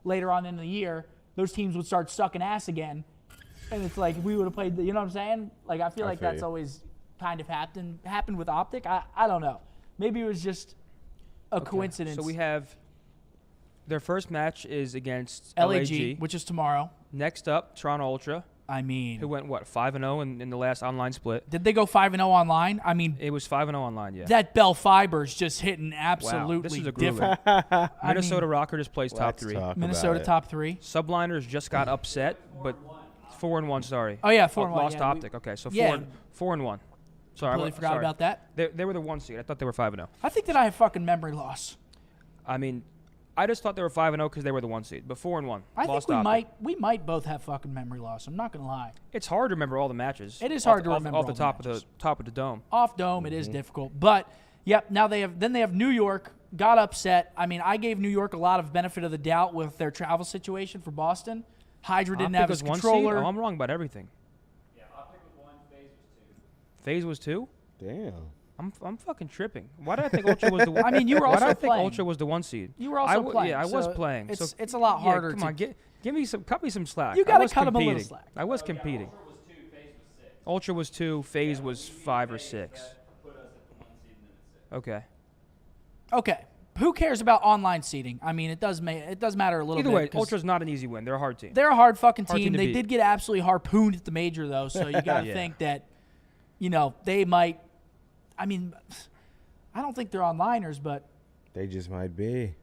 later on in the year, those teams would start sucking ass again. And it's like we would have played, you know what I'm saying? Like, I feel like that's always kind of happened with Optic. I don't know. Maybe it was just a coincidence. So we have their first match is against LAG, which is tomorrow. Next up, Toronto Ultra. I mean, who went, 5-0 in the last online split? Did they go 5-0 online? I mean, it was 5-0 online, yeah. That Bell Fiber's just hitting absolutely this is a different. Minnesota ROKKR just plays top 3. Minnesota top 3. Subliners just got upset, but 4-1, sorry. Oh, yeah, 4-1. Lost to Optic. Okay, so 4-1. Sorry, I forgot about that. They were the 1 seed. I thought they were 5-0. I think that I have fucking memory loss. I mean, I just thought they were 5-0 because they were the 1 seed, but 4-1. I think we might both have fucking memory loss. I'm not gonna lie. It's hard to remember all the matches. It is hard to remember off the top of the dome. Off dome, it is difficult. But yep, now they have New York. Got upset. I mean, I gave New York a lot of benefit of the doubt with their travel situation for Boston. Hydra didn't have his controller. Oh, I'm wrong about everything. Yeah, Optic was 1, FaZe was 2. FaZe was 2? Damn. I'm fucking tripping. Why did I think Ultra was the one? I mean, you were also Why did I think playing. Ultra was the 1 seed? You were also playing. Yeah, I was playing. It's a lot harder. Come on, cut me some slack. You gotta cut him a little slack. I was competing. Ultra was 2, FaZe was 5 or 6. Okay. Okay. Who cares about online seeding? I mean, it does matter a little bit. Either way, Ultra's not an easy win. They're a hard team. They're a hard fucking Hard team. team to They beat. did get absolutely harpooned at the major, though, so you got to think that, they might. I mean, I don't think they're onliners, but They just might be.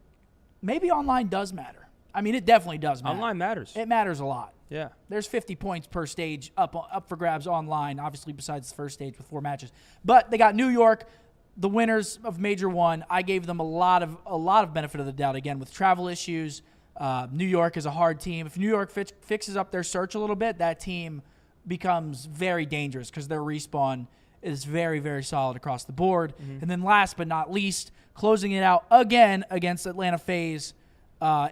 maybe online does matter. I mean, it definitely does matter. Online matters. It matters a lot. Yeah. There's 50 points per stage up for grabs online, obviously besides the first stage with 4 matches. But they got New York, the winners of Major 1. I gave them a lot of benefit of the doubt again with travel issues. New York is a hard team. If New York fixes up their search a little bit, that team becomes very dangerous because their respawn is very, very solid across the board. Mm-hmm. And then last but not least, closing it out again against Atlanta FaZe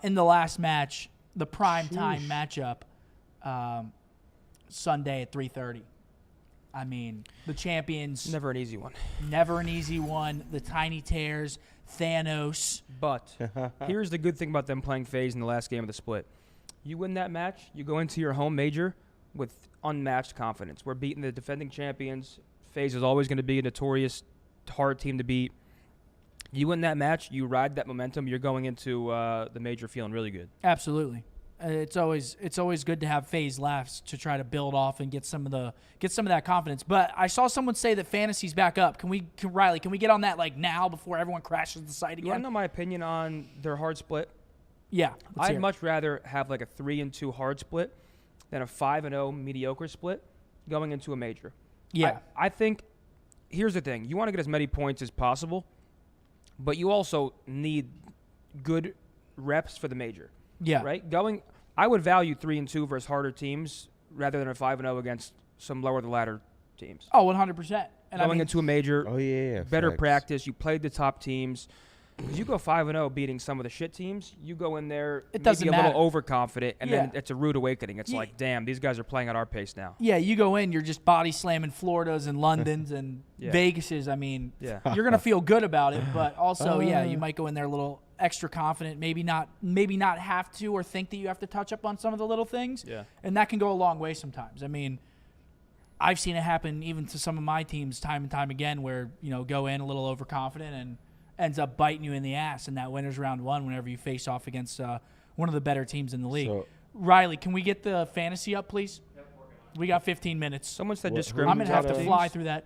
in the last match, the prime time matchup, Sunday at 3:30. I mean, the champions. Never an easy one. Never an easy one. The Tiny Tears, Thanos. But here's the good thing about them playing FaZe in the last game of the split. You win that match, you go into your home major with unmatched confidence. We're beating the defending champions. FaZe is always going to be a notorious hard team to beat. You win that match, you ride that momentum, you're going into the major feeling really good. Absolutely. It's always good to have FaZe laughs to try to build off and get some of that confidence. But I saw someone say that fantasy's back up. Riley, can we get on that like now before everyone crashes the site again? You want to know my opinion on their hard split? Yeah. I'd much rather have like a 3-2 hard split than a 5-0 mediocre split going into a major. Yeah. I think here's the thing. You want to get as many points as possible, but you also need good reps for the major. Yeah. Right? I would value 3-2 versus harder teams rather than a 5-0 against some lower the ladder teams. Oh, 100%. And Going into a major, better facts. practice. You played the top teams. Because you go 5-0 beating some of the shit teams, you go in there doesn't maybe a matter. little overconfident, and then Yeah. it's a rude awakening. It's like, damn, these guys are playing at our pace now. Yeah, you go in, you're just body slamming Floridas and Londons and Yeah. Vegases. I mean, Yeah. you're going to feel good about it, but also, you might go in there a little extra confident, maybe not have to or think that you have to touch up on some of the little things. Yeah. And that can go a long way sometimes. I mean, I've seen it happen even to some of my teams time and time again where, go in a little overconfident and ends up biting you in the ass in that winner's round 1 whenever you face off against one of the better teams in the league. So- Riley, can we get the fantasy up, please? We got 15 minutes. Someone said What- discrim. I'm going to have to teams? fly through that.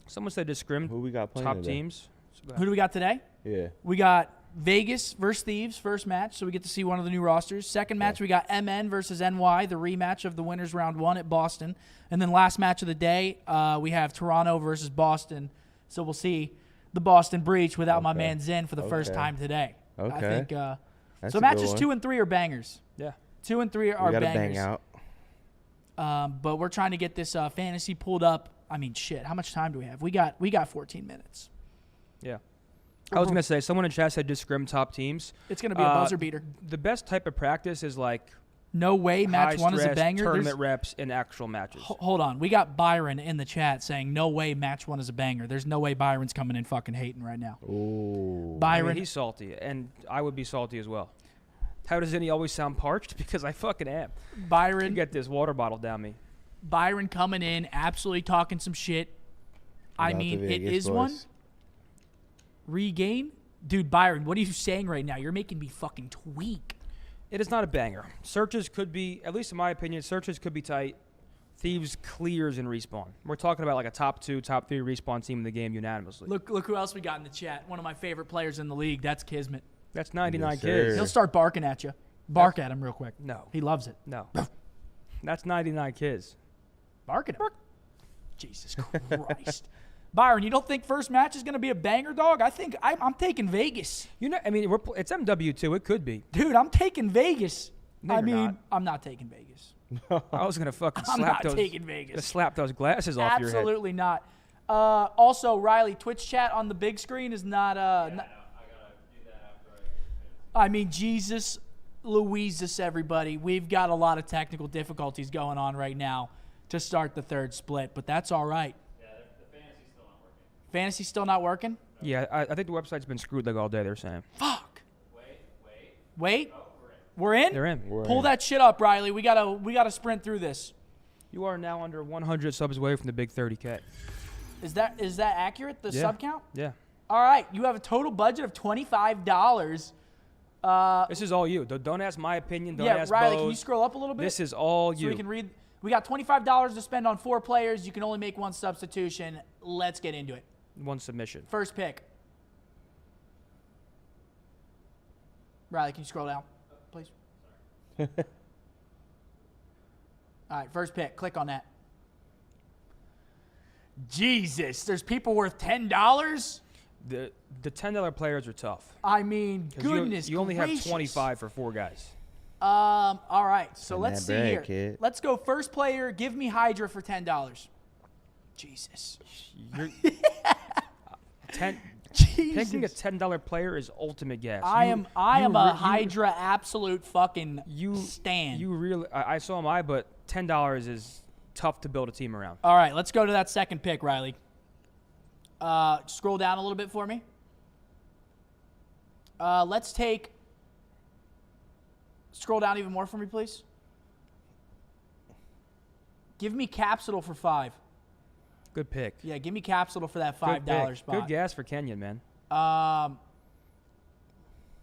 Someone said discrim. Who we got playing Top today? teams. So Who do we got today? Yeah. We got Vegas versus Thieves, first match, so we get to see one of the new rosters. Second match, we got MN versus NY, the rematch of the winners round 1 at Boston. And then last match of the day, we have Toronto versus Boston. So we'll see the Boston Breach without my man Zen for the first time today. Okay. I think That's so. a good Matches one. 2 and 3 are bangers. Yeah. 2 and 3 are We gotta bangers. bang out. But we're trying to get this fantasy pulled up. I mean, shit. How much time do we have? We got 14 minutes. Yeah. I was going to say, someone in chat said discrim top teams. It's going to be a buzzer beater. The best type of practice is like No way match 1 is a high-stress banger. tournament reps in actual matches. Hold on. We got Byron in the chat saying no way match 1 is a banger. There's no way Byron's coming in fucking hating right now. Ooh. Byron, I mean, he's salty, and I would be salty as well. How does any always sound parched? Because I fucking am. Byron, Get this water bottle down me. Byron coming in, absolutely talking some shit. I About mean, the it Vegas is one. boys. Regain? Dude, Byron, what are you saying right now? You're making me fucking tweak. It is not a banger. Searches could be, at least in my opinion, searches could be tight. Thieves clears in respawn. We're talking about like a top 2, top 3 respawn team in the game unanimously. Look who else we got in the chat. One of my favorite players in the league. That's Kismet. That's 99 Yes, kids. sir. He'll start barking at you. Bark at him real quick. No. He loves it. No. That's 99 kids. Bark at him. Jesus Christ. Byron, you don't think first match is going to be a banger, dog? I think I'm taking Vegas. You know, I mean, it's MW2. It could be. Dude, I'm taking Vegas. No, I you're mean, not. I'm not taking Vegas. I was gonna fucking I'm slap not those. taking Gonna Vegas. slap those glasses off your head. Absolutely not. Also, Riley, Twitch chat on the big screen is not. I gotta do that after I get finished. I mean, Jesus Louises, everybody. We've got a lot of technical difficulties going on right now to start the third split, but that's all right. Yeah, the fantasy's still not working. Fantasy still not working? Yeah, I think the website's been screwed like all day. They're saying. Fuck. Wait. Wait. We're in? They're in. Pull that shit up, Riley. We gotta sprint through this. You are now under 100 subs away from the big 30K. Is that accurate? The Yeah. sub count? Yeah. All right. You have a total budget of $25. This is all you. Don't ask my opinion. Don't Yeah, ask Riley, Bo's. can you scroll up a little bit? This is all so you. we can read. We got $25 to spend on 4 players. You can only make 1 substitution. Let's get into it. One submission. First pick. Riley, can you scroll down, please? All right, first pick. Click on that. Jesus, there's people worth $10? The $10 players are tough. I mean, 'Cause goodness you only gracious. have 25 for 4 guys. All right, so Send let's that see bread, here. kid. Let's go first player. Give me Hydra for $10. Jesus. You're, 10, Jesus. picking a $10 player is ultimate gas. I am a you- Hydra absolute fucking You stan. You really, I saw my, but $10 is tough to build a team around. All right, let's go to that second pick, Riley. Scroll down a little bit for me. Let's take. Scroll down even more for me, please. Give me Capsule for 5. Good pick. Yeah, give me Capsule for that $5 Good pick. spot. Good gas for Kenyon, man.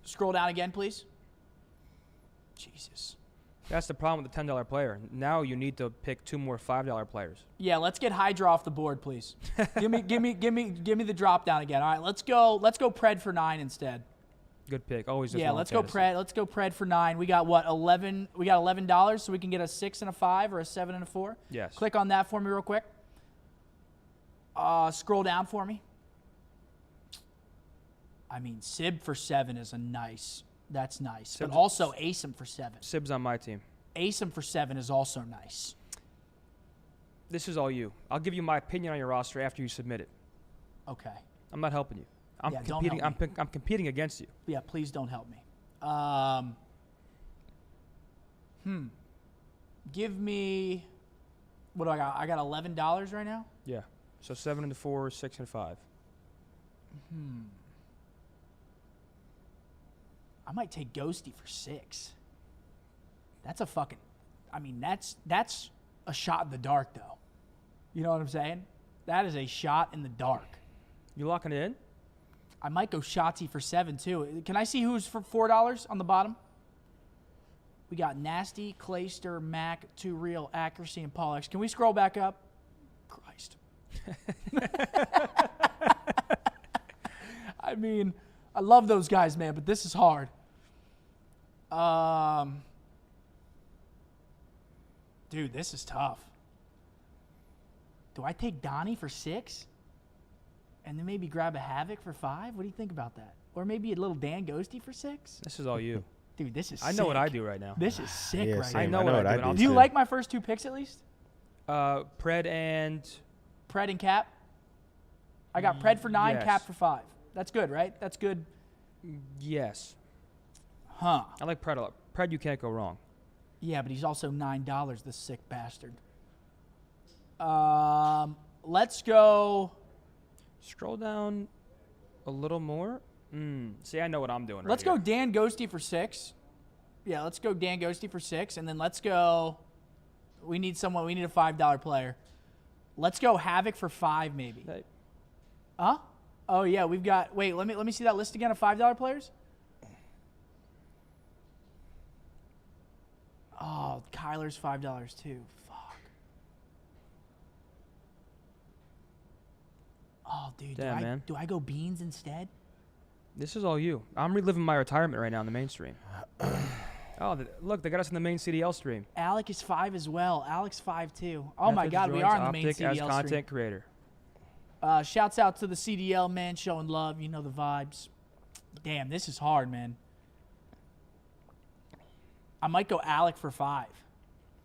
Scroll down again, please. Jesus. That's the problem with the $10 player. Now you need to pick 2 more $5 players. Yeah, let's get Hydra off the board, please. give me the drop down again. All right, let's go Pred for 9 instead. Good pick. Always. Yeah, let's go Pred. Let's go Pred for 9. We got what, 11? We got $11, so we can get a 6 and a 5 or a 7 and a 4. Yes. Click on that for me real quick. Scroll down for me. I mean, Sib for 7 is a nice. That's nice. But Sib's- also Asim for 7. Sib's on my team. Asim for 7 is also nice. This is all you. I'll give you my opinion on your roster after you submit it. Okay. I'm not helping you. I'm Yeah, don't competing. help I'm competing against you. Yeah, please don't help me. Give me. What do I got? I got $11 right now. Yeah. So 7 and 4, 6 and 5. I might take Ghosty for 6. That's a fucking. I mean, that's a shot in the dark, though. You know what I'm saying? That is a shot in the dark. You locking it in? I might go Shotzi for 7 too. Can I see who's for $4 on the bottom? We got Nasty, Clayster, Mac, 2 Real, Accuracy, and Paul X. Can we scroll back up? Christ. I mean, I love those guys, man, but this is hard. Dude, this is tough. Do I take Donnie for 6? And then maybe grab a Havoc for 5? What do you think about that? Or maybe a little Dan Ghosty for 6? This is all you. Dude, this is I know what sick. I do right now. This is sick Yeah, right same. I now. know what I do. do Do you too. like my first 2 picks at least? Pred and Pred and Cap? I got Pred for 9, Yes. Cap for 5. That's good, right? That's good. yes. Huh. I like Pred a lot. Pred, you can't go wrong. Yeah, but he's also $9, this sick bastard. Let's go. Scroll down a little more. See, I know what I'm doing. Let's right go Dan Ghosty for 6. Yeah, let's go Dan Ghosty for 6, and then let's go. We need someone. We need a $5 player. Let's go Havoc for 5, maybe. Hey, Huh? Oh yeah, we've got. Wait, let me see that list again of $5 players. Oh, Kyler's $5 too. Fuck. Oh, dude. Damn, man. Do I go Beans instead? this is all you. I'm reliving my retirement right now in the main stream. Look, they got us in the main CDL stream. Alec is 5 as well. Alex 5 too. Oh my Methods God, we joins are in the main Optic as CDL content stream. creator. Shouts out to the CDL man, showing love. You know the vibes. Damn, this is hard, man. I might go Alec for 5.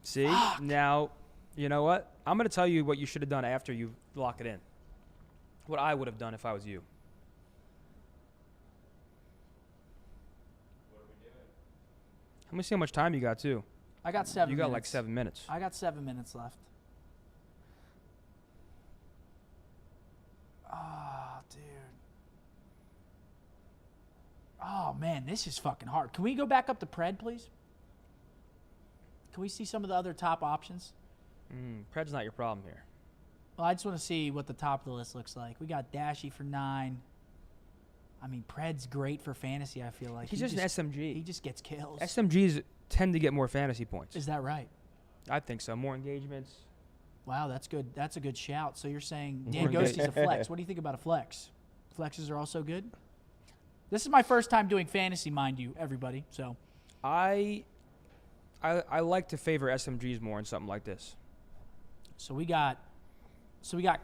See? Now, you know what? I'm going to tell you what you should have done after you lock it in. What I would have done if I was you. What are we doing? Let me see how much time you got, too. I got 7 You minutes. got like 7 minutes. I got 7 minutes left. Oh, dude. Oh, man, this is fucking hard. Can we go back up to Pred, please? Can we see some of the other top options? Pred's not your problem here. Well, I just want to see what the top of the list looks like. We got Dashy for 9. I mean, Pred's great for fantasy, I feel like. He's just an SMG. He just gets kills. SMGs tend to get more fantasy points. Is that right? I think so. More engagements. Wow, that's good. That's a good shout. So you're saying Dan More Ghosty's a flex. What do you think about a flex? Flexes are also good? This is my first time doing fantasy, mind you, everybody. So I like to favor SMGs more in something like this. So we got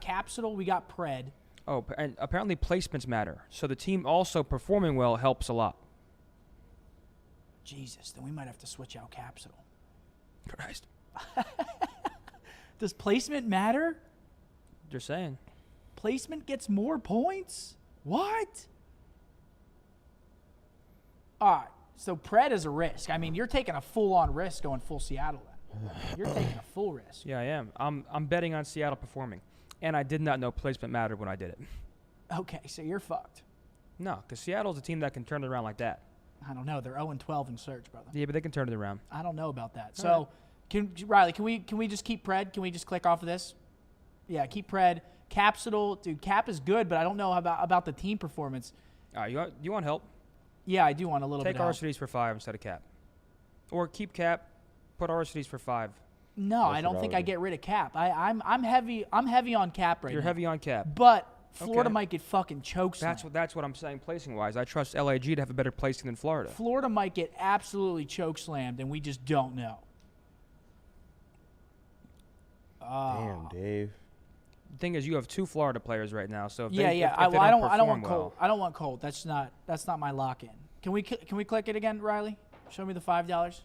Capsule, we got Pred. Oh, and apparently placements matter. So the team also performing well helps a lot. Jesus, then we might have to switch out Capsule. Christ. Does placement matter? Just saying. Placement gets more points? What? All right, so Pred is a risk. I mean, you're taking a full-on risk going full Seattle then. You're taking a full risk. Yeah, I am. I'm betting on Seattle performing. And I did not know placement mattered when I did it. Okay, so you're fucked. No, because Seattle's a team that can turn it around like that. I don't know. They're 0-12 in search, brother. Yeah, but they can turn it around. I don't know about that. All So, Riley, can we just keep Pred? Can we just click off of this? Yeah, keep Pred. Capsule, dude, Cap is good, but I don't know about the team performance. All right, you want help? Yeah, I do want a little Take bit of help. RCDs for 5 instead of Cap. Or keep Cap, put RCDs for 5. No, That's I don't what I think would I do. get rid of Cap. I'm heavy on Cap right You're now. heavy on Cap. But Florida Okay. might get fucking choked. That's what I'm saying placing wise. I trust LAG to have a better placing than Florida. Florida might get absolutely choke slammed, and we just don't know. Damn, Dave. The thing is, you have 2 Florida players right now, so if Yeah, they, yeah. If they I don't perform want well, Colt. I don't want Colt. That's not my lock in. Can we click it again, Riley? Show me the $5.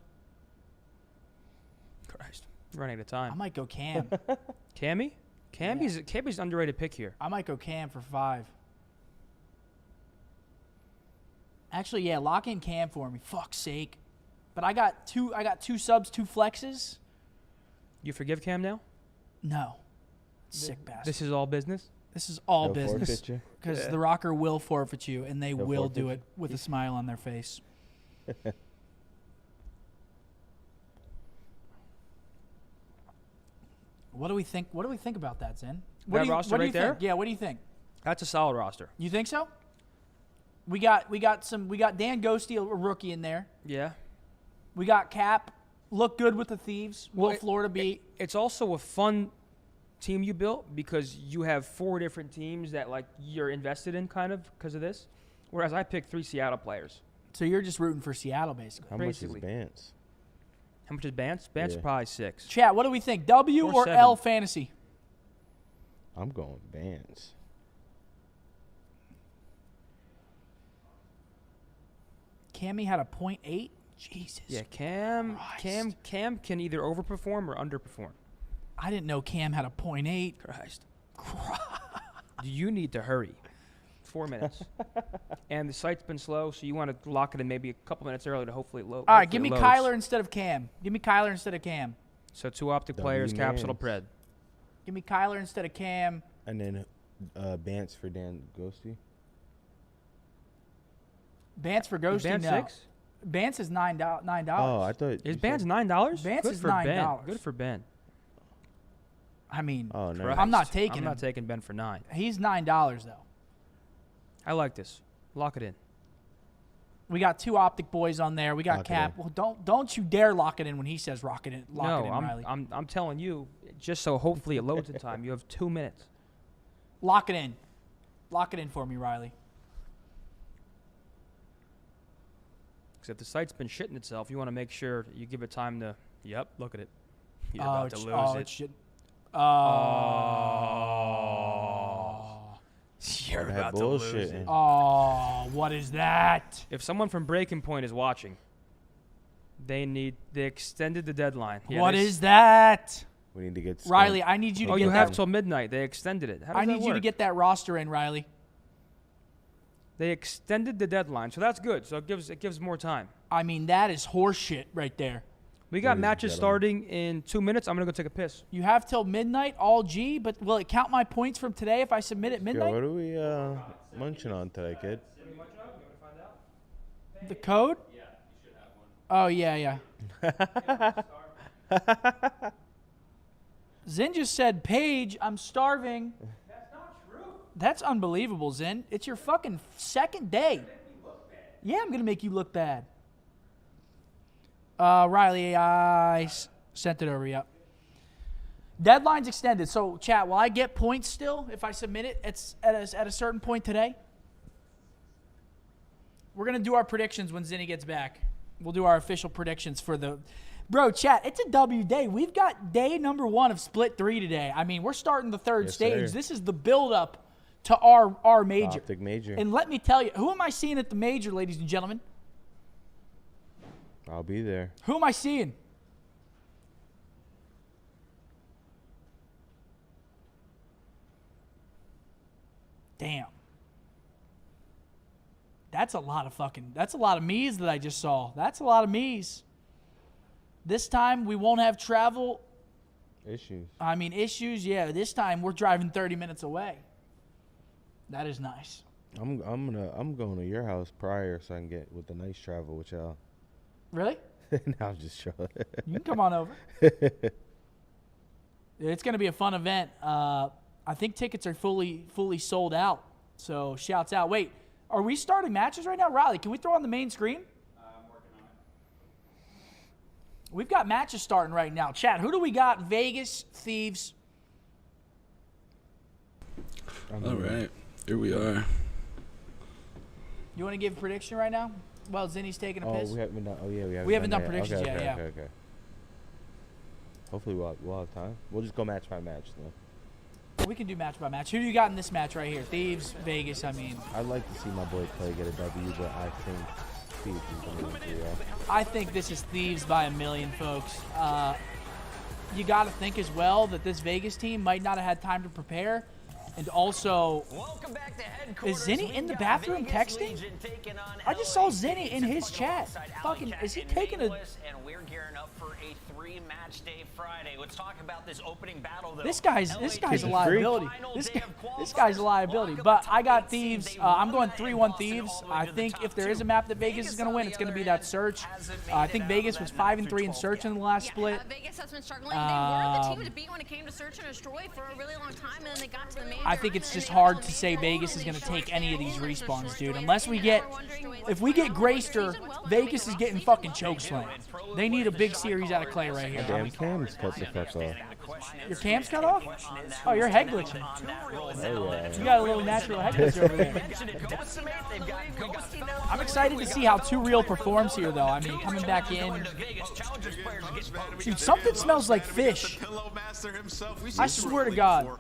Christ, running out of I time. might go Cam. Cammy? Cammy's an underrated pick here. I might go Cam for 5. Actually, yeah, lock in Cam for me. Fuck's sake. But I got two subs, 2 flexes. You forgive Cam now? No. Sick bastard. This is all business? This is all They'll business. forfeit you. Because the ROKKR will forfeit you, and they They'll will forfeit do you. it with a smile on their face. What do we think? What do we think about that, Zen? What That do you, roster what do right you there? think? Yeah, what do you think? That's a solid roster. You think so? We got Dan Ghosty, a rookie in there. Yeah. We got Cap, look good with the Thieves. Will Well, Florida beat? It's also a fun team you built because you have 4 different teams that like you're invested in kind of because of this. Whereas I picked 3 Seattle players. So you're just rooting for Seattle, basically. How much is Basically. Vance? How much is Bance? Bance Yeah. probably 6. Chat, what do we think? W Or or 7. L fantasy? I'm going Vance. Cammy had a .8. Jesus. Yeah, Cam Christ. can either overperform or underperform. I didn't know Cam had a .8. Christ. You need to hurry. 4 minutes. And the site's been slow, so you want to lock it in maybe a couple minutes early to hopefully load. All right, give me Kyler instead of Cam. Give me Kyler instead of Cam. So 2 optic W players, Capsule Mans. Pred. Give me Kyler instead of Cam. And then Vance for Dan Ghosty. Vance for Is Ghosty, Bance no. 6? Bance is $9. Oh, I thought. Is you Ban's said- $9? Bance Good is for Ben. $9. Good for Ben. I mean, Oh no. Christ. I'm not taking I'm him. not taking Ben for 9. He's $9 though. I like this. Lock it in. We got 2 Optic boys on there. We got Lock it Cap. in. Well, don't you dare lock it in when he says lock it in. Lock it in, Riley. I'm telling you, just so hopefully it loads in time. You have 2 minutes. Lock it in. Lock it in for me, Riley. Because if the site's been shitting itself, you want to make sure you give it time to. Yep, look at it. He's about to lose it. It's shit. You're That about to lose bullshit. it. Oh, what is that? If someone from Breaking Point is watching, they extended the deadline. Yeah, What is that? We need to get Riley, I need you to Oh, get you that. have till midnight. They extended it. How does I need that you to work? get that roster in, Riley. They extended the deadline, so that's good. So it gives more time. I mean, that is horseshit right there. We got Ladies and matches gentlemen. starting in 2 minutes. I'm gonna go take a piss. You have till midnight, all G, but will it count my points from today if I submit at Yo, midnight? what are we munching on today, kid? The code? Yeah, you should have one. Oh, yeah. Zin just said, Paige, I'm starving. That's not true. That's unbelievable, Zin. It's your fucking second day. Yeah, I'm going to make you look bad. Riley, I sent it over, yep. Deadline's extended. So, chat, will I get points still if I submit it at a certain point today? We're going to do our predictions when Zinni gets back. We'll do our official predictions for the... Bro, chat, it's a W day. We've got day number 1 of Split 3 today. I mean, we're starting the third Yes, stage. sir. This is the build-up to our major. Optic major. And let me tell you, who am I seeing at the major, ladies and gentlemen? I'll be there. Who am I seeing? Damn. That's a lot of me's that I just saw. That's a lot of me's. This time we won't have travel. Issues. I mean, issues, yeah. This time we're driving 30 minutes away. That is nice. I'm going to your house prior so I can get with the nice travel with y'all. Really? No, I'm just trolling. You can come on over. It's going to be a fun event. I think tickets are fully sold out. So shouts out. Wait, are we starting matches right now? Riley, can we throw on the main screen? I'm working on it. We've got matches starting right now. Chat, who do we got? Vegas, Thieves. All right, here we are. You want to give a prediction right now? Well, Zinni's taking a piss. We haven't done. Oh yeah, We haven't done that. predictions Okay, yet, okay, yeah. Okay. Hopefully we'll have time. We'll just go match by match though. We can do match by match. Who do you got in this match right here? Thieves, Vegas, I mean. I'd like to see my boy Clay get a W, but I think Thieves is going to win 3-0. I think this is Thieves by a million, folks. You got to think as well that this Vegas team might not have had time to prepare. And also, is Zinni in the bathroom texting? I just saw Zinni in his chat. Fucking, is he taking a... And we're gearing up for a 3-match day Friday. Let's talk about this opening battle, though. This guy's a liability. This guy's a liability. But I got Thieves. I'm going 3-1 Thieves. I think if there is a map that Vegas is going to win, it's going to be that Search. I think Vegas was 5-3 in Search in the last split. Vegas has been struggling. They were the team to beat when it came to Search and Destroy for a really long time, and then they got to the major. I think it's just hard to say Vegas is going to take any of these respawns, dude. Unless we get, if we get Grayster, Vegas is getting fucking chokeslammed. They need a big series out of Clay right here. Damn, Cam's cut the fuck off. Your cam's cut off? Oh, you're head glitching. Oh yeah. You got a little natural head glitch over there. I'm excited to see how Too Real performs here, though. I mean, coming back in. Dude, something smells like fish. I swear to God.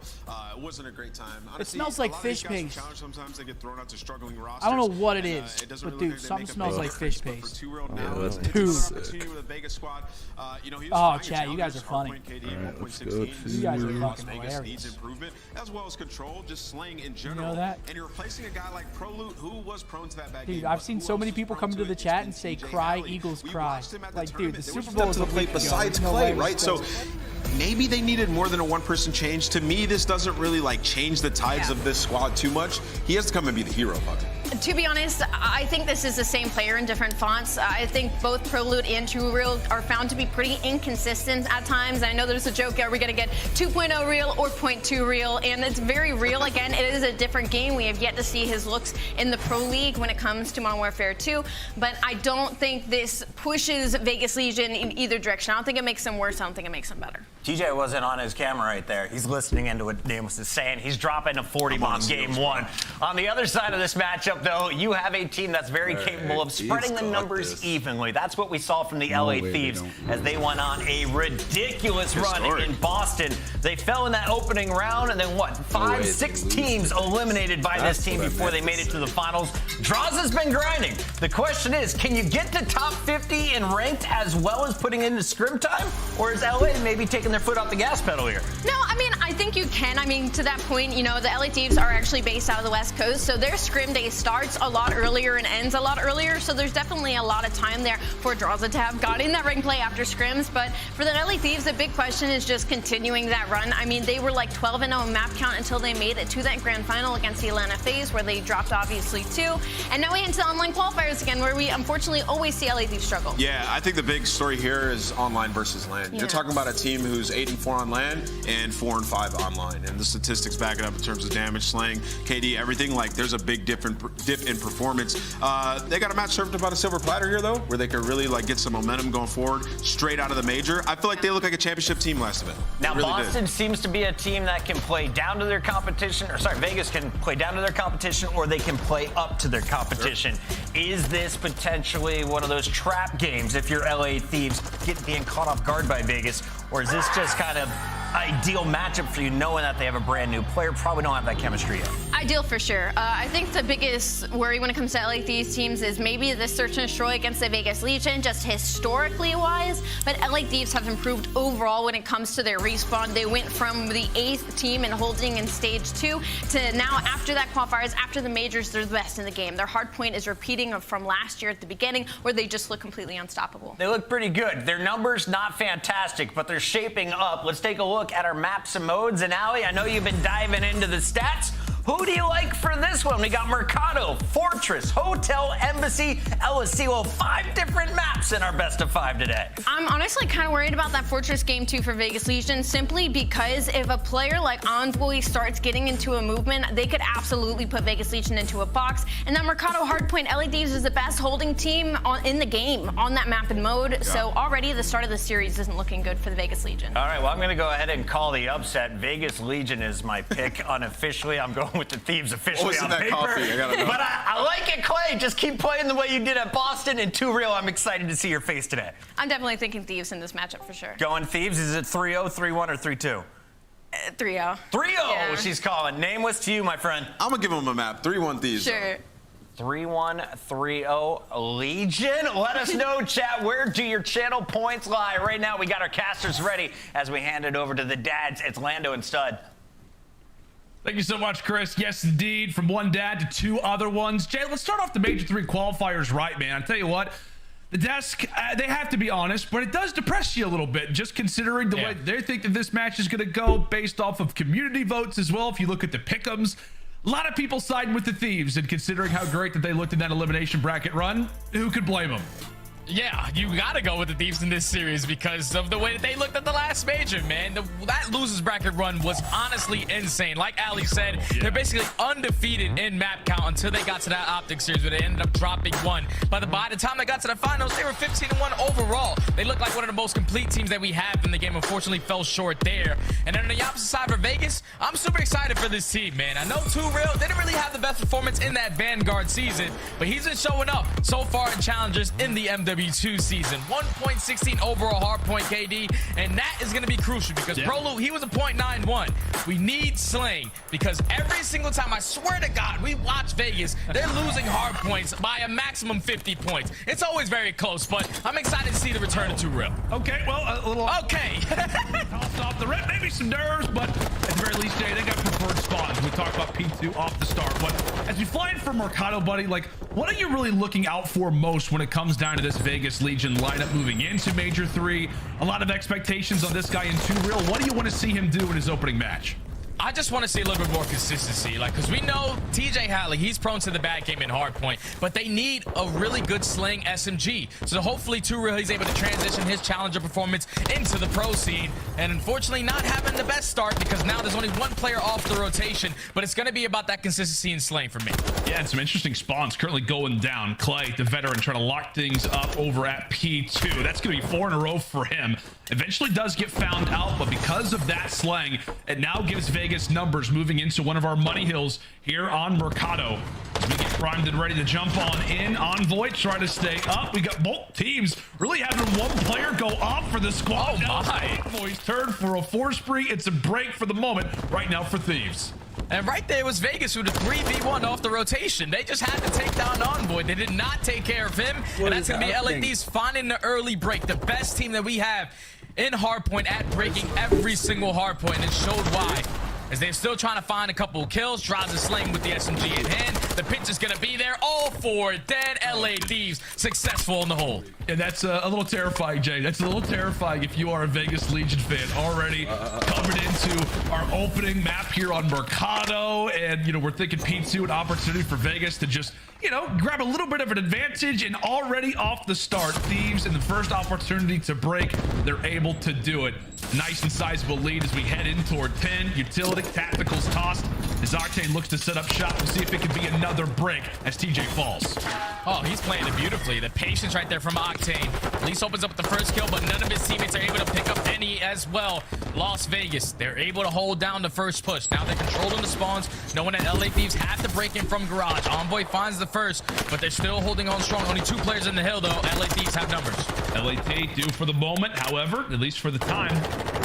It wasn't a great time. It smells like fish paste. Sometimes they get thrown out to struggling rosters. I don't know what it is, It doesn't but really dude, look they something make a smells big like difference, fish but for paste. Too Real now, Yeah, that's it's a Dude. opportunity with a Vegas squad. He was Oh, fine. Chad, you guys are Challengers, funny. hardpoint KD, Alright, let's 1.16. go You guys are to- fucking Vegas hilarious. needs improvement as well as control, just slaying in general. know that? And you're replacing a guy like ProLoot who was prone to that bad Dude, game, I've but seen who so else many is people prone come to into the it? chat It's and say, TJ "Cry, Alley. Eagles We cry." watched him at the Like, dude, the tournament. There Super was Bowl is nothing a to play week ago. besides There's no play, way right? this So goes. maybe they needed more than a one-person change. To me, this doesn't really like change the tides of this squad too much. He has to come and be the hero, Buck. To be honest, I think this is the same player in different fonts. I think both ProLoot and True Real are found to be pretty inconsistent at times. I know there's a joke, are we going to get 2.0 Real or 0.2 Real? And it's very real. Again, it is a different game. We have yet to see his looks in the Pro League when it comes to Modern Warfare 2. But I don't think this pushes Vegas Legion in either direction. I don't think it makes them worse. I don't think it makes them better. TJ wasn't on his camera right there. He's listening into what Namus is saying. He's dropping a 40 bomb game one. On the other side of this matchup, though, you have a team that's very capable of spreading the numbers evenly. That's what we saw from the LA Thieves as they went on a ridiculous run in Boston. They fell in that opening round, and then what? 6 teams eliminated by this team before they made it to the finals. Draws has been grinding. The question is, can you get to top 50 in ranked as well as putting in the scrim time? Or is LA maybe taking their foot off the gas pedal here? No, I mean, I think you can. I mean, to that point, you know, the LA Thieves are actually based out of the West Coast, so their scrim day starts a lot earlier and ends a lot earlier, so there's definitely a lot of time there for Draza to have gotten that ring play after scrims. But for the LA Thieves, the big question is just continuing that run. I mean, they were like 12-0 in map count until they made it to that grand final against the Atlanta FaZe, where they dropped obviously 2. And now we into the online qualifiers again, where we unfortunately always see LA Thieves struggle. Yeah, I think the big story here is online versus LAN. You're talking about a team who's 8-4 on LAN and 4-5 online, and the statistics back it up in terms of damage, slaying, KD, everything. Like, there's a big dip in performance. They got a match served up on a silver platter here, though, where they could really like get some momentum going forward straight out of the major. I feel like they look like a championship team last event. Now, really Boston seems to be a team that can play down to their competition, or sorry, Vegas can play down to their competition, or they can play up to their competition. Is this potentially one of those trap games if you're LA Thieves being caught off guard by Vegas, or is this just kind of ideal matchup for you, knowing that they have a brand new player, probably don't have that chemistry yet? Ideal for sure. I think the biggest worry when it comes to LA Thieves teams is maybe the search and destroy against the Vegas Legion, just historically wise. But LA Thieves have improved overall when it comes to their respawn. They went from the 8th team and holding in stage 2 to now, after that qualifiers, after the majors, they're the best in the game. Their hard point is repeating from last year at the beginning, where they just look completely unstoppable. They look pretty good. Their numbers not fantastic, but they're shaping up. Let's take a look at our maps and modes. And Allie, I know you've been diving into the stats. Who do you like for this one? We got Mercado, Fortress, Hotel, Embassy, El Asilo. 5 different maps in our best of 5 today. I'm honestly kind of worried about that Fortress game too for Vegas Legion, simply because if a player like Envoy starts getting into a movement, they could absolutely put Vegas Legion into a box. And that Mercado hardpoint, LA Thieves is the best holding team in the game on that map and mode. Yeah. So already the start of the series isn't looking good for the Vegas Legion. All right, well, I'm going to go ahead and call the upset. Vegas Legion is my pick unofficially. I'm going with the Thieves officially on paper. But I like it, Clay. Just keep playing the way you did at Boston. And 2 Real, I'm excited to see your face today. I'm definitely thinking Thieves in this matchup for sure. Going Thieves, is it 3-0, 3-1, or 3-2? 3-0. 3-0, yeah. She's calling. Name was to you, my friend. I'm going to give them a map. 3-1 Thieves. Sure. 3-1, 3-0 Legion. Let us know, chat, where do your channel points lie? Right now, we got our casters ready as we hand it over to the dads. It's Lando and Stud. Thank you so much, Chris. Yes, indeed. From one dad to 2 other ones. Jay, let's start off the Major 3 qualifiers right, man. I tell you what, the desk, they have to be honest, but it does depress you a little bit, just considering the way they think that this match is going to go based off of community votes as well. If you look at the pick'ems, a lot of people siding with the Thieves, and considering how great that they looked in that elimination bracket run, who could blame them? Yeah, you gotta go with the Thieves in this series because of the way that they looked at the last major, man. That losers bracket run was honestly insane. Like Ali said, they're basically undefeated in map count until they got to that Optic series where they ended up dropping 1. By the time they got to the finals, they were 15-1 overall. They looked like one of the most complete teams that we have in the game. Unfortunately, fell short there. And then on the opposite side for Vegas, I'm super excited for this team, man. I know 2 Real didn't really have the best performance in that Vanguard season, but he's been showing up so far in challengers in the MW2 season. 1.16 overall hardpoint KD, and that is going to be crucial because ProLoot, he was a .91. We need Sling because every single time, I swear to God, we watch Vegas, they're losing hardpoints by a maximum 50 points. It's always very close, but I'm excited to see the return of 2 Real. Okay, well, a little... Okay. Tossed off the rip, maybe some nerves, but at the very least, Jay, they got preferred spawns. We talked about P2 off the start, but as we fly in for Mercado, buddy, like, what are you really looking out for most when it comes down to this Vegas Legion lineup moving into Major 3? A lot of expectations on this guy in 2 Real. What do you want to see him do in his opening match? I just want to see a little bit more consistency, like, because we know TJ Halley, he's prone to the bad game in hardpoint, but they need a really good slaying SMG. So hopefully Too Real, he's able to transition his challenger performance into the pro scene, and unfortunately not having the best start because now there's only one player off the rotation, but it's going to be about that consistency in slaying for me. Yeah, and some interesting spawns currently going down. Clay, the veteran, trying to lock things up over at P2. That's going to be 4 in a row for him. Eventually does get found out, but because of that slaying, it now gives Vegas numbers moving into one of our money hills here on Mercado. As we get primed and ready to jump on in. Envoy trying to stay up. We got both teams really having one player go off for the squad. Oh my. Envoy's turn for a 4 spree. It's a break for the moment right now for Thieves. And right there was Vegas with a 3v1 off the rotation. They just had to take down Envoy. They did not take care of him. And that's going to be LA Thieves finding the early break. The best team that we have in hardpoint at breaking every single hardpoint, and showed why. As they're still trying to find a couple of kills. Draws a slaying with the SMG in hand. The pitch is going to be there. All 4 dead. LA Thieves successful in the hole. And that's a little terrifying, Jay. That's a little terrifying if you are a Vegas Legion fan already coming into our opening map here on Mercado. And, you know, we're thinking P2, an opportunity for Vegas to just, you know, grab a little bit of an advantage. And already off the start, Thieves in the first opportunity to break, they're able to do it. Nice and sizable lead as we head in toward 10. Utility, tacticals tossed. As Octane looks to set up shop. We'll see if it can be another break as TJ falls. Oh, he's playing it beautifully. The patience right there from Octane. At least opens up the first kill, but none of his teammates are able to pick up any as well. Las Vegas, they're able to hold down the first push. Now they're controlling the spawns, knowing that LA Thieves have to break in from garage. Envoy finds the first, but they're still holding on strong. Only 2 players in the hill, though. LA Thieves have numbers. LAT do for the moment, however, at least for the time.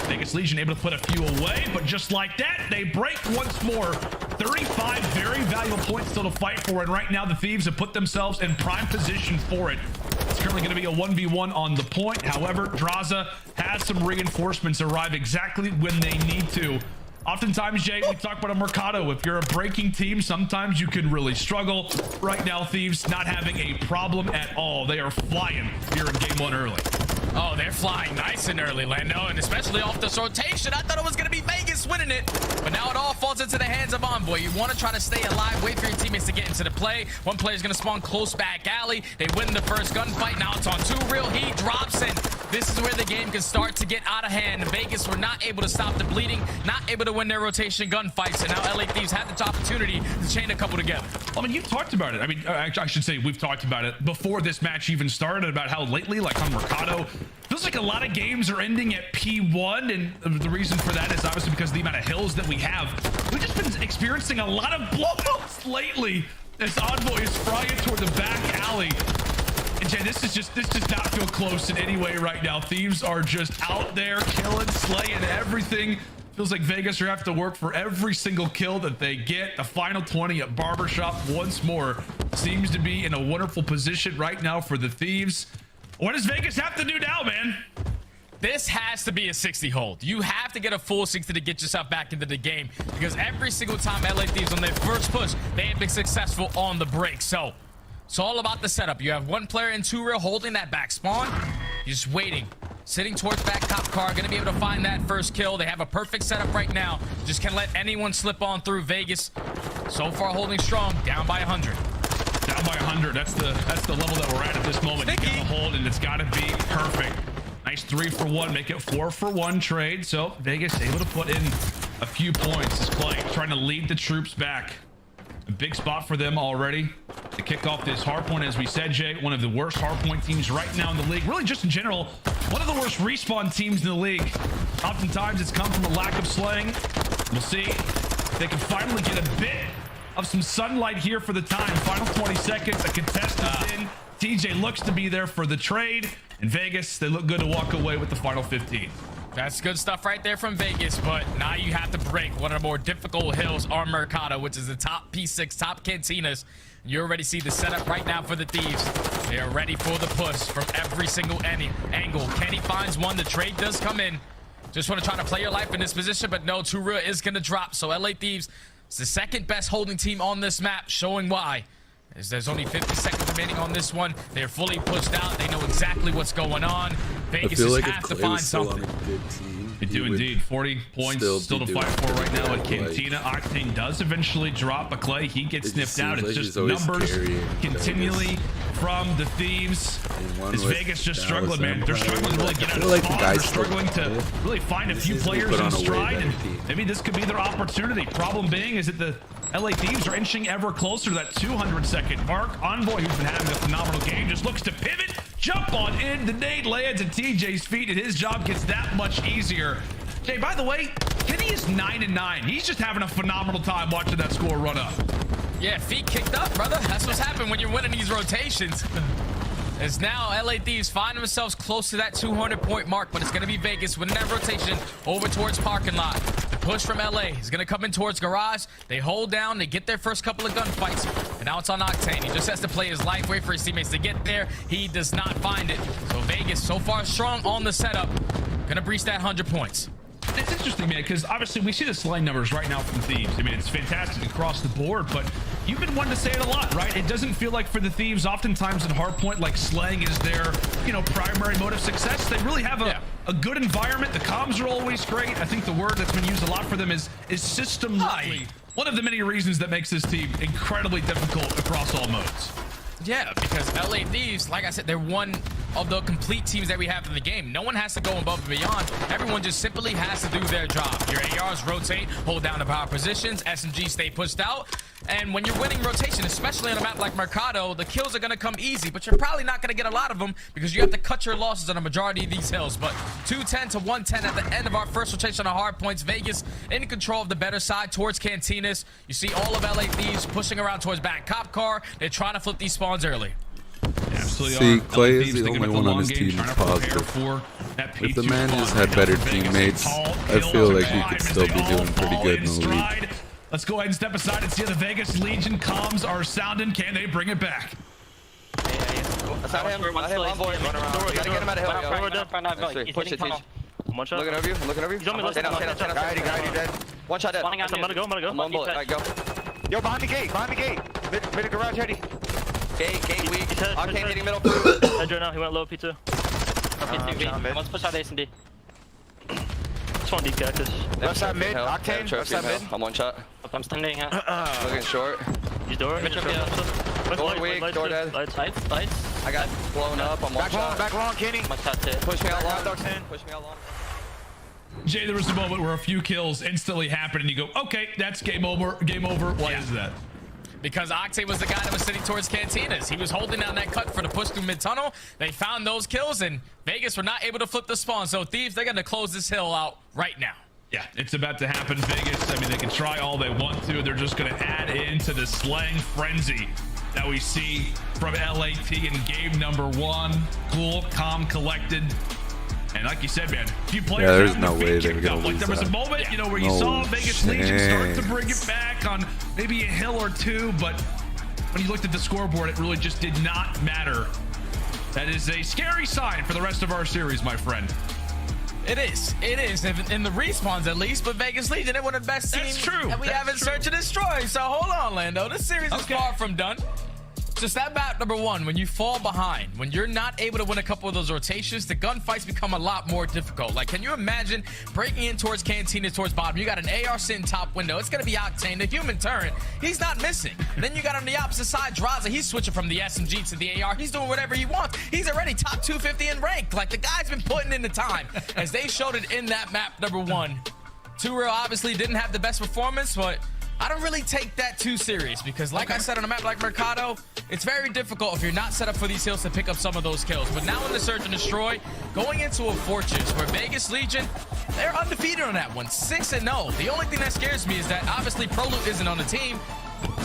Vegas Legion able to put a few away, but just like that, they break once more. 35 very valuable points still to fight for, and right now the Thieves have put themselves in prime position for it. It's currently going to be a 1v1 on the point. However, Draza has some reinforcements arrive exactly when they need to. Oftentimes, Jay, we talk about a Mercado. If you're a breaking team, sometimes you can really struggle. Right now, Thieves not having a problem at all. They are flying here in game 1 early. Oh, they're flying nice and early, Lando, and especially off this rotation. I thought it was going to be Vegas winning it, but now it all falls into the hands of Envoy. You want to try to stay alive, wait for your teammates to get into the play. One player's going to spawn close back alley. They win the first gunfight. Now it's on Too Real. He drops in. This is where the game can start to get out of hand. Vegas were not able to stop the bleeding, not able to win their rotation gunfights, and now LA Thieves had the opportunity to chain a couple together. Well, I mean, you've talked about it. I mean, I should say we've talked about it before this match even started, about how lately, like on Mercado, feels like a lot of games are ending at P1, and the reason for that is obviously because of the amount of hills that we have. We've just been experiencing a lot of blowouts lately as Envoy is flying toward the back alley. And Jay, this does not feel close in any way right now. Thieves are just out there killing, slaying everything. Feels like Vegas are have to work for every single kill that they get. The final 20 at Barbershop once more seems to be in a wonderful position right now for the Thieves. What does Vegas have to do now, man? This has to be a 60 hold. You have to get a full 60 to get yourself back into the game, because every single time LA Thieves on their first push, they have been successful on the break. So it's all about the setup. You have one player in Too Real holding that back spawn. You're just waiting, sitting towards back top car, gonna be able to find that first kill. They have a perfect setup right now. Just can't let anyone slip on through. Vegas so far holding strong, down by 100. Down by 100. That's the level that we're at this moment. You got to hold, and it's got to be perfect. Nice 3-for-1, make it 4-for-1 trade. So Vegas able to put in a few points. This play trying to lead the troops back. A big spot for them already to kick off this hardpoint. As we said, Jay, one of the worst hardpoint teams right now in the league. Really, just in general, one of the worst respawn teams in the league. Oftentimes, it's come from a lack of slaying. We'll see if they can finally get a bit of some sunlight here for the time. Final 20 seconds, a contestant in. TJ looks to be there for the trade. In Vegas, they look good to walk away with the final 15. That's good stuff right there from Vegas, but now you have to break one of the more difficult hills on Mercado, which is the top P6, top cantinas. You already see the setup right now for the Thieves. They are ready for the push from every single angle. Kenny finds one. The trade does come in. Just want to try to play your life in this position, but no, Too Real is going to drop. So LA Thieves is the second best holding team on this map, showing why. As there's only 50 seconds remaining on this one. They're fully pushed out. They know exactly what's going on. Vegas feel just like if has to Clay find was still something. on a good team, They do he would indeed. 40 points still be to doing fight for right now at pretty good. Cantina. Octane does eventually drop, but Clay, he gets It just sniffed out. seems It's like just he's always numbers carrying continually from the Thieves. one Is with Vegas just Dallas struggling, man? They're Empire. struggling to really get I out feel of like the spot. guys They're struggling to really find a few season he players put in on a way stride, better and team. maybe this could be their opportunity. Problem being is that the LA Thieves are inching ever closer to that 200-second mark. Envoy, who's been having a phenomenal game, just looks to pivot, jump on in. The nade lands at TJ's feet, and his job gets that much easier. Jay, by the way, Kenny is 9-9. He's just having a phenomenal time watching that score run up. Yeah, feet kicked up, brother. That's what's happened when you're winning these rotations. As now LA Thieves find themselves close to that 200-point mark, but it's going to be Vegas winning that rotation over towards parking lot. The push from LA is going to come in towards garage. They hold down. They get their first couple of gunfights, and now it's on Octane. He just has to play his life, wait for his teammates to get there. He does not find it. So Vegas, so far strong on the setup, going to breach that 100 points. It's interesting, man, because obviously we see the slaying numbers right now from Thieves. I mean, it's fantastic across the board, but you've been one to say it a lot, right? It doesn't feel like for the Thieves, oftentimes in hardpoint, like slaying is their, primary mode of success. They really have a good environment. The comms are always great. I think the word that's been used a lot for them is system-lovely. One of the many reasons that makes this team incredibly difficult across all modes. Yeah, because LA Thieves, like I said, they're one of the complete teams that we have in the game. No one has to go above and beyond. Everyone just simply has to do their job. Your ARs rotate, hold down the power positions, SMGs stay pushed out. And when you're winning rotation, especially on a map like Mercado, the kills are going to come easy, but you're probably not going to get a lot of them because you have to cut your losses on a majority of these hills. But 210 to 110 at the end of our first rotation on hard points. Vegas in control of the better side towards Cantinas. You see all of LA Thieves pushing around towards back cop car. They're trying to flip these spawns early. See, Clay is the only one on his team that's positive. If the man just had better teammates, I feel like he could still be doing pretty good in the league. Let's go ahead and step aside and see how the Vegas Legion comms are sounding. Can they bring it back? That's not him. Not him. Envoy. Gotta get him out of hell. Push it, Teach. One shot. Looking over you. Looking over you. Stand up. Guide you, dead. One shot dead. I'm gonna go. I'm one bullet. Alright, go. Yo, behind the gate. Mid garage ready. Gate weak. Octane hitting middle. Head right now. He went low P2. Let's push out A and D. Just one deep cactus. Left side mid. Octane. Left side mid. I'm one shot. I'm standing. Looking short. Use door. Door weak. Door dead. Lights. I got blown up. I'm one shot. Back long, Kenny. My shot's hit. Push me out long, Octane. Push me out long. Jay, there was a moment where a few kills instantly happened, and you go, okay, that's game over. Game over. Why is that? Because Octane was the guy that was sitting towards Cantinas. He was holding down that cut for the push through mid-tunnel. They found those kills, and Vegas were not able to flip the spawn. So Thieves, they're going to close this hill out right now. Yeah, it's about to happen, Vegas. I mean, they can try all they want to. They're just going to add into the slaying frenzy that we see from LAT in game number 1. Cool, calm, collected. And like you said, man, a few players there's no way they were going to lose there was a moment, where you saw Vegas Legion start to bring it back on maybe a hill or two, but when you looked at the scoreboard, it really just did not matter. That is a scary sign for the rest of our series, my friend. It is, in the respawns at least, but Vegas Legion, they're one of the best teams that we have in Search and Destroy. So hold on, Lando. This series is far from done. Just that map number 1, when you fall behind, when you're not able to win a couple of those rotations, the gunfights become a lot more difficult. Like, can you imagine breaking in towards Cantina, towards bottom? You got an AR sitting top window. It's going to be Octane, the human turret. He's not missing. Then you got on the opposite side, Draza. He's switching from the SMG to the AR. He's doing whatever he wants. He's already top 250 in rank. Like, the guy's been putting in the time. As they showed it in that map number 1. 2-Real obviously didn't have the best performance, but I don't really take that too serious because, like I said, on a map like Mercado, it's very difficult if you're not set up for these hills to pick up some of those kills. But now in the Search and Destroy, going into a fortress where Vegas Legion, they're undefeated on that one, 6-0. The only thing that scares me is that obviously ProLoot isn't on the team,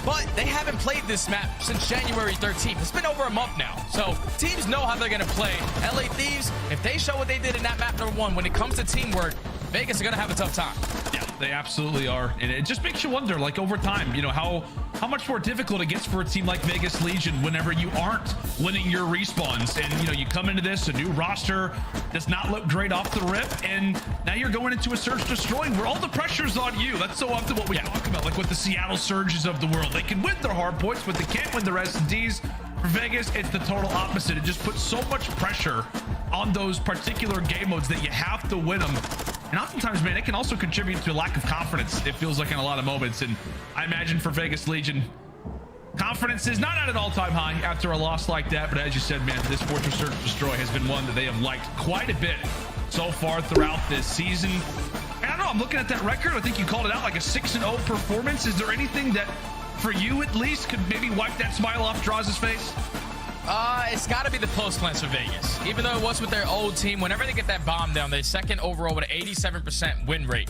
but they haven't played this map since January 13th. It's been over a month now. So teams know how they're going to play. LA Thieves, if they show what they did in that map number 1, when it comes to teamwork, Vegas are going to have a tough time. Yeah, they absolutely are. And it just makes you wonder, like, over time, how much more difficult it gets for a team like Vegas Legion whenever you aren't winning your respawns. And, you come into this, a new roster does not look great off the rip. And now you're going into a Search Destroy where all the pressure's on you. That's so often what we talk about, like with the Seattle Surges of the world. They can win their hard points, but they can't win their S&Ds. For Vegas, it's the total opposite. It just puts so much pressure on those particular game modes that you have to win them. And oftentimes, man, it can also contribute to a lack of confidence, it feels like, in a lot of moments. And I imagine for Vegas Legion, confidence is not at an all-time high after a loss like that. But as you said, man, this Fortress Search and Destroy has been one that they have liked quite a bit so far throughout this season. And I don't know, I'm looking at that record. I think you called it out, like a 6-0 performance. Is there anything that, for you at least, could maybe wipe that smile off Draws' face? It's got to be the post cleanse for Vegas. Even though it was with their old team, whenever they get that bomb down, they're second overall with an 87% win rate.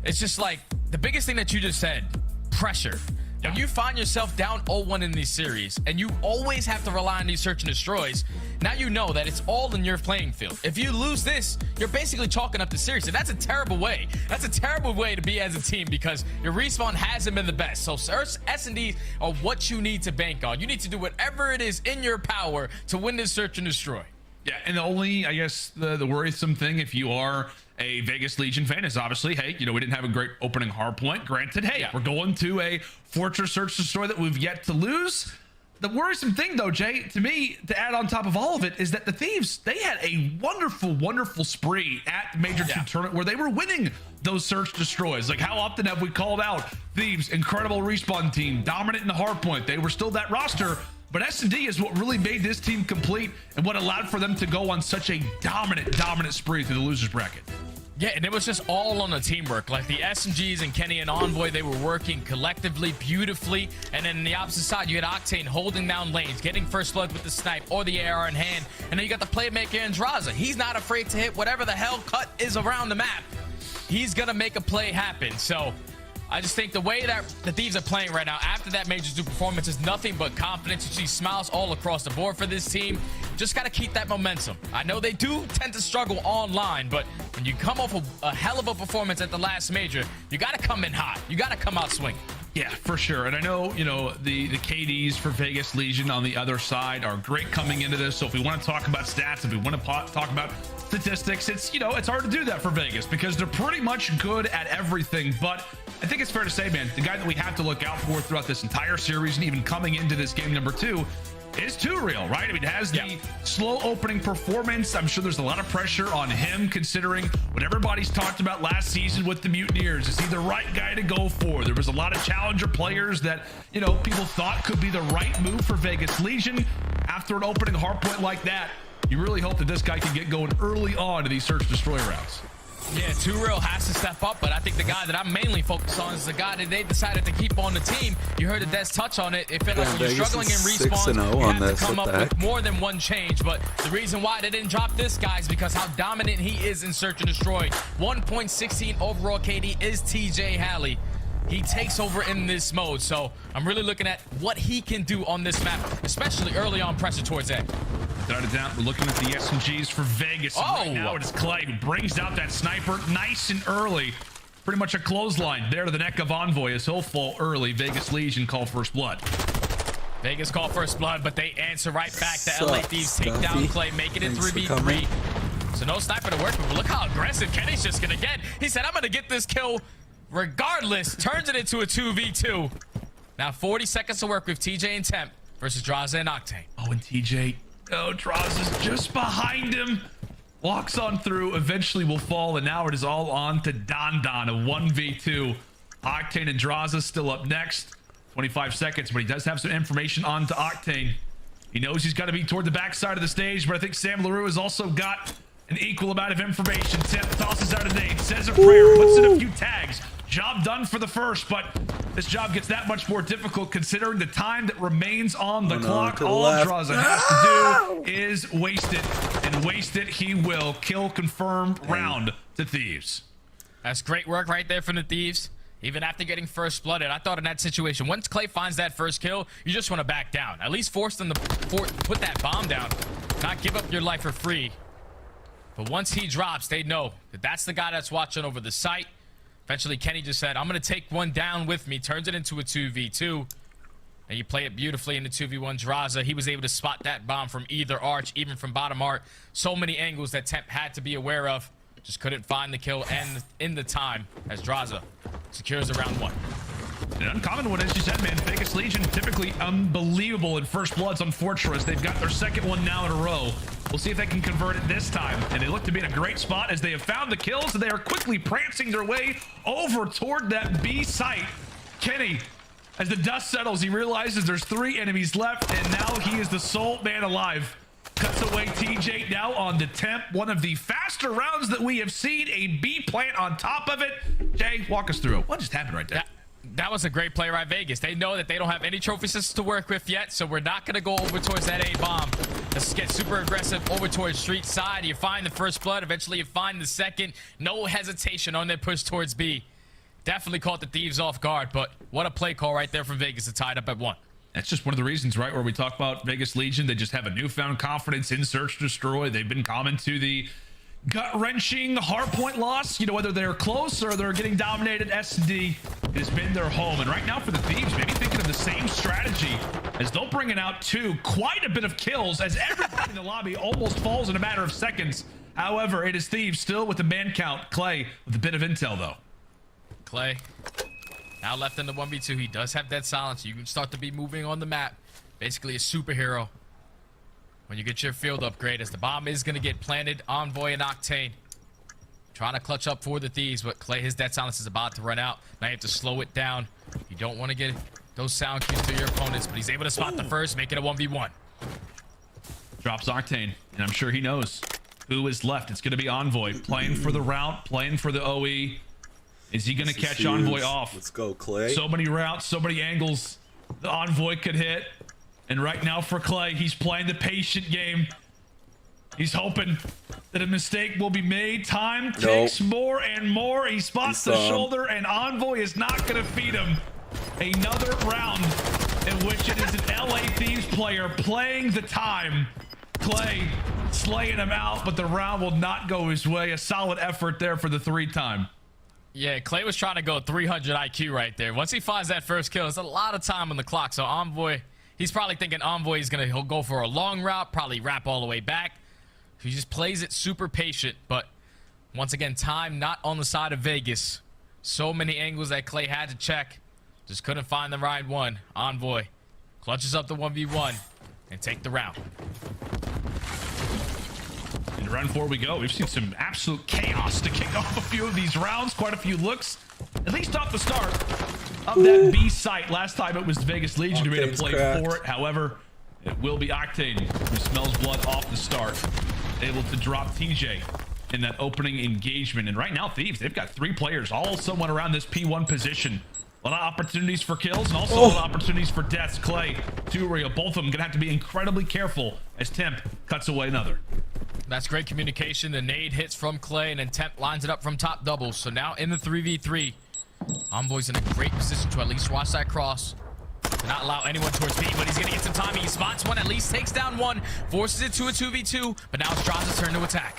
It's just like the biggest thing that you just said, pressure. When you find yourself down 0-1 in these series and you always have to rely on these search and destroys, now you know that it's all in your playing field. If you lose this, you're basically chalking up the series. And that's a terrible way. That's a terrible way to be as a team because your respawn hasn't been the best. So S&D are what you need to bank on. You need to do whatever it is in your power to win this search and destroy. Yeah, and the only, I guess, the worrisome thing if you are a Vegas Legion fan is obviously, hey, you know, we didn't have a great opening hard point. Granted, hey, we're going to a Fortress Search Destroy that we've yet to lose. The worrisome thing, though, Jay, to me, to add on top of all of it, is that the Thieves, they had a wonderful, wonderful spree at the Major 2 tournament where they were winning those Search Destroys. Like, how often have we called out Thieves, incredible respawn team, dominant in the hard point. They were still that roster. But S&D is what really made this team complete and what allowed for them to go on such a dominant spree through the losers bracket. Yeah, and it was just all on the teamwork. Like the SMGs and Kenny and Envoy, they were working collectively, beautifully. And then on the opposite side, you had Octane holding down lanes, getting first blood with the snipe or the AR in hand. And then you got the playmaker Andraza. He's not afraid to hit whatever the hell cut is around the map. He's going to make a play happen. So I just think the way that the Thieves are playing right now, after that Major 2 performance, is nothing but confidence. You see smiles all across the board for this team. Just got to keep that momentum. I know they do tend to struggle online, but when you come off a hell of a performance at the last Major, you got to come in hot. You got to come out swinging. Yeah, for sure. And I know, you know, the KDs for Vegas Legion on the other side are great coming into this. So if we want to talk about stats, if we want to talk about statistics, it's, you know, it's hard to do that for Vegas because they're pretty much good at everything. But I think it's fair to say, man, the guy that we have to look out for throughout this entire series and even coming into this game number 2 is Too Real, right? I mean, it has the slow opening performance. I'm sure there's a lot of pressure on him considering what everybody's talked about last season with the Mutineers. Is he the right guy to go for? There was a lot of challenger players that, you know, people thought could be the right move for Vegas Legion. After an opening hardpoint like that, you really hope that this guy can get going early on to these search destroy rounds. Yeah, Too Real has to step up, but I think the guy that I'm mainly focused on is the guy that they decided to keep on the team. You heard the Des touch on it. It felt like when you're struggling in respawns, you have to come up with more than one change. But the reason why they didn't drop this guy is because how dominant he is in Search and Destroy. 1.16 overall KD is TJ Halley. He takes over in this mode, so I'm really looking at what he can do on this map, especially early on pressure towards that. Without a doubt, we're looking at the SMGs for Vegas. Right now it is Clay who brings out that sniper nice and early. Pretty much a clothesline there to the neck of Envoy as he'll fall early. Vegas Legion call first blood. Vegas call first blood, but they answer right back. The LA Thieves take down Clay, making it 3v3. So no sniper to work with, but look how aggressive Kenny's just gonna get. He said, I'm gonna get this kill regardless. Turns it into a 2v2. Now 40 seconds to work with TJ and Temp versus Draza and Octane. Oh, and TJ, Draza is just behind him. Walks on through, eventually will fall, and now it is all on to Don, a 1v2. Octane and Draza still up next. 25 seconds, but he does have some information on to Octane. He knows he's got to be toward the backside of the stage, but I think Sam LaRue has also got an equal amount of information. Temp tosses out a nade, says a prayer, puts in a few tags. Job done for the first, but this job gets that much more difficult considering the time that remains on the clock. All Draza has to do is waste it, and waste it he will. Kill confirmed, round to Thieves. That's great work right there from the Thieves. Even after getting first blooded, I thought in that situation, once Clay finds that first kill, you just want to back down. At least force them to put that bomb down, not give up your life for free. But once he drops, they know that that's the guy that's watching over the site. Eventually, Kenny just said, I'm going to take one down with me, turns it into a 2v2. And you play it beautifully in the 2v1. Draza, he was able to spot that bomb from either arch, even from bottom art. So many angles that Temp had to be aware of. Just couldn't find the kill and in the time as Draza secures the round 1. An uncommon one, as you said, man. Vegas Legion typically unbelievable in first bloods on Fortress. They've got their second one now in a row. We'll see if they can convert it this time. And they look to be in a great spot as they have found the kills, and they are quickly prancing their way over toward that B site. Kenny, as the dust settles, he realizes there's 3 enemies left, and now he is the sole man alive. Cuts away TJ now on the temp. One of the faster rounds that we have seen. A B plant on top of it. Jay, walk us through it. What just happened right there? That was a great play by Vegas. They know that they don't have any trophy systems to work with yet, so we're not going to go over towards that A bomb. Let's get super aggressive over towards street side. You find the first blood. Eventually, you find the second. No hesitation on their push towards B. Definitely caught the Thieves off guard, but what a play call right there from Vegas to tie it up at 1. That's just one of the reasons, right, where we talk about Vegas Legion. They just have a newfound confidence in Search Destroy. They've been common to the gut-wrenching hardpoint loss. You know, whether they're close or they're getting dominated, SD has been their home. And right now for the Thieves, maybe thinking of the same strategy as they'll bring it out to quite a bit of kills as everybody in the lobby almost falls in a matter of seconds. However, it is Thieves still with the man count. Clay with a bit of intel, though. Clay. Now left in the 1v2, he does have dead silence. You can start to be moving on the map. Basically a superhero. When you get your field upgrade, as the bomb is going to get planted, Envoy and Octane. Trying to clutch up for the Thieves, but Clay, his dead silence is about to run out. Now you have to slow it down. You don't want to get those sound cues to your opponents, but he's able to spot the first, make it a 1v1. Drops Octane, and I'm sure he knows who is left. It's going to be Envoy, playing for the route, playing for the OE. Is he going to catch Envoy off? Let's go, Clay. So many routes, so many angles the Envoy could hit. And right now for Clay, he's playing the patient game. He's hoping that a mistake will be made. Time takes more and more. He spots the shoulder, and Envoy is not going to feed him. Another round in which it is an LA Thieves player playing the time. Clay slaying him out, but the round will not go his way. A solid effort there for the 3-time. Yeah, Clay was trying to go 300 IQ right there. Once he finds that first kill, there's a lot of time on the clock. So Envoy, he's probably thinking Envoy is he'll go for a long route, probably wrap all the way back. He just plays it super patient, but once again, time not on the side of Vegas. So many angles that Clay had to check. Just couldn't find the right one. Envoy clutches up the 1v1 and take the round. In round 4 we go. We've seen some absolute chaos to kick off a few of these rounds. Quite a few looks, at least off the start of that B site. Last time it was Vegas Legion who made a play for it. However, it will be Octane who smells blood off the start. Able to drop TJ in that opening engagement. And right now, Thieves, they've got 3 players all somewhat around this P1 position. A lot of opportunities for kills and also a lot of opportunities for deaths. Clay, Turiel, both of them gonna have to be incredibly careful as Temp cuts away another. That's great communication. The nade hits from Clay, and then Temp lines it up from top doubles. So now in the 3v3, Envoy's in a great position to at least watch that cross. To not allow anyone towards B, but he's gonna get some timing. He spots one, at least takes down one, forces it to a 2v2, but now it's Draza's turn to attack.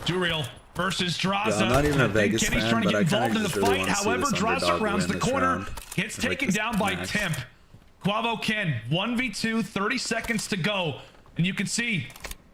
Turiel versus Draza. Yeah, I'm not even a Vegas Kenny's fan, trying to but get I involved kinda in the just really fight. wanna see However, this Draza underdog rounds the win this corner, round. gets Like taken this down by match. Temp. Quavo Ken, 1v2, 30 seconds to go. And you can see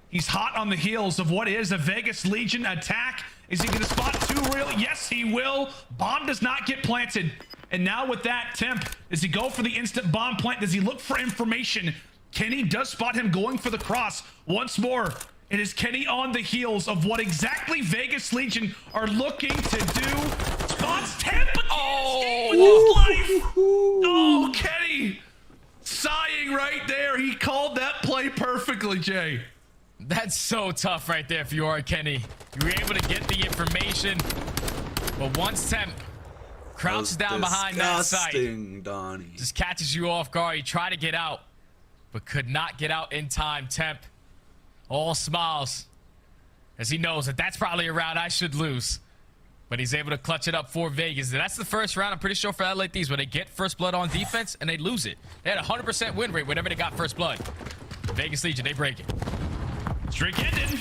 he's hot on the heels of what is a Vegas Legion attack. Is he going to spot Turiel? Yes, he will. Bomb does not get planted. And now with that, Temp, does he go for the instant bomb plant? Does he look for information? Kenny does spot him going for the cross. Once more, it is Kenny on the heels of what exactly Vegas Legion are looking to do. Spots Temp again with his life. Oh, Kenny sighing right there. He called that play perfectly, Jay. That's so tough right there if you are Kenny. You were able to get the information, but once Temp crouches down behind that site, Donnie. just catches you off guard. You try to get out, but could not get out in time. Temp, all smiles, as he knows that that's probably a round I should lose. But he's able to clutch it up for Vegas. And that's the first round, I'm pretty sure, for LA Thieves, where they get first blood on defense and they lose it. They had a 100% win rate whenever they got first blood. Vegas Legion, they break it. Streak ended.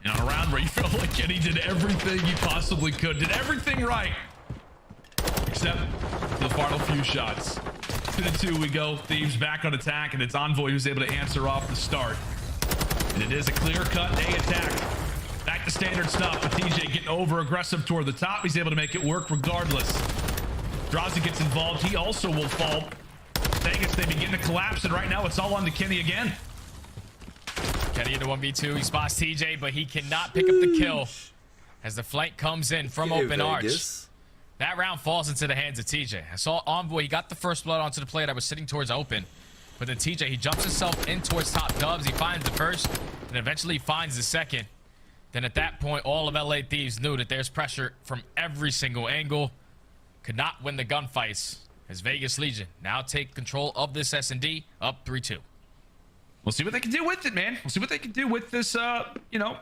And on a round where you felt like Kenny did everything he possibly could. Did everything right. Except the final few shots. To the 2 we go. Thieves back on attack, and it's Envoy who's able to answer off the start. And it is a clear-cut A attack. Back to standard stuff, but TJ getting over-aggressive toward the top. He's able to make it work regardless. Draza gets involved. He also will fall. Vegas, they begin to collapse, and right now it's all on to Kenny again. Kenny already in the 1v2. He spots TJ, but he cannot pick up the kill as the flank comes in from open arch. That round falls into the hands of TJ. I saw Envoy. He got the first blood onto the player that was sitting towards open. But then TJ, he jumps himself in towards top dubs. He finds the first and eventually finds the second. Then at that point, all of LA Thieves knew that there's pressure from every single angle. Could not win the gunfights as Vegas Legion now take control of this S&D up 3-2. We'll see what they can do with it, man. We'll see what they can do with this,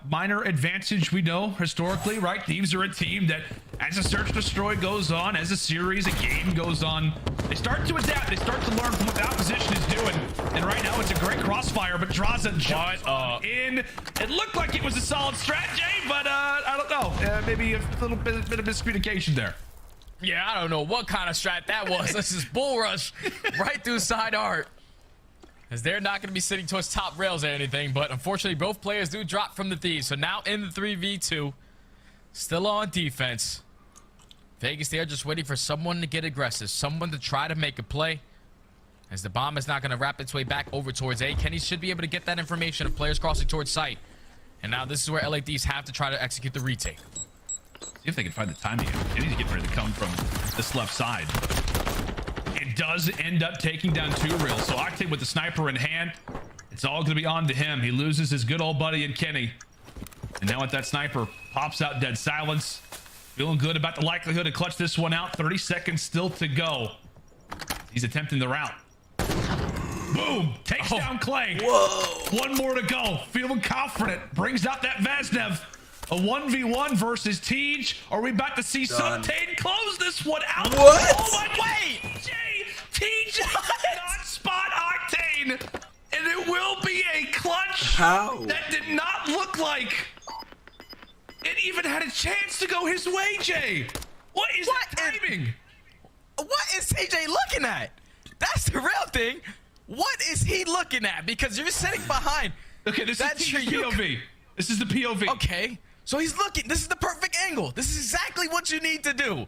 minor advantage we know historically, right? Thieves are a team that, as a search destroy goes on, as a series, a game goes on, they start to adapt. They start to learn from what the opposition is doing. And right now, it's a great crossfire, but Draza jumps in. It looked like it was a solid strat, Jay, but I don't know. Maybe a little bit of miscommunication there. Yeah, I don't know what kind of strat that was. This is bull rush right through side art. As they're not going to be sitting towards top rails or anything, but unfortunately both players do drop from the Thieves. So now in the 3v2, still on defense. Vegas, they're just waiting for someone to get aggressive, someone to try to make a play. As the bomb is not going to wrap its way back over towards A. Kenny should be able to get that information of players crossing towards site. And now this is where LA Thieves have to try to execute the retake. See if they can find the timing. Kenny's getting ready to come from this left side. It does end up taking down 2 reels. So Octane with the sniper in hand, it's all going to be on to him. He loses his good old buddy in Kenny. And now with that sniper, pops out dead silence. Feeling good about the likelihood to clutch this one out. 30 seconds still to go. He's attempting the route. Boom! Takes down Clay. Whoa! 1 more to go. Feeling confident. Brings out that Vaznev. A 1v1 versus Tej. Are we about to see Subtane close this one out? What? Oh my wait! Jay, Tej did not spot Octane, and it will be a clutch. How? That did not look like it even had a chance to go his way, Jay. What is that timing? What is TJ looking at? That's the real thing. What is he looking at? Because you're sitting behind. Okay, this is Tej's POV. This is the POV. Okay. So he's looking. This is the perfect angle. This is exactly what you need to do.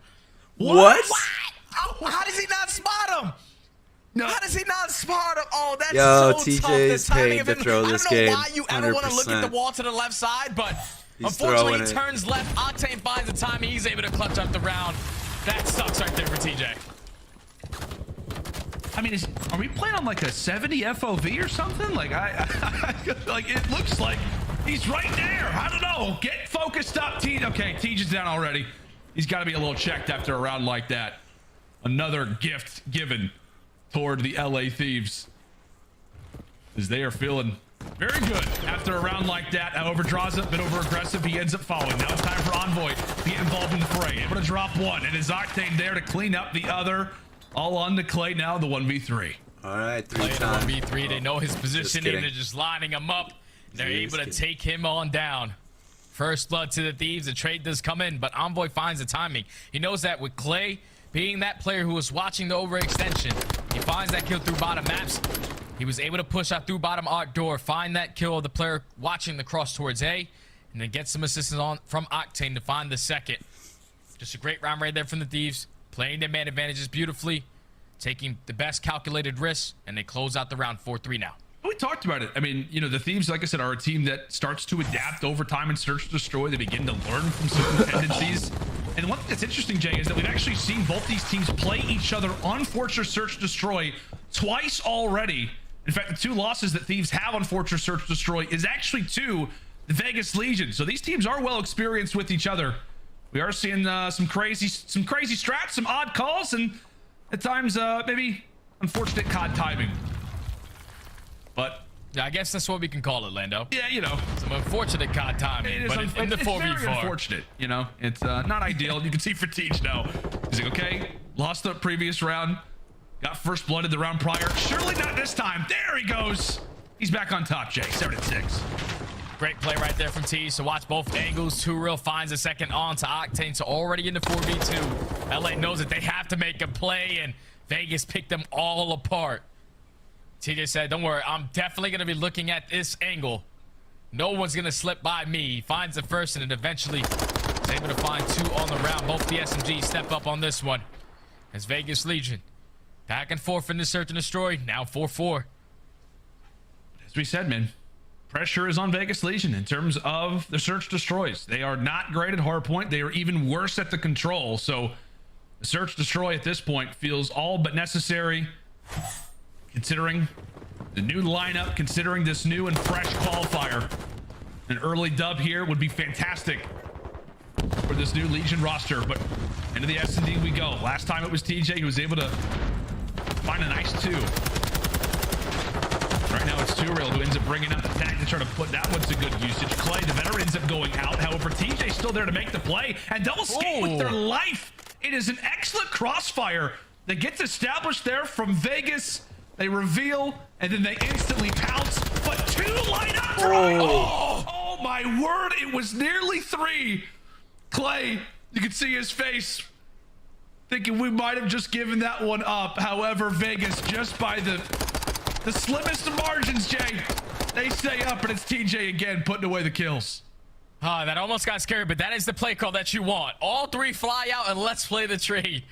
What? Oh, how does he not spot him? No. How does he not spot him? Oh, that's Yo, so TJ tough. is The timing paid of to it. throw this game. I don't know why you ever want to look at the wall to the left side, but unfortunately he turns left. Octane finds the timing. He's able to clutch up the round. That sucks right there for TJ. I mean, are we playing on like a 70 FOV or something? Like like it looks like he's right there. I don't know. Get focused up, Tej. Okay, Tej is down already. He's got to be a little checked after a round like that. Another gift given toward the LA Thieves, as they are feeling very good after a round like that. However, draws a bit over aggressive. He ends up falling. Now it's time for Envoy to get involved in the fray. Able to drop one, and is Octane there to clean up the other. All on to Clay now, the 1v3. All right, Clay in the 1v3. They know his positioning. They're just lining him up. They're able to take him on down. First blood to the Thieves. The trade does come in, but Envoy finds the timing. He knows that with Clay being that player who was watching the overextension, he finds that kill through bottom maps. He was able to push out through bottom art door, find that kill of the player watching the cross towards A, and then get some assistance on from Octane to find the second. Just a great round right there from the Thieves. Playing their man advantages beautifully, taking the best calculated risks, and they close out the round 4-3 now. We talked about it. I mean, you know, the Thieves, like I said, are a team that starts to adapt over time and search destroy. They begin to learn from certain tendencies. And one thing that's interesting, Jay, is that we've actually seen both these teams play each other on Fortress Search Destroy twice already. In fact, the 2 losses that Thieves have on Fortress Search Destroy is actually to the Vegas Legion. So these teams are well experienced with each other. We are seeing some crazy strats, some odd calls, and at times maybe unfortunate COD timing. But yeah, I guess that's what we can call it, Lando. Yeah, you know, some unfortunate COD timing. But in the 4v4, very unfortunate. You know, it's not ideal. You can see for Tej now. He's like, okay, lost the previous round, got first blood in the round prior. Surely not this time. There he goes. He's back on top, Jay. 7-6. Great play right there from T. So watch both angles. Real finds a second on to Octane. So already in the 4v2. LA knows that they have to make a play, and Vegas picked them all apart. TJ said, don't worry, I'm definitely going to be looking at this angle. No one's going to slip by me. He finds the first, and then eventually is able to find 2 on the round. Both the SMGs step up on this one. As Vegas Legion back and forth in the search and destroy. Now 4-4. As we said, man, pressure is on Vegas Legion in terms of the search destroys. They are not great at hardpoint. They are even worse at the control. So the search destroy at this point feels all but necessary, considering the new lineup, considering this new and fresh qualifier. An early dub here would be fantastic for this new Legion roster, but into the S&D we go. Last time it was TJ who was able to find a nice 2. Right now it's Turiel who ends up bringing up the tag to try to put that one to good usage. Clay, the veteran, ends up going out. However, TJ's still there to make the play, and double skate with their life. It is an excellent crossfire that gets established there from Vegas. They reveal, and then they instantly pounce, but 2 line up. Oh my word, it was nearly 3. Clay, you can see his face thinking we might have just given that one up. However, Vegas, just by the slimmest of margins, Jay, they stay up, and it's TJ again putting away the kills. That almost got scary, but that is the play call that you want. All 3 fly out, and let's play the trade.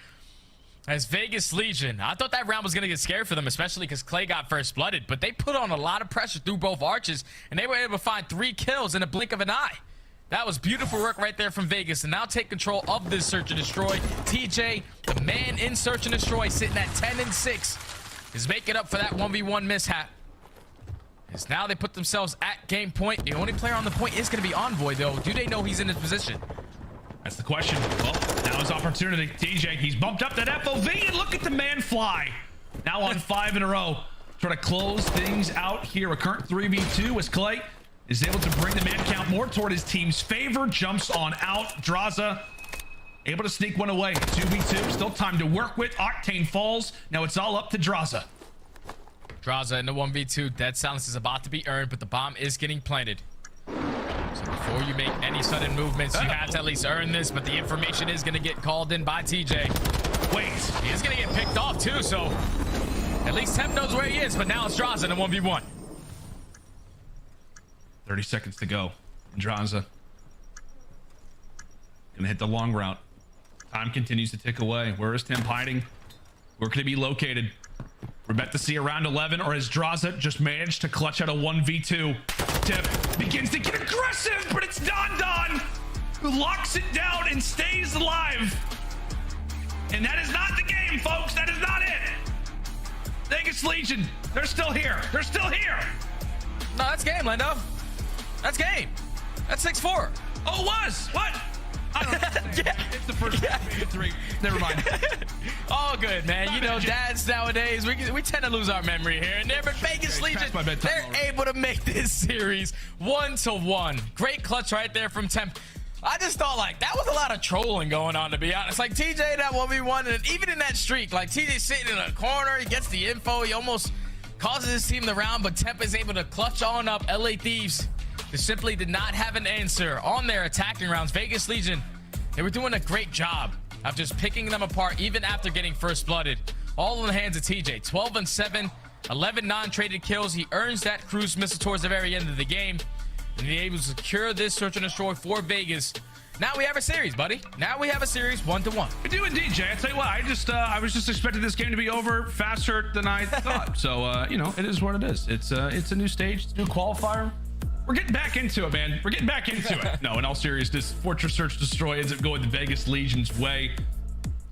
As Vegas Legion, I thought that round was going to get scary for them, especially because Clay got first blooded, but they put on a lot of pressure through both arches, and they were able to find 3 kills in a blink of an eye. That was beautiful work right there from Vegas, and now take control of this search and destroy. TJ, the man in search and destroy, sitting at 10-6, is making up for that 1v1 mishap. As now they put themselves at game point. The only player on the point is going to be Envoy, though. Do they know he's in his position? That's the question. Well, now his opportunity. TJ, he's bumped up that FOV, and look at the man fly. Now on 5 in a row. Try to close things out here. A current 3v2 as Clay is able to bring the man count more toward his team's favor. Jumps on out. Draza able to sneak one away. 2v2. Still time to work with. Octane falls. Now it's all up to Draza. Draza in the 1v2. Dead silence is about to be earned, but the bomb is getting planted. So before you make any sudden movements, you have to at least earn this, but the information is going to get called in by TJ. Wait. He is going to get picked off too, so at least Temp knows where he is, but now it's Draza in a 1v1. 30 seconds to go. Draza gonna hit the long route. Time continues to tick away. Where is Temp hiding? Where could he be located? We're about to see around 11, or has Draza just managed to clutch out a 1v2? Tip begins to get aggressive, but it's Don who locks it down and stays alive. And that is not the game, folks. That is not it. Vegas Legion, they're still here. They're still here. No, that's game, Lando. That's game. That's 6-4. Oh, it was? What? I don't know. Yeah. It's the first 3. Never mind. All good, man. You know, dads nowadays, we tend to lose our memory here and there, but Vegas Legion, they're able to make this series 1-1. Great clutch right there from Temp. I just thought, like, that was a lot of trolling going on, to be honest. Like, TJ, that 1v1, and even in that streak, like, TJ sitting in a corner, he gets the info, he almost causes his team the round, but Temp is able to clutch on up. LA Thieves, they simply did not have an answer on their attacking rounds. Vegas Legion, they were doing a great job of just picking them apart even after getting first blooded. All in the hands of TJ. 12-7, 11 non-traded kills. He earns that cruise missile towards the very end of the game, and he's able to secure this search and destroy for Vegas. Now we have a series, buddy. Now we have a series 1-1. I do indeed, Jay. I tell you what, I was just expecting this game to be over faster than I thought. So you know, it is what it is. It's a new stage, it's a new qualifier. We're getting back into it, man. We're getting back into it. No, in all seriousness, Fortress Search Destroy ends up going the Vegas Legion's way.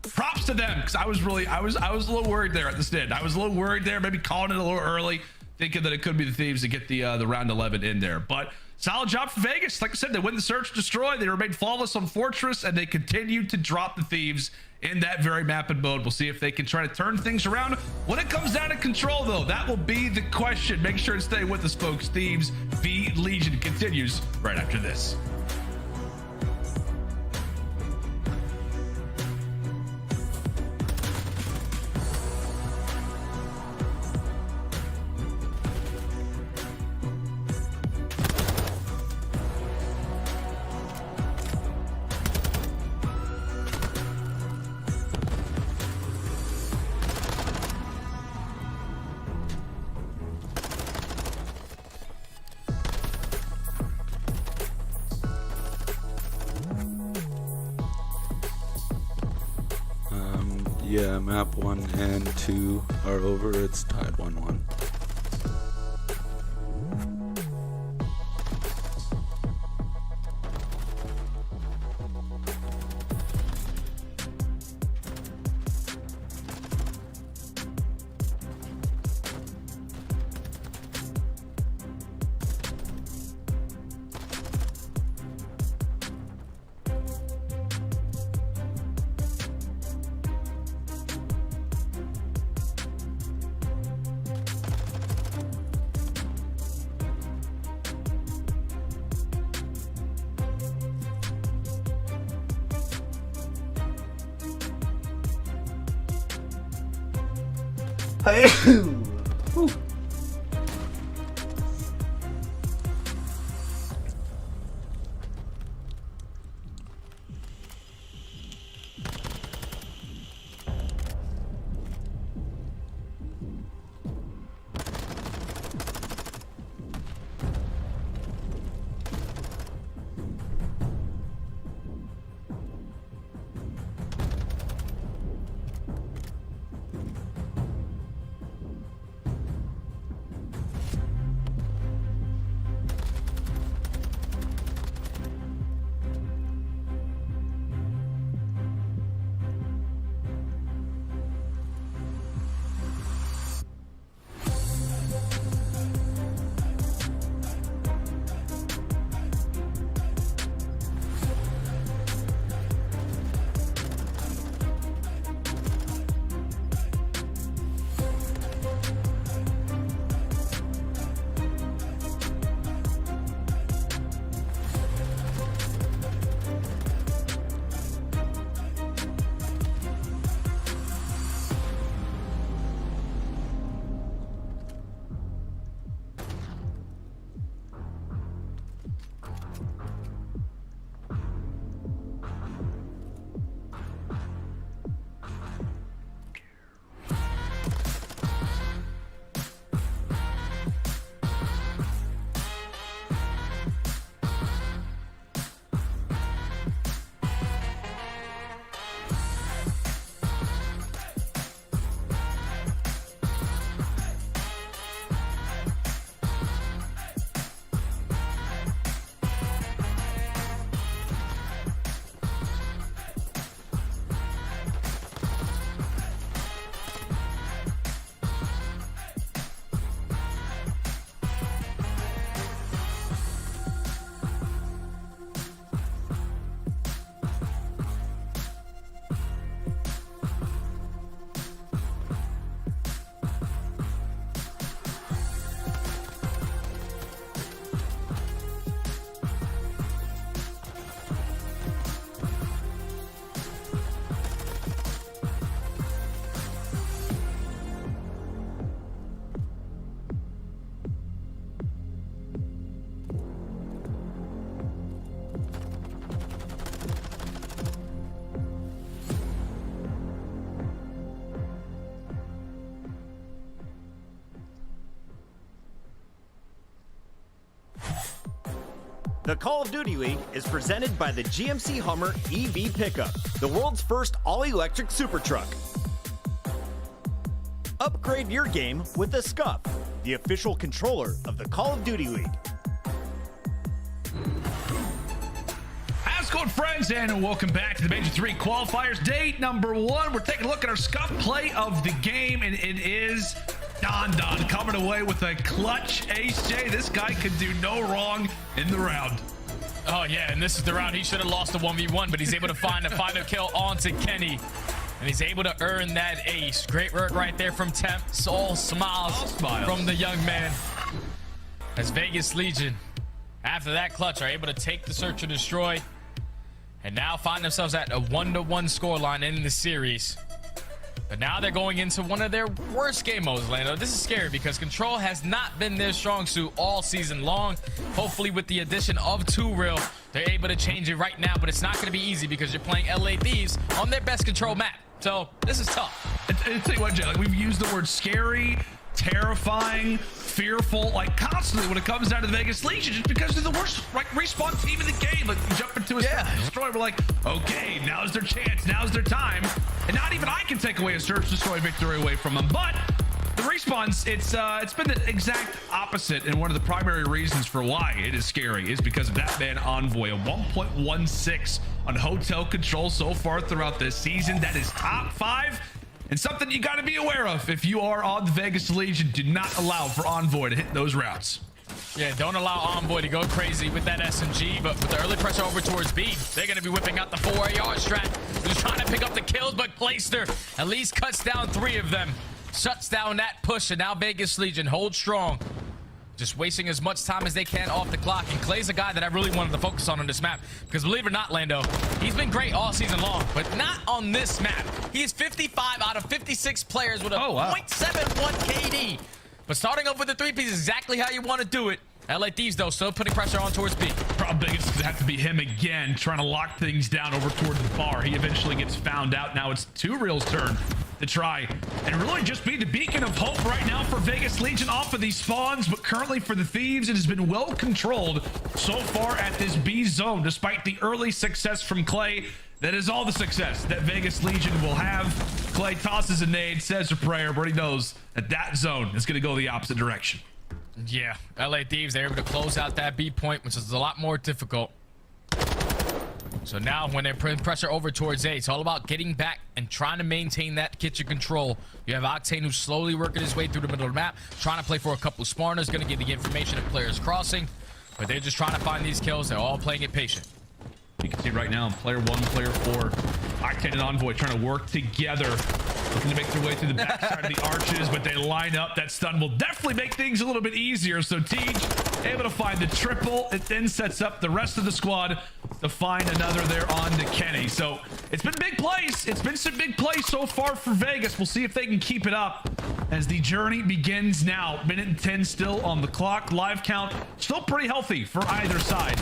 Props to them, because I was a little worried there at the stand. I was a little worried there, maybe calling it a little early, thinking that it could be the Thieves to get the round 11 in there. But solid job for Vegas. Like I said, they win the Search Destroy. They remain flawless on Fortress, and they continue to drop the Thieves in that very map and mode. We'll see if they can try to turn things around. When it comes down to control, though, that will be the question. Make sure to stay with us, folks. Thieves v Legion continues right after this. Yeah, map 1 and 2 are over. It's tied 1-1. Whew. The Call of Duty League is presented by the GMC Hummer EV Pickup, the world's first all-electric super truck. Upgrade your game with the Scuff, the official controller of the Call of Duty League. How's it going, friends, and welcome back to the Major 3 Qualifiers. Day number 1. We're taking a look at our Scuff play of the game, and it is Don coming away with a clutch ace. Jay, this guy could do no wrong in the round. Oh, yeah, and this is the round he should have lost a 1v1, but he's able to find a final kill onto Kenny. And he's able to earn that ace. Great work right there from Temp. All smiles from the young man. As Vegas Legion, after that clutch, are able to take the search and destroy. And now find themselves at a 1-1 scoreline in the series. But now they're going into one of their worst game modes, Lando. This is scary because control has not been their strong suit all season long. Hopefully with the addition of 2Real, they're able to change it right now, but it's not going to be easy because you're playing LA Thieves on their best control map. So this is tough. I'll tell you what, Jay, like, we've used the word scary, terrifying, fearful, like constantly when it comes down to the Vegas Legion, just because they're the worst respawn team in the game. Like, we jump into a destroy, we're like, okay, now's their chance, now's their time, and not even I can take away a search destroy victory away from them. But the respawns, it's been the exact opposite, and one of the primary reasons for why it is scary is because of that man Envoy, a 1.16 on hotel control so far throughout this season. That is top 5. And something you got to be aware of if you are on the Vegas Legion. Do not allow for Envoy to hit those routes. Yeah, don't allow Envoy to go crazy with that SMG, but with the early pressure over towards B, they're going to be whipping out the 4AR strat. Just trying to pick up the kills, but Clayster at least cuts down 3 of them. Shuts down that push, and now Vegas Legion holds strong. just wasting as much time as they can off the clock. And Clay's a guy that I really wanted to focus on this map, because believe it or not, Lando, he's been great all season long, but not on this map. He's 55 out of 56 players with a .71 KD. But starting off with the 3-piece is exactly how you want to do it. LA Thieves, though, still putting pressure on towards B. Probably going to have to be him again, trying to lock things down over towards the bar. He eventually gets found out. Now it's 2Real's turn to try and really just be the beacon of hope right now for Vegas Legion off of these spawns. But currently for the Thieves, it has been well controlled so far at this B zone, despite the early success from Clay. That is all the success that Vegas Legion will have. Clay tosses a nade, says a prayer, but he knows that that zone is going to go the opposite direction. Yeah, LA Thieves, they're able to close out that B point, which is a lot more difficult. So now when they're putting pressure over towards A, it's all about getting back and trying to maintain that kitchen control. You have Octane who's slowly working his way through the middle of the map, trying to play for a couple spawners, going to get the information of players crossing, but they're just trying to find these kills. They're all playing it patient. You can see right now, player 1, player 4, Octane and Envoy trying to work together, looking to make their way through the backside of the arches, but they line up. That stun will definitely make things a little bit easier. So Tej able to find the triple. It then sets up the rest of the squad to find another there on to Kenny. So it's been big plays. It's been some big plays so far for Vegas. We'll see if they can keep it up as the journey begins now. Minute and 10 still on the clock. Live count still pretty healthy for either side.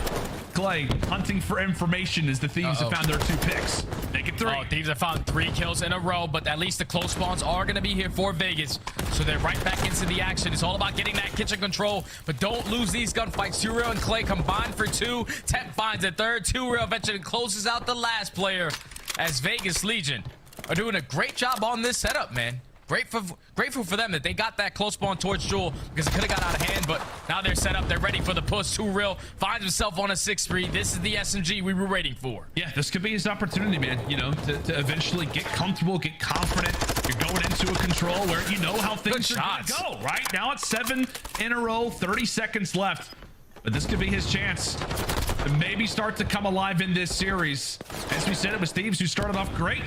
Clay hunting for information as the Thieves have found their 2 picks. Make it 3. Oh, Thieves have found 3 kills in a row, but at least the close spawns are going to be here for Vegas. So they're right back into the action. It's all about getting that kitchen control, but don't lose these gunfights. 2Real and Clay combined for 2. Temp finds a third. 2Real eventually closes out the last player as Vegas Legion are doing a great job on this setup, man. Grateful for them that they got that close spawn towards Jewel, because it could have got out of hand, but now they're set up. They're ready for the push. 2Real finds himself on a 6-3. This is the SMG we were waiting for. Yeah, this could be his opportunity, man, you know, to eventually get comfortable, get confident. You're going into a control where you know how things are going to go, right? Now it's 7 in a row, 30 seconds left. But this could be his chance to maybe start to come alive in this series. As we said, it was Thieves who started off great.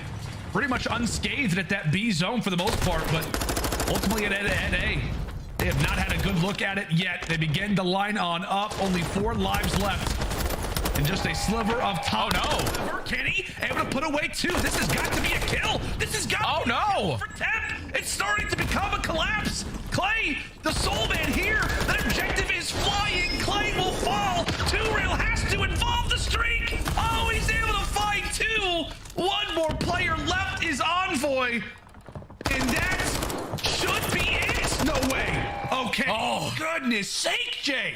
Pretty much unscathed at that B zone for the most part, but ultimately at A, they have not had a good look at it yet. They begin to line on up. Only 4 lives left. And just a sliver of time. Oh, no. Kenny able to put away 2. This has got to be a kill. This has got to be a kill for Temp. It's starting to become a collapse. Clay, the soul man here. The objective is flying. Clay will fall. 2Real has to involve the streak. Oh, he's able to find 2. 1 more player left is Envoy. And that should be it. No way. Okay. Oh, goodness sake, Jay.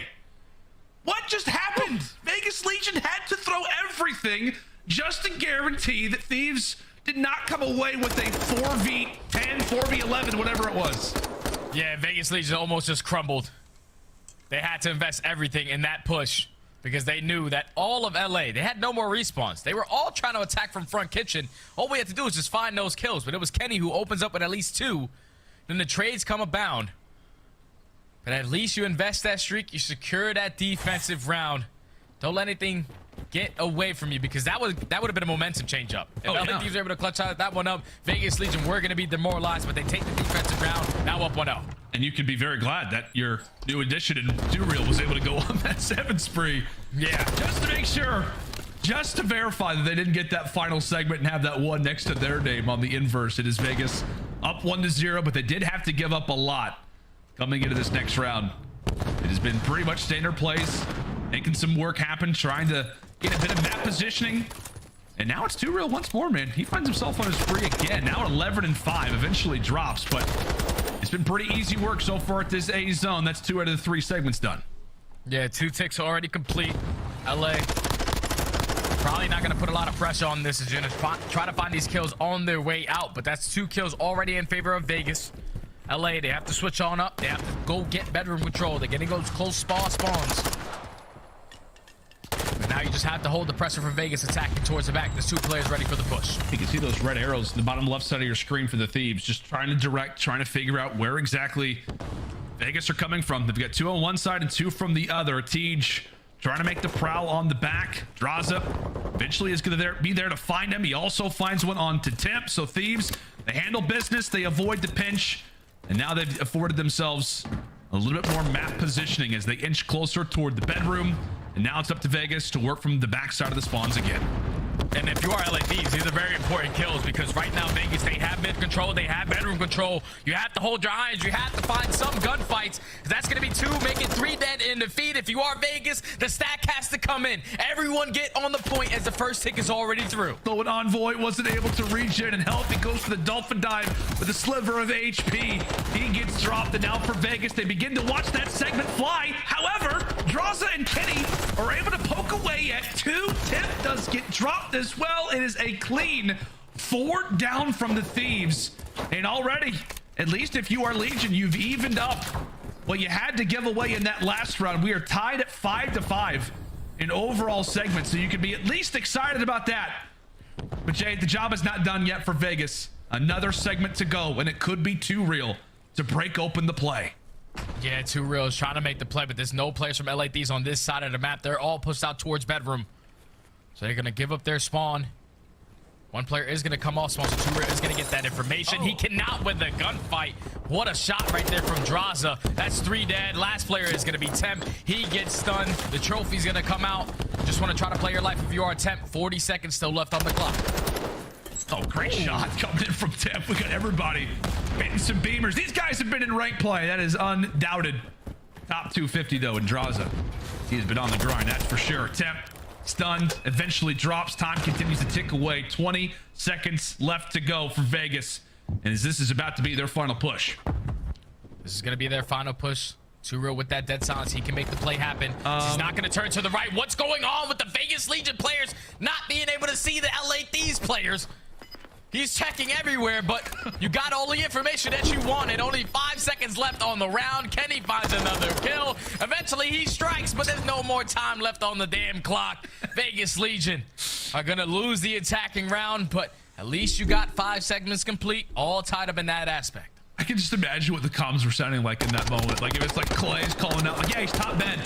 What just happened? Vegas Legion had to throw everything just to guarantee that Thieves did not come away with a 4v10, 4v11, whatever it was. Yeah, Vegas Legion almost just crumbled. They had to invest everything in that push because they knew that all of LA, they had no more respawns. They were all trying to attack from front kitchen. All we had to do was just find those kills, but it was Kenny who opens up with at least 2. Then the trades come abound. But at least you invest that streak, you secure that defensive round. Don't let anything get away from you, because that would have been a momentum change up. If LA Thieves were able to clutch out that one up, Vegas Legion were going to be demoralized, but they take the defensive round, now up 1-0. And you can be very glad that your new addition in 2Real was able to go on that 7 spree. Yeah. Just to make sure, just to verify that they didn't get that final segment and have that 1 next to their name on the inverse. It is Vegas up 1-0, but they did have to give up a lot coming into this next round. It has been pretty much standard plays, making some work happen, trying to get a bit of map positioning. And now it's 2Real once more, man. He finds himself on his spree again. Now at 11-5, eventually drops, but it's been pretty easy work so far at this A zone. That's 2 out of the 3 segments done. Yeah, 2 ticks already complete. LA probably not going to put a lot of pressure on this. Is going to try to find these kills on their way out, but that's 2 kills already in favor of Vegas. LA, they have to switch on up. They have to go get bedroom control. They're getting those close spawns. But now you just have to hold the pressure for Vegas attacking towards the back. There's 2 players ready for the push. You can see those red arrows in the bottom left side of your screen for the Thieves. Just trying to direct, trying to figure out where exactly Vegas are coming from. They've got 2 on one side and 2 from the other. Tej trying to make the prowl on the back. Draza eventually is going to be there to find him. He also finds one on to Temp. So Thieves, they handle business. They avoid the pinch. And now they've afforded themselves a little bit more map positioning as they inch closer toward the bedroom. And now it's up to Vegas to work from the backside of the spawns again. And if you are LA Thieves, these are very important kills because right now Vegas, they have mid control, they have bedroom control. You have to hold your irons, you have to find some gunfights. That's going to be 2, make it 3 dead in the feed. If you are Vegas, the stack has to come in. Everyone get on the point as the first tick is already through. So when Envoy wasn't able to regen and help, he goes for the Dolphin Dive with a sliver of HP. He gets dropped, and now for Vegas, they begin to watch that segment fly. However, Draza and Kenny are able to poke away at 2. Tip does get dropped as well. It is a clean 4 down from the Thieves. And already, at least if you are Legion, you've evened up what you had to give away in that last round. We are tied at 5-5 in overall segments, so you can be at least excited about that. But Jay, the job is not done yet for Vegas. Another segment to go, and it could be too real to break open the play. Yeah, Too Real is trying to make the play, but there's no players from LA Thieves on this side of the map. They're all pushed out towards bedroom. So they're going to give up their spawn. One player is going to come off spawn, so Too Real is going to get that information. He cannot win the gunfight. What a shot right there from Draza. That's 3 dead. Last player is going to be Temp. He gets stunned. The trophy's going to come out. Just want to try to play your life if you are Temp. 40 seconds still left on the clock. Oh, great shot coming in from Temp. We got everybody hitting some beamers. These guys have been in ranked play. That is undoubted. Top 250, though, in Draza. He's been on the grind, that's for sure. Temp stunned, eventually drops. Time continues to tick away. 20 seconds left to go for Vegas. And this is about to be their final push. This is going to be their final push. Too Real with that dead silence. He can make the play happen. He's not going to turn to the right. What's going on with the Vegas Legion players not being able to see the LA Thieves players? He's checking everywhere, but you got all the information that you wanted. Only 5 seconds left on the round. Kenny finds another kill. Eventually, he strikes, but there's no more time left on the damn clock. Vegas Legion are going to lose the attacking round, but at least you got 5 segments complete, all tied up in that aspect. I can just imagine what the comms were sounding like in that moment. Like, if it's like Clay's calling out, like, yeah, he's top bed.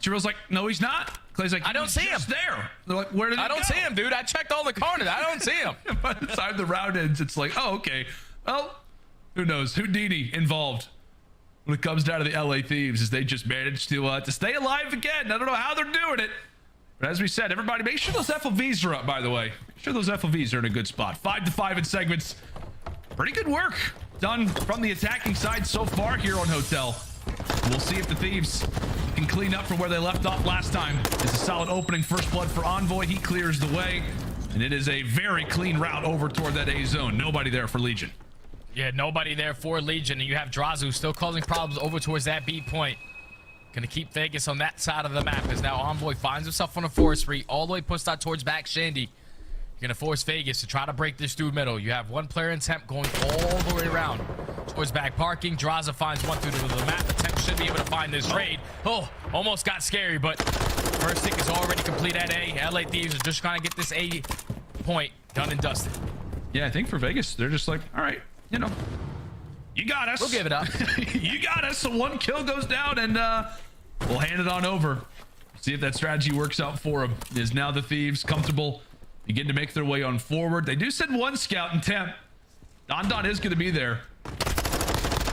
T-Real's like, no, he's not. Clay's like, I don't see him. There. They're like, where did he go? I don't see him, dude. I checked all the corners. I don't see him. By the time the round ends, it's like, oh, okay. Well, who knows? Houdini involved when it comes down to the LA Thieves, as they just managed to stay alive again. I don't know how they're doing it. But as we said, everybody, make sure those FOVs are up, by the way. Make sure those FOVs are in a good spot. 5-5 in segments. Pretty good work done from the attacking side so far here on Hotel. We'll see if the Thieves can clean up from where they left off last time. It's a solid opening first blood for Envoy. He clears the way, and it is a very clean route over toward that A zone. Nobody there for Legion. Yeah, nobody there for Legion, and you have Drazu still causing problems over towards that B point. Gonna keep Vegas on that side of the map as now Envoy finds himself on a forest spree all the way pushed out towards back Shandy. You're gonna force Vegas to try to break this through middle. You have one player in Temp going all the way around towards back parking. Draza finds one through the map. Temp should be able to find this raid. Oh, almost got scary, but first tick is already complete at A. LA Thieves are just trying to get this A point done and dusted. Yeah, I think for Vegas, they're just like, all right, you know, you got us. We'll give it up. You got us. So 1 kill goes down, and we'll hand it on over. See if that strategy works out for them. Is now the Thieves comfortable, begin to make their way on forward. They do send 1 scout in Temp. Don is going to be there.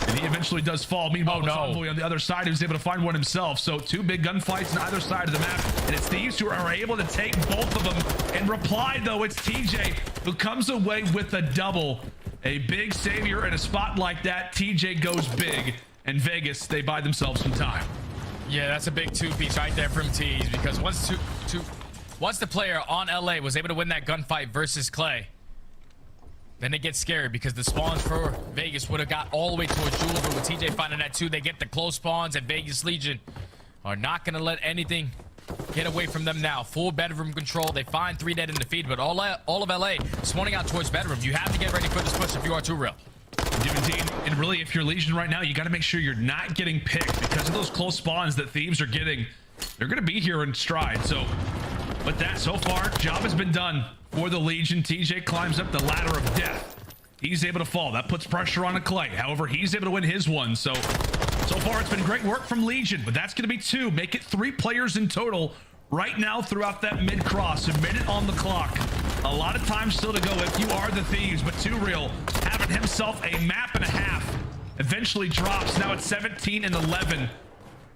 And he eventually does fall. Meanwhile, Envoy on the other side, who's able to find one himself. So 2 big gunfights on either side of the map. And it's Thieves who are able to take both of them. In reply, though, it's TJ who comes away with a double. A big savior in a spot like that. TJ goes big. And Vegas, they buy themselves some time. Yeah, that's a big 2-piece right there from Tees, because once the player on LA was able to win that gunfight versus Clay, then it gets scary because the spawns for Vegas would have got all the way towards Jules, but with TJ finding that 2, they get the close spawns, and Vegas Legion are not going to let anything get away from them now. Full bedroom control. They find 3 dead in the feed, but all of LA spawning out towards bedroom. You have to get ready for this push if you are Too Real. And really, if you're Legion right now, you got to make sure you're not getting picked because of those close spawns that Thieves are getting. They're going to be here in stride. So, with that, so far, job has been done for the Legion. TJ climbs up the ladder of death. He's able to fall. That puts pressure on Clay. However, he's able to win his one. So far, it's been great work from Legion, but that's going to be 2. Make it 3 players in total right now throughout that mid-cross. A minute on the clock. A lot of time still to go if you are the Thieves, but Too Real having himself a map and a half eventually drops. Now it's 17 and 11,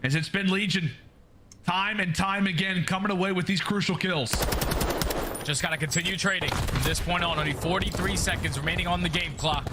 as it's been Legion time and time again coming away with these crucial kills. Just got to continue trading from this point on. Only 43 seconds remaining on the game clock.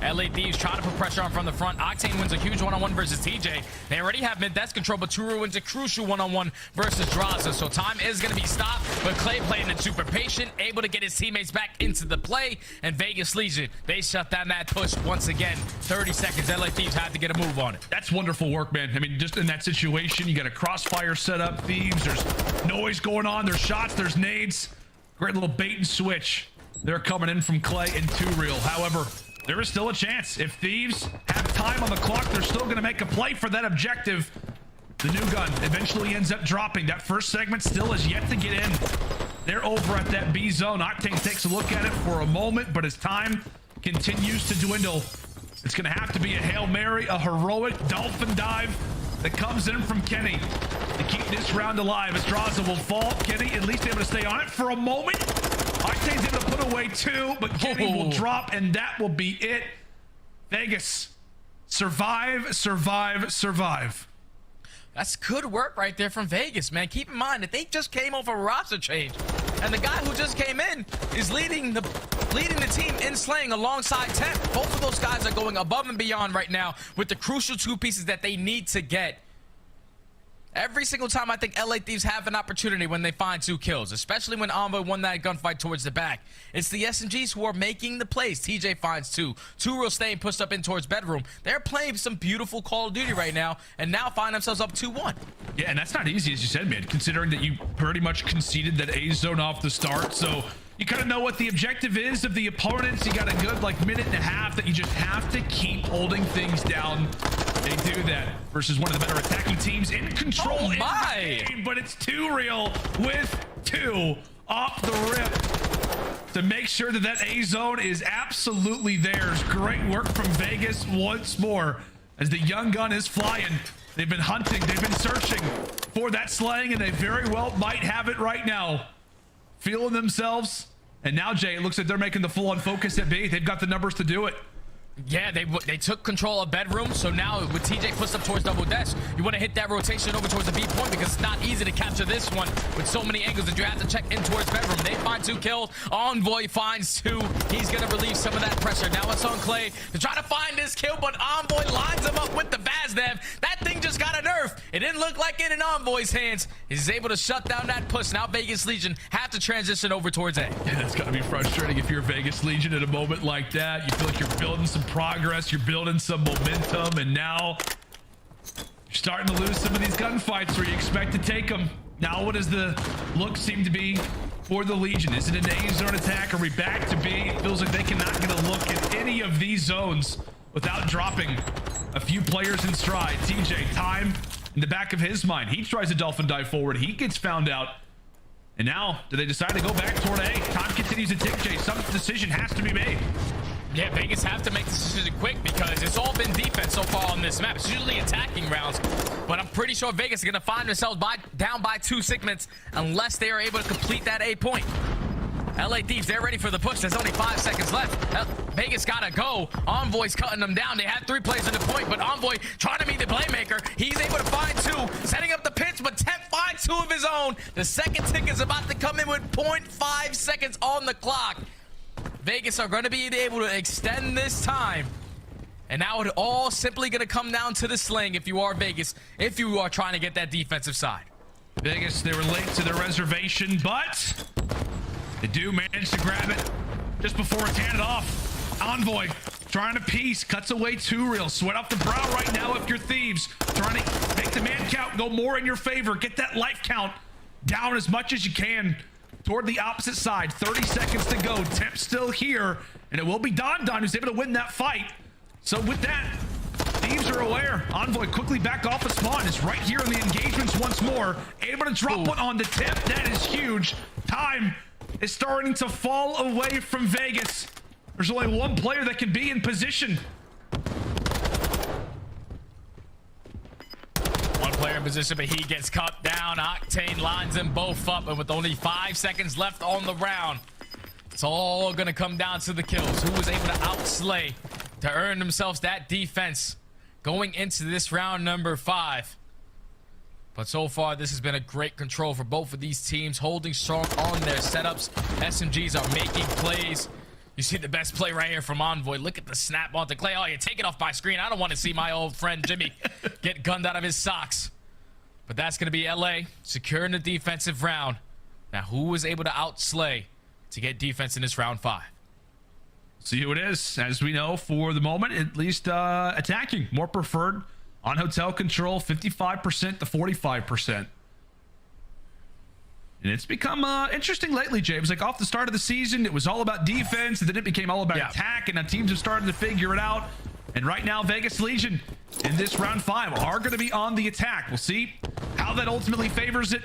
LA Thieves trying to put pressure on from the front. Octane wins a huge one-on-one versus TJ. They already have mid-desk control, but Turo wins a crucial one-on-one versus Draza. So time is going to be stopped, but Clay playing it super patient, able to get his teammates back into the play. And Vegas Legion, they shut down that push once again. 30 seconds, LA Thieves had to get a move on it. That's wonderful work, man. I mean, just in that situation, you got a crossfire set up, Thieves. There's noise going on. There's shots. There's nades. Great little bait and switch. They're coming in from Clay and 2Real. However, there is still a chance. If Thieves have time on the clock, they're still going to make a play for that objective. The new gun eventually ends up dropping. That first segment still is yet to get in. They're over at that B zone. Octane takes a look at it for a moment, but as time continues to dwindle, it's going to have to be a Hail Mary, a heroic dolphin dive that comes in from Kenny to keep this round alive. As Draza will fall, Kenny at least able to stay on it for a moment. Octane's able to put away 2, but Kenny will drop, and that will be it. Vegas, survive, survive, survive. That's good work right there from Vegas, man. Keep in mind that they just came off a roster change, and the guy who just came in is leading the team in slaying alongside Temp. Both of those guys are going above and beyond right now with the crucial 2 pieces that they need to get. Every single time I think LA Thieves have an opportunity when they find 2 kills, especially when Envoy won that gunfight towards the back. It's the SMGs who are making the plays. TJ finds 2. 2Real staying pushed up in towards bedroom. They're playing some beautiful Call of Duty right now and now find themselves up 2-1. Yeah, and that's not easy, as you said, man, considering that you pretty much conceded that A zone off the start. So you kind of know what the objective is of the opponents. You got a good minute and a half that you just have to keep holding things down. They do that versus one of the better attacking teams in control in the game, but it's 2Real with 2 off the rip to make sure that that A zone is absolutely theirs. Great work from Vegas once more as the young gun is flying. They've been hunting, they've been searching for that slaying, and they very well might have it right now. Feeling themselves, and now Jay, it looks like they're making the full-on focus at B. They've got the numbers to do it. Yeah, they took control of bedroom, so now with TJ pushed up towards double desk, you want to hit that rotation over towards the B point because it's not easy to capture this one with so many angles that you have to check in towards bedroom. They find 2 kills. Envoy finds 2. He's going to relieve some of that pressure. Now it's on Clay to try to find this kill, but Envoy lines him up with the Bazdev. That thing just got a nerf. It didn't look like it in Envoy's hands. He's able to shut down that push. Now Vegas Legion have to transition over towards A. Yeah, that's got to be frustrating if you're Vegas Legion at a moment like that. You feel like you're building some progress, you're building some momentum, and now you're starting to lose some of these gunfights where you expect to take them. Now what does the look seem to be for the Legion? Is it an A zone attack? Are we back to B? It feels like they cannot get a look at any of these zones without dropping a few players in stride. TJ, time in the back of his mind. He tries to dolphin dive forward. He gets found out. And now, do they decide to go back toward A? Time continues to tick, Jay. Some decision has to be made. Yeah, Vegas have to make this decision quick because it's all been defense so far on this map. It's usually attacking rounds, but I'm pretty sure Vegas is going to find themselves down by 2 segments unless they are able to complete that A point. LA Thieves, they're ready for the push. There's only 5 seconds left. Vegas gotta go. Envoy's cutting them down. They had 3 plays in the point, but Envoy trying to be the playmaker. He's able to find 2, setting up the pinch, but Temp finds 2 of his own. The second tick is about to come in with 0.5 seconds on the clock. Vegas are going to be able to extend this time. And now it's all simply going to come down to the sling if you are Vegas, if you are trying to get that defensive side. Vegas, they were late to their reservation, but they do manage to grab it just before it's handed off. Envoy trying to piece, cuts away 2Real. Sweat off the brow right now if you're Thieves. Trying to make the man count go more in your favor. Get that life count down as much as you can toward the opposite side. 30 seconds to go. Temp still here, and it will be Don who's able to win that fight. So with that, Thieves are aware. Envoy quickly back off the spawn. Is right here in the engagements once more. Able to drop one on the tip. That is huge. Time is starting to fall away from Vegas. There's only one player that can be in position. One player in position, but he gets cut down. Octane lines them both up, and with only 5 seconds left on the round, it's all going to come down to the kills. Who was able to outslay to earn themselves that defense going into this round number 5. But so far, this has been a great control for both of these teams, holding strong on their setups. SMGs are making plays. You see the best play right here from Envoy. Look at the snap onto Clay. Oh, you take it off my screen. I don't want to see my old friend Jimmy get gunned out of his socks. But that's going to be LA securing the defensive round. Now, who was able to outslay to get defense in this round 5? See who it is. As we know, for the moment, at least attacking. More preferred on hotel control, 55% to 45%. And it's become interesting lately, James. Like off the start of the season, it was all about defense, and then it became all about attack, and now teams have started to figure it out. And right now, Vegas Legion in this round 5 are going to be on the attack. We'll see how that ultimately favors it.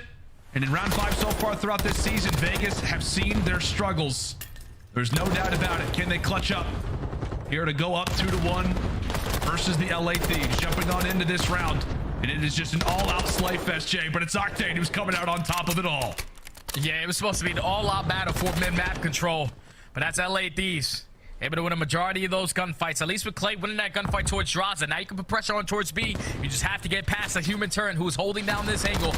And in round 5 so far throughout this season, Vegas have seen their struggles. There's no doubt about it. Can they clutch up here to go up 2-1 versus the LA Thieves, jumping on into this round? And it is just an all-out slay fest, Jay, but it's Octane who's coming out on top of it all. Yeah, it was supposed to be an all-out battle for mid-map control, but that's LA Thieves. Able to win a majority of those gunfights, at least with Clay winning that gunfight towards Draza. Now you can put pressure on towards B. You just have to get past the human turret who is holding down this angle,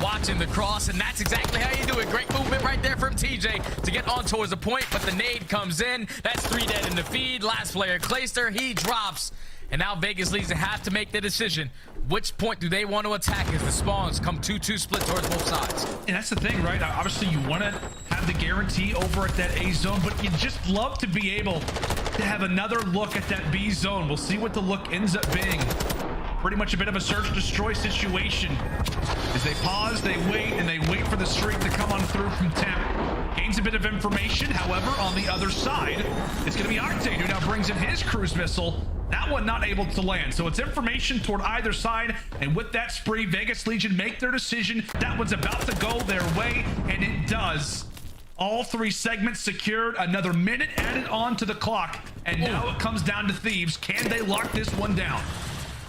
watching the cross, and that's exactly how you do it. Great movement right there from TJ to get on towards the point, but the nade comes in. That's 3 dead in the feed. Last player, Clayster, he drops. And now Vegas Legion have to make the decision. Which point do they want to attack as the spawns come 2-2 split towards both sides? And that's the thing, right? Obviously, you want to have the guarantee over at that A zone, but you just love to be able to have another look at that B zone. We'll see what the look ends up being. Pretty much a bit of a search-destroy situation. As they pause, they wait, and they wait for the streak to come on through from Temp. Gains a bit of information, however, on the other side, it's going to be Octane who now brings in his cruise missile. That one not able to land. So it's information toward either side. And with that spree, Vegas Legion make their decision. That one's about to go their way, and it does. All 3 segments secured. Another minute added on to the clock. And now it comes down to Thieves. Can they lock this one down?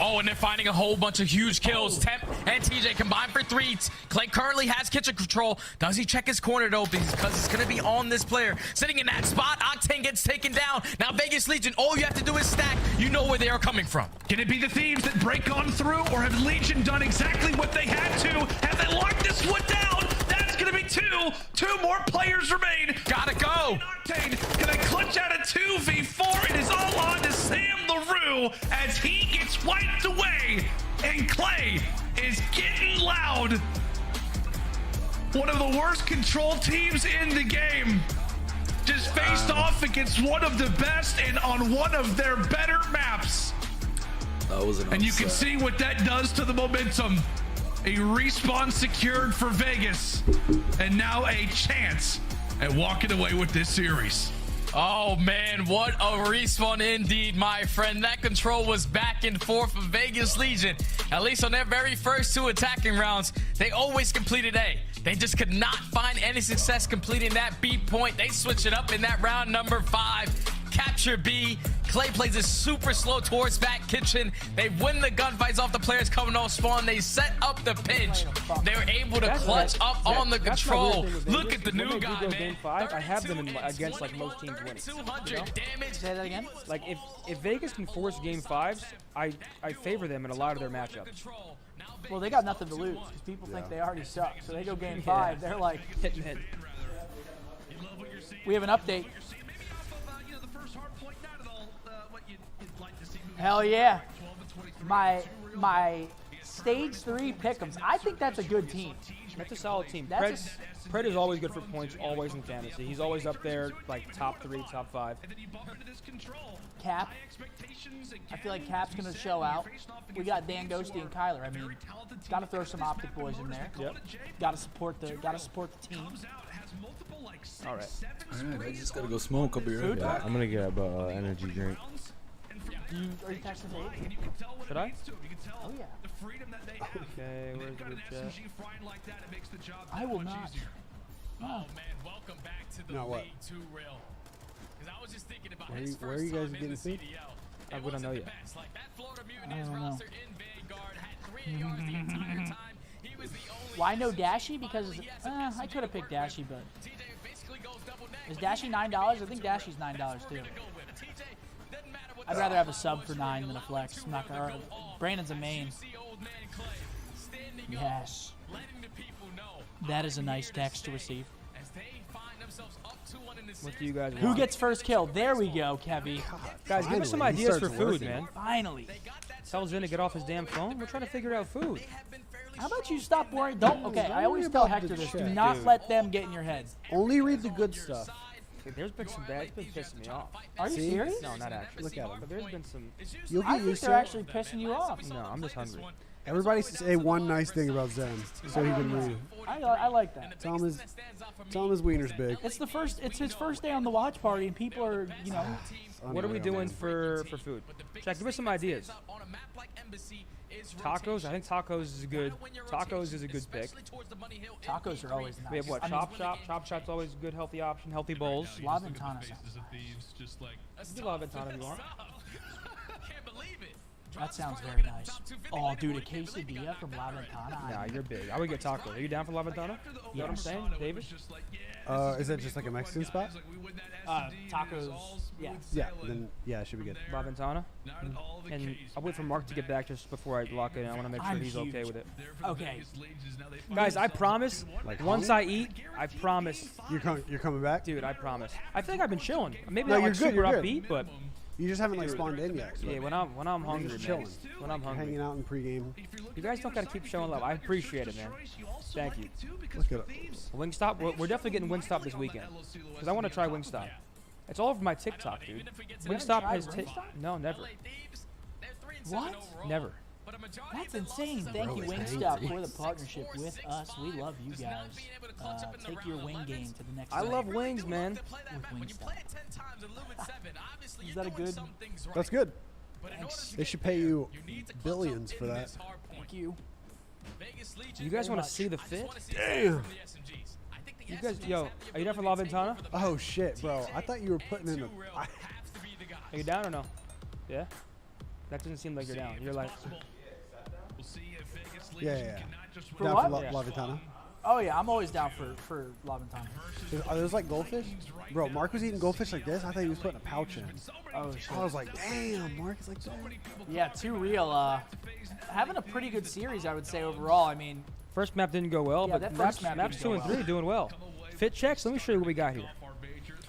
Oh, and they're finding a whole bunch of huge kills. Temp and TJ combined for 3. Clay currently has kitchen control. Does he check his corner though? Because it's going to be on this player. Sitting in that spot, Octane gets taken down. Now Vegas Legion, all you have to do is stack. You know where they are coming from. Can it be the Thieves that break on through, or have Legion done exactly what they had to? Have they locked this one down? That's going to be 2. 2 more players remain. Gotta go. Octane, can I clutch out a 2v4? It is all on to Sam LaRue as he gets wiped away, and Clay is getting loud. One of the worst control teams in the game just faced off against one of the best and on one of their better maps. That was an and you can see what that does to the momentum. A respawn secured for Vegas, and now a chance at walking away with this series. Oh man, what a respawn indeed, my friend. That control was back and forth for Vegas Legion. At least on their very first 2 attacking rounds, they always completed A. They just could not find any success completing that B point. They switch it up in that round number 5. Capture B. Clay plays it super slow towards back kitchen. They win the gunfights off the players coming off spawn. They set up the pinch. They were able to clutch up on the control. Look at the new guy, man. Game 5, I have them against like most teams winning. 200 damage. Say that again? Like if Vegas can force game 5s, I favor them in a lot of their matchups. Well, they got nothing to lose because people think they already suck. So they go game 5, they're like hit and hit. We have an update. Hell yeah. My stage 3 pick'ems. I think that's a good team. That's a solid team. Pred is always good for points, always in fantasy. He's always up there, like top 3, top 5. Cap. I feel like Cap's gonna show out. We got Dan Ghosty and Kyler. I mean, got to throw some Optic boys in there. Yep. Got to support the team. All right. I just gotta go smoke. I'll be right back. I'm gonna get a energy drink. Are you texting Dave? Should I? Oh yeah. Okay, where's the chat? I will not. Oh man, welcome back to the League 2 rail. Because I was just thinking about his Where are you guys getting food? We don't know yet. Like that Florida I don't know. roster in Vanguard had 3 ARs the entire time. He was the only. Why no Dashy? Because I could have picked Dashy, but is Dashy $9? I think Dashy's $9 too. I'd rather have a sub for 9 than a flex. I'm not gonna. Brandon's a main. Yes. That is a nice text to receive. What do you guys want? Who gets first kill? There we go, Kevy. Guys, give us some ideas for food, man. Finally. Tell Zin to get off his damn phone. We're trying to figure out food. How about you stop worrying? Don't. Okay, I always tell Hector this. Do not let them get in your head. Only read the good stuff. There's been some bad. It's been pissing me off. Are you serious? No, not actually. Look at him. But there's been some. You'll I get think used they're to it. actually pissing you off. No, I'm just hungry. Everybody say one nice thing about Zen, so he can read. I like that. Tell him his wiener's big. It's the first. It's his first day on the watch party, and people are, you know. What are we doing for food? Jack, give us some ideas. Tacos. I think tacos is a good. Tacos is a good pick. Tacos are always nice. We have what? Chop Shop. Chop Shop's always a good, healthy option. Healthy bowls. La Ventana. Do La Ventana if you want. That sounds very nice. Oh, dude, a quesadilla from La Ventana. Nah, you're big. I would get taco. Are you down for La Ventana? You know what I'm saying, David? Is that just like a Mexican spot? Tacos. Yeah. Yeah. Then yeah, it should be good. La Ventana. And I'll wait for Mark to get back just before I lock it in. I want to make sure he's okay with it. Okay. Guys, I promise. Once I eat, I promise. You're coming back, dude. I promise. I think I've been chilling. Maybe no, not you're like good, super you're good. upbeat, but. You just haven't like spawned in yet. So Yeah, when I'm hungry, man. chilling. When I'm hungry. Hanging out in pregame. You guys don't gotta keep showing love. I appreciate it, man. Thank you. Let's get it. Wingstop. We're definitely getting Wingstop this weekend because I want to try Wingstop. It's all over my TikTok, dude. Wingstop has no, never. What? Never. That's insane. Thank you, Wingstop, for the partnership with us. We love you guys. Take your wing game to the next I level. love wings, man. With Wingstop. Is that a good? That's good. Thanks. They should pay you billions for that. Thank you. You guys want to see the fit? Damn. You guys, yo, are you down for La Ventana? Oh shit, bro! I thought you were putting in a. Are you down or no? Yeah. That doesn't seem like you're down. You're like. Yeah. For Down what? for La Ventana. Oh yeah, I'm always down for La Ventana. Are those like goldfish? Bro, Mark was eating goldfish like this. I thought he was putting a pouch in. Oh shit. I was like, damn, Mark is like that. Yeah, too real. Having a pretty good series, I would say overall. I mean, first map didn't go well, Yeah, but that first map maps didn't 2 go and well. 3 doing well. Fit checks. Let me show you what we got here.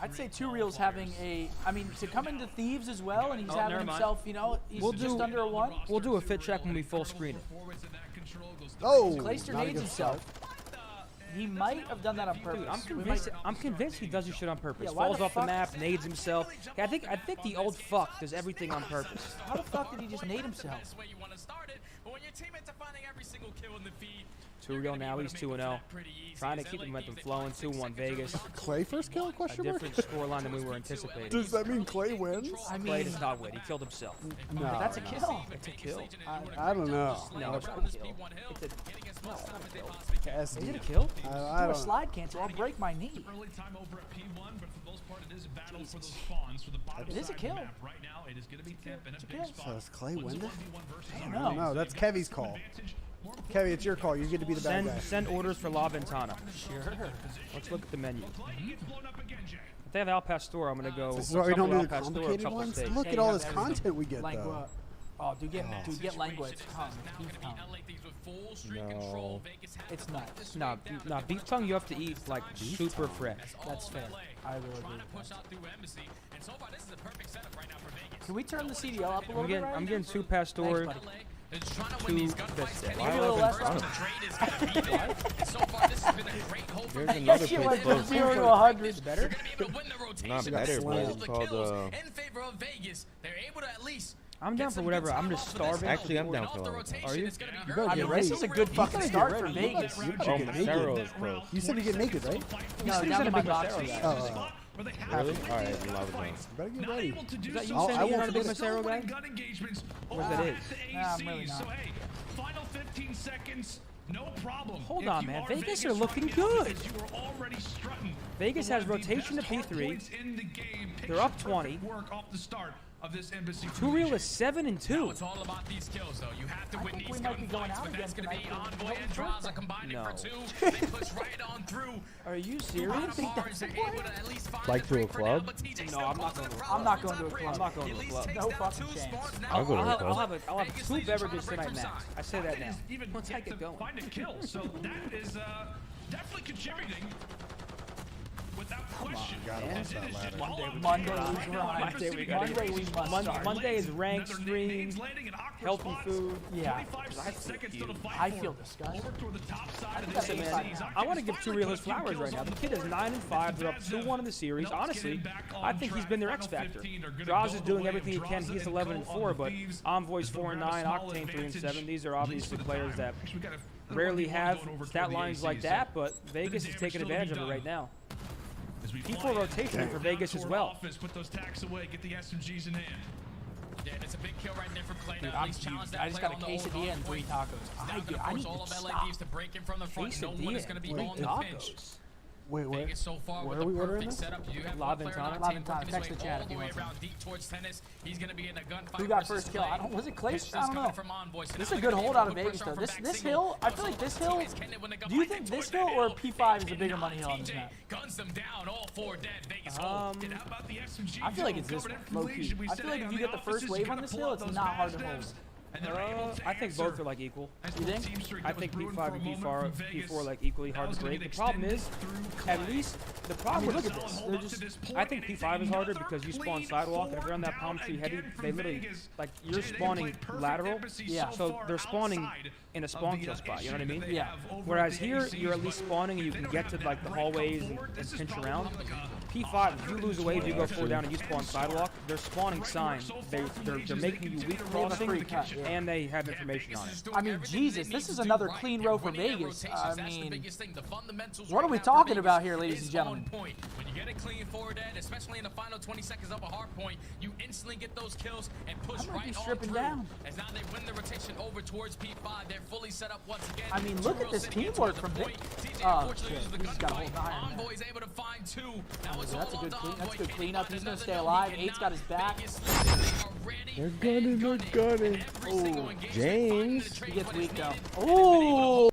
I'd say Two Real's having a. I mean, to come into Thieves as well, and he's having never mind. himself. You know, he's just under a 1. We'll do a fit check when we full screen it. Oh, Clayster not a needs good start. himself. He might have done that on purpose. Dude, I'm convinced he does this shit on purpose. Yeah, why Falls the off the fuck- map, nades himself. Yeah, I think the old fuck does everything on purpose. How the fuck did he just nade himself? 2 real now, he's 2-0. Trying to keep the momentum flowing. 2-1 Vegas. Clay first kill? A Question mark. different scoreline than we were anticipating. Does that mean Clay wins? I mean, Clay does not win. He killed himself. No, that's a kill. It's a kill. I don't know. No, it's not a kill. It's a, no, it's not a kill. Is Is it a kill? I Do don't a know. slide cancel. I'll break my knee. Early time over at P1, but for the most part, it is a battle for those spawns for the bottom It is a side of the kill. map. Right now, it is going to be Temp in a big kill. spot. So does Clay win this? I No, don't know. that's Kevy's call. Kevy, it's your call. You get to be the bad guy. Send orders for La Ventana. Sure. Let's look at the menu. If they have Al Pastor, I'm going to go. This is why we don't do Al the Pastor, a complicated couple ones. steaks. Look Yeah, at you all have this everything. content we get, Langua. though. Oh, dude, get language. Come. Beef tongue. No. It's nuts. Nah, beef tongue you have to eat like super fresh. That's fair. I really agree with that. Can we turn the CDL up a little bit? I'm getting 2 Thanks, Pastor, buddy. 2 biscuits. Maybe a little less. There's another That shit place went from close. 0 to 100. Better? Not better, but it's called I'm down for whatever. I'm just starving. Actually, I'm down for La Are you? You better I get mean, ready. this is a good fucking start for Vegas. You Oh, better get naked. Macero is close. You said to get naked, right? No, said down he's to a my big boxers. Macero guy. Oh, Really? All right, I'm Lava Zone. better get ready. Is that you I saying you're won't not a big forget. Macero guy? Or is that it? Nah, I'm really So not. hey, final 15 seconds, no problem. Hold If on, you man. are Vegas are right looking now, good. as you are already strutting Vegas for has one of the rotation to best hard P3. points in the game. They're up Picture 20. perfect work off the start of this embassy. Two real is 7 and 2. It's all about these kills, though. You have to win these gunfights, but that's going to be Envoy and Draza combining for 2. No. They push right on through. Are you serious? Like to a club? No, I'm not going to a club. I'm not going to a club. I'm not going to a club. No fucking chance. I'll go to a club. I'll have 2 beverages tonight max. I say that now. Even Once I get going. find a kill, so that is definitely contributing. Without question. Monday is ranked stream, healthy food. Yeah. I feel disgusted. Listen, man, I want to give Two Real his flowers right now. The kid is 9 and 5. They're up 2-1 in the series. Honestly, I think he's been their X factor. Draws is doing everything he can. He's 11 and 4, but Envoy's 4 and 9, Octane 3 and 7. These are obviously players that rarely have stat lines like that, but Vegas is taking advantage of it right now. P4 rotation for Vegas as well. Put those tacks away, get the SMGs in hand. Yeah, it's a big kill right there for Clay. Dude, At least challenge that I just play got a on the quesadilla and 3 tacos. I need all to of LA stop. Thieves to break in from the front. No one is going to be on the pinch. Wait, where? Vegas so far Where with are we the ordering perfect this? setup. You have La one player Ventana. on team La working Ventana. his Text way the chat all if the you way want around deep towards tennis. He's going to be in a gunfight. Who got versus first kill? Clay. I don't. Was it Clay? Pitch I is don't coming know. from Envoy, so This is now a they're good gonna hold get out of quick Vegas pressure though. from back This single. hill, I feel like this hill. Do you think this hill or P5 is a bigger money hill on this map? Guns them down, all 4 dead. Vegas I feel like it's this one, low key. I feel like if you get the first wave on this hill, it's not hard to hold. I think both are like equal. You think? I think P5 and P4 are like equally hard to break. The problem is, at least the problem. Look at this. They're just. I think P5 is harder because you spawn sidewalk, and if you're on that palm tree heavy, they literally like you're spawning lateral. Yeah. So they're spawning in a spawn kill spot. You know what I mean? Yeah. Whereas here, you're at least spawning and you can get to like the hallways and pinch around. P5, if you lose a wave, you go 4 down and you spawn sidewalk. They're spawning sign. They're making you weak crossing, and they have information on it. I mean, Jesus, this is another clean row for Vegas. I mean, what are we talking about here, ladies and gentlemen? When you get a clean forward end, especially in the final 20 seconds of a hard point, you instantly get those kills and push right on through. Down. As now they win the rotation over towards P5, they're fully set up once again. I mean, look at this teamwork from Vegas. Oh, shit. He's got a whole 9. Envoy's able to find 2. Now it's That's a all good on clean. That's a good Envoy. cleanup. He's gonna stay alive. 8's got his back. They're gunning. Oh, James. he gets weak though. Oh.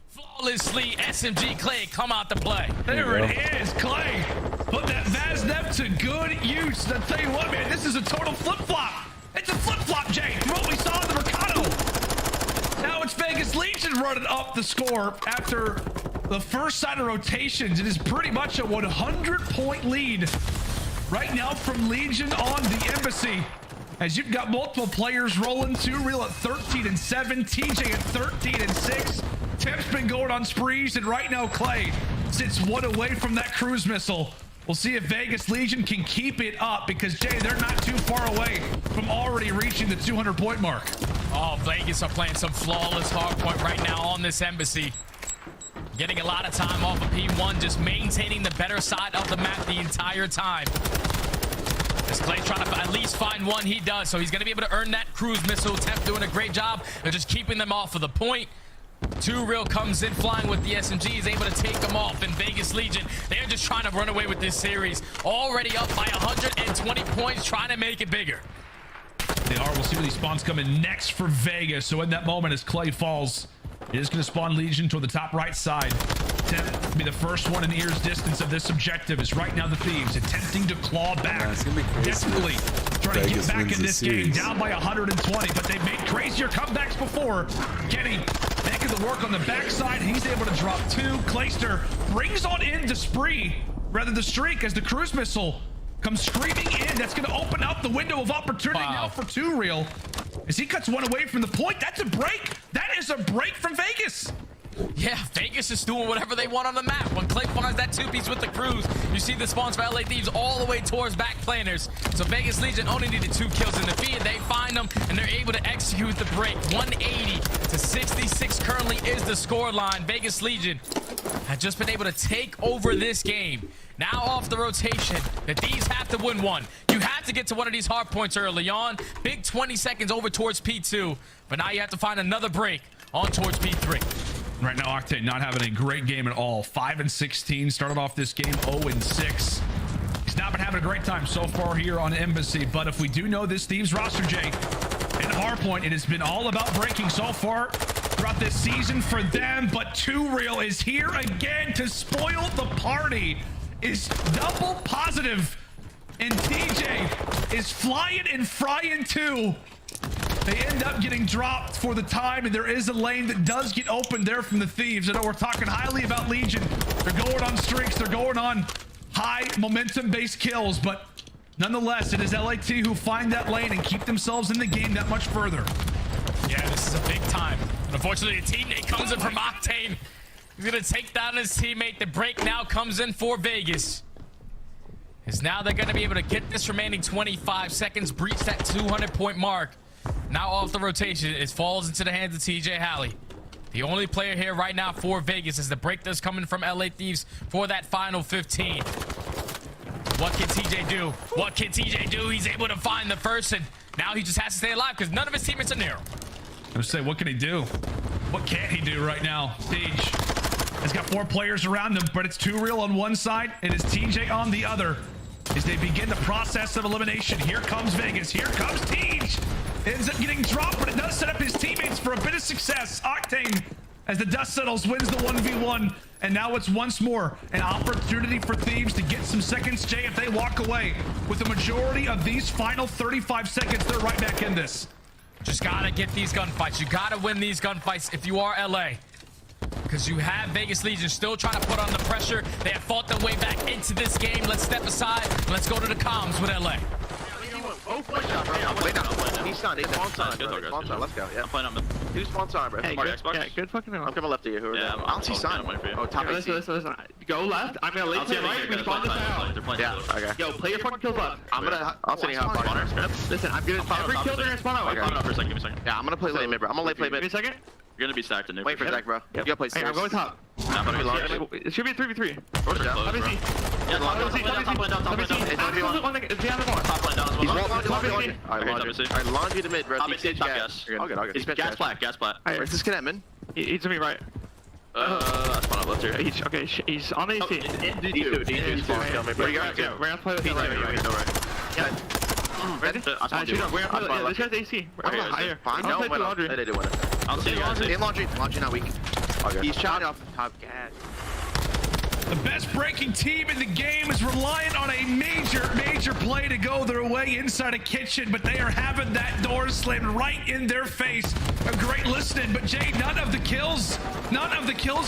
Flawlessly, SMG Clay come out to play. There it is, Clay. Put that Vaznev to good use. I tell you what, man, this is a total flip-flop. It's a flip-flop, Jay, from what we saw in the Mercado. Now it's Vegas Legion running up the score after the first side of rotations. It is pretty much a 100-point lead right now from Legion on the Embassy. As you've got multiple players rolling, 2 Real at 13 and 7, TJ at 13 and 6. Tip's been going on sprees, and right now Clay sits 1 away from that cruise missile. We'll see if Vegas Legion can keep it up, because Jay, they're not too far away from already reaching the 200-point mark. Oh, Vegas are playing some flawless hardpoint right now on this Embassy. Getting a lot of time off of P1, just maintaining the better side of the map the entire time. As Clay's trying to at least find one, he does, so he's going to be able to earn that cruise missile. Temp doing a great job of just keeping them off of the point. 2 Real comes in flying with the SMG, is able to take them off, and Vegas Legion, they're just trying to run away with this series. Already up by 120 points, trying to make it bigger. They are. We'll see where these spawns come in next for Vegas. So in that moment, as Clay falls, it is going to spawn Legion toward the top right side. Temp to be the first one in ear's distance of this objective. Is right now the Thieves attempting to claw back. Desperately trying to get back in this game, down by 120, but they've made crazier comebacks before. Kenny making the work on the backside. He's able to drop 2. Clayster brings on in the spree, rather the streak, as the cruise missile comes screaming in. That's going to open up the window of opportunity now for 2 Real. As he cuts 1 away from the point, that's a break. That is a break from Vegas. Yeah, Vegas is doing whatever they want on the map. When Clay finds that 2-piece with the cruise, you see the spawns for LA Thieves all the way towards back planners. So Vegas Legion only needed 2 kills in the feed. They find them, and they're able to execute the break. 180 to 66 currently is the score line. Vegas Legion has just been able to take over this game. Now off the rotation, the Thieves have to win 1. You have to get to one of these hard points early on. Big 20 seconds over towards P2, but now you have to find another break on towards P3. Right now, Octane not having a great game at all. 5 and 16. Started off this game 0 and 6. He's not been having a great time so far here on Embassy, but if we do know this Thieves roster, Jay, in Hardpoint, it has been all about breaking so far throughout this season for them, but Too Real is here again to spoil the party. Is double positive, and TJ is flying and frying too. They end up getting dropped for the time, and there is a lane that does get open there from the Thieves. I know we're talking highly about Legion. They're going on streaks. They're going on high momentum-based kills, but nonetheless, it is LAT who find that lane and keep themselves in the game that much further. Yeah, this is a big time. And unfortunately, a teammate comes in from Octane. He's going to take down his teammate. The break now comes in for Vegas. As now they're going to be able to get this remaining 25 seconds, breach that 200-point mark. Now off the rotation, it falls into the hands of TJ Halley. The only player here right now for Vegas as the break does coming from LA Thieves for that final 15. What can TJ do? What can TJ do? He's able to find the first, and now he just has to stay alive because none of his teammates are near him. I was say, what can he do? What can't he do right now? Siege has got 4 players around him, but it's Too Real on one side, and it's TJ on the other. As they begin the process of elimination, here comes Vegas. Here comes Tej. Ends up getting dropped, but it does set up his teammates for a bit of success. Octane, as the dust settles, wins the 1v1, and now it's once more an opportunity for Thieves to get some seconds, Jay, if they walk away. With the majority of these final 35 seconds, they're right back in this. Just gotta get these gunfights. You gotta win these gunfights if you are LA. Because you have Vegas Legion still trying to put on the pressure. They have fought their way back into this game. Let's step aside. Let's go to the comms with LA. Oh, push shot, bro. Wait, no. He's on. He's spawn side. Spawn side. Let's go. Yeah. I'm playing on the. Who's spawn side, bro? Hey, good fucking. I'm coming left of you. Who are they? I don't see sign. Oh, top AC. Listen. Go left. I'm gonna late play right. We spawn this out. Yeah. Okay. Yo, play your fucking kills left. I'll send you how far. Listen, I'm gonna every kill they're gonna spawn out. Okay. For a second. Give me a second. Yeah, I'm gonna play late mid, bro. I'm gonna late play mid. Give me a second. You're gonna be stacked in there. Wait for Zach, bro. You gotta play Hey, I'm going top. It should be a 3v3. Top AC. Yeah, top lane down. Alright, laundry to mid, bro. Gas. Gas plat. Alright, let's disconnect, man. He's to me right. I spawn up left here. He's on AC. D2. We're gonna play with him right. Ready? This guy's AC. Higher. Fine. No, went up. They did win it. I'll see you guys. In laundry. Laundry not weak. He's shot off top gas. The best breaking team in the game is relying on a major play to go their way inside a kitchen, but they are having that door slammed right in their face. A great listening, but Jay, none of the kills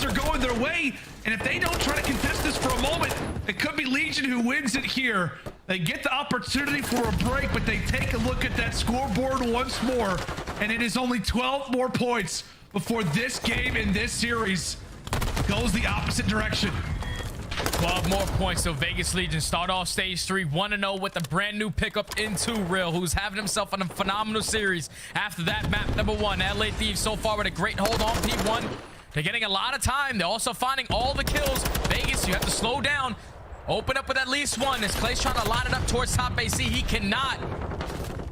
are going their way. And if they don't try to contest this for a moment, it could be Legion who wins it here. They get the opportunity for a break, but they take a look at that scoreboard once more, and it is only 12 more points before this game in this series goes the opposite direction. 12 more points, so Vegas Legion start off stage 3 1-0 with a brand new pickup in Too Real, who's having himself on a phenomenal series. After that, map number 1, LA Thieves so far with a great hold on P1. They're getting a lot of time. They're also finding all the kills. Vegas, you have to slow down. Open up with at least one. As Clay's trying to line it up towards top AC. He cannot.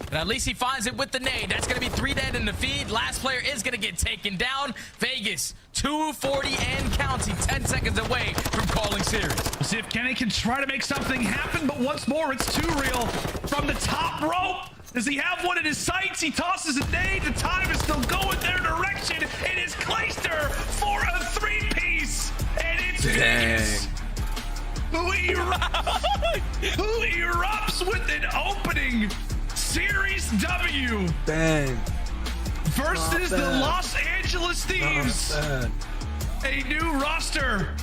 But at least he finds it with the nade. That's going to be 3 dead in the feed. Last player is going to get taken down. Vegas, 240 and counting. 10 seconds away from calling series. We'll see if Kenny can try to make something happen, but once more, it's Too Real from the top rope. Does he have one in his sights? He tosses a nade. The time is still going their direction. It is Clayster for a 3-piece. And it's Vegas who erupts with an opening Series W. Dang. Versus the Los Angeles Thieves. A new roster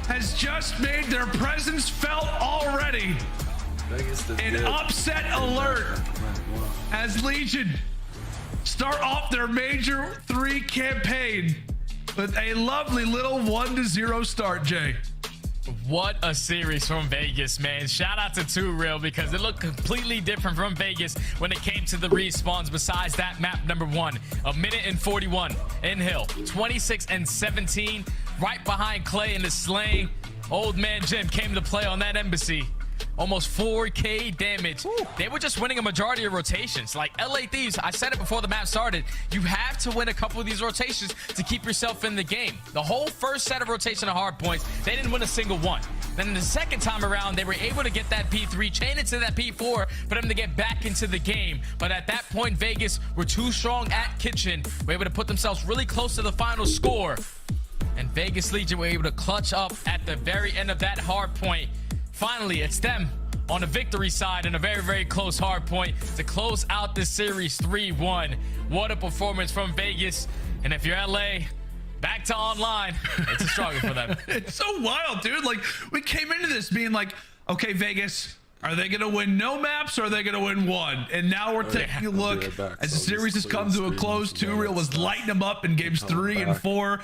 has just made their presence felt already. An upset alert as Legion start off their Major 3 campaign with a lovely little 1-0 start, Jay. What a series from Vegas, man. Shout out to Too Real because it looked completely different from Vegas when it came to the respawns besides that map number 1. 1:41 in Hill. 26 and 17 right behind Clay in the slaying. Old man Jim came to play on that Embassy. Almost 4K damage. Ooh. They were just winning a majority of rotations. Like LA Thieves, I said it before the map started, you have to win a couple of these rotations to keep yourself in the game. The whole first set of rotation of hard points, they didn't win a single one. Then in the second time around, they were able to get that P3, chain it to that P4 for them to get back into the game. But at that point, Vegas were too strong at Kitchen, were able to put themselves really close to the final score. And Vegas Legion were able to clutch up at the very end of that hard point. Finally, it's them on the victory side in a very, very close hard point to close out this series 3-1. What a performance from Vegas. And if you're LA, back to online, it's a struggle for them. It's so wild, dude. Like, we came into this being like, okay, Vegas, are they going to win no maps or are they going to win one? And now we're taking a look as the series has come to a close. 2Real was lighting them up in games 3 and 4.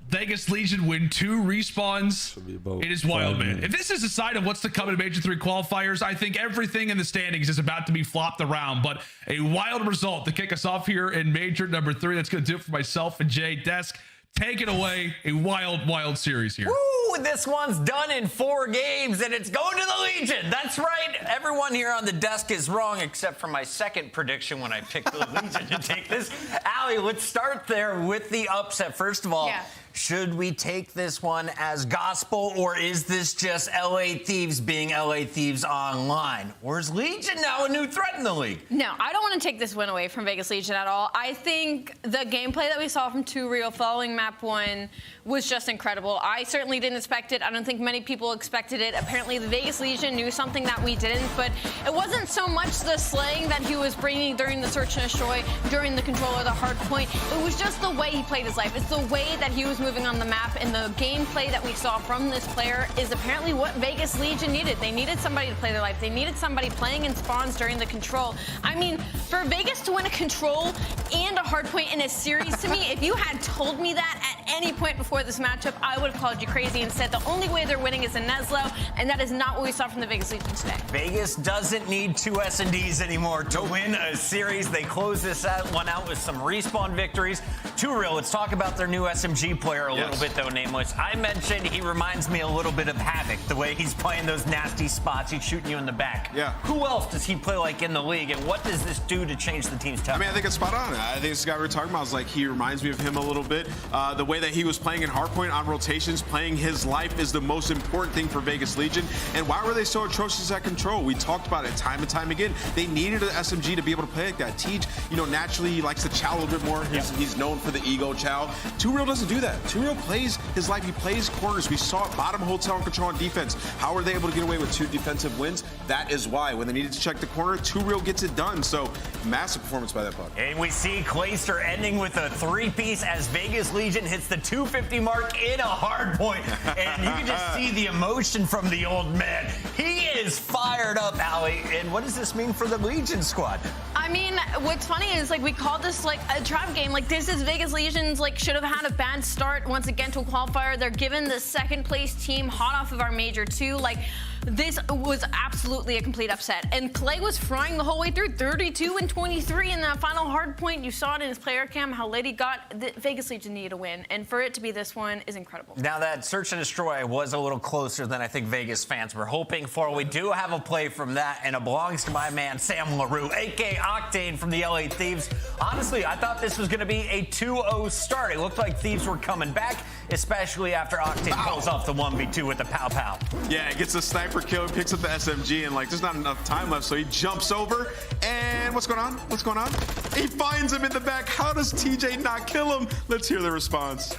Vegas Legion win 2 respawns. It is wild, man. If this is a sign of what's to come in Major 3 qualifiers, I think everything in the standings is about to be flopped around. But a wild result to kick us off here in Major number 3. That's going to do it for myself and Jay. Desk, take it away. A wild, wild series here. Woo! This one's done in 4 games, and it's going to the Legion. That's right. Everyone here on the desk is wrong, except for my second prediction when I picked the Legion to take this. Allie, let's start there with the upset. First of all, should we take this one as gospel, or is this just LA Thieves being LA Thieves online? Or is Legion now a new threat in the league? No, I don't want to take this win away from Vegas Legion at all. I think the gameplay that we saw from 2Real following map 1 was just incredible. I certainly didn't expect it. I don't think many people expected it. Apparently, the Vegas Legion knew something that we didn't, but it wasn't so much the slaying that he was bringing during the search and destroy, during the control or the hard point. It was just the way he played his life. It's the way that he was moving on the map, and the gameplay that we saw from this player is apparently what Vegas Legion needed. They needed somebody to play their life. They needed somebody playing in spawns during the control. I mean, for Vegas to win a control and a hard point in a series, to me, if you had told me that at any point before this matchup, I would have called you crazy and said the only way they're winning is in Neslo, and that is not what we saw from the Vegas Legion today. Vegas doesn't need 2 S&Ds anymore to win a series. They close this one out with some respawn victories. 2Real, let's talk about their new SMG player a little bit, though, Nameless. I mentioned he reminds me a little bit of Havoc, the way he's playing those nasty spots. He's shooting you in the back. Yeah. Who else does he play like in the league, and what does this do to change the team's tempo? I mean, I think it's spot on. I think this guy we were talking about is like, he reminds me of him a little bit. The way that he was playing in hardpoint on rotations, playing his life is the most important thing for Vegas Legion. And why were they so atrocious at control? We talked about it time and time again. They needed an SMG to be able to play like that. Tej, you know, naturally he likes to chow a little bit more. He's known for the ego chow. 2Real doesn't do that. 2Real plays his life. He plays corners. We saw it, bottom hotel and control on defense. How are they able to get away with 2 defensive wins? That is why. When they needed to check the corner, 2Real gets it done. So massive performance by that puck. And we see Clayster ending with a 3-piece as Vegas Legion hits the 250 mark in a hard point. And you can just see the emotion from the old man. He is fired up, Allie. And what does this mean for the Legion squad? I mean, what's funny is, like, we called this, like, a trap game. Like, this is Vegas Legion's, like, should have had a bad start once again to a qualifier. They're given the second place team hot off of our Major 2. Like, this was absolutely a complete upset. And Clay was frying the whole way through, 32 and 23 in that final hard point. You saw it in his player cam, how late he got. The Vegas Legion needed a win. And for it to be this one is incredible. Now, that search and destroy was a little closer than I think Vegas fans were hoping for. We do have a play from that, and it belongs to my man, Sam LaRue, a.k.a. Octane from the LA Thieves. Honestly, I thought this was going to be a 2-0 start. It looked like Thieves were coming back, especially after Octane pulls off the 1v2 with the pow-pow. Yeah, gets a sniper kill, picks up the SMG, and like, there's not enough time left, so he jumps over, and what's going on? What's going on? He finds him in the back. How does TJ not kill him? Let's hear the response.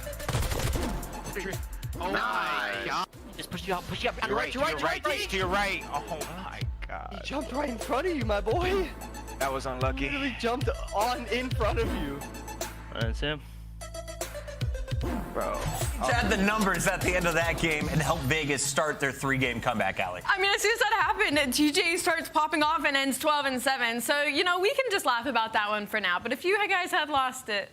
Oh my God. Just push you up, push you up. To your right, to your right. Oh my God. He jumped right in front of you, my boy. That was unlucky. He literally jumped in front of you. That's him. Bro. Had the numbers at the end of that game and helped Vegas start their 3-game comeback, Allie. I mean, as soon as that happened, TJ starts popping off and ends 12 and 7. So, you know, we can just laugh about that one for now. But if you guys had lost it,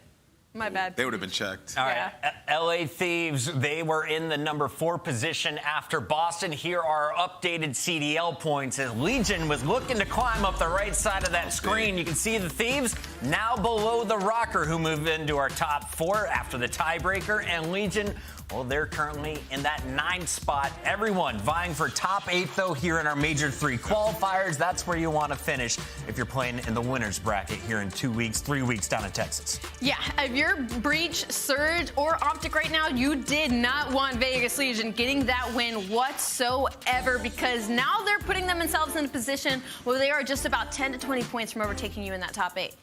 my bad. They would have been checked. All right. LA Thieves, they were in the number 4 position after Boston. Here are our updated CDL points as Legion was looking to climb up the right side of that screen. You can see the Thieves now below the ROKKR, who moved into our top 4 after the tiebreaker, and Legion Well, they're currently in that 9th spot. Everyone vying for top 8, though, here in our Major 3 qualifiers. That's where you want to finish if you're playing in the winners bracket here in 2 weeks, 3 weeks down in Texas. Yeah, if you're Breach, Surge, or Optic right now, you did not want Vegas Legion getting that win whatsoever, because now they're putting themselves in a position where they are just about 10 to 20 points from overtaking you in that top 8.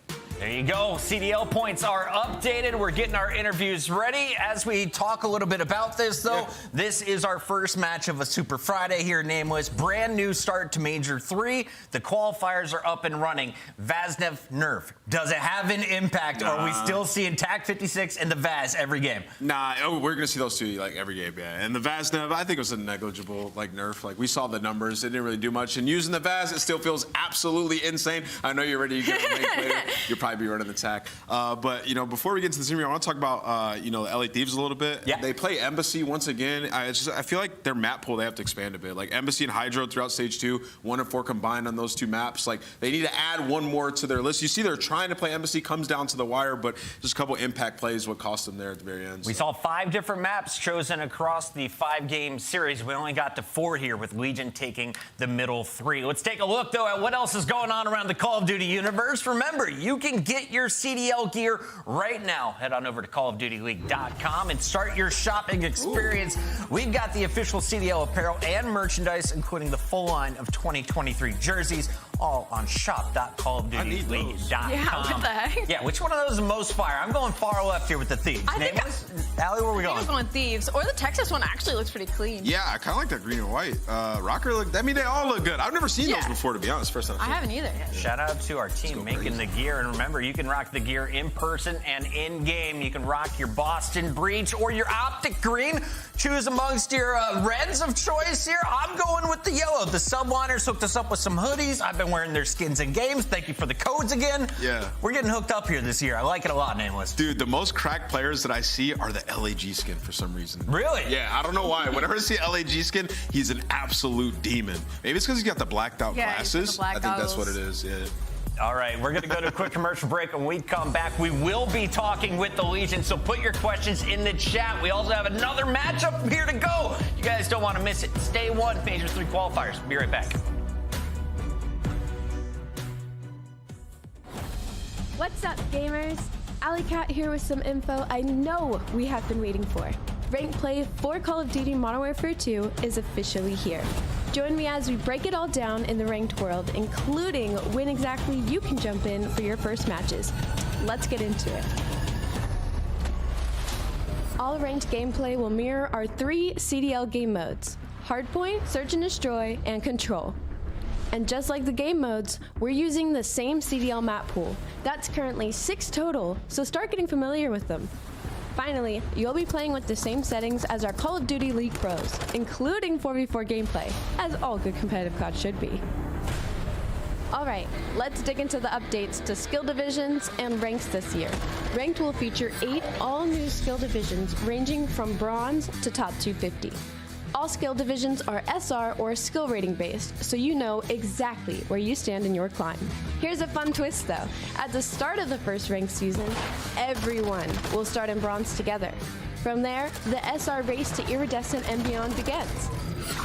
There you go. CDL points are updated. We're getting our interviews ready. As we talk a little bit about this, though, this is our first match of a Super Friday here, Nameless. Brand new start to Major 3. The qualifiers are up and running. Vaznev nerf. Does it have an impact? Or are we still seeing TAC 56 and the Vaz every game? Nah, we're going to see those two like every game, yeah. And the Vaznev, I think it was a negligible nerf. Like, we saw the numbers. It didn't really do much. And using the Vaz, it still feels absolutely insane. I know you're ready to get on the later. You'll probably be running the TAC. But, before we get into the stream, I want to talk about, the LA Thieves a little bit. Yeah. They play Embassy once again. I feel like their map pool, they have to expand a bit. Like, Embassy and Hydro throughout Stage 2, 1 and 4 combined on those 2 maps. Like, they need to add one more to their list. You see they're trying to play Embassy, comes down to the wire, but just a couple impact plays what cost them there at the very end. We saw 5 different maps chosen across the 5-game series. We only got to 4 here, with Legion taking the middle 3. Let's take a look, though, at what else is going on around the Call of Duty universe. Remember, you can get your CDL gear right now. Head on over to callofdutyleague.com and start your shopping experience. We've got the official CDL apparel and merchandise, including the full line of 2023 jerseys, all on shop.callofdutyleague.com. Yeah, what the heck? Yeah, which one of those is most fire? I'm going far left here with the Thieves. Nameless? Allie, where are we going? I'm going Thieves. Or the Texas one actually looks pretty clean. Yeah, I kind of like that green and white. ROKKR they all look good. I've never seen those before, to be honest. First time. I haven't either. Shout out to our team making the gear. And remember, you can rock the gear in person and in game. You can rock your Boston Breach or your Optic Green. Choose amongst your reds of choice here. I'm going with the yellow. The Subliners hooked us up with some hoodies. I've been wearing their skins in games. Thank you for the codes again. Yeah. We're getting hooked up here this year. I like it a lot, Nameless. Dude, the most cracked players that I see are the LAG skin for some reason. Really? Yeah, I don't know why. Whenever I see LAG skin, he's an absolute demon. Maybe it's because he's got the blacked out glasses. I think that's what it is, yeah. All right, we're going to go to a quick commercial break. When we come back, we will be talking with the Legion, so put your questions in the chat. We also have another matchup here to go. You guys don't want to miss it. Stay one, Major 3 qualifiers. Be right back. What's up, gamers? Alley Cat here with some info I know we have been waiting for. Ranked play for Call of Duty Modern Warfare 2 is officially here. Join me as we break it all down in the ranked world, including when exactly you can jump in for your first matches. Let's get into it. All ranked gameplay will mirror our 3 CDL game modes: Hardpoint, Search and Destroy, and Control. And just like the game modes, we're using the same CDL map pool. That's currently 6 total, so start getting familiar with them. Finally, you'll be playing with the same settings as our Call of Duty League pros, including 4v4 gameplay, as all good competitive COD should be. Alright, let's dig into the updates to skill divisions and ranks this year. Ranked will feature 8 all-new skill divisions ranging from bronze to top 250. All skill divisions are SR or skill rating based, so you know exactly where you stand in your climb. Here's a fun twist though. At the start of the first ranked season, everyone will start in bronze together. From there, the SR race to iridescent and beyond begins.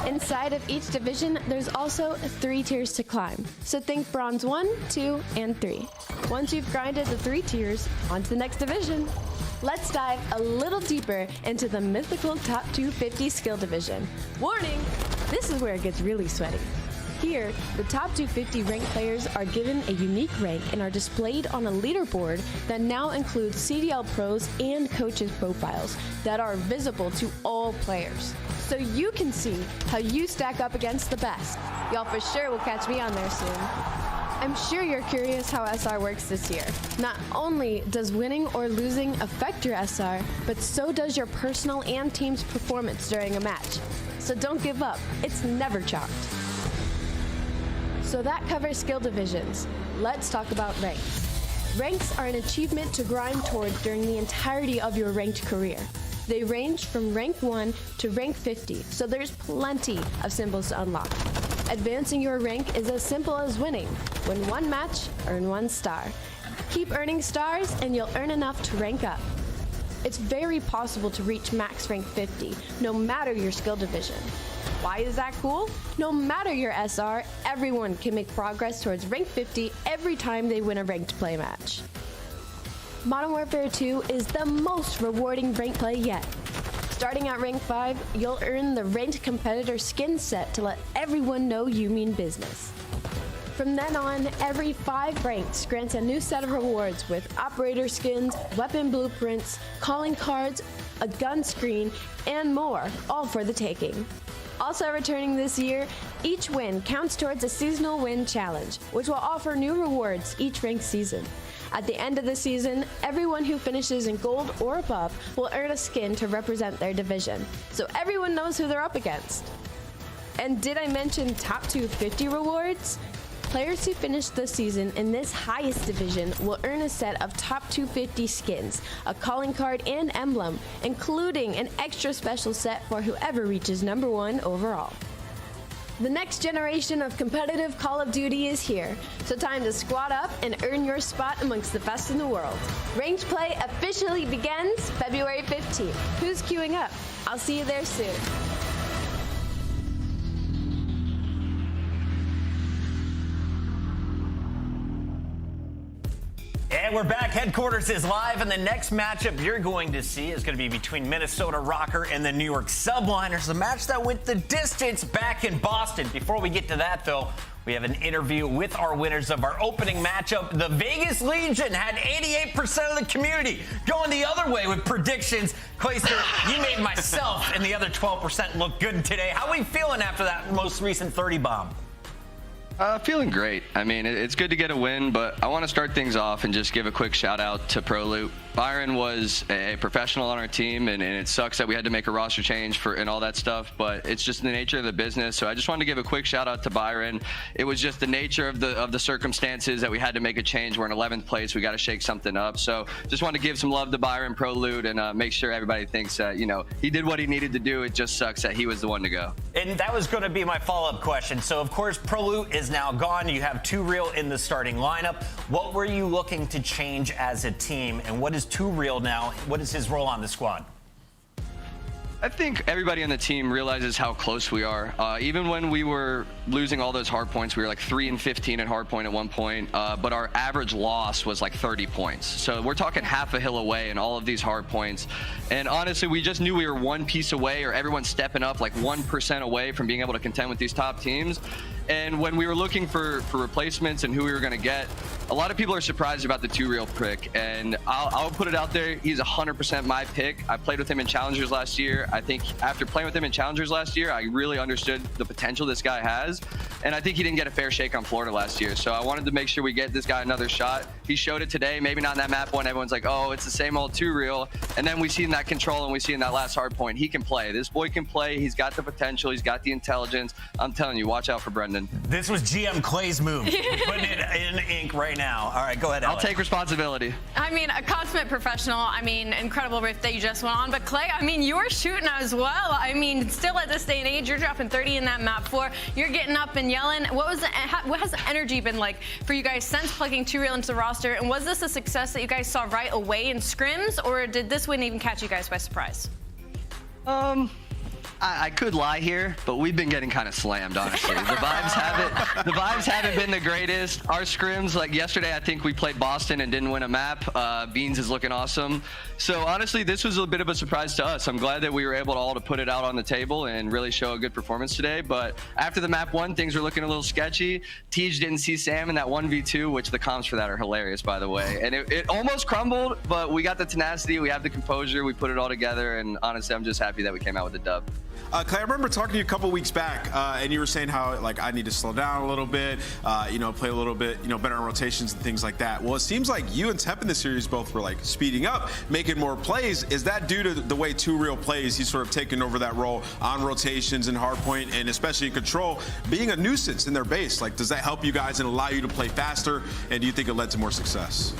Inside of each division, there's also 3 tiers to climb. So think bronze 1, 2, and 3. Once you've grinded the 3 tiers, on to the next division. Let's dive a little deeper into the mythical top 250 skill division. Warning, this is where it gets really sweaty. Here, the top 250 ranked players are given a unique rank and are displayed on a leaderboard that now includes CDL pros and coaches' profiles that are visible to all players. So you can see how you stack up against the best. Y'all for sure will catch me on there soon. I'm sure you're curious how SR works this year. Not only does winning or losing affect your SR, but so does your personal and team's performance during a match. So don't give up, it's never chalked. So that covers skill divisions. Let's talk about ranks. Ranks are an achievement to grind toward during the entirety of your ranked career. They range from rank 1 to rank 50, so there's plenty of symbols to unlock. Advancing your rank is as simple as winning. Win 1 match, earn 1 star. Keep earning stars and you'll earn enough to rank up. it's very possible to reach max rank 50, no matter your skill division. Why is that cool? No matter your SR, everyone can make progress towards rank 50 every time they win a ranked play match. Modern Warfare 2 is the most rewarding ranked play yet. Starting at rank 5, you'll earn the ranked competitor skin set to let everyone know you mean business. From then on, every 5 ranks grants a new set of rewards with operator skins, weapon blueprints, calling cards, a gun screen, and more, all for the taking. Also returning this year, each win counts towards a seasonal win challenge, which will offer new rewards each ranked season. At the end of the season, everyone who finishes in gold or above will earn a skin to represent their division, so everyone knows who they're up against. And did I mention top 250 rewards? Players who finish the season in this highest division will earn a set of top 250 skins, a calling card and emblem, including an extra special set for whoever reaches number 1 overall. The next generation of competitive Call of Duty is here, so time to squad up and earn your spot amongst the best in the world. Ranked play officially begins February 15th. Who's queuing up? I'll see you there soon. And we're back. Headquarters is live, and the next matchup you're going to see is going to be between Minnesota ROKKR and the New York Subliners, a match that went the distance back in Boston. Before we get to that, though, we have an interview with our winners of our opening matchup. The Vegas Legion had 88% of the community going the other way with predictions. Clayster, you made myself and the other 12% look good today. How are we feeling after that most recent 30 bomb? Feeling great. I mean, it's good to get a win, but I want to start things off and just give a quick shout out to ProLoot. Byron was a professional on our team, and it sucks that we had to make a roster change and all that stuff, but it's just the nature of the business. So I just wanted to give a quick shout out to Byron. It was just the nature of the circumstances that we had to make a change. We're in 11th place. We got to shake something up. So just wanted to give some love to Byron, ProLoot, and make sure everybody thinks that, he did what he needed to do. It just sucks that he was the one to go. And that was going to be my follow-up question. So, of course, ProLoot is now gone. You have 2Real in the starting lineup. What were you looking to change as a team, and what is 2Real now? What is his role on the squad? I think everybody on the team realizes how close we are. Even when we were losing all those hard points, we were like 3-15 at hard point at one point, but our average loss was like 30 points. So we're talking half a hill away in all of these hard points. And honestly, we just knew we were one piece away, or everyone stepping up like 1% away from being able to contend with these top teams. And when we were looking for replacements and who we were going to get, a lot of people are surprised about the 2Real pick. And I'll put it out there, he's 100% my pick. I played with him in Challengers last year. I think after playing with him in Challengers last year, I really understood the potential this guy has. And I think he didn't get a fair shake on Florida last year. So I wanted to make sure we get this guy another shot. He showed it today, maybe not in that map one. Everyone's like, oh, it's the same old 2Real. And then we see in that control and we see in that last hard point, he can play. This boy can play. He's got the potential. He's got the intelligence. I'm telling you, watch out for Brendan. This was GM Clay's move. Putting it in ink right now. All right, go ahead, Alex. I'll take responsibility. I mean, a consummate professional. I mean, incredible riff that you just went on. But Clay, I mean, you were shooting as well. I mean, still at this day and age, you're dropping 30 in that map 4. You're getting up and yelling. What has the energy been like for you guys since plugging 2Real into the roster? And was this a success that you guys saw right away in scrims, or did this win even catch you guys by surprise? I could lie here, but we've been getting kind of slammed, honestly. The vibes haven't been the greatest. Our scrims, like yesterday, I think we played Boston and didn't win a map. Beans is looking awesome. So honestly, this was a bit of a surprise to us. I'm glad that we were able to put it out on the table and really show a good performance today. But after the map 1, things were looking a little sketchy. Tej didn't see Sam in that 1v2, which the comps for that are hilarious, by the way. And it almost crumbled, but we got the tenacity, we have the composure, we put it all together, and honestly, I'm just happy that we came out with the dub. Clay, I remember talking to you a couple weeks back, and you were saying how I need to slow down a little bit, play a little bit, better on rotations and things like that. Well, it seems like you and Tep in the series both were speeding up, making more plays. Is that due to the way 2Real plays? He's sort of taken over that role on rotations and hardpoint, and especially in control, being a nuisance in their base. Does that help you guys and allow you to play faster? And do you think it led to more success?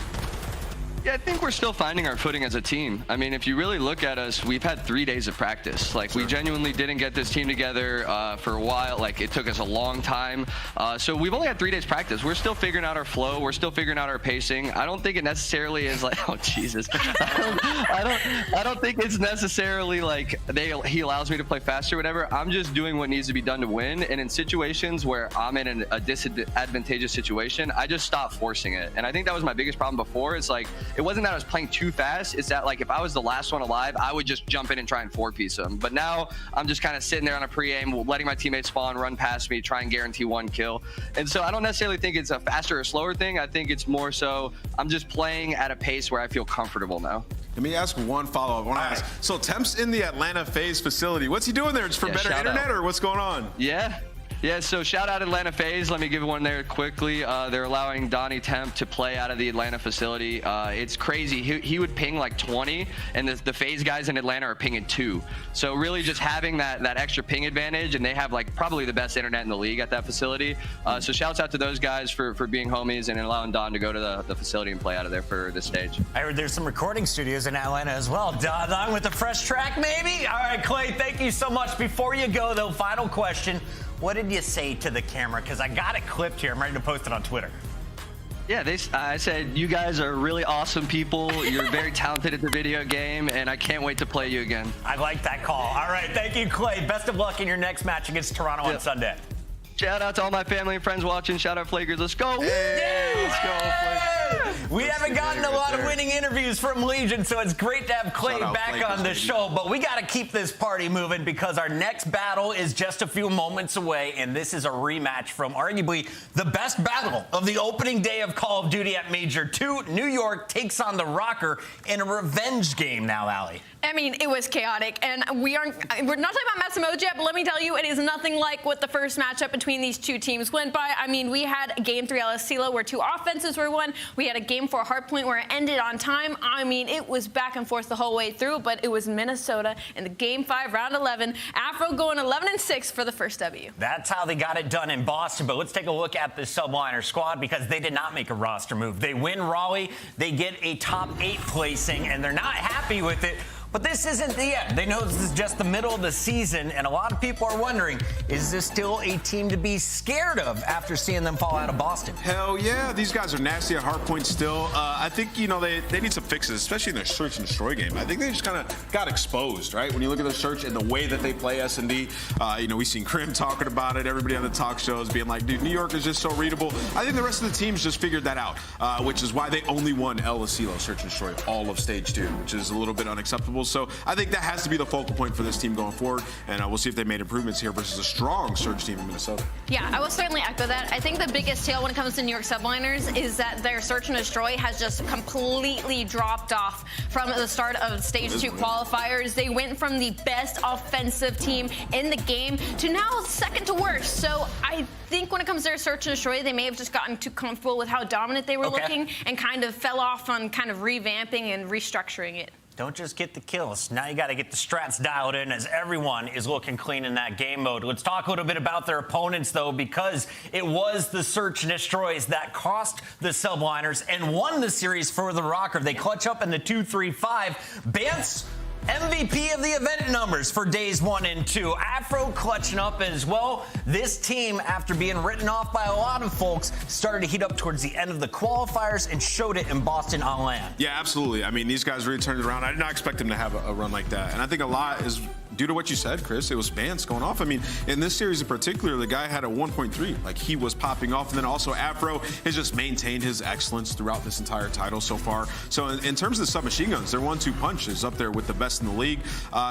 Yeah, I think we're still finding our footing as a team. I mean, if you really look at us, we've had 3 days of practice. Like, we genuinely didn't get this team together for a while. Like, it took us a long time. So we've only had 3 days practice. We're still figuring out our flow. We're still figuring out our pacing. I don't think it necessarily is like, oh, Jesus. I don't think it's necessarily like he allows me to play faster or whatever. I'm just doing what needs to be done to win. And in situations where I'm in a disadvantageous situation, I just stop forcing it. And I think that was my biggest problem before. It's like, it wasn't that I was playing too fast. It's that, like, if I was the last one alive, I would just jump in and try and 4-piece them. But now I'm just kind of sitting there on a pre-aim, letting my teammates spawn, run past me, try and guarantee 1 kill. And so I don't necessarily think it's a faster or slower thing. I think it's more so I'm just playing at a pace where I feel comfortable now. Let me ask one follow-up. I want to ask, so Temp's in the Atlanta FaZe facility. What's he doing there? Just for better internet or what's going on? Yeah, so shout out Atlanta FaZe. Let me give one there quickly. They're allowing Donnie Temp to play out of the Atlanta facility. It's crazy. He would ping like 20, and the FaZe guys in Atlanta are pinging 2. So really just having that extra ping advantage, and they have like probably the best internet in the league at that facility. So shouts out to those guys for being homies and allowing Don to go to the facility and play out of there for this stage. I heard there's some recording studios in Atlanta as well. Don with a fresh track, maybe? All right, Clay, thank you so much. Before you go, though, final question. What did you say to the camera? Because I got it clipped here. I'm ready to post it on Twitter. Yeah, I said, you guys are really awesome people. You're very talented at the video game, and I can't wait to play you again. I like that call. All right, thank you, Clay. Best of luck in your next match against Toronto on Sunday. Shout out to all my family and friends watching. Shout out Flakers. Let's go. Let's go, Flakers. We haven't gotten a lot of winning interviews from Legion, so it's great to have Clay back on the show. But we got to keep this party moving because our next battle is just a few moments away, and this is a rematch from arguably the best battle of the opening day of Call of Duty at Major 2. New York takes on the ROKKR in a revenge game now, Allie. I mean, it was chaotic, and we're not talking about Massimo yet, but let me tell you, it is nothing like what the first matchup between these two teams went by. I mean, we had a Game 3 LS Silo where 2 offenses were won. We had a Game 4 Hardpoint where it ended on time. I mean, it was back and forth the whole way through, but it was Minnesota in the Game 5, Round 11. Afro going 11-6 for the first W. That's how they got it done in Boston, but let's take a look at the Subliner squad because they did not make a roster move. They win Raleigh, they get a top 8 placing, and they're not happy with it. But this isn't the end. They know this is just the middle of the season, and a lot of people are wondering, is this still a team to be scared of after seeing them fall out of Boston? Hell yeah. These guys are nasty at hardpoint still. I think, they need some fixes, especially in their search and destroy game. I think they just kind of got exposed, right? When you look at their search and the way that they play S&D, we've seen Krim talking about it, everybody on the talk shows being like, dude, New York is just so readable. I think the rest of the teams just figured that out, which is why they only won El Asilo search and destroy all of stage 2, which is a little bit unacceptable. So I think that has to be the focal point for this team going forward, and we'll see if they made improvements here versus a strong Surge team in Minnesota. Yeah, I will certainly echo that. I think the biggest tale when it comes to New York Subliners is that their search and destroy has just completely dropped off from the start of stage 2 qualifiers. They went from the best offensive team in the game to now second to worst. So I think when it comes to their search and destroy, they may have just gotten too comfortable with how dominant they were looking and kind of fell off on kind of revamping and restructuring it. Don't just get the kills. Now you got to get the strats dialed in as everyone is looking clean in that game mode. Let's talk a little bit about their opponents, though, because it was the search and destroys that cost the Subliners and won the series for the ROKKR. They clutch up in the 2-3-5. Bance, MVP of the event numbers for days 1 and 2. Afro clutching up as well. This team, after being written off by a lot of folks, started to heat up towards the end of the qualifiers and showed it in Boston on land. Yeah, absolutely. I mean, these guys really turned it around. I did not expect them to have a run like that. And I think a lot is due to what you said, Chris. It was Bance going off. I mean, in this series in particular, the guy had a 1.3. Like, he was popping off. And then also Afro has just maintained his excellence throughout this entire title so far. So in terms of the submachine guns, their 1-2 punch is up there with the best in the league.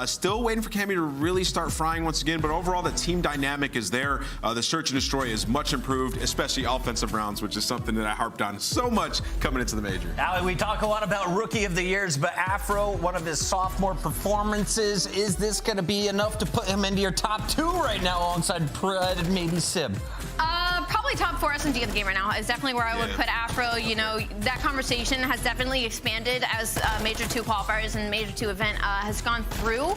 Still waiting for Cammy to really start frying once again. But overall, the team dynamic is there. The search and destroy is much improved, especially offensive rounds, which is something that I harped on so much coming into the major. Allie, we talk a lot about Rookie of the Years, but Afro, one of his sophomore performances, is this going to be enough to put him into your top 2 right now alongside Pred and maybe Sib? Probably probably top 4 SMG of the game right now is definitely where I would put Afro. You know, that conversation has definitely expanded as Major 2 qualifiers and Major 2 event has gone through.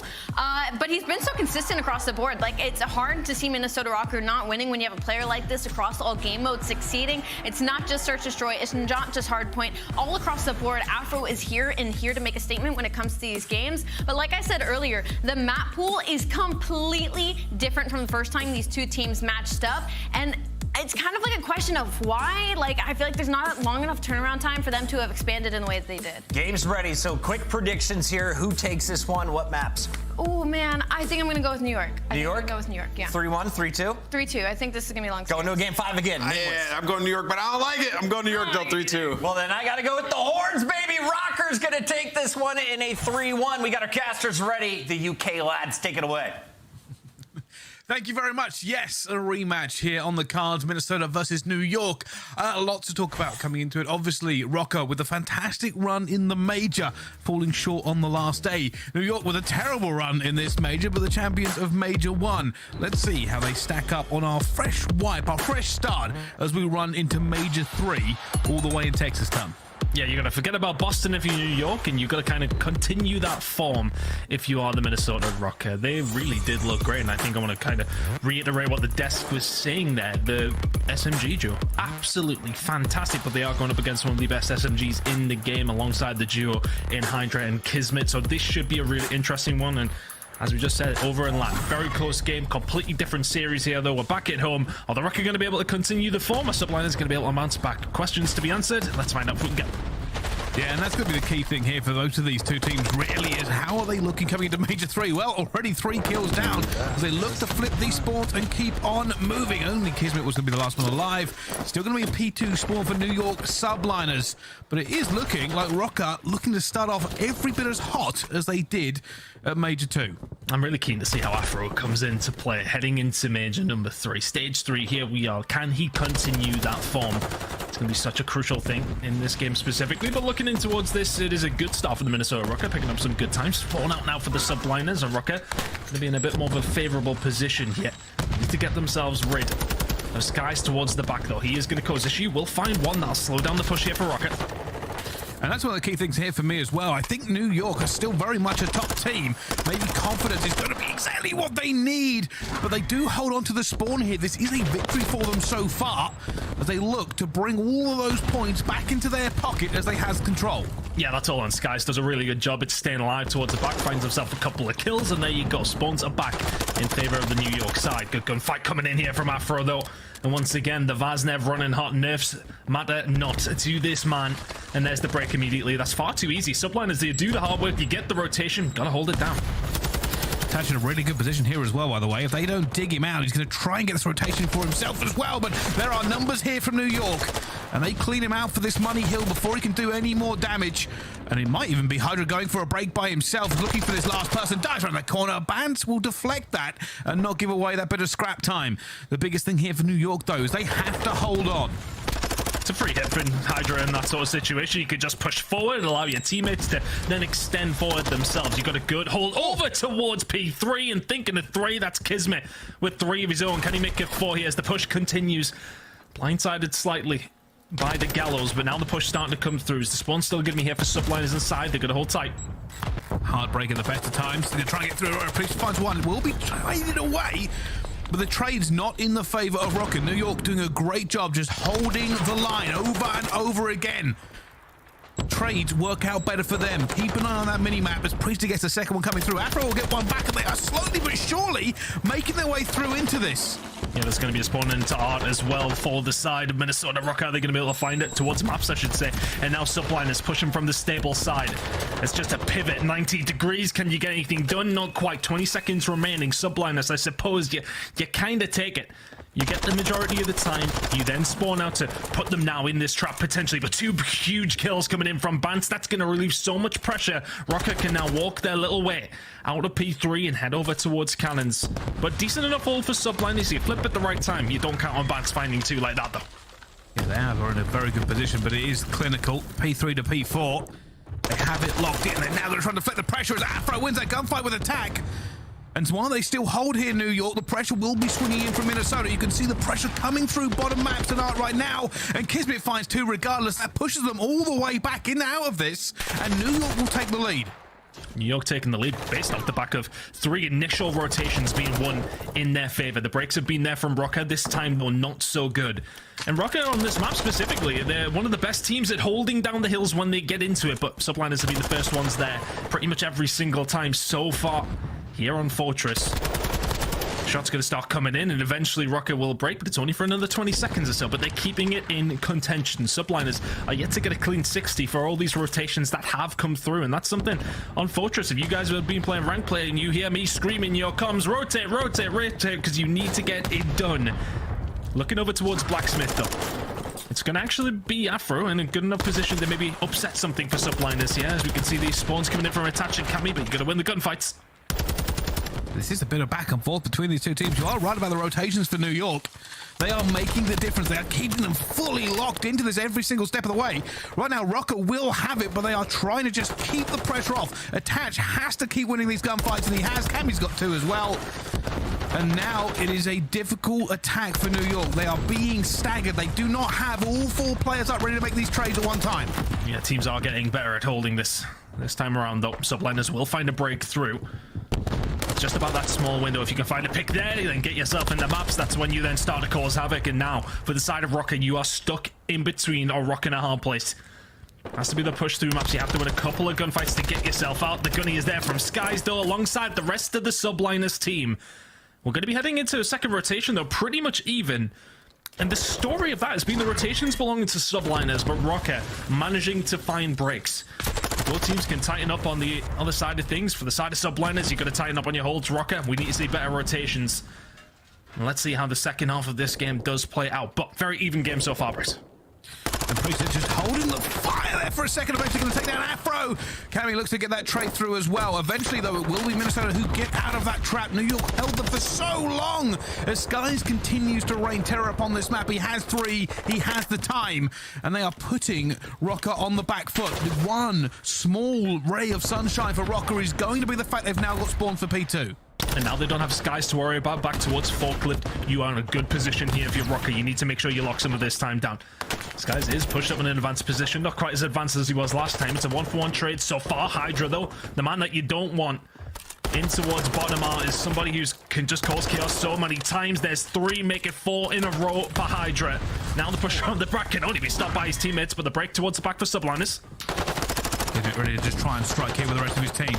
But he's been so consistent across the board. Like, it's hard to see Minnesota ROKKR not winning when you have a player like this across all game modes succeeding. It's not just Search Destroy, it's not just Hardpoint. All across the board, Afro is here and here to make a statement when it comes to these games. But like I said earlier, the map pool is completely different from the first time these two teams matched up. And it's kind of like a question of why. Like, I feel like there's not long enough turnaround time for them to have expanded in the way that they did. Game's ready, so quick predictions here. Who takes this one? What maps? Oh, man, I think I'm going to go with New York. New York? I'm going to go with New York, yeah. 3-1, 3-2? 3-2. I think this is going to be a long Going to a game 5 again. Yeah, I'm going New York, but I don't like it. I'm going New York, though, 3-2. Well, then I got to go with the Horns, baby. ROKKR's going to take this one in a 3-1. We got our casters ready. The UK lads, take it away. Thank you very much. Yes, a rematch here on the cards, Minnesota versus New York. Lots to talk about coming into it. Obviously, ROKKR with a fantastic run in the major, falling short on the last day. New York with a terrible run in this major, but the champions of Major 1. Let's see how they stack up on our fresh wipe, our fresh start, as we run into Major 3 all the way in Texas time. Yeah, you're going to forget about Boston if you're New York, and you've got to kind of continue that form if you are the Minnesota ROKKR. They really did look great, and I think I want to kind of reiterate what the desk was saying there. The SMG duo, absolutely fantastic, but they are going up against one of the best SMGs in the game alongside the duo in Hydra and Kismet, so this should be a really interesting one. And as we just said, over in LAN, very close game, completely different series here, though. We're back at home. Are the ROKKR going to be able to continue the form? Are Subliners going to be able to bounce back? Questions to be answered? Let's find out if we can get them. Yeah, and that's going to be the key thing here for both of these two teams, really, is how are they looking coming into Major 3? Well, already 3 kills down as they look to flip these spawns and keep on moving. Only Kismet was going to be the last one alive. Still going to be a P2 spawn for New York Subliners. But it is looking like ROKKR looking to start off every bit as hot as they did at Major 2. I'm really keen to see how Afro comes into play heading into Major number 3. Stage 3, here we are. Can he continue that form? It's going to be such a crucial thing in this game specifically, but looking in towards this, it is a good start for the Minnesota ROKKR, picking up some good times. Falling out now for the Subliners, and ROKKR going to be in a bit more of a favorable position here. Need to get themselves rid of Skies towards the back, though. He is going to cause issue. We'll find one that'll slow down the push here for ROKKR. And that's one of the key things here for me as well. I think New York are still very much a top team. Maybe confidence is going to be exactly what they need. But they do hold on to the spawn here. This is a victory for them so far as they look to bring all of those points back into their pocket as they have control. Yeah, that's all on Skies. Does a really good job at staying alive towards the back. Finds himself a couple of kills, and there you go. Spawns are back in favor of the New York side. Good gunfight coming in here from Afro, though. And once again, the Vaznev running hot. Nerfs matter not to this man. And there's the break immediately. That's far too easy. Subliners, they do the hard work. You get the rotation. Gotta hold it down. Touch in a really good position here as well, by the way. If they don't dig him out, he's going to try and get this rotation for himself as well. But there are numbers here from New York, and they clean him out for this money hill before he can do any more damage. And it might even be Hydra going for a break by himself, looking for this last person. Dives around the corner. Bance will deflect that and not give away that bit of scrap time. The biggest thing here for New York, though, is they have to hold on. It's a free hit for Hydra in that sort of situation. You could just push forward and allow your teammates to then extend forward themselves. You got a good hold over towards P3 and thinking of 3. That's Kismet with 3 of his own. Can he make it 4 here as the push continues? Blindsided slightly by the Gallows, but now the push starting to come through. Is the spawn still going to be here for Subliners inside? They're going to hold tight. Heartbreak at the best of times. They're going to try and get through. Police finds one. Will be traded away. But the trade's not in the favor of ROKKR. New York doing a great job just holding the line over and over again. Trades work out better for them. Keep an eye on that mini-map as Priestley gets the second one coming through. Afro will get one back, and they are slowly but surely making their way through into this. Yeah, there's going to be a spawn into Art as well for the side of Minnesota ROKKR. They're going to be able to find it towards maps, I should say. And now Subliners pushing from the stable side. It's just a pivot, 90 degrees. Can you get anything done? Not quite. 20 seconds remaining. Subliners, I suppose you kind of take it. You get the majority of the time. You then spawn out to put them now in this trap potentially. But 2 huge kills coming in from Bance. That's going to relieve so much pressure. ROKKR can now walk their little way out of P3 and head over towards Cannons. But decent enough hold for Subliners. You flip at the right time. You don't count on Bance finding 2 like that, though. Yeah, they are in a very good position, but it is clinical. P3 to P4. They have it locked in. They're now going to try to flip the pressure as Afro wins that gunfight with attack. And while they still hold here, New York, the pressure will be swinging in from Minnesota. You can see the pressure coming through bottom maps tonight right now. And Kismet finds 2 regardless. That pushes them all the way back in and out of this. And New York will take the lead. New York taking the lead based off the back of 3 initial rotations being won in their favor. The breaks have been there from ROKKR. This time, though, not so good. And ROKKR on this map specifically, they're one of the best teams at holding down the hills when they get into it, but Subliners have been the first ones there pretty much every single time so far here on Fortress. Shots going to start coming in, and eventually ROKKR will break, but it's only for another 20 seconds or so, but they're keeping it in contention. Subliners are yet to get a clean 60 for all these rotations that have come through, and that's something on Fortress. If you guys have been playing rank play and you hear me screaming your comms, rotate, rotate, rotate, because you need to get it done. Looking over towards Blacksmith, though. It's going to actually be Afro in a good enough position to maybe upset something for Subliners here, as we can see these spawns coming in from Attach and Cammy, but you've got to win the gunfights. This is a bit of back and forth between these two teams. You are right about the rotations for New York. They are making the difference. They are keeping them fully locked into this every single step of the way. Right now, ROKKR will have it, but they are trying to just keep the pressure off. Attach has to keep winning these gunfights, and he has. Cammy's got 2 as well. And now it is a difficult attack for New York. They are being staggered. They do not have all 4 players up ready to make these trades at one time. Yeah, teams are getting better at holding this time around, though. Subliners will find a breakthrough. Just about that small window. If you can find a pick there, then get yourself in the maps. That's when you then start to cause havoc. And now, for the side of ROKKR, you are stuck in between a rock and a hard place. Has to be the push through maps. You have to win a couple of gunfights to get yourself out. The gunny is there from Skies, though, alongside the rest of the Subliners team. We're going to be heading into a second rotation, though, pretty much even. And the story of that has been the rotations belonging to Subliners, but ROKKR managing to find breaks. Both teams can tighten up on the other side of things. For the side of Subliners, you've got to tighten up on your holds, ROKKR. We need to see better rotations. And let's see how the second half of this game does play out. But very even game so far, Bruce. And Priest just holding the fire there for a second. Eventually going to take down Afro. Cammy looks to get that trade through as well. Eventually, though, it will be Minnesota who get out of that trap. New York held them for so long as Skies continues to rain terror upon this map. He has 3. He has the time. And they are putting ROKKR on the back foot. The one small ray of sunshine for ROKKR is going to be the fact they've now got spawn for P2. And now they don't have Skies to worry about. Back towards Forklift. You are in a good position here if you're ROKKR. You need to make sure you lock some of this time down. Skies is pushed up in an advanced position. Not quite as advanced as he was last time. It's a 1-for-1 trade so far. Hydra, though, the man that you don't want in towards bottom art is somebody who can just cause chaos so many times. There's 3, make it 4 in a row for Hydra. Now the push around the back can only be stopped by his teammates, but the break towards the back for Subliners. He's ready to just try and strike here with the rest of his team.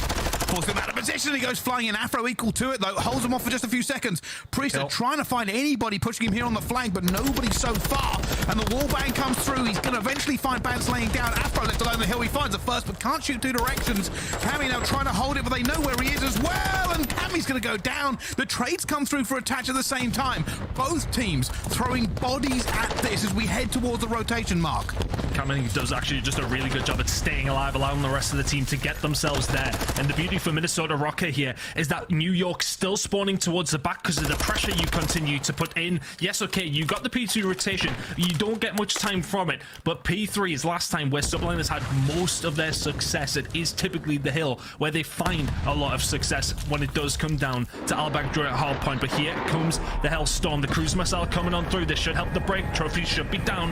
Forces him out of position. He goes flying in. Afro equal to it, though. Holds him off for just a few seconds. Priest are trying to find anybody pushing him here on the flank, but nobody so far. And the wallbang comes through. He's going to eventually find Bance laying down. Afro left alone the hill. He finds the first, but can't shoot 2 directions. Cammy now trying to hold it, but they know where he is as well. And Cammy's going to go down. The trades come through for Attach at the same time. Both teams throwing bodies at this as we head towards the rotation mark. Cammy does actually just a really good job at staying alive, allowing the rest of the team to get themselves there. And the beauty for Minnesota ROKKR here is that New York's still spawning towards the back because of the pressure you continue to put in. Yes, okay, you got the P2 rotation. You don't get much time from it, but P3 is last time where Subliners had most of their success. It is typically the hill where they find a lot of success when it does come down to Al-Baghdad at hardpoint. But here comes the Hellstorm, the cruise missile coming on through. This should help the break. Trophies should be down.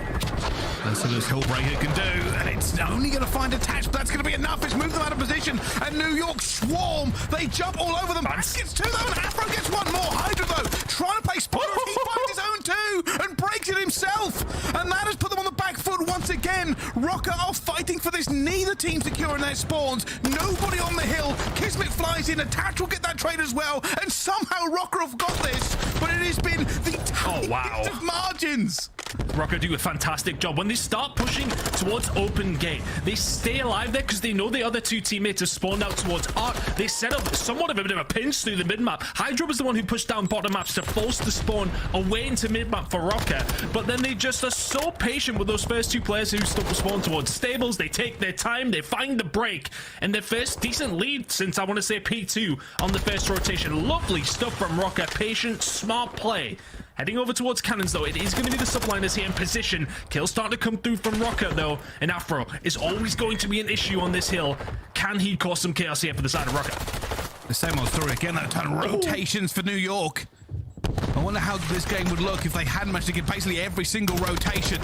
That's what this Hillbreaker can do, and it's only going to find Attach, but that's going to be enough. It's moved them out of position, and New York swarm. They jump all over them. Bance gets 2 though, and Afro gets 1 more. Hydra though, trying to play spotter. He finds his own 2 and breaks it himself, and that has put them on the back foot once again. ROKKR are fighting for this. Neither team securing their spawns. Nobody on the hill. Kismet flies in. Attach will get that trade as well, and somehow ROKKR have got this, but it has been the tightest of margins. ROKKR do a fantastic job. When they start pushing towards open gate, they stay alive there because they know the other 2 teammates have spawned out towards Art. They set up somewhat of a bit of a pinch through the mid-map. Hydra was the one who pushed down bottom maps to force the spawn away into mid-map for ROKKR, but then they just are so patient with those first 2 players who still spawn towards stables. They take their time, they find the break, and their first decent lead since, I want to say, P2 on the first rotation. Lovely stuff from ROKKR. Patient, smart play. Heading over towards cannons, though, it is going to be the Subliners here in position. Kills starting to come through from ROKKR, though, and Afro is always going to be an issue on this hill. Can he cause some chaos here for the side of ROKKR? The same old story again, that ton of rotations for New York. I wonder how this game would look if they hadn't managed to get basically every single rotation.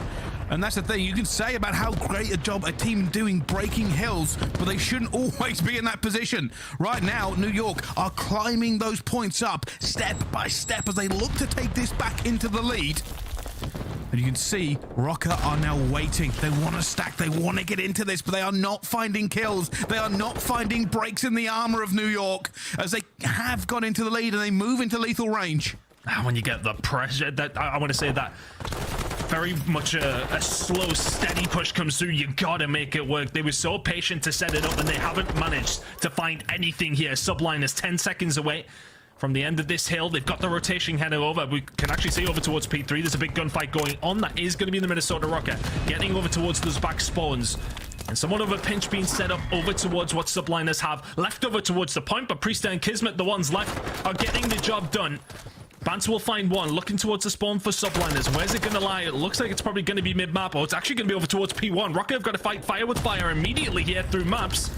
And that's the thing, you can say about how great a job a team doing breaking hills, but they shouldn't always be in that position. Right now, New York are climbing those points up step by step as they look to take this back into the lead. And you can see ROKKR are now waiting. They want to stack. They want to get into this, but they are not finding kills. They are not finding breaks in the armor of New York as they have gone into the lead and they move into lethal range. When you get the pressure, that I want to say that very much a slow, steady push comes through. You gotta make it work. They were so patient to set it up, and they haven't managed to find anything here. Subliners 10 seconds away from the end of this hill. They've got the rotation heading over. We can actually see over towards P3. There's a big gunfight going on. That is going to be the Minnesota ROKKR getting over towards those back spawns. And somewhat of a pinch being set up over towards what Subliners have left over towards the point. But Priest and Kismet, the ones left, are getting the job done. Bance will find one, looking towards the spawn for Subliners. Where's it going to lie? It looks like it's probably going to be mid-map. Oh, it's actually going to be over towards P1. ROKKR have got to fight fire with fire immediately here through maps.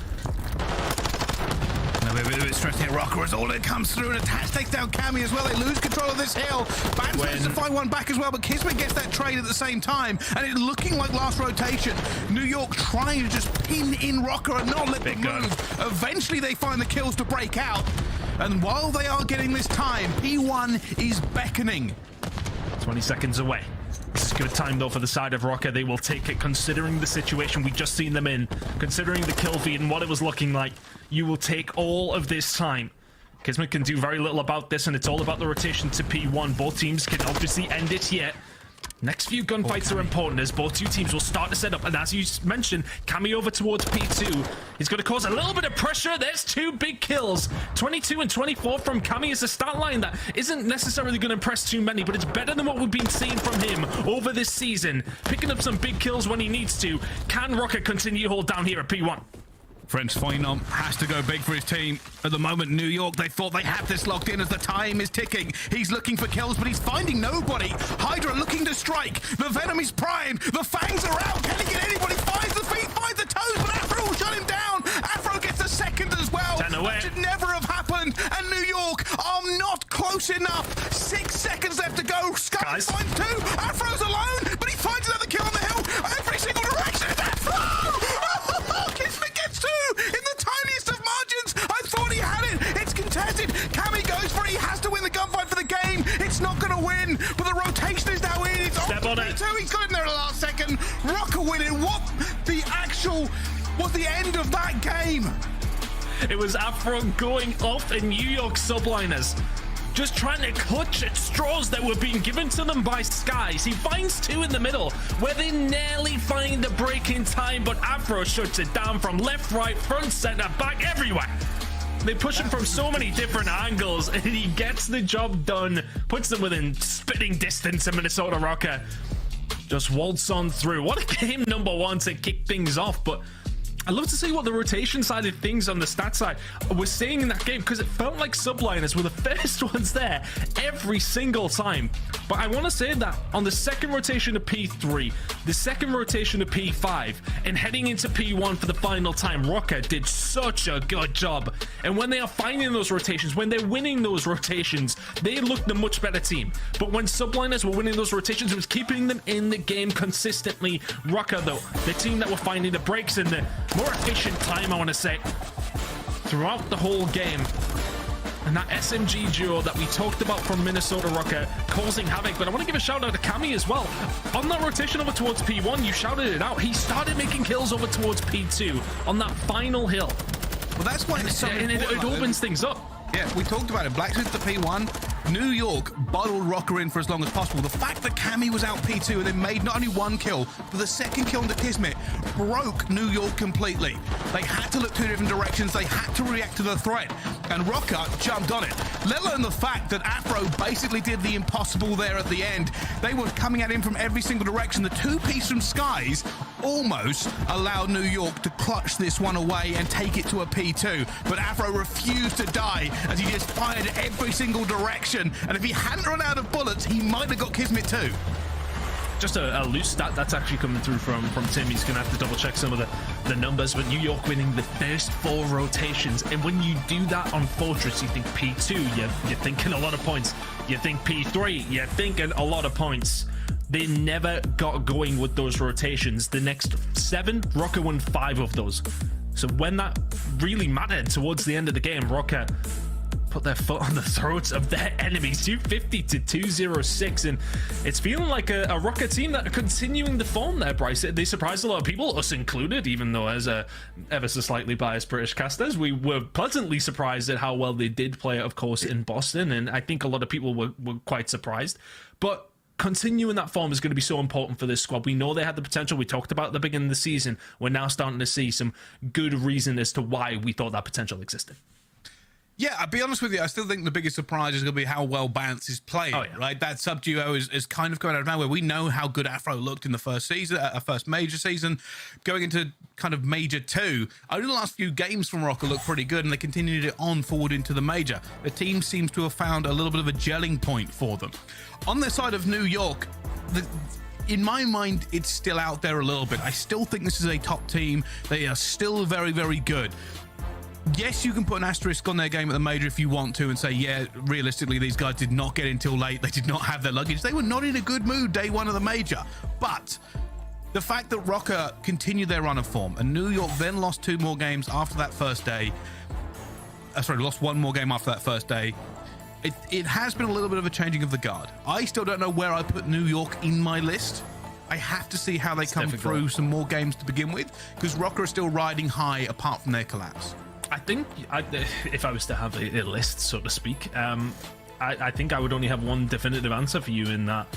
A bit stressed here. ROKKR as all it comes through, and Attach takes down Cammy as well. They lose control of this hill. Bance managed to find one back as well, but Kismet gets that trade at the same time, and it's looking like last rotation. New York trying to just pin in ROKKR and not let them move. Eventually they find the kills to break out, and while they are getting this time, P1 is beckoning. 20 seconds away. This is good time, though, for the side of ROKKR. They will take it, considering the situation we just seen them in, considering the kill feed and what it was looking like. You will take all of this time. Kismet can do very little about this, and it's all about the rotation to P1. Both teams can obviously end it here. Next few gunfights are important as both two teams will start to set up, and as you mentioned, Cammy over towards P2 is going to cause a little bit of pressure. There's two big kills, 22 and 24 from Cammy as a start line that isn't necessarily going to impress too many, but it's better than what we've been seeing from him over this season, picking up some big kills when he needs to. Can ROKKR continue to hold down here at P1? French Phenom has to go big for his team. At the moment, New York, they thought they had this locked in as the time is ticking. He's looking for kills, but he's finding nobody. Hydra looking to strike. The Venom is primed. The Fangs are out. Can he get anybody? Finds the feet, finds the toes, but Afro will shut him down. Afro gets a second as well. 10 away. That should never have happened. And New York are not close enough. 6 seconds left to go. Skies finds two. Afro's alone, but he finds another kill on the hill. Every single direction. Afro! Kismet gets two in the tiniest of margins. I thought he had it. It's contested. Cammy goes for it. He has to win the gunfight for the game. It's not going to win, but the rotation is now in. It's Step on it. He's got in there at the last second. ROKKR winning. What the actual was the end of that game? It was Afro going off in New York Subliners, just trying to clutch at straws that were being given to them by Skies. He finds two in the middle where they nearly find the break in time, but Afro shuts it down from left, right, front, center, back, everywhere. They push him from so many different angles, and he gets the job done, puts them within spitting distance of Minnesota ROKKR. Just waltz on through. What a game number one to kick things off, but I'd love to see what the rotation side of things on the stat side was seeing in that game, because it felt like Subliners were the first ones there every single time. But I want to say that on the second rotation of P3, the second rotation of P5, and heading into P1 for the final time, ROKKR did such a good job. And when they are finding those rotations, when they're winning those rotations, they look the much better team. But when Subliners were winning those rotations, it was keeping them in the game consistently. ROKKR, though, the team that were finding the breaks in the more efficient time, I want to say, throughout the whole game. And that SMG duo that we talked about from Minnesota ROKKR causing havoc. But I want to give a shout out to Cammy as well. On that rotation over towards P1, you shouted it out. He started making kills over towards P2 on that final hill. Well, that's why it's so important. It opens things up. Yeah, we talked about it. Blacksmith to P1. New York bottled ROKKR in for as long as possible. The fact that Cammy was out P2 and then made not only one kill, but the second kill into Kismet broke New York completely. They had to look two different directions. They had to react to the threat. And ROKKR jumped on it. Let alone the fact that Afro basically did the impossible there at the end. They were coming at him from every single direction. The two-piece from Skies almost allowed New York to clutch this one away and take it to a P2. But Afro refused to die as he just fired every single direction. And if he hadn't run out of bullets, he might have got Kismet too. just a loose stat that's actually coming through from Tim. He's going to have to double check some of the numbers, but New York winning the first 4 rotations. And when you do that on Fortress, you think P2, you're thinking a lot of points. You think P3, you're thinking a lot of points. They never got going with those rotations. The next 7, ROKKR won 5 of those. So when that really mattered towards the end of the game, ROKKR put their foot on the throats of their enemies, 250 to 206, and it's feeling like a ROKKR team that are continuing the form there, Bryce. They surprised a lot of people, us included, even though as a ever so slightly biased British casters, we were pleasantly surprised at how well they did play, of course, in Boston, and I think a lot of people were quite surprised. But continuing that form is going to be so important for this squad. We know they had the potential. We talked about at the beginning of the season. We're now starting to see some good reason as to why we thought that potential existed. Yeah, I'll be honest with you, I still think the biggest surprise is going to be how well Bounce is playing, right? That sub-duo is kind of going out of nowhere. We know how good Afro looked in the first season, first major season. Going into kind of major 2, only the last few games from ROKKR look pretty good, and they continued it on forward into the major. The team seems to have found a little bit of a gelling point for them. On the side of New York, in my mind, it's still out there a little bit. I still think this is a top team. They are still very, very good. Yes, you can put an asterisk on their game at the major if you want to and say, yeah, realistically, these guys did not get in till late. They did not have their luggage. They were not in a good mood day 1 of the major. But the fact that ROKKR continued their run of form and New York then lost 2 more games after that first day. Lost 1 more game after that first day. It has been a little bit of a changing of the guard. I still don't know where I put New York in my list. I have to see how they come through some more games to begin with, because ROKKR are still riding high apart from their collapse. I think if I was to have a list, so to speak, I think I would only have one definitive answer for you in that.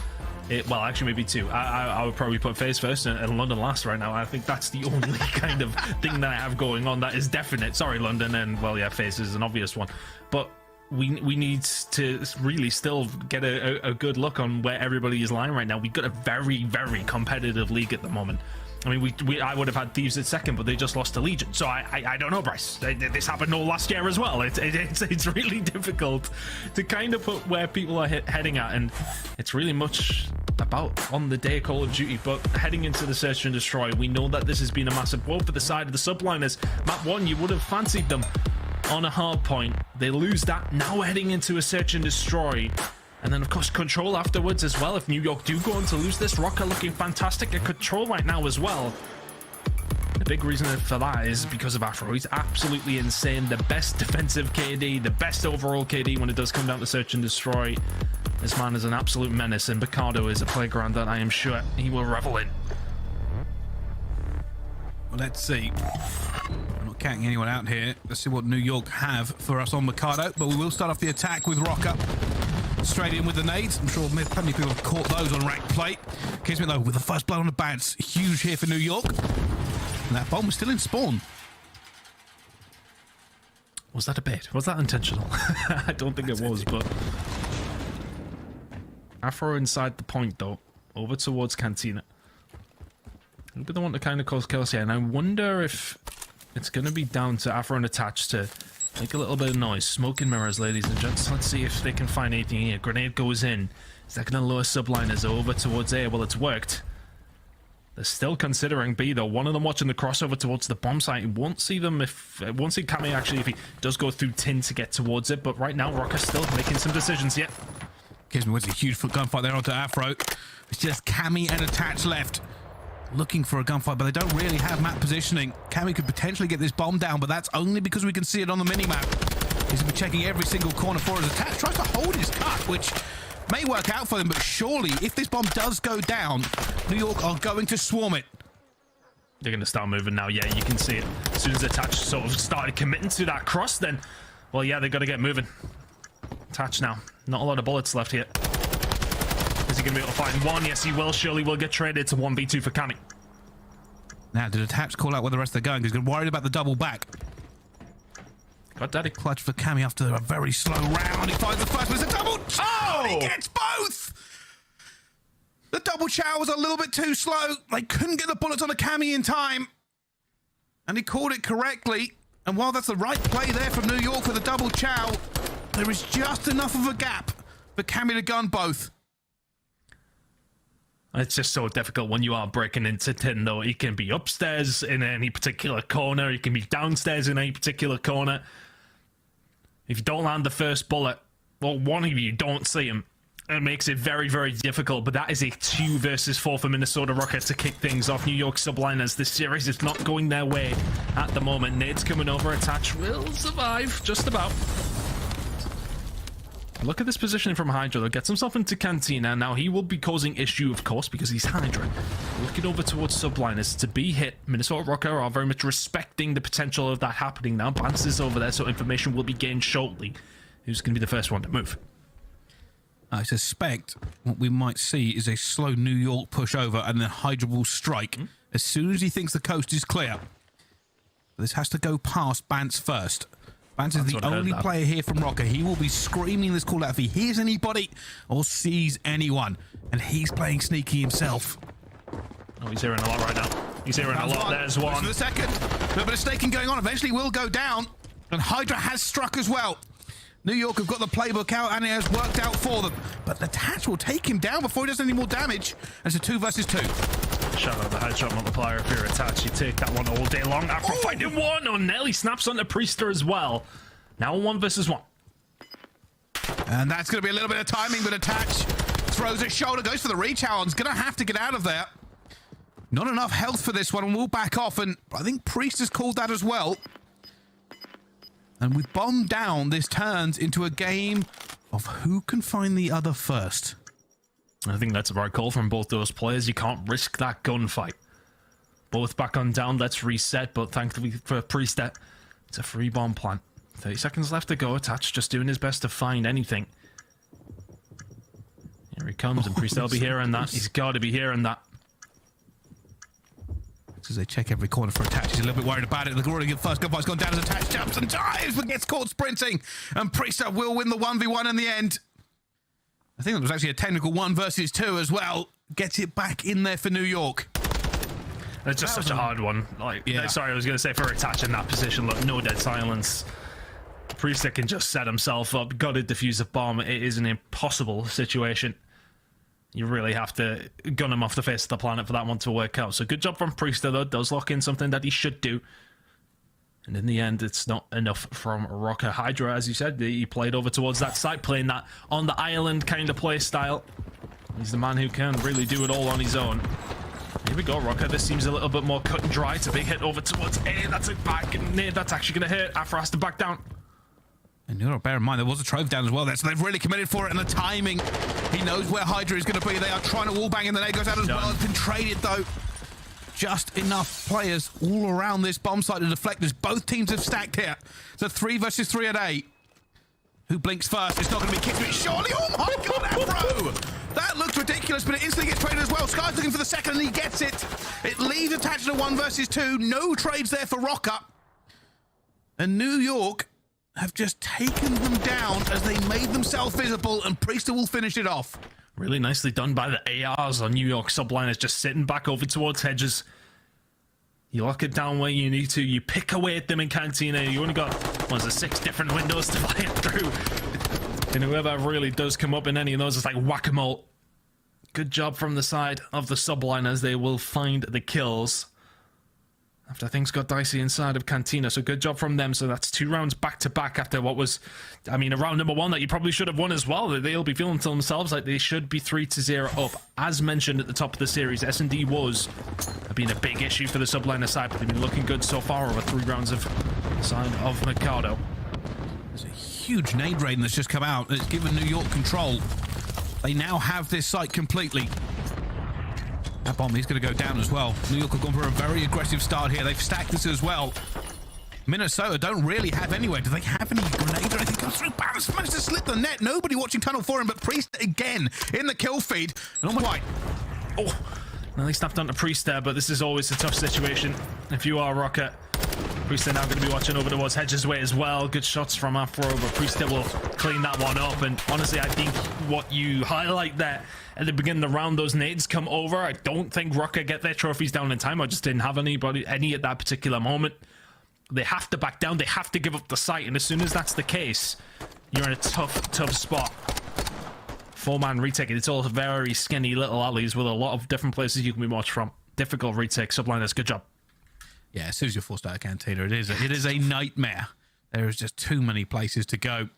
Well, actually, maybe 2. I would probably put FaZe first and London last right now. I think that's the only kind of thing that I have going on that is definite. Sorry, London, and well, yeah, FaZe is an obvious one, but we need to really still get a good look on where everybody is lying right now. We've got a very, very competitive league at the moment. I mean, I would have had Thieves at 2nd, but they just lost to Legion. So I don't know, Bryce. This happened all last year as well. It's really difficult to kind of put where people are heading at, and it's really much about on the day Call of Duty. But heading into the Search and Destroy, we know that this has been a massive blow for the side of the Subliners. Map 1, you would have fancied them on a hard point. They lose that. Now heading into a Search and Destroy. And then, of course, Control afterwards as well. If New York do go on to lose this, ROKKR looking fantastic at Control right now as well. The big reason for that is because of Afro. He's absolutely insane. The best defensive KD, the best overall KD when it does come down to Search and Destroy. This man is an absolute menace, and Bacado is a playground that I am sure he will revel in. Well, let's see. I'm not counting anyone out here. Let's see what New York have for us on Mikado, but we will start off the attack with ROKKR. Straight in with the nades. I'm sure plenty of people have caught those on ranked plate. Kismet, though, with the first blow on the bounce. Huge here for New York. And that bomb was still in spawn. Was that a bait? Was that intentional? I don't think it was, but... Afro inside the point, though. Over towards Cantina. He'll be the one to kind of cause chaos here. And I wonder if it's going to be down to Afro and Attach to make a little bit of noise. Smoke and mirrors, ladies and gents. Let's see if they can find anything here. Grenade goes in. Is that going to lure Subliners over towards A? Well, it's worked. They're still considering B, though. One of them watching the crossover towards the bomb site. Won't see them if... won't see Cammy, actually, if he does go through tin to get towards it. But right now, ROKKR still making some decisions yet. Gives me a huge gunfight there onto Afro. It's just Cammy and Attach left. Looking for a gunfight, but they don't really have map positioning. Cammy could potentially get this bomb down, but that's only because we can see it on the minimap. He's going to be checking every single corner for his Attach. Tries to hold his cut, which may work out for them, but surely, if this bomb does go down, New York are going to swarm it. They're going to start moving now. Yeah, you can see it. As soon as Attach sort of started committing to that cross, then, well, yeah, they've got to get moving. Attach now. Not a lot of bullets left here. Is he going to be able to find one? Yes, he will. Surely will get traded to 1v2 for Cammy. Now, did Attach call out where the rest are going? He's worried about the double back. Got daddy. Clutch for Cammy after a very slow round. He finds the first one. It's a double chow. Oh! He gets both. The double chow was a little bit too slow. They couldn't get the bullets on the Cammy in time. And he called it correctly. And while that's the right play there from New York for the double chow, there is just enough of a gap for Cammy to gun both. It's just so difficult when you are breaking into tin, though. He can be upstairs in any particular corner. He can be downstairs in any particular corner. If you don't land the first bullet, well, one of you don't see him. It makes it very, very difficult, but that is a 2 versus 4 for Minnesota ROKKR to kick things off. New York Subliners, this series is not going their way at the moment. Nade's coming over, Attach will survive, just about. Look at this positioning from Hydra, though. Gets himself into Cantina. Now, he will be causing issue, of course, because he's Hydra. Looking over towards Subliners to be hit. Minnesota ROKKR are very much respecting the potential of that happening now. Bance is over there, so information will be gained shortly. Who's going to be the first one to move? I suspect what we might see is a slow New York push over and then Hydra will strike as soon as he thinks the coast is clear. This has to go past Bance first. Bance is the only player here from ROKKR. He will be screaming this call out if he hears anybody or sees anyone. And he's playing sneaky himself. Oh, he's hearing a lot right now. He's hearing a lot. There's one. For the second. A little bit of staking going on. Eventually will go down. And Hydra has struck as well. New York have got the playbook out and it has worked out for them. But the Tatch will take him down before he does any more damage. It's a 2 versus 2. Shout out the headshot multiplier if you're Attach. You take that one all day long. Afro finding one. Oh, Nelly snaps onto Priester as well. Now 1 versus 1. And that's going to be a little bit of timing, but Attach throws his shoulder, goes for the reach out. He's going to have to get out of there. Not enough health for this one, and we'll back off. And I think Priest has called that as well. And with bomb down, this turns into a game of who can find the other first. I think that's a right call from both those players. You can't risk that gunfight. Both back on down, let's reset, but thankfully for Priest, it's a free bomb plant. 30 seconds left to go. Attach just doing his best to find anything. Here he comes, and Priest will be hearing that. He's got to be hearing that. As they check every corner for Attach, he's a little bit worried about it. The already first gunfight's gone down as Attach jumps and dives, but gets caught sprinting. And Priester will win the 1v1 in the end. I think it was actually a technical 1 versus 2 as well. Gets it back in there for New York. It's just such a hard one. Like, yeah. Sorry, I was going to say for Attach in that position. Look, no dead silence. Priester can just set himself up. Got to defuse a bomb. It is an impossible situation. You really have to gun him off the face of the planet for that one to work out. So good job from Priester, though. Does lock in something that he should do. And in the end, it's not enough from ROKKR. Hydra, as you said, he played over towards that side, playing that on the island kind of play style. He's the man who can really do it all on his own. Here we go, ROKKR. This seems a little bit more cut and dry. It's a big hit over towards A. That's it back. And that's actually going to hit. Afro has to back down. And you got to bear in mind, there was a trove down as well there, so they've really committed for it, and the timing, he knows where Hydra is going to be. They are trying to wallbang, and the nade goes out as well. It's been traded, though. Just enough players all around this bomb site to deflect this. Both teams have stacked here. It's a 3 versus 3 at A. Who blinks first? It's not going to be kicked, but surely. Oh my god, Afro! That looked ridiculous, but it instantly gets traded as well. Sky's looking for the second, and he gets it. It leaves attached to 1 versus 2. No trades there for ROKKR. And New York have just taken them down as they made themselves visible, and Priester will finish it off. Really nicely done by the ARs on New York Subliners, just sitting back over towards Hedges. You lock it down where you need to. You pick away at them in Cantina. You only got, what is it, 6 different windows to fly it through. And whoever really does come up in any of those is like whack-a-mole. Good job from the side of the Subliners. They will find the kills after things got dicey inside of Cantina. So good job from them. So that's 2 rounds back-to-back after what was, I mean, a round number 1 that you probably should have won as well. They'll be feeling to themselves like they should be 3-0 up. As mentioned at the top of the series, S&D was been a big issue for the Subliner side, but they've been looking good so far over 3 rounds of the side of Mikado. There's a huge nade raid that's just come out. It's given New York control. They now have this site completely. That bomb is going to go down as well. New York have gone for a very aggressive start here. They've stacked this as well. Minnesota don't really have anywhere. Do they have any grenades or anything? Comes through. Barris managed to slip the net. Nobody watching tunnel for him, but Priest again in the kill feed. And quite. Oh, now they snapped onto Priest there, but this is always a tough situation. If you are ROKKR, Priest are now going to be watching over towards Hedges' way as well. Good shots from Afro, but Priest will clean that one up. And honestly, I think what you highlight there at the beginning of the round, those nades come over. I don't think ROKKR get their trophies down in time. I just didn't have any at that particular moment. They have to back down. They have to give up the site. And as soon as that's the case, you're in a tough spot. 4-man retake. It's all very skinny little alleys with a lot of different places you can be watched from. Difficult retake. Subliners, good job. Yeah, as soon as you're forced out of Cantina, it is a nightmare. There is just too many places to go.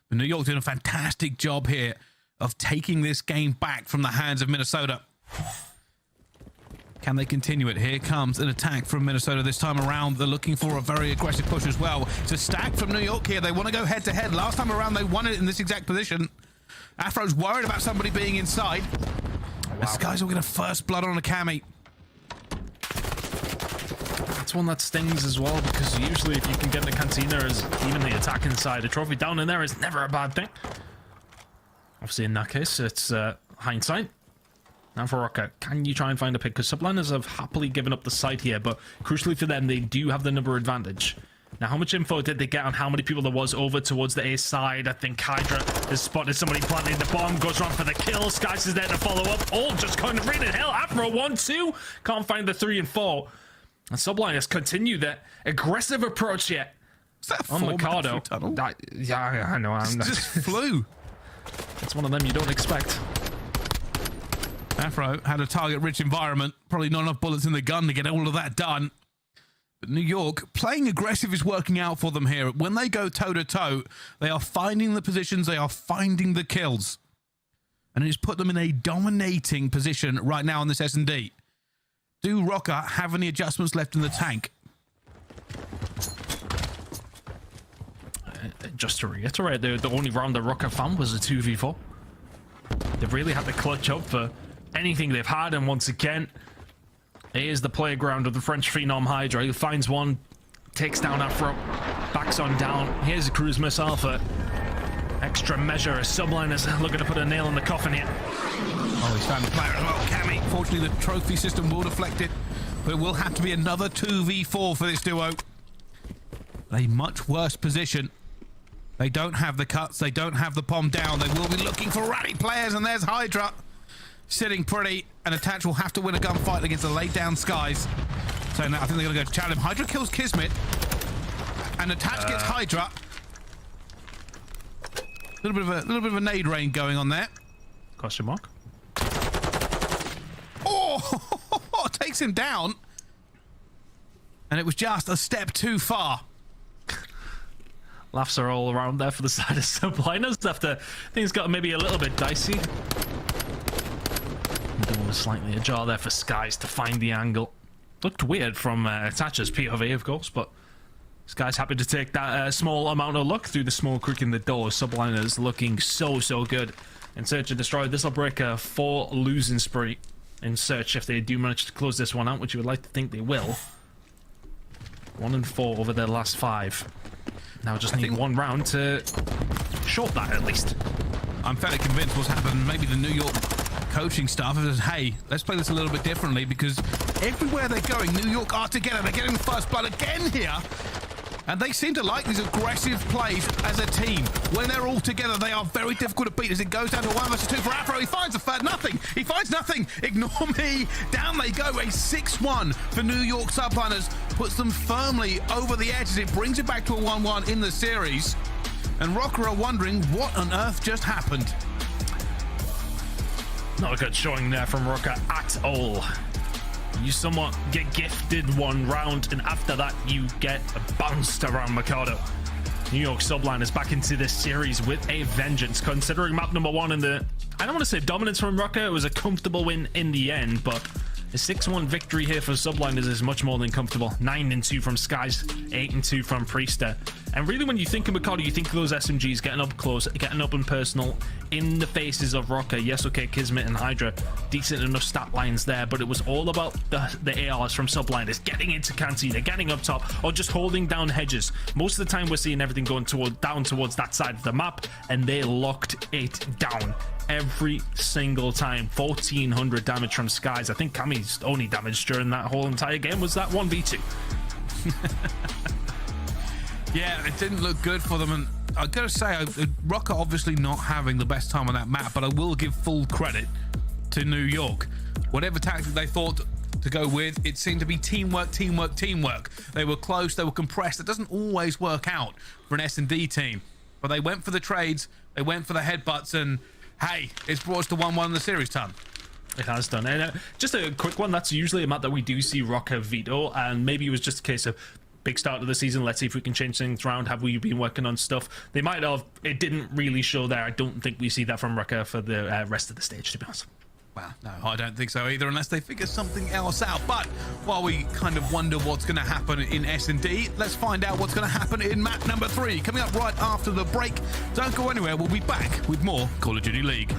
But New York doing a fantastic job here of taking this game back from the hands of Minnesota. Can they continue it? Here comes an attack from Minnesota this time around. They're looking for a very aggressive push as well. It's a stack from New York here. They want to go head-to-head. Last time around, they won it in this exact position. Afro's worried about somebody being inside. The Skies will get a first blood on a Cammy. That's one that stings as well, because usually if you can get in the Cantina as even the attacking side, a trophy down in there is never a bad thing. Obviously, in that case, it's hindsight. Now for ROKKR, can you try and find a pick? Because Subliners have happily given up the site here, but crucially for them, they do have the number advantage. Now, how much info did they get on how many people there was over towards the A side? I think Hydra has spotted somebody planting the bomb, goes around for the kill. Skies is there to follow up. All just kind of raided. Hell, Afro 1-2. Can't find the 3 and 4. And Subliners continue that aggressive approach yet. Is that on Mikado? Yeah, I know. Just flew. It's one of them you don't expect. Afro had a target-rich environment. Probably not enough bullets in the gun to get all of that done. But New York, playing aggressive is working out for them here. When they go toe-to-toe, they are finding the positions, they are finding the kills. And it has put them in a dominating position right now on this S&D. Do ROKKR have any adjustments left in the tank? Just to reiterate, the only round that ROKKR found was a 2v4. They've really had to clutch up for anything they've had, and once again, here's the playground of the French phenom Hydra. He finds one, takes down Afro, backs on down. Here's a cruise missile for extra measure as Subliners looking to put a nail in the coffin here. Oh, he's found the player as well, Cammy. Fortunately, the trophy system will deflect it, but it will have to be another 2v4 for this duo. A much worse position. They don't have the cuts, they don't have the palm down. They will be looking for rally players, and there's Hydra sitting pretty, and Attach will have to win a gunfight against the laid down Skies. So now I think they're going to go to challenge him. Hydra kills Kismet, and Attach gets Hydra. A little bit of a nade rain going on there. Question mark. Oh, takes him down. And it was just a step too far. Laughs are all around there for the side of Subliners after things got maybe a little bit dicey. Door was slightly ajar there for Skies to find the angle. Looked weird from Attach's POV, of course, but Skies happy to take that small amount of luck through the small creak in the door. Subliners looking so good. In Search and Destroy, this will break a 4 losing spree in Search if they do manage to close this one out, which you would like to think they will. 1 and 4 over their last 5. Now just need one round to short that at least. I'm fairly convinced what's happened. Maybe the New York coaching staff says, hey, let's play this a little bit differently, because everywhere they're going, New York are together. They're getting the first blood again here. And they seem to like these aggressive plays as a team. When they're all together, they are very difficult to beat as it goes down to 1 versus 2 for Afro. He finds a third, nothing. He finds nothing. Ignore me. Down they go. A 6-1 for New York Subliners. Puts them firmly over the edge as it brings it back to a 1-1 in the series. And ROKKR are wondering what on earth just happened. Not a good showing there from ROKKR at all. You somewhat get gifted 1 round, and after that you get bounced around Mikado. New York Subliners back into this series with a vengeance, considering map number 1 in the... I don't want to say dominance from ROKKR, it was a comfortable win in the end, but a 6-1 victory here for Subliners is much more than comfortable. 9-2 from Skies, 8-2 from Priester. And really, when you think of Mikado, you think of those SMGs getting up close, getting up and personal in the faces of ROKKR. Yes, okay, Kismet and Hydra, decent enough stat lines there, but it was all about the ARs from Subliners getting into Cantina, getting up top, or just holding down hedges. Most of the time, we're seeing everything going down towards that side of the map, and they locked it down every single time. 1,400 damage from Skies. I think Cammy's only damage during that whole entire game was that 1v2. Yeah, it didn't look good for them, and I've got to say, ROKKR obviously not having the best time on that map, but I will give full credit to New York. Whatever tactic they thought to go with, it seemed to be teamwork. They were close, they were compressed. It doesn't always work out for an S&D team, but they went for the trades, they went for the headbutts, and hey, it's brought us to 1-1 in the series, Ton. It has done. And just a quick one, that's usually a map that we do see ROKKR veto, and maybe it was just a case of big start of the season, let's see if we can change things around. Have we been working on stuff? They might have. It didn't really show there. I don't think we see that from ROKKR for the rest of the stage, to be honest. Well, no, I don't think so either, unless they figure something else out. But while we kind of wonder what's going to happen in S&D, let's find out what's going to happen in map number 3. Coming up right after the break. Don't go anywhere. We'll be back with more Call of Duty League.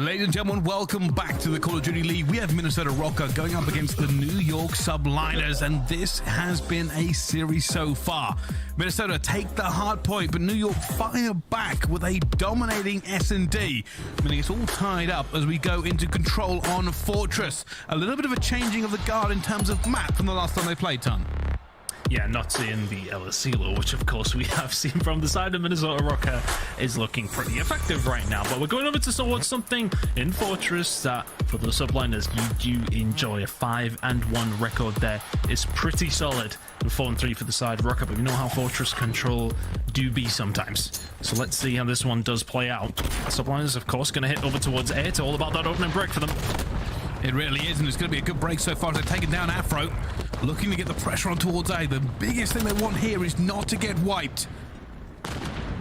Ladies and gentlemen, welcome back to the Call of Duty League. We have Minnesota ROKKR going up against the New York Subliners, and this has been a series so far. Minnesota take the hard point, but New York fire back with a dominating S&D, meaning it's all tied up as we go into control on Fortress. A little bit of a changing of the guard in terms of map from the last time they played, Ton. Yeah, not seeing the LSCLO, which of course we have seen from the side of Minnesota ROKKR, is looking pretty effective right now. But we're going over towards something in Fortress that, for the Subliners, you do enjoy. A 5-1 record there is pretty solid. And 4-3 for the side of ROKKR, but we know how Fortress control do be sometimes. So let's see how this one does play out. Subliners, of course, going to hit over towards A. It's all about that opening break for them. It really is, and it's going to be a good break so far as they've taken down Afro. Looking to get the pressure on towards A. The biggest thing they want here is not to get wiped.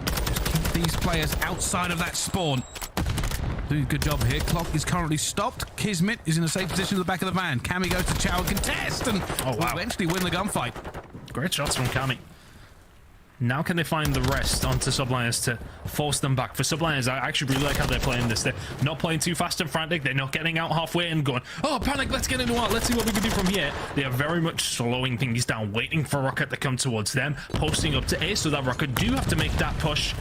Just keep these players outside of that spawn. Doing a good job here. Clock is currently stopped. Kismet is in a safe position at the back of the van. Cammy goes to Chow and contest, and will eventually win the gunfight. Great shots from Cammy. Now can they find the rest onto Subliners to force them back? For Subliners, I actually really like how they're playing this. They're not playing too fast and frantic. They're not getting out halfway and going, oh, panic, let's get into art. Let's see what we can do from here. They are very much slowing things down, waiting for ROKKR to come towards them, posting up to A so that ROKKR do have to make that push,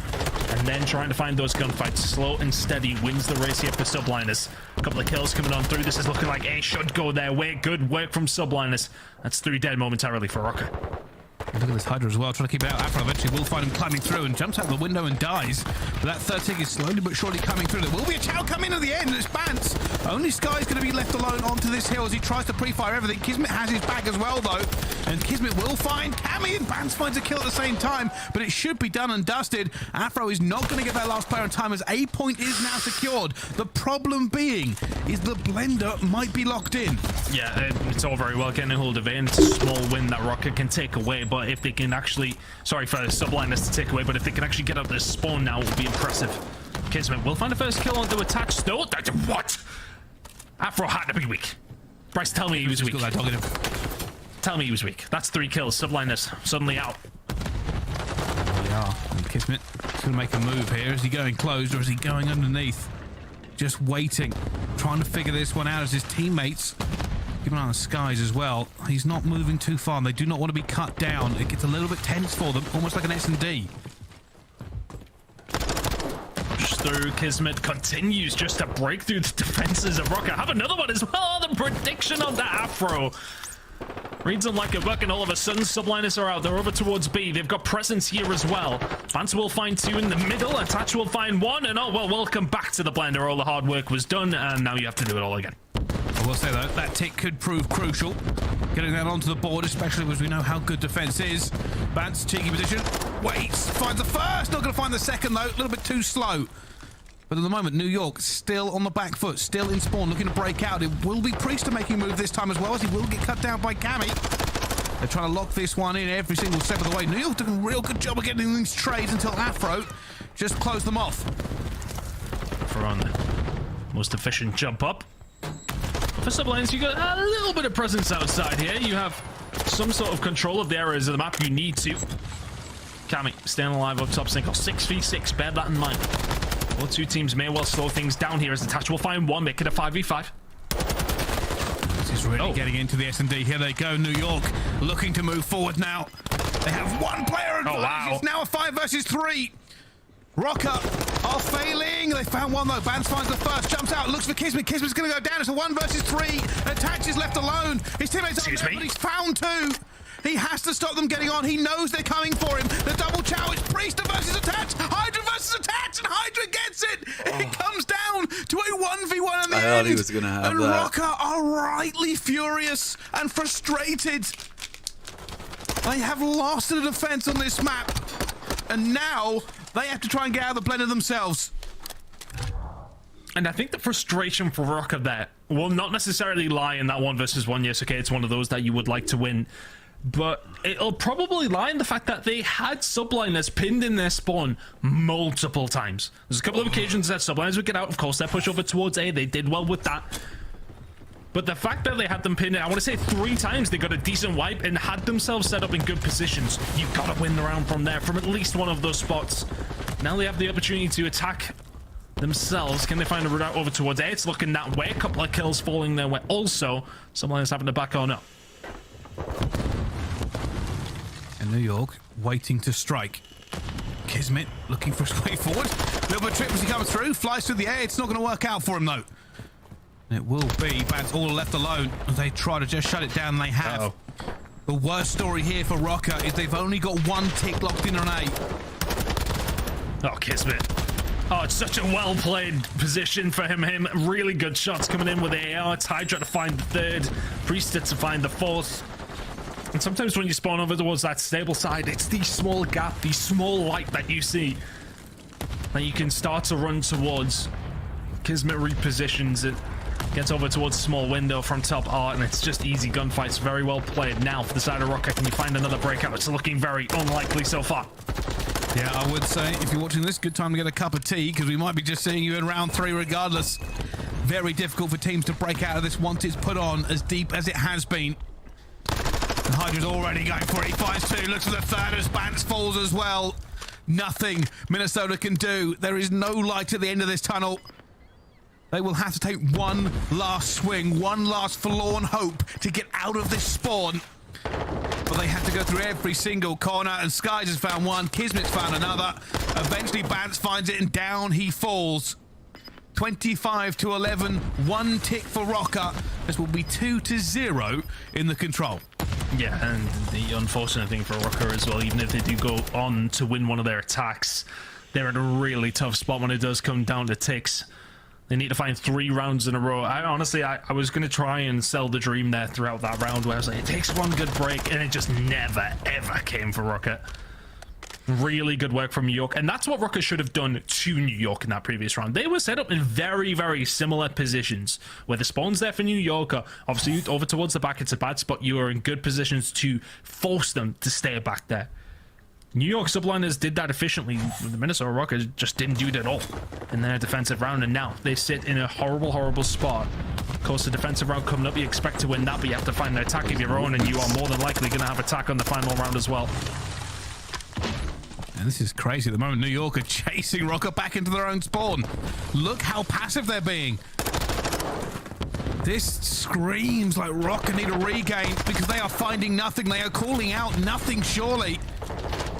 and then trying to find those gunfights. Slow and steady wins the race here for Subliners. A couple of kills coming on through. This is looking like A should go their way. Good work from Subliners. That's 3 dead momentarily for ROKKR. Look at this Hydra as well, trying to keep it out. Afro eventually will find him climbing through and jumps out the window and dies. But that third tick is slowly but surely coming through. There will be a Chow come in at the end, and it's Bance. Only Sky's going to be left alone onto this hill as he tries to pre-fire everything. Kismet has his back as well, though. And Kismet will find Cammy, and Bance finds a kill at the same time. But it should be done and dusted. Afro is not going to get that last player in time as A point is now secured. The problem being is the blender might be locked in. Yeah, it's all very well getting a hold of it, and it's a small win that ROKKR can take away, but if they can actually, sorry for Subliners to take away, but if they can actually get up this spawn now, it will be impressive. Kismet will find the first kill onto attach. Still, what? Afro had to be weak. Bryce, tell me he was weak. Tell me he was weak. That's 3 kills. Subliners suddenly out. There we are. And Kismet is going to make a move here. Is he going closed or is he going underneath? Just waiting, trying to figure this one out as his teammates keep an eye on the skies as well. He's not moving too far, and they do not want to be cut down. It gets a little bit tense for them, almost like an S&D. Push through. Kismet continues just to break through the defenses of ROKKR. Have another one as well. The prediction on the Afro reads them like a buck, and all of a sudden Subliners are out. They're over towards B. They've got presence here as well. Vance will find 2 in the middle. Attach will find 1, and oh well, welcome back to the blender. All the hard work was done, and now you have to do it all again. I will say though, that tick could prove crucial. Getting that onto the board, especially as we know how good defense is. Vance, cheeky position. Waits, finds the first. Not going to find the second though. A little bit too slow. But at the moment, New York still on the back foot, still in spawn, looking to break out. It will be Priester making a move this time as well, as he will get cut down by Cammy. They're trying to lock this one in every single step of the way. New York doing a real good job of getting these trades until Afro just closed them off. For on the most efficient jump up. For Subliners, you got a little bit of presence outside here. You have some sort of control of the areas of the map you need to. Cammy staying alive up top single. 6v6, bear that in mind. Well, 2 teams may well slow things down here as Attach will find 1, make it a 5v5. This is really getting into the S&D. Here they go, New York, looking to move forward now. They have 1 player advantage. Wow. It's now a 5 versus 3. ROKKR are failing. They found 1 though. Bance finds the first, jumps out, looks for Kismet. Kismet's going to go down. It's a 1 versus 3. Attach is left alone. His teammates are there, but he's found 2. He has to stop them getting on. He knows they're coming for him. The double chow is Priester versus Attach. Hydra versus Attach, and Hydra gets it. It comes down to a 1v1 in the end. I thought he was going to have and that. ROKKR are rightly furious and frustrated. They have lost the defense on this map, and now they have to try and get out of the blender themselves. And I think the frustration for ROKKR there will not necessarily lie in that 1 versus 1. Yes, okay, it's one of those that you would like to win. But it'll probably lie in the fact that they had Subliners pinned in their spawn multiple times. There's a couple of occasions that Subliners would get out. Of course, they push over towards A. They did well with that. But the fact that they had them pinned in, I want to say 3 times they got a decent wipe and had themselves set up in good positions. You've got to win the round from there, from at least one of those spots. Now they have the opportunity to attack themselves. Can they find a route out over towards A? It's looking that way. A couple of kills falling their way. Also, Subliners having to back on up. And New York waiting to strike. Kismet looking for his way forward. A little bit of trip as he comes through. Flies through the air. It's not going to work out for him, though. It will be Bans all left alone as they try to just shut it down. They have. The worst story here for ROKKR is they've only got one tick locked in on A. Oh, Kismet. Oh, it's such a well-played position for him. Really good shots coming in with AR. It's Hydra to find the third. Priester to find the fourth. And sometimes when you spawn over towards that stable side, it's the small gap, the small light that you see that you can start to run towards. Kismet repositions it. Gets over towards a small window from top art, and it's just easy gunfights. Very well played. Now for the side of ROKKR, can you find another breakout? It's looking very unlikely so far. Yeah, I would say if you're watching this, good time to get a cup of tea, because we might be just seeing you in round 3 regardless. Very difficult for teams to break out of this once it's put on as deep as it has been. And Hydra's already going for it. He finds 2, looks at the third as Bans falls as well. Nothing Minnesota can do. There is no light at the end of this tunnel. They will have to take one last swing, one last forlorn hope to get out of this spawn. But they have to go through every single corner, and Skies has found one, Kismet's found another. Eventually Bans finds it and down he falls. 25-11, 1 tick for ROKKR. This will be 2-0 in the control. Yeah, and the unfortunate thing for ROKKR as well, even if they do go on to win one of their attacks, they're in a really tough spot when it does come down to ticks. They need to find 3 rounds in a row. I was going to try and sell the dream there throughout that round where I was like, it takes one good break, and it just never, ever came for ROKKR. Really good work from New York, and that's what ROKKR should have done to New York in that previous round. They were set up in very, very similar positions, where the spawns there for New York are obviously over towards the back. It's a bad spot. You are in good positions to force them to stay back there. New York Subliners did that efficiently. The Minnesota ROKKR just didn't do it at all in their defensive round, and now they sit in a horrible, horrible spot. Of course, the defensive round coming up, you expect to win that, but you have to find an attack of your own, and you are more than likely going to have attack on the final round as well. And this is crazy. At the moment, New York are chasing ROKKR back into their own spawn. Look how passive they're being. This screams like ROKKR need a regain because they are finding nothing. They are calling out nothing, surely.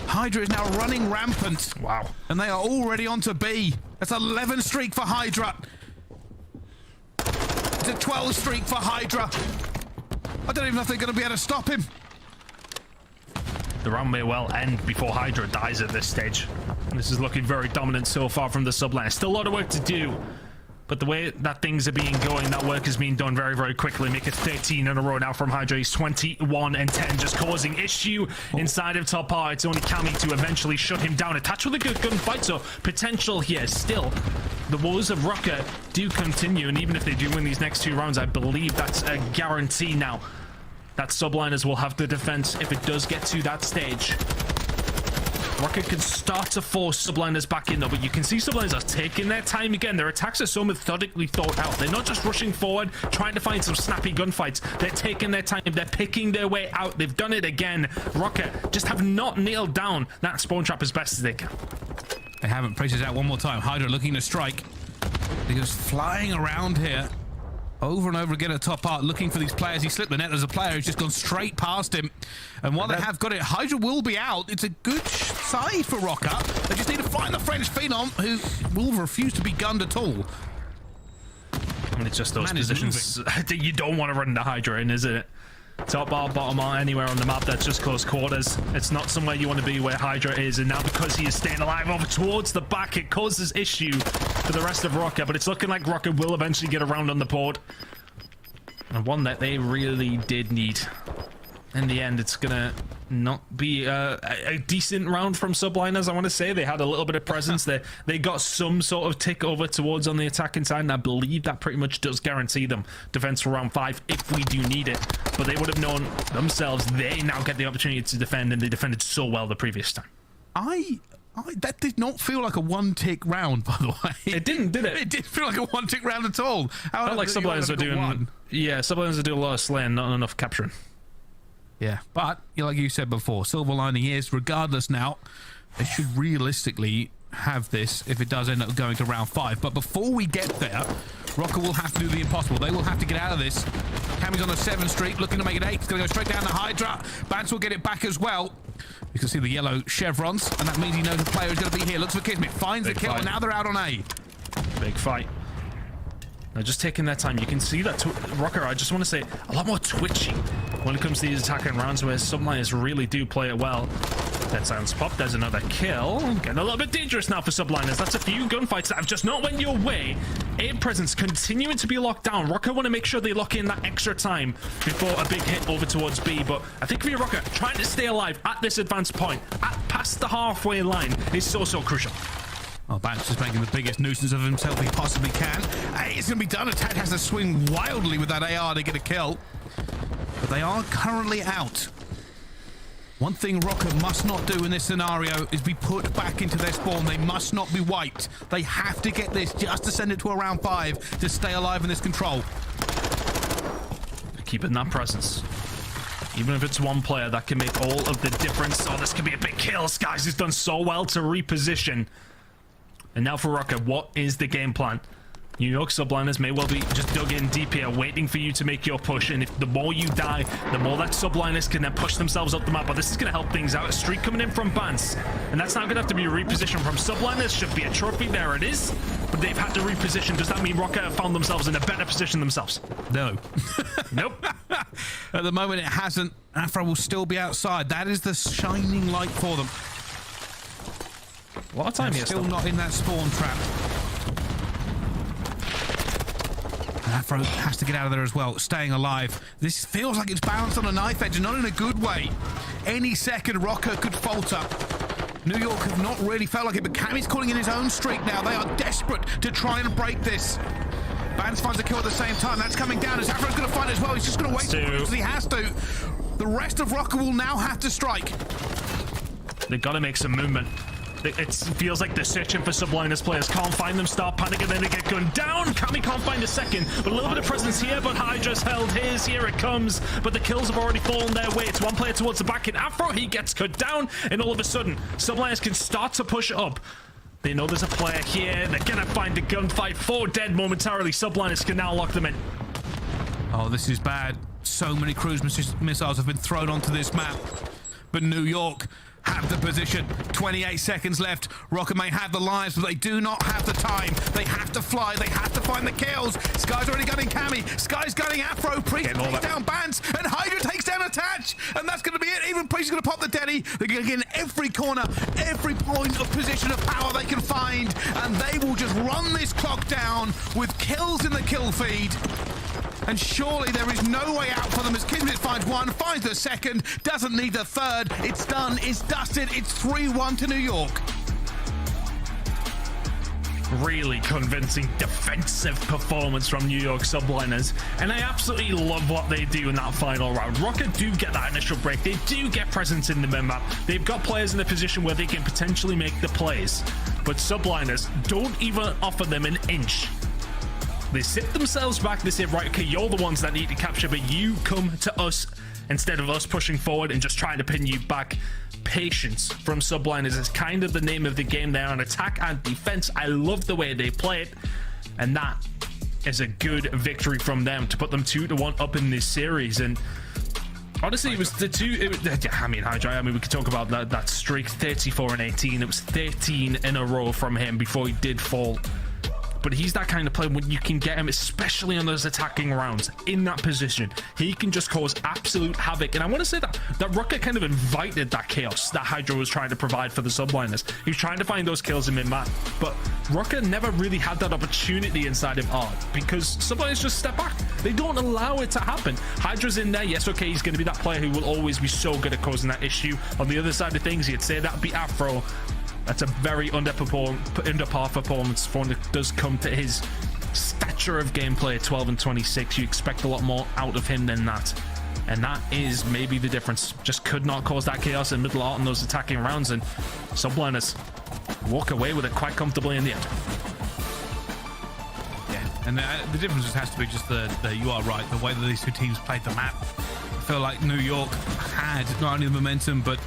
Hydra is now running rampant. Wow. And they are already on to B. That's 11 streak for Hydra. It's a 12 streak for Hydra. I don't even know if they're going to be able to stop him. The round may well end before Hydra dies at this stage. This is looking very dominant so far from the Subliners. Still a lot of work to do. But the way that things are being going, that work is being done very, very quickly. Make it 13 in a row now from Hydra. He's 21-10, just causing issue inside of top R. It's only Kami to eventually shut him down. Attached with a good gunfight, so potential here. Still, the woes of ROKKR do continue, and even if they do win these next 2 rounds, I believe that's a guarantee now that Subliners will have the defense if it does get to that stage. ROKKR can start to force Subliners back in though, but you can see Subliners are taking their time again. Their attacks are so methodically thought out. They're not just rushing forward, trying to find some snappy gunfights. They're taking their time. They're picking their way out. They've done it again. ROKKR just have not nailed down that spawn trap as best as they can. They haven't. Places out one more time. Hydra looking to strike. He goes flying around here. Over and over again at top art, looking for these players. He slipped the net as a player who's just gone straight past him. And while they have got it, Hydra will be out. It's a good side for ROKKR. They just need to find the French phenom, who will refuse to be gunned at all. And it's just those positions that you don't want to run the Hydra in, is it? Top bar, bottom bar, anywhere on the map that's just close quarters. It's not somewhere you want to be where Hydra is, and now because he is staying alive over towards the back, it causes issue for the rest of ROKKR, but it's looking like ROKKR will eventually get around on the board. And one that they really did need. In the end, it's gonna not be a decent round from Subliners, I want to say. They had a little bit of presence there. They got some sort of tick over towards on the attacking side, and I believe that pretty much does guarantee them defense for round 5 if we do need it. But they would have known themselves they now get the opportunity to defend, and they defended so well the previous time. That did not feel like a one-tick round, by the way. It didn't, did it? It didn't feel like a one-tick round at all. I felt like Subliners are doing... Yeah, Subliners are doing a lot of slaying, not enough capturing. Yeah, but like you said before, silver lining is, regardless now, they should realistically have this if it does end up going to round 5. But before we get there, ROKKR will have to do the impossible. They will have to get out of this. Cammy's on a 7 streak, looking to make it 8. He's going to go straight down the Hydra. Bance will get it back as well. You can see the yellow chevrons, and that means he knows the player is going to be here. Looks for Kismet, finds the kill, and now they're out on A. Big fight. Now just taking their time. You can see that ROKKR, I just want to say, a lot more twitchy when it comes to these attacking rounds, where Subliners really do play it well. That sounds pop. There's another kill. Getting a little bit dangerous now for Subliners. That's a few gunfights that have just not went your way. A presence continuing to be locked down. ROKKR want to make sure they lock in that extra time before a big hit over towards B. But I think for you, ROKKR, trying to stay alive at this advanced point, past the halfway line, is so crucial. Oh, Bance is making the biggest nuisance of himself he possibly can. It's going to be done. Attack has to swing wildly with that AR to get a kill. But they are currently out. One thing ROKKR must not do in this scenario is be put back into their spawn. They must not be wiped. They have to get this just to send it to a round 5 to stay alive in this control. Keeping that presence. Even if it's one player, that can make all of the difference. Oh, this could be a big kill. Skies has done so well to reposition. And now for ROKKR, what is the game plan? New York Subliners may well be just dug in deep here, waiting for you to make your push. And if the more you die, the more that Subliners can then push themselves up the map. But this is going to help things out. A streak coming in from Bance. And that's now going to have to be a reposition from Subliners. Should be a trophy. There it is. But they've had to reposition. Does that mean ROKKR have found themselves in a better position themselves? No. Nope. At the moment, it hasn't. Afro will still be outside. That is the shining light for them. A lot of time here. Still not in that spawn trap. Afro has to get out of there as well, staying alive. This feels like it's balanced on a knife edge, and not in a good way. Any second, ROKKR could falter. New York have not really felt like it, but Cammy's calling in his own streak now. They are desperate to try and break this. Bance finds a kill at the same time. That's coming down as Afro's going to fight as well. He's just going to wait because he has to. The rest of ROKKR will now have to strike. They've got to make some movement. It feels like they're searching for Subliners players. Can't find them, start panicking, then they get gunned down. Cammy can't find a second, but a little bit of presence here, but Hydra's held his. Here it comes, but the kills have already fallen their way. It's one player towards the back in Afro. He gets cut down, and all of a sudden, Subliners can start to push up. They know there's a player here. They're going to find the gunfight. 4 dead momentarily. Subliners can now lock them in. Oh, this is bad. So many cruise missiles have been thrown onto this map. But New York have the position. 28 seconds left. ROKKR may have the lives, but they do not have the time. They have to fly. They have to find the kills. Sky's already gunning Cammy. Sky's gunning Afro. Priest takes down Bance, and Hydra takes down Attach. And that's going to be it. Even Priest is going to pop the Denny. They're going to get in every corner, every point of position of power they can find, and they will just run this clock down with kills in the kill feed. And surely there is no way out for them as Kismet finds one, finds the second, doesn't need the third. It's done, it's dusted, it's 3-1 to New York. Really convincing defensive performance from New York Subliners, and I absolutely love what they do in that final round. ROKKR do get that initial break. They do get presence in the mid-map. They've got players in a position where they can potentially make the plays, but Subliners don't even offer them an inch. They sit themselves back. They say, right, okay, you're the ones that need to capture, but you come to us instead of us pushing forward and just trying to pin you back. Patience from Subliners is kind of the name of the game there on attack and defense. I love the way they play it, and that is a good victory from them to put them 2-1 up in this series. And honestly, it was the two. Hydra. We could talk about that streak, 34 and 18. It was 13 in a row from him before he did fall. But he's that kind of player when you can get him, especially on those attacking rounds, in that position. He can just cause absolute havoc. And I want to say that ROKKR kind of invited that chaos that Hydra was trying to provide for the Subliners. He was trying to find those kills in mid-map. But ROKKR never really had that opportunity inside of Art because Subliners just step back. They don't allow it to happen. Hydra's in there. Yes, okay, he's going to be that player who will always be so good at causing that issue. On the other side of things, you'd say that'd be Afro. That's a very under par performance for when it does come to his stature of gameplay. 12 and 26, you expect a lot more out of him than that, and that is maybe the difference. Just could not cause that chaos in middle art in those attacking rounds, and Subliners walk away with it quite comfortably in the end. Yeah, and the difference just has to be just you are right, the way that these two teams played the map. I feel like New York had not only the momentum, but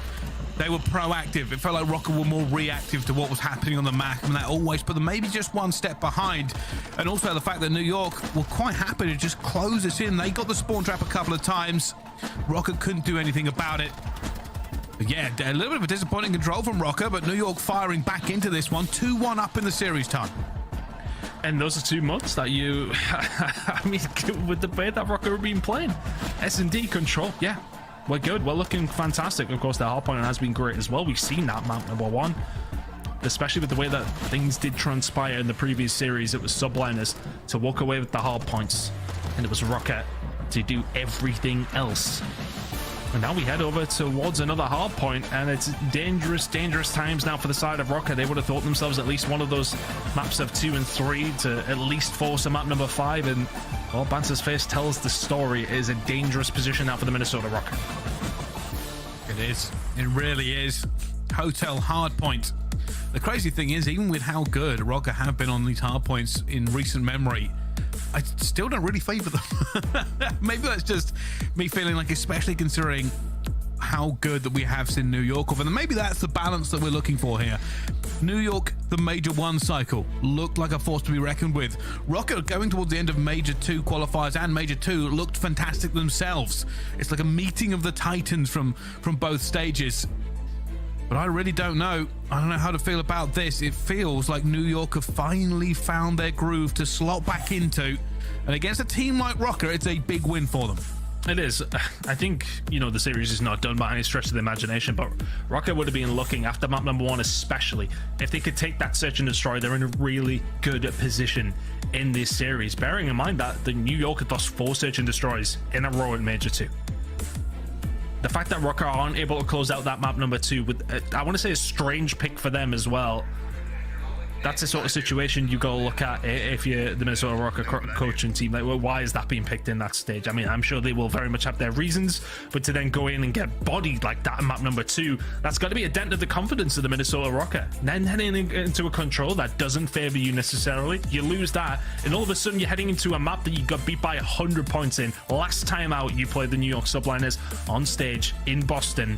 They were proactive. It felt like ROKKR were more reactive to what was happening on the map, and that always put them maybe just one step behind. And also the fact that New York were quite happy to just close us in. They got the spawn trap a couple of times. ROKKR couldn't do anything about it. But yeah, a little bit of a disappointing control from ROKKR, but New York firing back into this one. 2-1 up in the series time. And those are 2 months that you, I mean, with the way that ROKKR have been playing. S&D control, yeah, we're good. We're looking fantastic. Of course, the hardpoint has been great as well. We've seen that map number 1, especially with the way that things did transpire in the previous series. It was Subliners to walk away with the hardpoints, and it was ROKKR to do everything else. And now we head over towards another hard point, and it's dangerous times now for the side of ROKKR. They would have thought themselves at least one of those maps of 2 and 3 to at least force a map number 5, and well, Banter's face tells the story. It is a dangerous position now for the Minnesota ROKKR. It is. It really is. Hotel hardpoint. The crazy thing is, even with how good ROKKR have been on these hardpoints in recent memory, I still don't really favor them. Maybe that's just me feeling like, especially considering how good that we have seen New York of, and maybe that's the balance that we're looking for here. New York, the Major 1 cycle, looked like a force to be reckoned with. ROKKR going towards the end of Major 2 qualifiers and Major 2 looked fantastic themselves. It's like a meeting of the titans from both stages. But I really don't know. I don't know how to feel about this. It feels like New York have finally found their groove to slot back into. And against a team like ROKKR, it's a big win for them. It is. I think, you know, the series is not done by any stretch of the imagination, but ROKKR would have been looking after map number 1 especially. If they could take that search and destroy, they're in a really good position in this series. Bearing in mind that the New York had lost 4 search and destroys in a row in Major 2. The fact that ROKKR aren't able to close out that map number 2 with, I want to say, a strange pick for them as well. That's the sort of situation you go look at if you're the Minnesota ROKKR coaching team. Like, well, why is that being picked in that stage? I mean, I'm sure they will very much have their reasons, but to then go in and get bodied like that in map number 2, that's got to be a dent of the confidence of the Minnesota ROKKR. Then heading into a control that doesn't favor you necessarily, you lose that, and all of a sudden you're heading into a map that you got beat by 100 points in. Last time out, you played the New York Subliners on stage in Boston.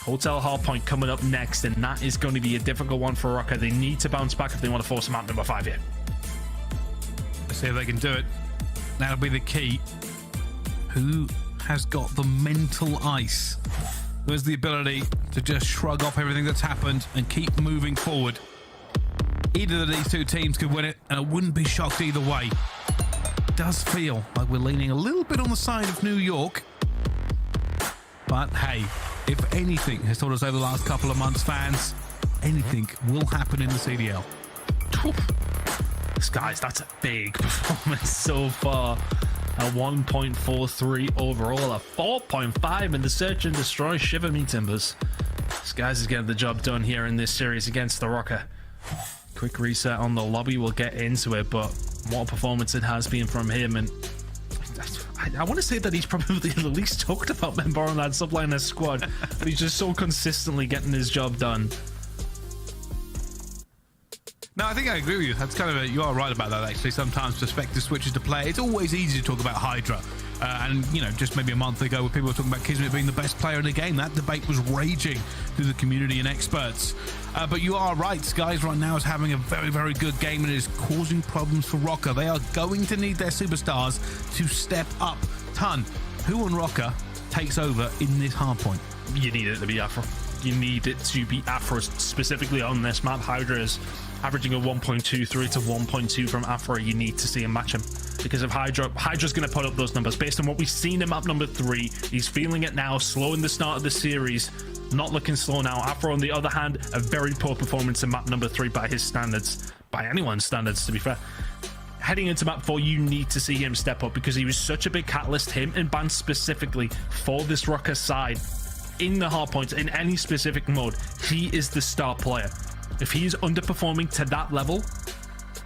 Hotel Hardpoint coming up next, and that is going to be a difficult one for ROKKR. They need to bounce back if they want to force map number 5 here. Let's see if they can do it. That'll be the key. Who has got the mental ice? Who has the ability to just shrug off everything that's happened and keep moving forward? Either of these 2 teams could win it, and I wouldn't be shocked either way. It does feel like we're leaning a little bit on the side of New York. But hey, if anything has taught us over the last couple of months, fans, anything will happen in the CDL. Guys, that's a big performance so far. A 1.43 overall, a 4.5 in the search and destroy. Shiver me timbers. This guy's is getting the job done here in this series against the ROKKR. Quick reset on the lobby, we'll get into it, but what a performance it has been from him. And I want to say that he's probably the least talked about member on that Subliner squad, but he's just so consistently getting his job done. No, I think I agree with you. That's kind of you are right about that, actually. Sometimes perspective switches to play. It's always easy to talk about Hydra. And, you know, just maybe a month ago when people were talking about Kismet being the best player in the game, that debate was raging through the community and experts. But you are right. Skies right now is having a very, very good game and is causing problems for ROKKR. They are going to need their superstars to step up. Ton, who on ROKKR takes over in this hardpoint? You need it to be Afro. You need it to be Afro, specifically on this map. Hydra is averaging a 1.23 to 1.2 from Afro. You need to see him match him. Because of Hydra's going to put up those numbers. Based on what we've seen in map number 3, he's feeling it now, slow in the start of the series, not looking slow now. Afro, on the other hand, a very poor performance in map number 3 by his standards, by anyone's standards, to be fair. Heading into map 4, you need to see him step up because he was such a big catalyst, him and Ban specifically, for this ROKKR side. In the hardpoints, in any specific mode, he is the star player. If he's underperforming to that level,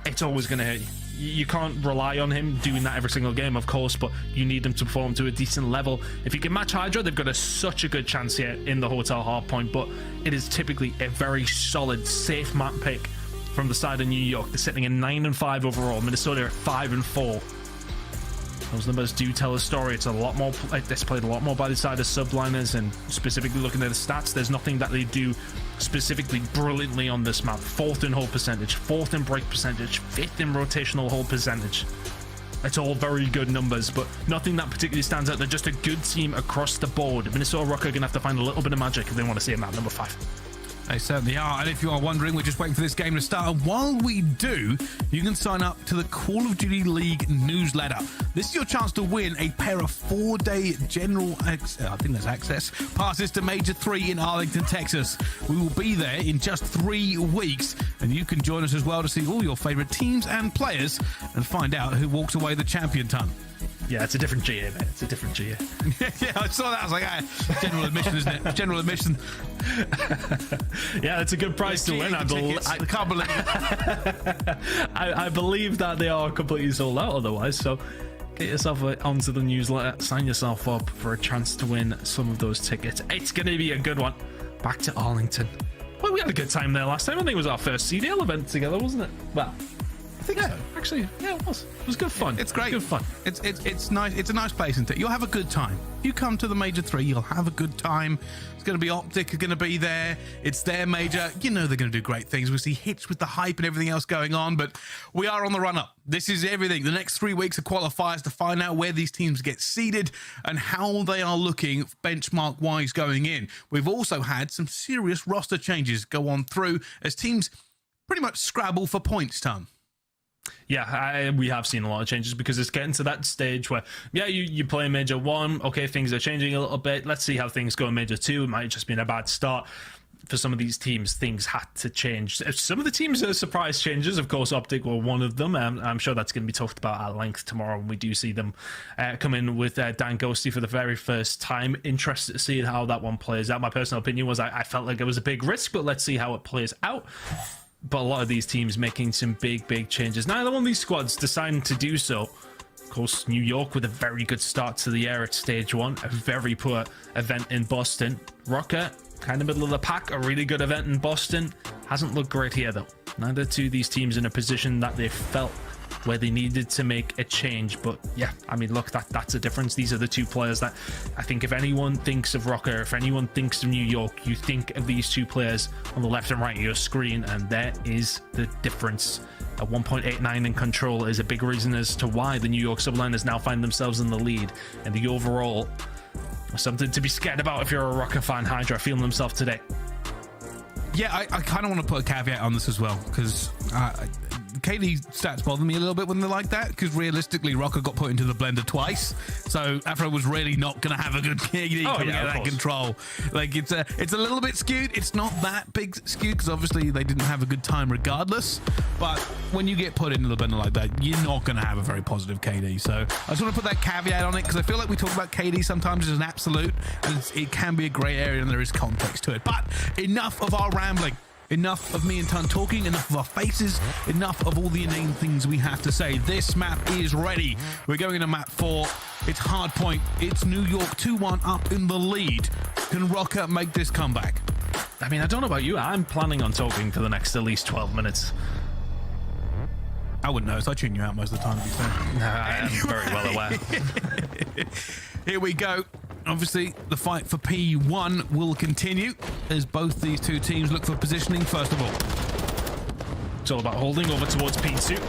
it's always going to hurt you. You can't rely on him doing that every single game, of course, but you need him to perform to a decent level. If he can match Hydra, they've got such a good chance here in the Hotel Hardpoint, but it is typically a very solid, safe map pick from the side of New York. They're sitting at 9-5 overall. Minnesota at 5-4. Those numbers do tell a story. It's a lot more. It's played a lot more by the side of Subliners, and specifically looking at the stats, there's nothing that they do specifically brilliantly on this map. 4th in hold percentage, 4th in break percentage, 5th in rotational hold percentage. It's all very good numbers, but nothing that particularly stands out. They're just a good team across the board. Minnesota ROKKR are going to have to find a little bit of magic if they want to see them at number 5. They certainly are, and if you are wondering, we're just waiting for this game to start. And while we do, you can sign up to the Call of Duty League newsletter. This is your chance to win a pair of 4-day general access passes to Major 3 in Arlington, Texas. We will be there in just 3 weeks, and you can join us as well to see all your favorite teams and players and find out who walks away the champion ton. Yeah, it's a different GA, mate. It's a different GA. Yeah, I saw that. I was like, general admission, isn't it? General admission. Yeah, it's a good price to win. I can't believe it. I believe that they are completely sold out otherwise, so get yourself onto the newsletter, sign yourself up for a chance to win some of those tickets. It's going to be a good one. Back to Arlington. Well, we had a good time there last time. I think it was our first CDL event together, wasn't it? Well, I think so. Actually, yeah, it was. It was good fun. It's great. Good fun. It's nice. It's a nice place, isn't it? You'll have a good time. You come to the Major 3, you'll have a good time. It's going to be Optic, are going to be there. It's their major. You know they're going to do great things. We'll see Hitch with the hype and everything else going on, but we are on the run-up. This is everything. The next 3 weeks of qualifiers to find out where these teams get seeded and how they are looking benchmark-wise going in. We've also had some serious roster changes go on through as teams pretty much scrabble for points, Tom. Yeah, we have seen a lot of changes because it's getting to that stage where, yeah, you play Major 1, okay, things are changing a little bit. Let's see how things go in Major 2. It might have just been a bad start. For some of these teams, things had to change. Some of the teams are surprise changes. Of course, Optic were one of them. I'm sure that's going to be talked about at length tomorrow when we do see them come in with Dan Ghosty for the very first time. Interested to see how that one plays out. My personal opinion was I felt like it was a big risk, but let's see how it plays out. But a lot of these teams making some big changes. Neither one of these squads deciding to do so. Of course, New York with a very good start to the year at stage 1. A very poor event in Boston. ROKKR, kind of middle of the pack. A really good event in Boston. Hasn't looked great here, though. Neither two of these teams in a position that they felt where they needed to make a change. But yeah, I mean, look, that's a difference. These are the two players that I think if anyone thinks of ROKKR, if anyone thinks of New York, you think of these two players on the left and right of your screen, and there is the difference. A 1.89 in control is a big reason as to why the New York Subliners now find themselves in the lead. And the overall, something to be scared about if you're a ROKKR fan. Hydra feeling themselves today. Yeah, I kind of want to put a caveat on this as well, because KD stats bother me a little bit when they're like that, because realistically ROKKR got put into the blender twice, so Afro was really not going to have a good KD coming out of that control. Like, it's a little bit skewed. It's not that big skewed, because obviously they didn't have a good time regardless, but when you get put into the blender like that, you're not going to have a very positive KD. So I just want to put that caveat on it, because I feel like we talk about KD sometimes as an absolute, and it can be a grey area and there is context to it. But enough of our rambling. Enough of me and Tun talking, enough of our faces, enough of all the inane things we have to say. This map is ready. We're going into map 4. It's hardpoint. It's New York 2-1 up in the lead. Can ROKKR make this comeback? I mean, I don't know about you. I'm planning on talking for the next at least 12 minutes. I wouldn't know, so I tune you out most of the time, to be fair. I am very well aware. Here we go. Obviously, the fight for P1 will continue as both these two teams look for positioning first of all. It's all about holding over towards P2.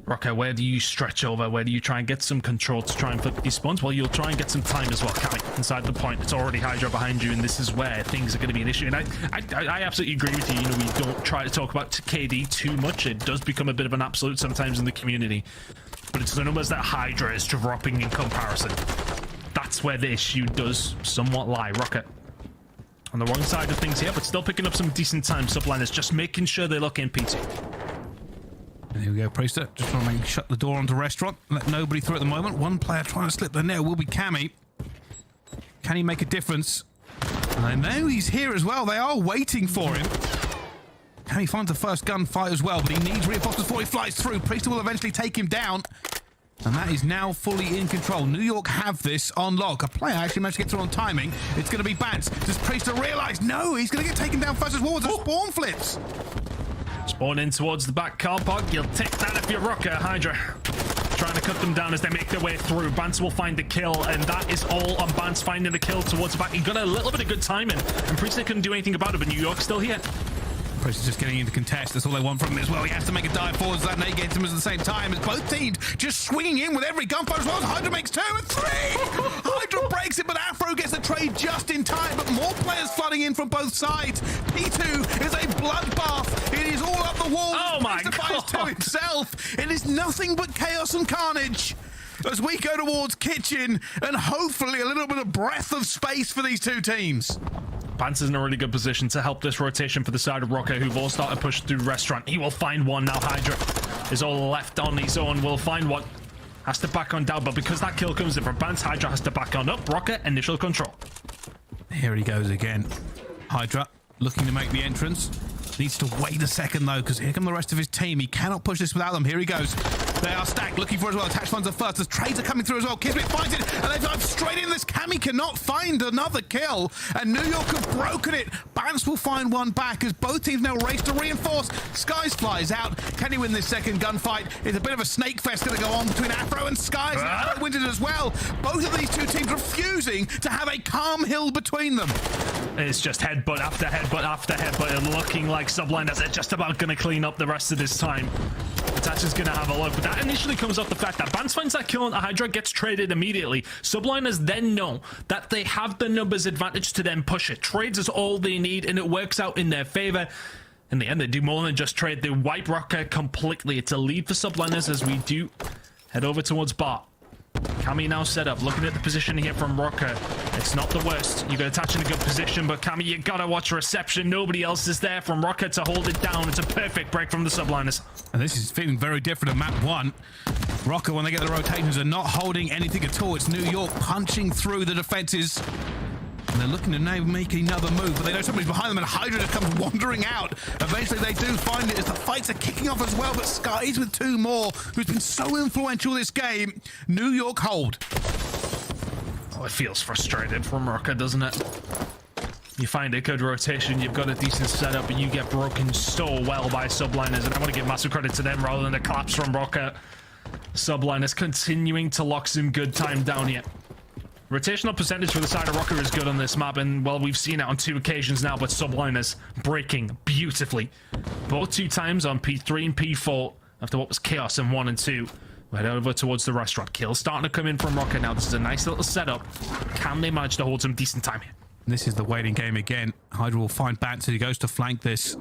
ROKKR, where do you stretch over? Where do you try and get some control to try and flip these spawns? Well, you'll try and get some time as well. Cali, inside the point. It's already Hydra behind you, and this is where things are going to be an issue. And I absolutely agree with you. You know, we don't try to talk about KD too much. It does become a bit of an absolute sometimes in the community. But it's the numbers that Hydra is dropping in comparison. That's where the issue does somewhat lie. ROKKR on the wrong side of things here, but still picking up some decent time. Subliners just making sure they look in P2. And here we go, Priester. Just trying to make shut the door onto restaurant. Let nobody through at the moment. One player trying to slip the nail will be Cammy. Can he make a difference? And I know he's here as well. They are waiting for him. Cammy finds the first gunfight as well, but he needs reinforcements before he flies through. Priester will eventually take him down. And that is now fully in control. New York have this on lock. A player actually managed to get through on timing. It's going to be Bats. Does Priester realize? No, he's going to get taken down first as well as the spawn flips. Spawn in towards the back car park. You'll take that if you're ROKKR, Hydra. trying to cut them down as they make their way through. Bance will find the kill, and that is all on Bance finding the kill towards the back. He got a little bit of good timing, and Priestley couldn't do anything about it, but New York's still here. Priest is just getting into contest. That's all they want from him as well. He has to make a dive forwards. That nade gets him at the same time as both teams just swinging in with every gunfire as well as Hydra makes 2 and 3. Hydra breaks it, but Afro gets the trade just in time. But more players flooding in from both sides. P2 is a bloodbath. It is all up the wall. Oh my God. To himself. It is nothing but chaos and carnage as we go towards Kitchen and hopefully a little bit of breath of space for these two teams. Bance is in a really good position to help this rotation for the side of ROKKR, who've all started to push through Restaurant. He will find one now. Hydra is all left on his own. Will find one. Has to back on down, but because that kill comes in from Bance, Hydra has to back on up. ROKKR, initial control. Here he goes again. Hydra looking to make the entrance. Needs to wait a second, though, because here come the rest of his team. He cannot push this without them. Here he goes. They are stacked, looking for as well. Attached funds are first. The trades are coming through as well. Kismet finds it, and they dive straight in. This Cammy cannot find another kill, and New York have broken it. Bance will find one back as both teams now race to reinforce. Skies flies out. Can he win this second gunfight? It's a bit of a snake fest going to go on between Afro and Skies. And Afro wins it as well. Both of these two teams refusing to have a calm hill between them. It's just headbutt after headbutt after headbutt, and looking like Subliners are just about going to clean up the rest of this time. Attach is going to have a look, but that initially comes off the fact that Bance finds that kill and the Hydra gets traded immediately. Subliners then know that they have the numbers advantage to then push it. Trades is all they need, and it works out in their favor. In the end, they do more than just trade. They wipe ROKKR completely. It's a lead for Subliners as we do head over towards Bart. Cammy now set up, looking at the position here from ROKKR. It's not the worst. You got Attach in a good position, but Cammy, you gotta watch reception. Nobody else is there from ROKKR to hold it down. It's a perfect break from the Subliners. And this is feeling very different in map 1. ROKKR, when they get the rotations, are not holding anything at all. It's New York punching through the defenses. And they're looking to now make another move, but they know somebody's behind them, and Hydra just comes wandering out. Eventually, they do find it as the fights are kicking off as well, but Skies with 2 more, who's been so influential this game. New York hold. Oh, it feels frustrated from ROKKR, doesn't it? You find a good rotation, you've got a decent setup, and you get broken so well by Subliners, and I want to give massive credit to them rather than the collapse from ROKKR. Subliners continuing to lock some good time down here. Rotational percentage for the side of ROKKR is good on this map, and well, we've seen it on 2 occasions now, but Subliners breaking beautifully. Both 2 times on P3 and P4 after what was chaos in 1 and 2. Right over towards the restaurant. Kills starting to come in from ROKKR now. This is a nice little setup. Can they manage to hold some decent time here? This is the waiting game again. Hydra will find Bance as he goes to flank this.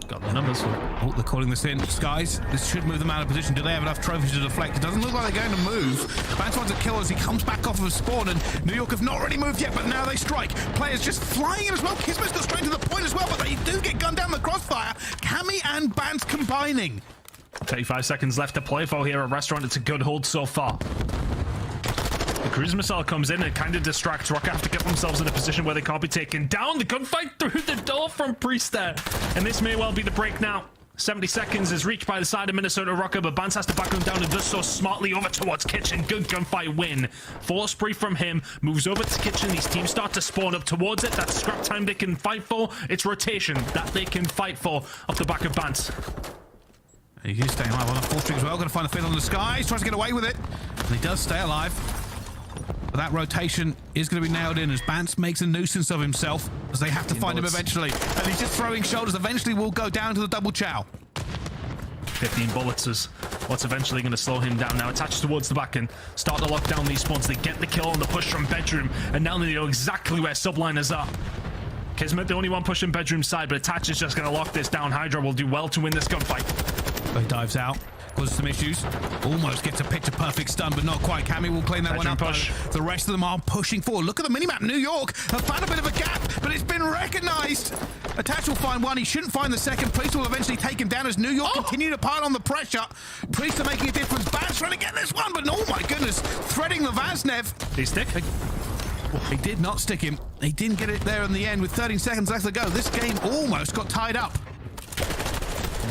Got the numbers. Oh, they're calling this in. Skies, this should move them out of position. Do they have enough trophies to deflect? It doesn't look like they're going to move. Bance wants a kill as he comes back off of a spawn, and New York have not really moved yet, but now they strike. Players just flying in as well. Kismet's got straight to the point as well, but they do get gunned down the crossfire. Cammy and Bance combining. 35 seconds left to play for here at Restaurant. It's a good hold so far. The cruise missile comes in and kind of distracts. ROKKR have to get themselves in a position where they can't be taken down. The gunfight through the door from Priest there. And this may well be the break now. 70 seconds is reached by the side of Minnesota ROKKR, but Bance has to back them down and does so smartly over towards Kitchen. Good gunfight win. Force spree from him. Moves over to Kitchen. These teams start to spawn up towards it. That's scrap time they can fight for. It's rotation that they can fight for off the back of Bance. He's staying alive on a 4 string as well. Going to find the fiddle in the skies. Tries to get away with it. And he does stay alive. But that rotation is going to be nailed in as Bance makes a nuisance of himself as they have to find him eventually. And he's just throwing shoulders. Eventually will go down to the double chow. 15 bullets is what's eventually going to slow him down now. Attached towards the back and start to lock down these spawns. They get the kill on the push from Bedroom, and now they know exactly where Subliners are. Kismet, the only one pushing Bedroom side, but Attach is just going to lock this down. Hydra will do well to win this gunfight. He dives out, causes some issues. Almost gets a picture-perfect stun, but not quite. Cammy will clean that one up. Push. The rest of them are pushing forward. Look at the minimap. New York have found a bit of a gap, but it's been recognized. Attach will find one. He shouldn't find the second. Priest will eventually take him down as New York continue to pile on the pressure. Priest are making a difference. Bance trying to get this one, but oh my goodness, threading the Vaznev. Did he stick? He did not stick him. He didn't get it there in the end with 13 seconds left to go. This game almost got tied up.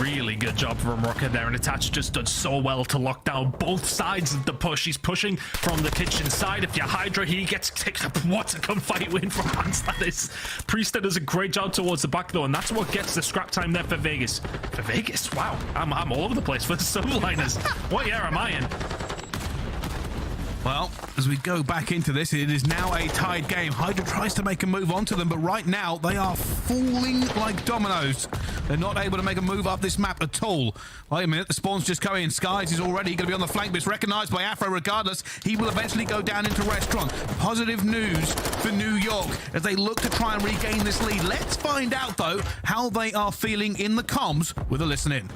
really good job from ROKKR there, and Attach just done so well to lock down both sides of the push. He's pushing from the kitchen side. If you're Hydra, he gets kicked up. What a gunfight win from Hans that is. Priester does a great job towards the back though, and that's what gets the scrap time there for Vegas. For Vegas? Wow, I'm all over the place for the Subliners. What year am I in? Well, as we go back into this, it is now a tied game. Hydra tries to make a move onto them, but right now they are falling like dominoes. They're not able to make a move up this map at all. Wait a minute, the spawn's just coming in. Skies is already going to be on the flank, but it's recognized by Afro regardless. He will eventually go down into restaurant. Positive news for New York as they look to try and regain this lead. Let's find out, though, how they are feeling in the comms with a listen in.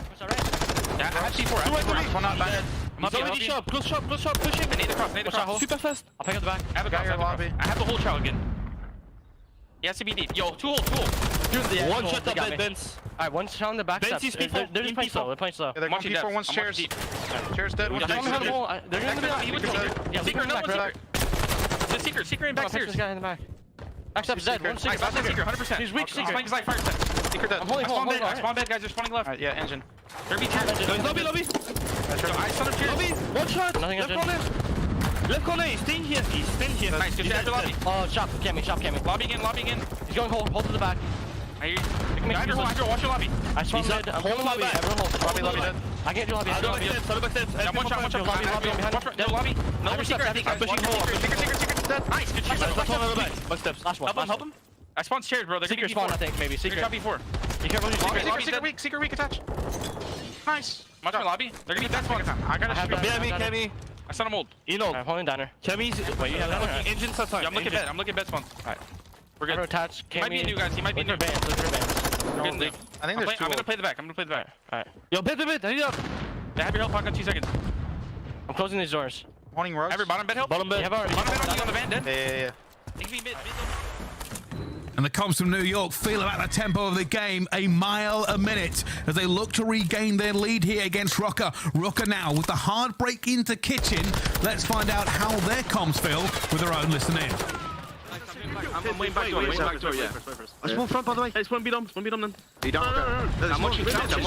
Yeah, I have C4. One out back. He's already shot. Close shot, pushing. Nade across. Super fast. I'll pick up the back. I have a guy here lobby. I have the whole trial again. Yeah, CBD. Yo, two hole. One shot up at Benz. Alright, one shot on the back steps. They're just playing slow. They're playing slow. Yeah, they're going P4, one's chairs. Chairs dead, one's dead. They're going to be back. Yeah, Secret, no, Secret in back stairs. This guy in the back. Back steps dead. One Secret. 100%. He's weak, Secret. He's like fire step. Secret dead. I'm holding home. Spawn bed, guys. They're spawning left. Yeah, engine. There be chairs. Lobby. I stun up chairs. Lobby. One shot. Nothing Left engine. corner. Left corner. He's staying here. Nice. Good shot. Lobby. Oh, shop camming. Lobby again. He's going hold to the back. I hear you. Hydra, watch your lobby. I spawned mid. I'm holding lobby. Everyone hold. Lobby dead. I can't do lobby. Lobby. One shot. Lobby. No lobby. No secret. I'm pushing Secret. Dead. Nice. Good shot. One steps. Last one. Help him. I spawned chairs, bro. They're Secret spawn, I think, maybe. Secret. Before. Be careful with your secret. Secret weak attach. Nice. Watch my lobby. They're gonna be dead spawn. I gotta shoot. Kemi. I stun him old. I'm holding downer. Kemi's. Wait, you have that? Engine stuff. Yeah, I'm looking bed spawn. Alright. We're good. Attach. He might be new, guys. He might be new. Look for bands. I think there's two. I'm gonna play the back. Alright. Yo, bed. I need up. Yeah, have your help. Pocket 2 seconds. I'm closing these doors. Morning rugs. Every bottom bed help. Bottom bed. Bottom bed on the van. Dead. Yeah. Think me mid. And the comms from New York feel about the tempo of the game, a mile a minute, as they look to regain their lead here against ROKKR. ROKKR now with the hard break into kitchen. Let's find out how their comms feel with their own listen in. I'm waiting back door, yeah. I spawn front, by the way. Hey, spawn B dom then. B dom, okay. I'm watching tractor.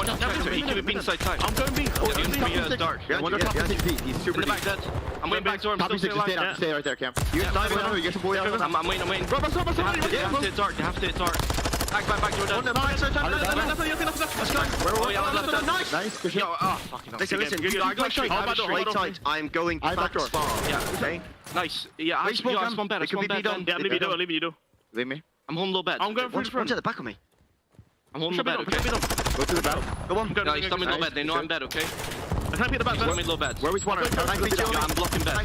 He could be inside tight. I'm going B. Dark. He's super deep. I'm waiting back door. I'm still alive. Stay right there, Cam. You dive in, you get some boy out. I'm waiting. Bro, you have to hit dark. Back door down. Let's go. Nice. Good shot. Listen. I got straight. Tight. I'm going back spawn. Yeah. Okay. Nice. Yeah, I spawn bed. Yeah, leave me you do. Leave me. I'm holding low bed. I'm going through the front. One's at the back of me. I'm holding low bed, okay? Go to the bed. Go on. No, he's coming low bed. They know I'm bed, okay? I can't be the bed. He's low bed. Where is one? I'm blocking bed.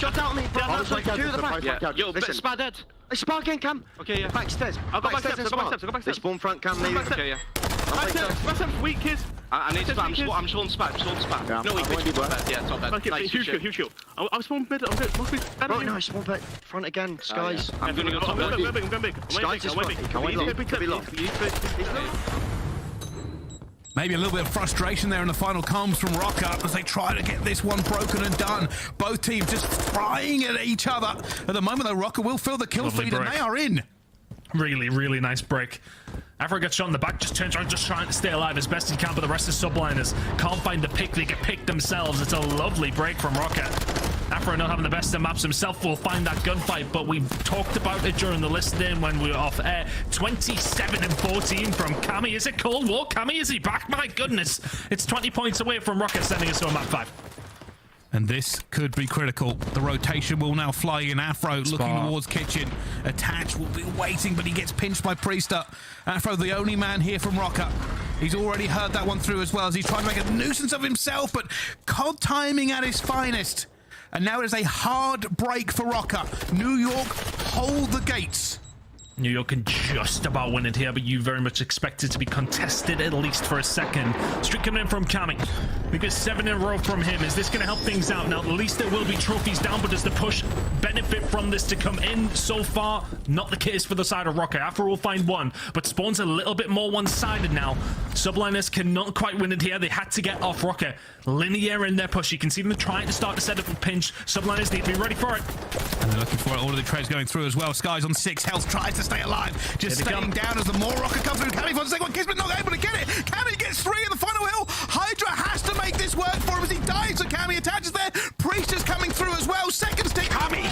Shut out on me. Two the back. Yo, Spa dead. Spa again, Cam. Okay, yeah. Backstairs. I'll go back steps. They spawn front, Cam, maybe. Okay, yeah. Back steps, weak kids. I need Spa. I'm still on Spa. Yeah, no, wait, which bed? Yeah, it's not bad. Okay, huge kill. I'll spawn mid. Must be better. Bro, no, spawn back. Front again. Skies. I'm gonna go top. I'm going big. Skies is Maybe a little bit of frustration there in the final comms from ROKKR as they try to get this one broken and done. Both teams just frying at each other. At the moment, though, ROKKR will fill the kill feed, and they are in. Really nice break. Afro gets shot in the back, just turns around, just trying to stay alive as best he can, but the rest of Subliners can't find the pick. They get picked themselves. It's a lovely break from ROKKR. Afro not having the best of maps himself will find that gunfight, but we talked about it during the list-in when we were off air. 27-14 from Cammy. Is it Cold War? Cammy, is he back? My goodness. It's 20 points away from ROKKR sending us to a map 5. And this could be critical. The rotation will now fly in. Afro looking towards kitchen. Attach will be waiting, but he gets pinched by Priester. Afro, the only man here from ROKKR. He's already heard that one through as well as he's trying to make a nuisance of himself, but COD timing at his finest. And now it is a hard break for ROKKR. New York hold the gates. New York can just about win it here, but you very much expect it to be contested at least for a second. Streak coming in from Cammy. because 7 in a row from him. Is this going to help things out? Now, at least there will be trophies down, but does the push benefit from this to come in? So far, not the case for the side of ROKKR. After we'll find one, but Spawn's a little bit more one-sided now. Subliners cannot quite win it here. They had to get off ROKKR. Linear in their push. You can see them trying to start to set up a pinch. Subliners need to be ready for it. And they're looking for it. All of the trades going through as well. Sky's on 6 health, tries to stay alive. Just staying down as the more ROKKR comes through. Cammy finds the second one. Kismet not able to get it. Cammy gets 3 in the final hill. Hydra has to make this work for him as he dies. So Cammy attaches there. Priest is coming through as well. Second stick. Cammy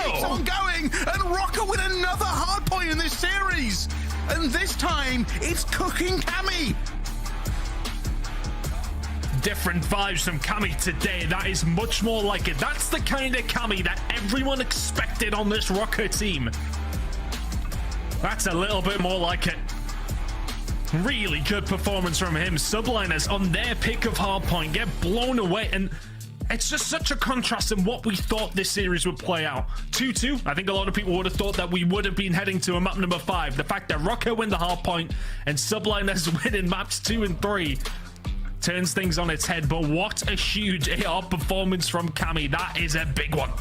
keeps on going. And ROKKR with another hard point in this series. And this time, it's cooking Cammy. Different vibes from Cammy today. That is much more like it. That's the kind of Cammy that everyone expected on this ROKKR team. That's a little bit more like it. Really good performance from him. Subliners on their pick of hardpoint get blown away, and it's just such a contrast in what we thought this series would play out. 2-2. I think a lot of people would have thought that we would have been heading to a map number 5. The fact that ROKKR win the hardpoint and Subliners win in maps 2 and 3 turns things on its head. But what a huge AR performance from Cammy. That is a big one.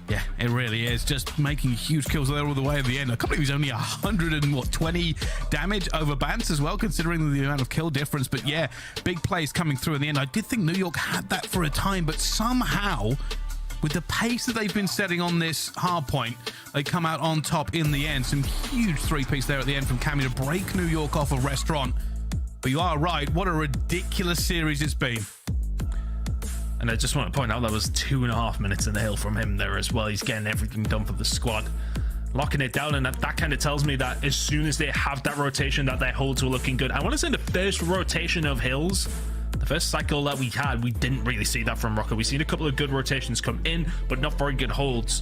Yeah, it really is. Just making huge kills there all the way at the end. I can't believe he's only 120 damage over Bance as well, considering the amount of kill difference. But yeah, big plays coming through in the end. I did think New York had that for a time, but somehow, with the pace that they've been setting on this hard point, they come out on top in the end. Some huge 3-piece there at the end from Cammy to break New York off a restaurant. But you are right. What a ridiculous series it's been. And I just want to point out that was 2.5 minutes in the hill from him there as well. He's getting everything done for the squad, locking it down, and that kind of tells me that as soon as they have that rotation, that their holds were looking good. I want to say the first rotation of hills, the first cycle that we had, we didn't really see that from ROKKR. We've seen a couple of good rotations come in, but not very good holds.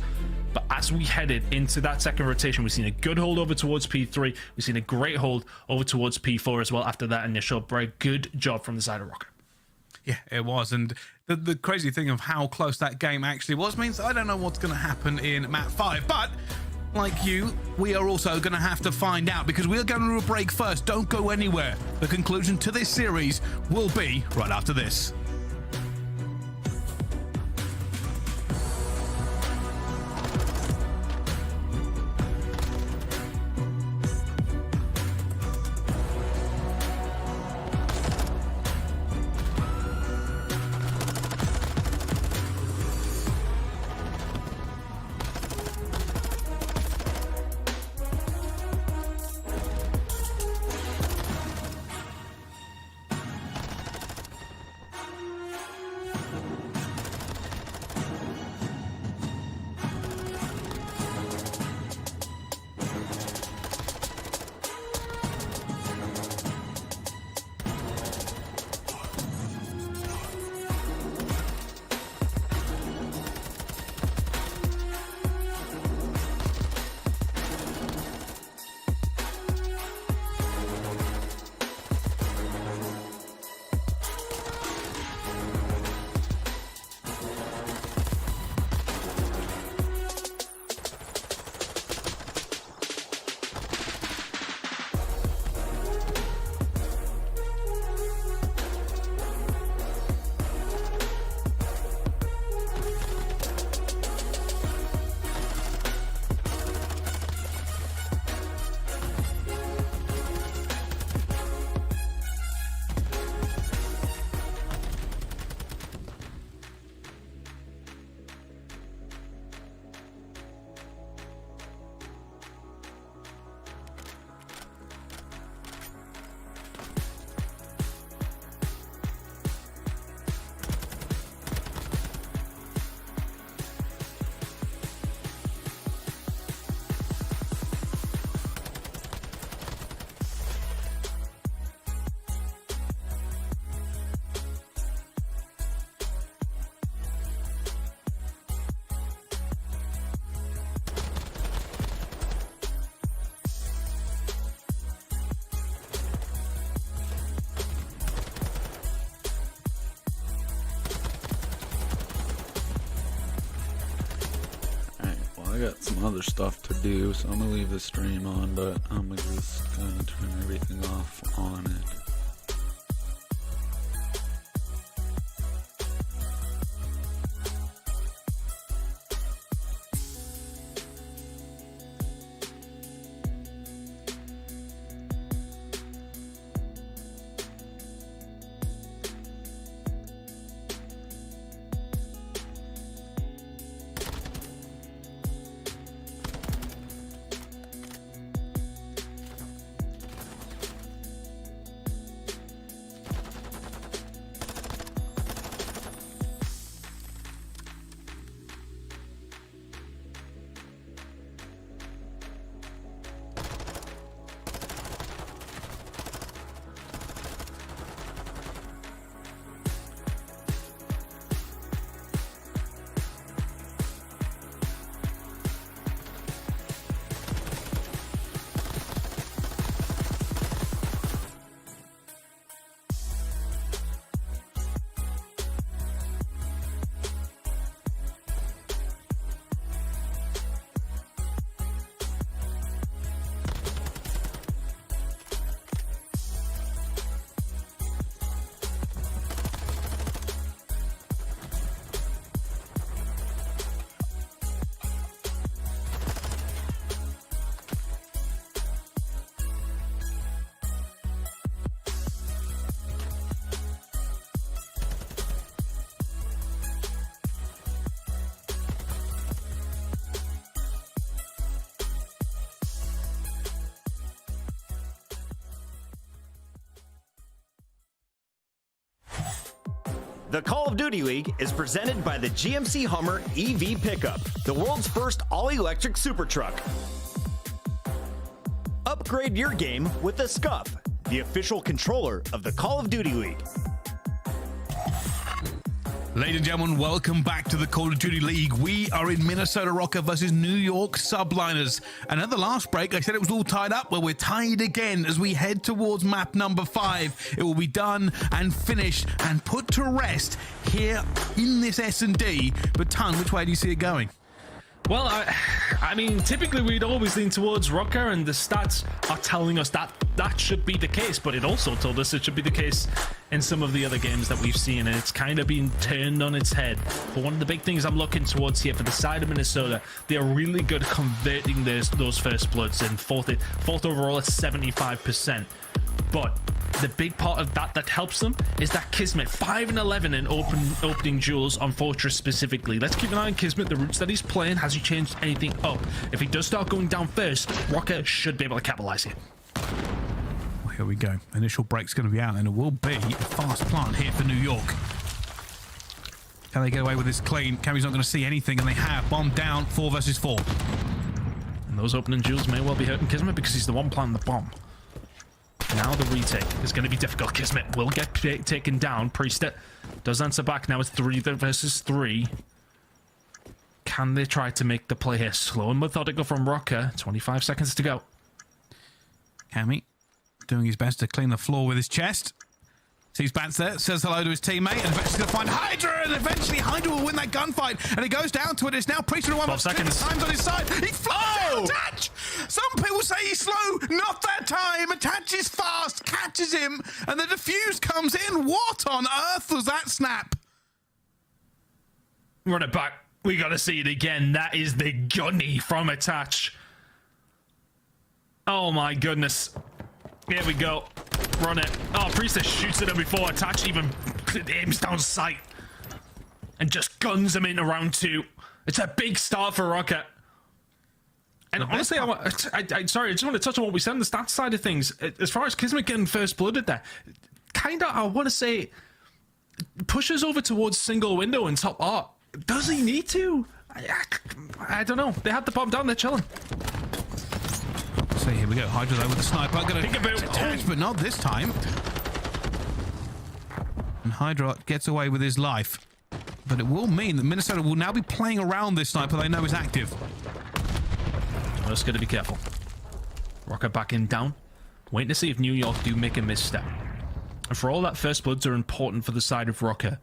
But as we headed into that second rotation, we've seen a good hold over towards P3. We've seen a great hold over towards P4 as well after that initial break. Good job from the side of ROKKR. Yeah, it was. And the crazy thing of how close that game actually was means I don't know what's going to happen in map 5. But like you, we are also going to have to find out, because we are going to a break first. Don't go anywhere. The conclusion to this series will be right after this. I got some other stuff to do, so I'm gonna leave the stream on, but I'm just gonna turn everything off on it. The Call of Duty League is presented by the GMC Hummer EV Pickup, the world's first all-electric super truck. Upgrade your game with the Scuff, the official controller of the Call of Duty League. Ladies and gentlemen, welcome back to the Call of Duty League. We are in Minnesota ROKKR versus New York Subliners. And at the last break, I said it was all tied up. Well, we're tied again as we head towards map number 5. It will be done and finished and put to rest here in this S&D. But Ton, which way do you see it going? Well, I mean, typically we'd always lean towards ROKKR, and the stats are telling us that that should be the case, but it also told us it should be the case in some of the other games that we've seen, and it's kind of been turned on its head. But one of the big things I'm looking towards here for the side of Minnesota, they are really good at converting those first bloods, and fourth overall at 75%. But the big part of that helps them is that Kismet 5 and 11 in opening duels on Fortress specifically. Let's keep an eye on Kismet, the routes that he's playing. Has he changed anything up? If he does start going down first, ROKKR should be able to capitalize here. Well, here we go. Initial break's going to be out, and it will be a fast plant here for New York. Can they get away with this clean? Cammy's not going to see anything, and they have. Bomb down, 4 versus 4. And those opening duels may well be hurting Kismet because he's the one planting the bomb. Now the retake is going to be difficult. Kismet will get taken down. Priester does answer back. Now it's 3 versus 3. Can they try to make the play here? Slow and methodical from ROKKR. 25 seconds to go. Cammy doing his best to clean the floor with his chest. Sees Bats there, says hello to his teammate, and eventually going to find Hydra, and eventually Hydra will win that gunfight, and it goes down to it. It's now Priester to 1 12 seconds. Time's on his side. He flies Attach! Some people say he's slow. Not that time. Attach is fast, catches him, and the defuse comes in. What on earth was that snap? Run it back. We got to see it again. That is the gunny from Attach. Oh my goodness. Here we go. Run it. Oh, Priester shoots at him before Attach even aims down sight and just guns him into round 2. It's a big start for ROKKR. And honestly, sorry, I just want to touch on what we said on the stats side of things. As far as Kismet getting first blooded there, kind of, I want to say, pushes over towards single window and top art. Does he need to? I don't know. They had the bomb down. They're chilling. So here we go. Hydra though with the sniper. Going to attach, but not this time. And Hydra gets away with his life. But it will mean that Minnesota will now be playing around this sniper they know is active. Just got to be careful. ROKKR backing down. Waiting to see if New York do make a misstep. And for all that first bloods are important for the side of ROKKR,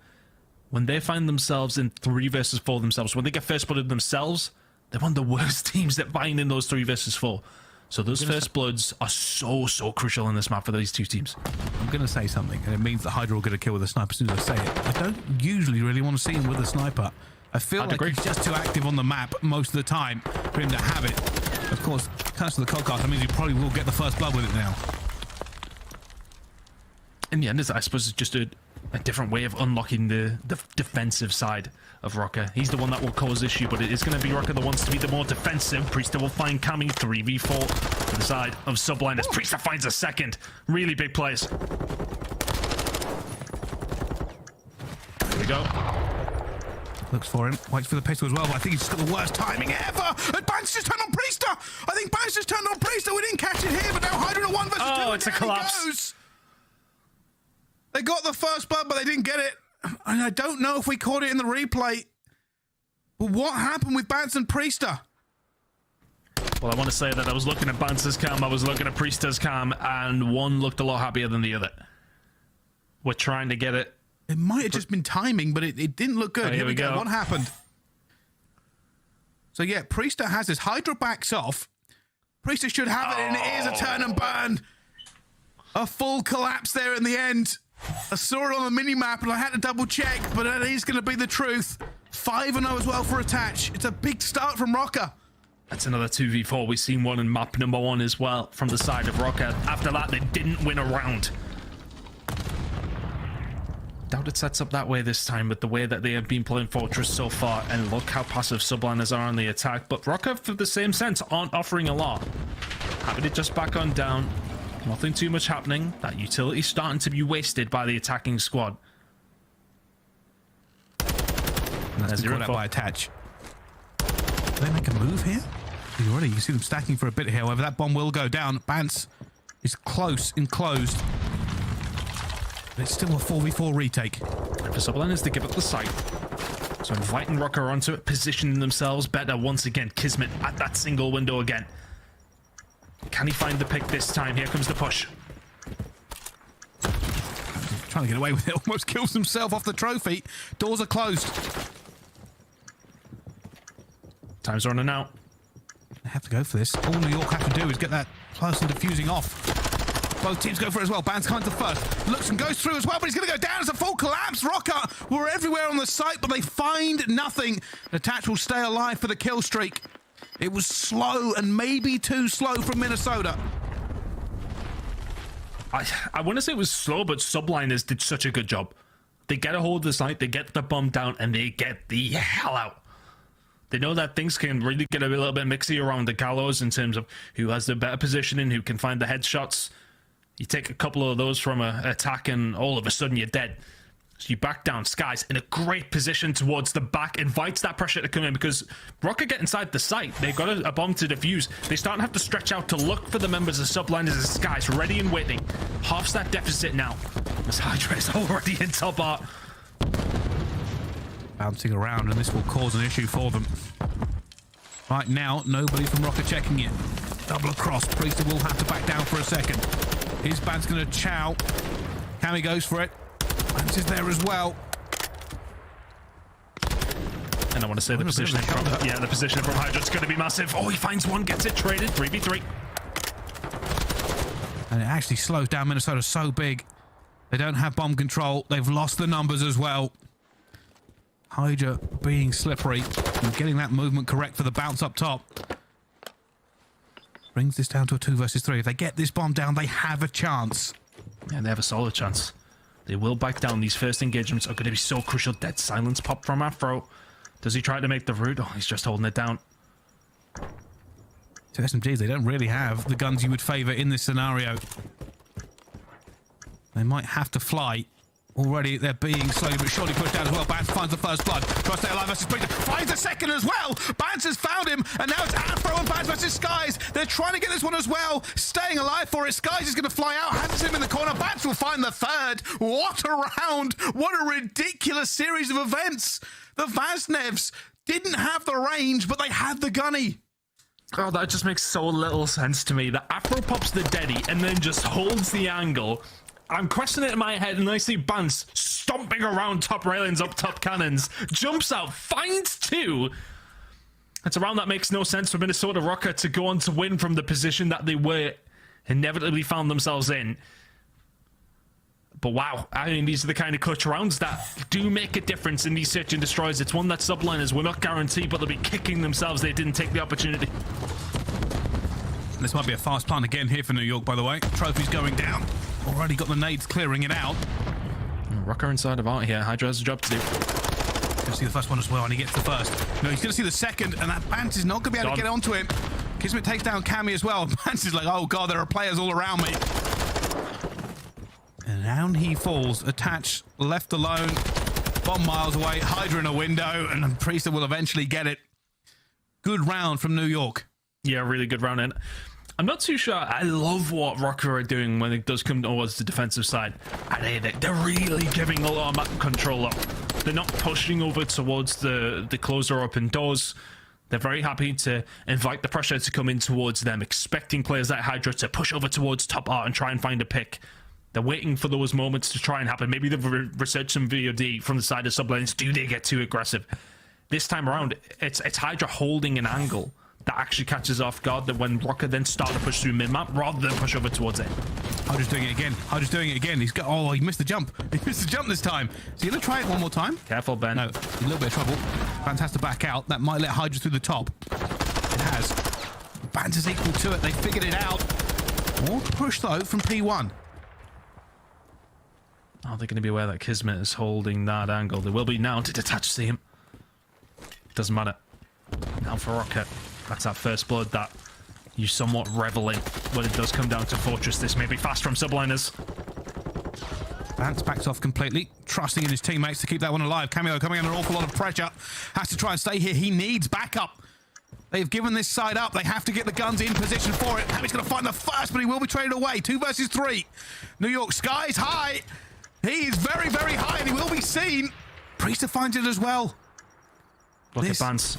when they find themselves in 3 versus 4 themselves, when they get first blooded themselves, they're one of the worst teams that find in those 3 versus 4. So those first bloods are so crucial in this map for these two teams. I'm going to say something, and it means that Hydra will get a kill with a sniper as soon as I say it. I don't usually really want to see him with a sniper. I feel like he's just too active on the map most of the time for him to have it. Of course, thanks to the Coldcast, that means he probably will get the first blood with it now. In the end, I suppose it's just a different way of unlocking the defensive side of ROKKR. He's the one that will cause issue, but it is going to be ROKKR that wants to be the more defensive. Priester will find Cammy 3v4 to the side of Subliners. Priester finds a second. Really big plays. There we go. Looks for him, waits for the pistol as well, but I think he's just got the worst timing ever! And Bounce just turned on Priester! I think Bounce just turned on Priester! We didn't catch it here, but now Hydra 1 versus 2. Oh, it's a collapse. Goes. They got the first blood, but they didn't get it. And I don't know if we caught it in the replay. But what happened with Bounce and Priester? Well, I want to say that I was looking at Bounce's cam, I was looking at Priester's cam, and one looked a lot happier than the other. We're trying to get it. It might have just been timing, but it didn't look good. Oh, here we go. What happened? So yeah, Priester has his Hydra backs off. Priester should have it, and it is a turn and burn. A full collapse there in the end. I saw it on the mini-map, and I had to double-check, but that is going to be the truth. 5-0 as well for Attach. It's a big start from ROKKR. That's another 2v4. We've seen one in map number 1 as well from the side of ROKKR. After that, they didn't win a round. Doubt it sets up that way this time, with the way that they have been playing Fortress so far, and look how passive Subliners are on the attack. But ROKKR, for the same sense, aren't offering a lot. Happy to just back on down. Nothing too much happening. That utility starting to be wasted by the attacking squad. That's been caught out by Attach. Do they make a move here? You see them stacking for a bit here. However, that bomb will go down. Bance is close, enclosed. But it's still a 4v4 retake. For Subliners to give up the site. So inviting ROKKR onto it, positioning themselves better once again. Kismet at that single window again. Can he find the pick this time? Here comes the push. Trying to get away with it. Almost kills himself off the trophy. Doors are closed. Time's running out. They have to go for this. All New York have to do is get that person defusing off. Both teams go for it as well. Ban's kind of first. Looks and goes through as well, but he's going to go down. It's a full collapse. ROKKR were everywhere on the site, but they find nothing. Attach will stay alive for the kill streak. It was slow and maybe too slow from Minnesota. I want to say it was slow, but Subliners did such a good job. They get a hold of the site, they get the bomb down, and they get the hell out. They know that things can really get a little bit mixy around the gallows in terms of who has the better positioning, who can find the headshots. You take a couple of those from an attack, and all of a sudden you're dead. So you back down. Skies in a great position towards the back, invites that pressure to come in because ROKKR get inside the site. They've got a bomb to defuse. They start to have to stretch out to look for the members of Subliners as Skies ready and waiting. Halves that deficit now. As Hydra is already in top art. Bouncing around, and this will cause an issue for them. Right now, nobody from ROKKR checking it. Double across. Priester will have to back down for a second. His band's going to chow. Cammy goes for it. Bance is there as well. And I want to say the position from the position from Hydra's going to be massive. Oh, he finds one, gets it traded. 3v3. And it actually slows down Minnesota so big. They don't have bomb control. They've lost the numbers as well. Hydra being slippery and getting that movement correct for the bounce up top. Brings this down to a 2 versus 3. If they get this bomb down, they have a chance. Yeah, they have a solid chance. They will back down. These first engagements are going to be so crucial. Dead silence pop from Afro. Does he try to make the route? Oh, he's just holding it down. So SMGs, they don't really have the guns you would favour in this scenario. They might have to fly. Already, they're being slowly but surely pushed out as well. Bance finds the first blood. Tries to stay alive versus Priester. Finds the second as well. Bance has found him. And now it's Afro and Bance versus Skies. They're trying to get this one as well. Staying alive for it. Skies is going to fly out. Hands him in the corner. Bance will find the third. What a round. What a ridiculous series of events. The Vaznevs didn't have the range, but they had the gunny. Oh, that just makes so little sense to me. That Afro pops the deadie and then just holds the angle. I'm questioning it in my head, and I see Bance stomping around top railings, up top cannons, jumps out, finds two. It's a round that makes no sense for Minnesota ROKKR to go on to win from the position that they were inevitably found themselves in. But wow, I mean, these are the kind of clutch rounds that do make a difference in these search and destroys. It's one that Subliners were not guaranteed, but they'll be kicking themselves. They didn't take the opportunity. This might be a fast plant again here for New York, by the way. Trophy's going down. Already got the nades clearing it out. ROKKR inside of art here. Hydra has a job to do. Gonna see the first one as well, and he gets the first. No, he's gonna see the second, and that Bance is not gonna be able to get onto him. Kismet takes down Cammy as well. Bance is like, oh god, there are players all around me. And down he falls. Attach, left alone. Bomb miles away. Hydra in a window, and Priester will eventually get it. Good round from New York. Yeah, really good round. And I'm not too sure. I love what ROKKR are doing when it does come towards the defensive side. They're really giving a lot of map control up. They're not pushing over towards the closer open doors. They're very happy to invite the pressure to come in towards them, expecting players like Hydra to push over towards top art and try and find a pick. They're waiting for those moments to try and happen. Maybe they've researched some VOD from the side of Subliners. Do they get too aggressive? This time around, it's Hydra holding an angle that actually catches off guard, that when ROKKR then start to push through mid-map rather than push over towards it. Hydra's doing it again. Hydra's doing it again. He's got... Oh, he missed the jump. He missed the jump this time. Is he going to try it one more time? Careful, Ben. No, he's in a little bit of trouble. Bance has to back out. That might let Hydra through the top. It has. Bance is equal to it. They figured it out. More push, though, from P1. Oh, they're going to be aware that Kismet is holding that angle. They will be now to detach, see him. Doesn't matter. Now for ROKKR. That's that first blood that you somewhat revel in when it does come down to Fortress. This may be fast from Subliners. Vance backs off completely, trusting in his teammates to keep that one alive. Cameo coming under an awful lot of pressure. Has to try and stay here. He needs backup. They've given this side up. They have to get the guns in position for it. Cammy's going to find the first, but he will be traded away. 2 versus 3. New York skies high. He is very, very high, and he will be seen. Priester finds it as well. Look at Vance.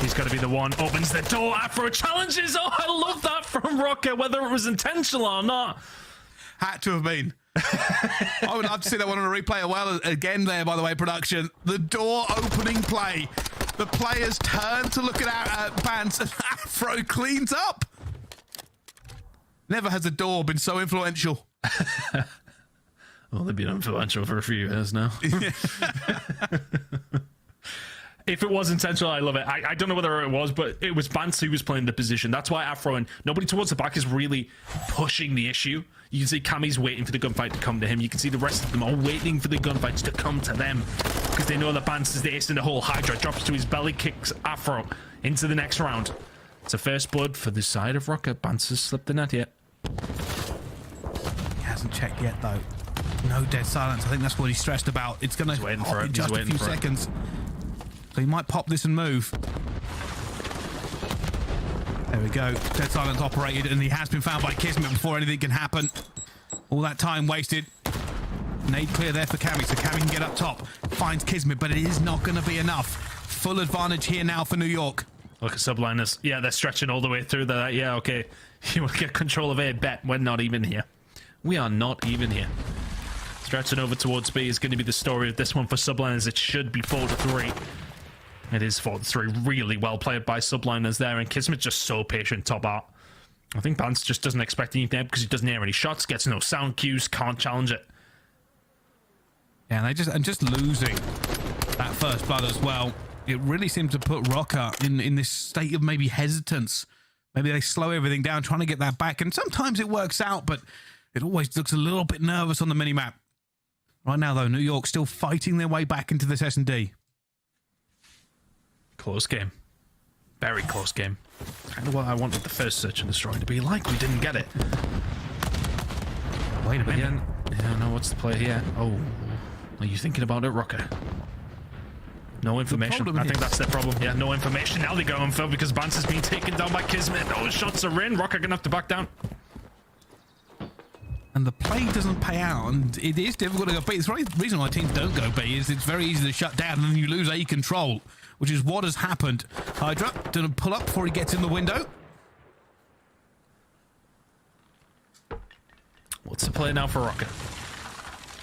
He's got to be the one. Opens the door. Afro challenges. Oh, I love that from ROKKR, whether it was intentional or not. Had to have been. I would love to see that one on a replay as well. Again there, by the way, production. The door opening play. The players turn to look at Vance, and Afro cleans up. Never has a door been so influential. Well, they've been influential for a few years now. If it was intentional, I love it. I don't know whether it was, but it was Vance who was playing the position. That's why Afro and nobody towards the back is really pushing the issue. You can see Cammy's waiting for the gunfight to come to him. You can see the rest of them all waiting for the gunfights to come to them because they know that Vance is the ace in the hole. Hydra drops to his belly, kicks Afro into the next round. It's a first blood for the side of ROKKR. Vance has slipped the net yet. He hasn't checked yet, though. No dead silence. I think that's what he's stressed about. It's going to pop in just a few seconds. So he might pop this and move. There we go. Dead silence operated, and he has been found by Kismet before anything can happen. All that time wasted. Nade clear there for Cammy, so Cammy can get up top. Finds Kismet, but it is not going to be enough. Full advantage here now for New York. Look at Subliners. Yeah, they're stretching all the way through there. Yeah, okay. You will get control of A. Bet we're not even here. We are not even here. Stretching over towards B is going to be the story of this one for Subliners. It should be 4-3. It is 4-3. Really well played by Subliners there, and Kismet just so patient top art. I think Vance just doesn't expect anything because he doesn't hear any shots, gets no sound cues, can't challenge it. Yeah, and just losing that first blood as well. It really seemed to put ROKKR in this state of maybe hesitance. Maybe they slow everything down, trying to get that back, and sometimes it works out, but it always looks a little bit nervous on the minimap. Right now, though, New York still fighting their way back into this S&D. Close game. Very close game. Kind of what I wanted the first search and destroy to be like. We didn't get it. Wait a minute. Yeah, no, what's the play here? Oh, are you thinking about it, ROKKR? No information. I think that's their problem. Yeah, no information. Now they're going for because Vance has been taken down by Kismet. Those shots are in. ROKKR gonna have to back down. And the play doesn't pay out, and it is difficult to go B. It's the reason why teams don't go B is it's very easy to shut down and then you lose A control, which is what has happened. Hydra gonna pull up before he gets in the window. What's the play now for ROKKR?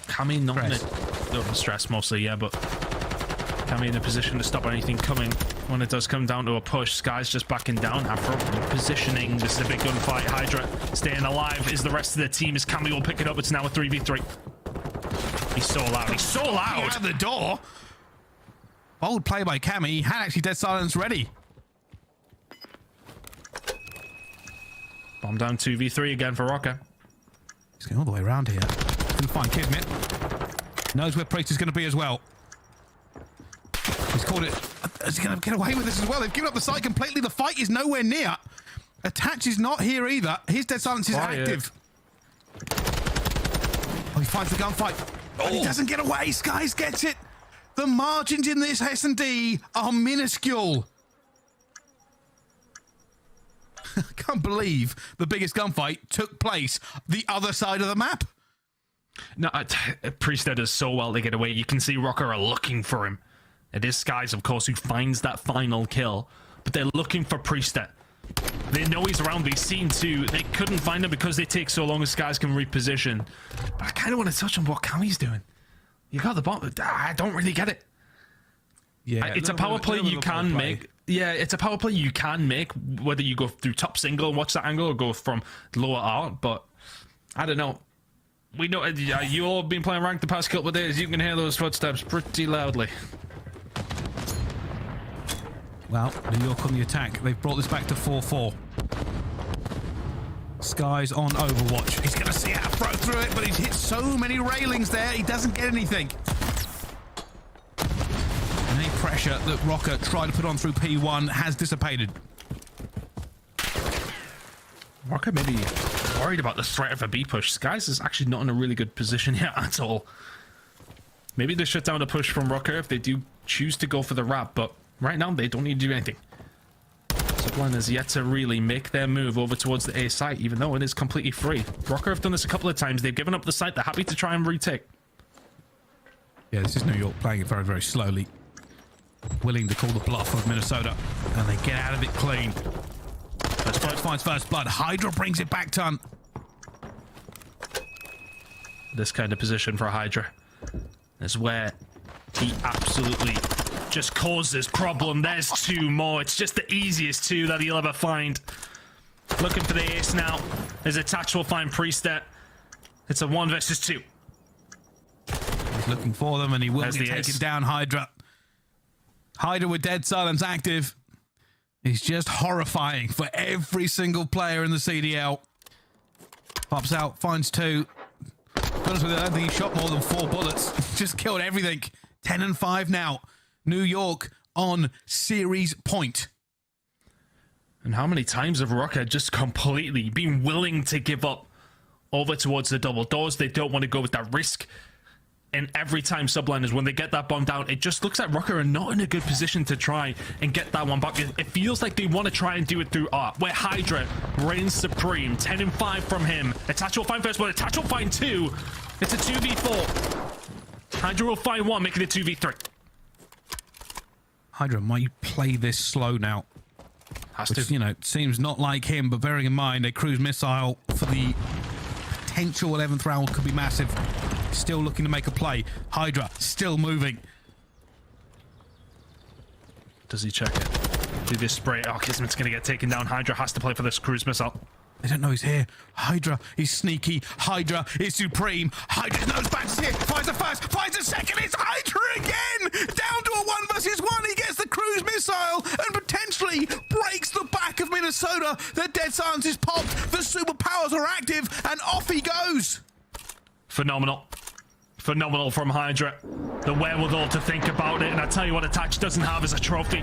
Cammy not in it. Stress mostly, yeah, but Cammy in a position to stop anything coming. When it does come down to a push, Sky's just backing down. Afro positioning. This is a big gunfight. Hydra staying alive is the rest of the team as Cammy will pick it up. It's now a 3v3. He's so loud. He's so loud. Out the door. Bold play by Cammy. He had actually dead silence ready. Bomb down 2v3 again for ROKKR. He's going all the way around here. Can find Kismet. Knows where Priest is going to be as well. He's caught it. Is he going to get away with this as well? They've given up the site completely. The fight is nowhere near. Attach is not here either. His dead silence is active. Oh, he finds the gunfight. Oh, he doesn't get away. Skies gets it. The margins in this S&D are minuscule. I can't believe the biggest gunfight took place the other side of the map. No, Priest does so well to get away. You can see ROKKR are looking for him. It is Skies, of course, who finds that final kill. But they're looking for Priester. They know he's around. They've seen two. They couldn't find him because they take so long as Skies can reposition. But I kind of want to touch on what Cammy's doing. You got the bomb. I don't really get it. Yeah, it's a power play you can make. Yeah, it's a power play you can make, whether you go through top single and watch that angle or go from lower art. But I don't know. We know you all been playing ranked the past couple of days. You can hear those footsteps pretty loudly. Well, New York on the attack. They've brought this back to 4-4. Skies on Overwatch. He's going to see Afro through it, but he's hit so many railings there, he doesn't get anything. And any pressure that ROKKR tried to put on through P1 has dissipated. ROKKR maybe worried about the threat of a B push. Skies is actually not in a really good position yet at all. Maybe they shut down a push from ROKKR if they do choose to go for the wrap, but right now they don't need to do anything. Subliners yet to really make their move over towards the A site, even though it is completely free. ROKKR have done this a couple of times. They've given up the site. They're happy to try and retake. Yeah, this is New York playing it very, very slowly. Willing to call the bluff of Minnesota, and they get out of it clean. As first finds first blood, Hydra brings it back to This kind of position for Hydra is where he absolutely just causes problem. There's two more. It's just the easiest two that he'll ever find. Looking for the ace now. His attach will find Priestette. It's a 1 versus 2. He's looking for them, and he will get taken down. Hydra with Dead Silence active. He's just horrifying for every single player in the CDL. Pops out, finds 2. To be honest with you, I don't think he shot more than 4 bullets. Just killed everything. 10 and 5 now. New York on series point. And how many times have ROKKR just completely been willing to give up over towards the double doors? They don't want to go with that risk. And every time Subliners, when they get that bomb down, it just looks like ROKKR are not in a good position to try and get that one back. It feels like they want to try and do it through art, where Hydra reigns supreme. 10 and 5 from him. Attach will find first, but Attach will find 2. It's a 2v4. Hydra will find 1, making it 2v3. Hydra might play this slow now. Which, you know, seems not like him, but bearing in mind a cruise missile for the potential 11th round could be massive. Still looking to make a play. Hydra still moving. Does he check it? Do this spray? Oh, Kismet's gonna get taken down. Hydra has to play for this cruise missile. They don't know he's here. Hydra is sneaky. Hydra is supreme. Hydra knows Bats here. Finds the first. Finds the second. It's Hydra again. Down to a 1 versus 1. He gets the cruise missile and potentially breaks the back of Minnesota. The Dead Silence is popped. The superpowers are active, and off he goes. Phenomenal. Phenomenal from Hydra. The wherewithal to think about it, and I tell you what Attach doesn't have is a trophy.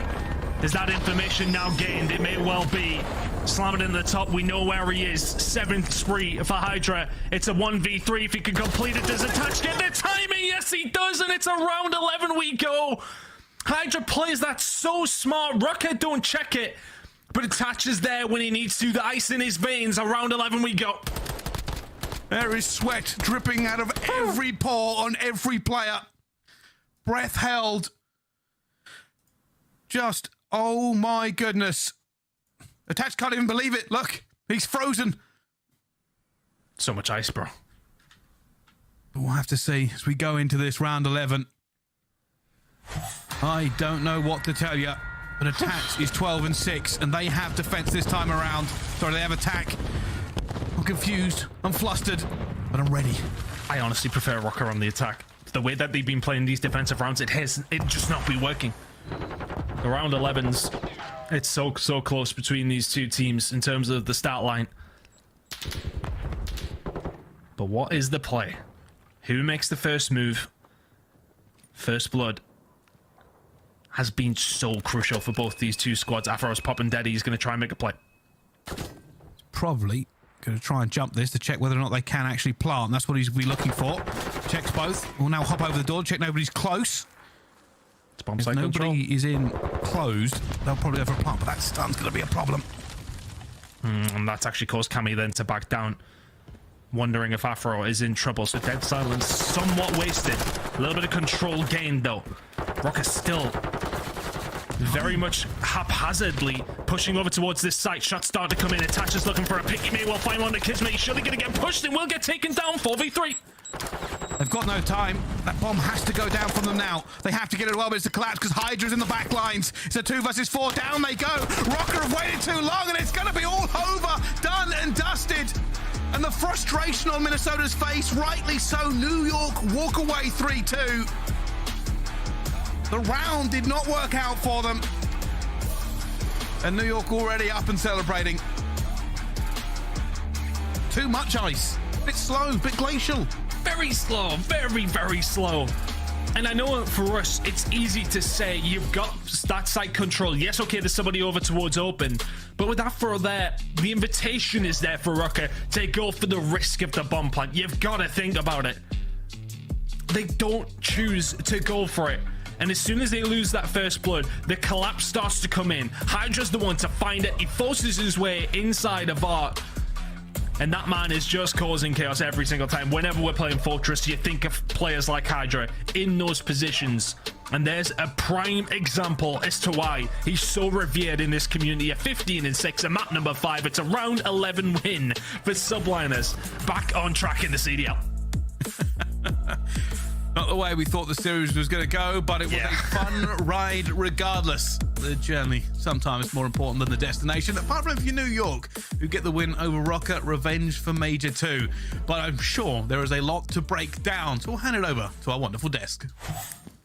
Is that information now gained? It may well be. Slam it in the top, we know where he is. 7th spree for Hydra. It's a 1v3 if he can complete it. Does Attach get the timing? Yes, he does, and it's around 11 we go. Hydra plays that so smart. ROKKR don't check it, but Attach is there when he needs to. The ice in his veins. Around 11 we go. There is sweat dripping out of every pore on every player. Breath held. Just, oh my goodness. Attach can't even believe it. Look, he's frozen. So much ice, bro. But we'll have to see as we go into this round 11. I don't know what to tell you, but Attach is 12 and 6, and they have defense this time around. Sorry, they have attack. I'm confused, I'm flustered, but I'm ready. I honestly prefer ROKKR on the attack. The way that they've been playing these defensive rounds, it just not be working. The round 11s, it's so close between these two teams in terms of the stat line. But what is the play? Who makes the first move? First blood has been so crucial for both these two squads. Afro's popping dead, he's going to try and make a play. Probably going to try and jump this to check whether or not they can actually plant. That's what he's be looking for. Checks both. We'll now hop over the door, check nobody's close. It's bomb if site nobody control. is in closed, they'll probably go for a plant, but that stun's going to be a problem. And that's actually caused Cammy then to back down, wondering if Afro is in trouble. So Dead Silence somewhat wasted. A little bit of control gained though. ROKKR still very much haphazardly pushing over towards this site. Shots start to come in. Attach is looking for a pick. He may well find one. The Kismet, he's surely going to get pushed and will get taken down. 4v3. They've got no time. That bomb has to go down from them now. They have to get it well, but it's a collapse because Hydra's in the back lines. It's a 2 versus 4. Down they go. ROKKR have waited too long, and it's going to be all over. Done and dusted. And the frustration on Minnesota's face, rightly so. New York walk away 3-2. The round did not work out for them. And New York already up and celebrating. Too much ice. Bit slow, bit glacial. Very slow. Very, very slow. And I know for us, it's easy to say you've got that site control. Yes, okay, there's somebody over towards open. But with that throw there, the invitation is there for ROKKR to go for the risk of the bomb plant. You've got to think about it. They don't choose to go for it. And as soon as they lose that first blood, the collapse starts to come in. Hydra's the one to find it. He forces his way inside of Art. And that man is just causing chaos every single time. Whenever we're playing Fortress, you think of players like Hydra in those positions. And there's a prime example as to why he's so revered in this community. A 15-6, a map number 5. It's a round 11 win for Subliners. Back on track in the CDL. Not the way we thought the series was going to go, but it was a fun ride regardless. The journey sometimes more important than the destination, apart from if you're New York, who get the win over ROKKR, revenge for Major 2. But I'm sure there is a lot to break down, so we'll hand it over to our wonderful desk.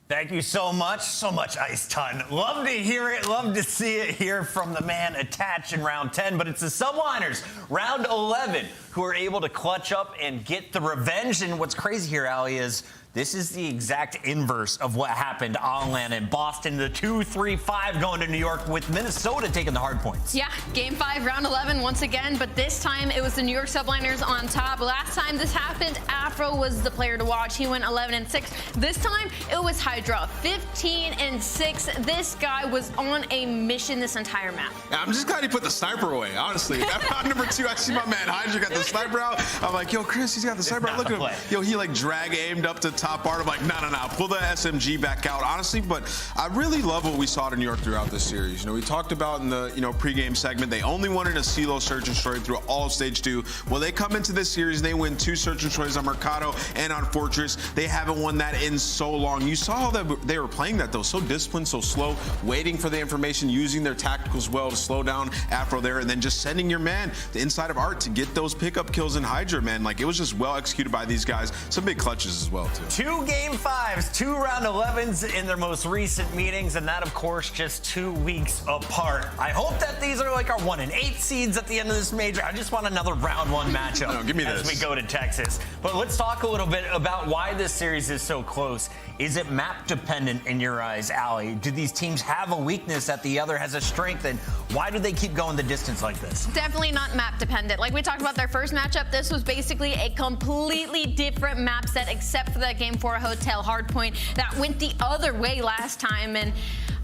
Thank you so much Ice Ton. Love to hear it, love to see it here from the man attached in round 10, but it's the Subliners, round 11, who are able to clutch up and get the revenge. And what's crazy here, Ali, is this is the exact inverse of what happened on land in Boston. The 2-3-5 going to New York with Minnesota taking the hard points. Yeah, game 5, round 11 once again, but this time it was the New York Subliners on top. Last time this happened, Afro was the player to watch. He went 11-6. This time it was Hydra, 15-6. This guy was on a mission this entire map. I'm just glad he put the sniper away, honestly. At round number 2, I see my man Hydra got the sniper out. I'm like, yo, Chris, he's got the sniper out. Look at him. Yo, he like drag aimed up to top part. I'm like, no, pull the SMG back out, honestly. But I really love what we saw in New York throughout this series. You know, we talked about in the pregame segment, they only wanted a CeeLo search and destroy through all of stage 2. Well, they come into this series, they win 2 search and destroys on Mercado and on Fortress. They haven't won that in so long. You saw that they were playing that though, so disciplined, so slow, waiting for the information, using their tacticals well to slow down Afro there, and then just sending your man the inside of Art to get those pickup kills in Hydra, man. Like, it was just well executed by these guys. Some big clutches as well, too. 2 game 5s, 2 round 11s in their most recent meetings, and that, of course, just 2 weeks apart. I hope that these are like our 1 and 8 seeds at the end of this major. I just want another round 1 matchup no, give me as we go to Texas. But let's talk a little bit about why this series is so close. Is it map dependent in your eyes, Ali? Do these teams have a weakness that the other has a strength, and why do they keep going the distance like this? Definitely not map dependent. Like we talked about their first matchup, this was basically a completely different map set except for that game 4 hotel hardpoint that went the other way last time. And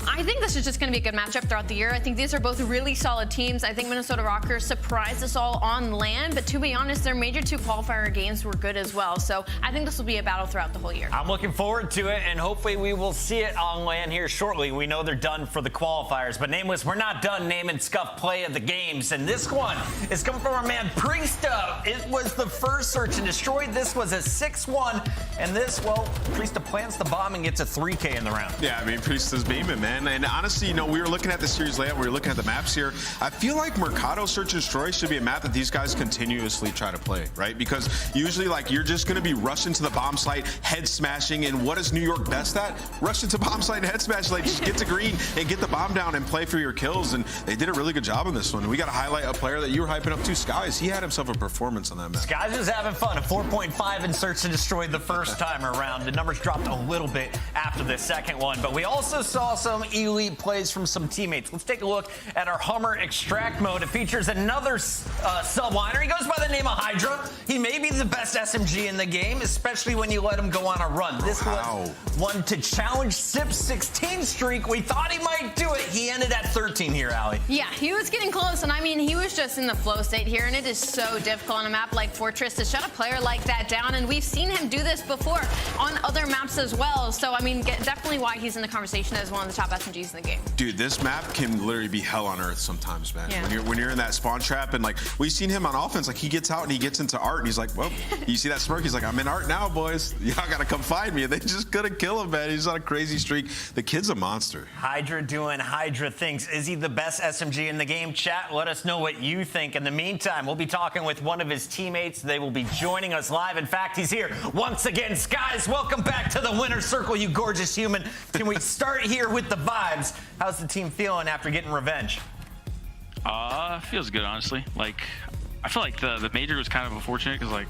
I think this is just going to be a good matchup throughout the year. I think these are both really solid teams. I think Minnesota ROKKR surprised us all on land, but to be honest, their major 2 qualifier games were good as well. So I think this will be a battle throughout the whole year. I'm looking forward to it, and hopefully we will see it on land here shortly. We know they're done for the qualifiers, but Nameless, we're not done naming scuff play of the games, and this one is coming from our man Priesta. It was the first search and destroy. This was a 6-1, and this, well, Priesta plants the bomb and gets a 3K in the round. Yeah, I mean, Priesta's beaming, man. And honestly, we were looking at the series layout, we were looking at the maps here. I feel like Mercado Search and Destroy should be a map that these guys continuously try to play, right? Because usually, like, you're just going to be rushing to the bomb site, head smashing, and what is New York best at? Rush into bomb site and head smash, like, just get to green and get the bomb down and play for your kills, and they did a really good job on this one. We got to highlight a player that you were hyping up too, Skies. He had himself a performance on that map. Skies was having fun. A 4.5 in Search and Destroy the first time around. The numbers dropped a little bit after the second one, but we also saw some elite plays from some teammates. Let's take a look at our Hummer Extract mode. It features another subliner. He goes by the name of Hydra. He may be the best SMG in the game, especially when you let him go on a run. This was one to challenge Sip's 16 streak. We thought he might do it. He ended at 13 here, Ali. Yeah, he was getting close, and I mean, he was just in the flow state here, and it is so difficult on a map like Fortress to shut a player like that down, and we've seen him do this before on other maps as well. So, I mean, definitely why he's in the conversation as one of the top SMGs in the game. Dude, this map can literally be hell on earth sometimes, man. Yeah. When you're in that spawn trap, and like we've seen him on offense, like he gets out and he gets into Art, and he's like, well, you see that smirk? He's like, I'm in Art now, boys. Y'all gotta come find me. And they just couldn't kill him, man. He's on a crazy streak. The kid's a monster. Hydra doing Hydra things. Is he the best SMG in the game? Chat, let us know what you think. In the meantime, we'll be talking with one of his teammates. They will be joining us live. In fact, he's here once again. Skies, welcome back to the winner's circle, you gorgeous human. Can we start here with the vibes? How's the team feeling after getting revenge? Feels good, honestly. Like, I feel like the major was kind of unfortunate because, like,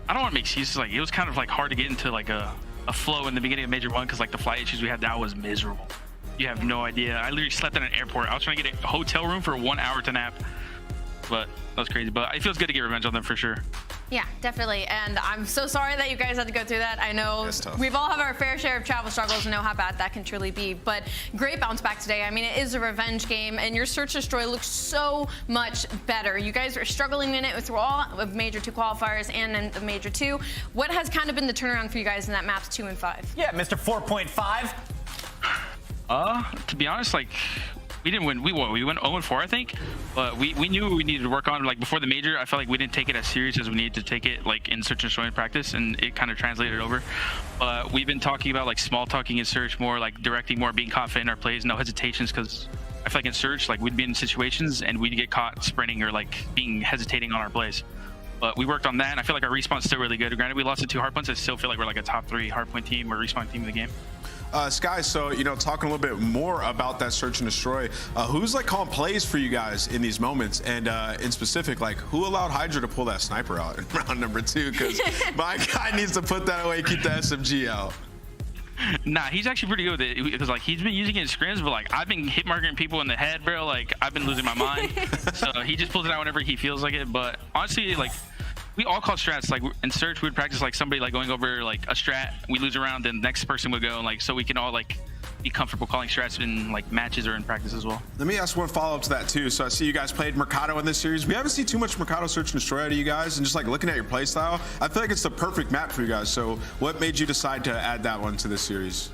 I don't want to make excuses. Like, it was kind of like hard to get into like a a flow in the beginning of Major 1 because like the flight issues we had, that was miserable. You have no idea. I literally slept in an airport. I was trying to get a hotel room for 1 hour to nap, but that was crazy. But it feels good to get revenge on them for sure. Yeah, definitely. And I'm so sorry that you guys had to go through that. I know we've all have our fair share of travel struggles and know how bad that can truly be. But great bounce back today. I mean, it is a revenge game, and your Search and Destroy looks so much better. You guys are struggling in it through all of Major 2 qualifiers and then the Major 2. What has kind of been the turnaround for you guys in that maps 2 and 5? Yeah, Mr. 4.5. To be honest, like, we didn't win. We went 0-4, I think. But we knew we needed to work on. Like before the major, I felt like we didn't take it as serious as we needed to take it, like in Search and Destroy in practice, and it kind of translated over. But we've been talking about like small talking in Search more, like directing more, being confident in our plays, no hesitations. Because I feel like in Search, like we'd be in situations and we'd get caught sprinting or like hesitating on our plays. But we worked on that, and I feel like our respawn's still really good. Granted, we lost the 2 hardpoints. I still feel like we're like a top 3 hardpoint team or respawn team in the game. Sky, so, you know, talking a little bit more about that Search and Destroy, who's like calling plays for you guys in these moments? And in specific, like who allowed Hydra to pull that sniper out in round number 2? Because my guy needs to put that away, keep the SMG out. Nah, he's actually pretty good with it because like he's been using it in scrims, but like I've been hit marking people in the head, bro. Like I've been losing my mind. So he just pulls it out whenever he feels like it. But honestly, like we all call strats. Like in Search, we would practice like somebody like going over like a strat. We lose a round, then the next person would go, and like so we can all like be comfortable calling strats in like matches or in practice as well. Let me ask one follow-up to that too. So I see you guys played Mercado in this series. We haven't seen too much Mercado Search and Destroy out of you guys, and just like looking at your play style, I feel like it's the perfect map for you guys. So what made you decide to add that one to this series?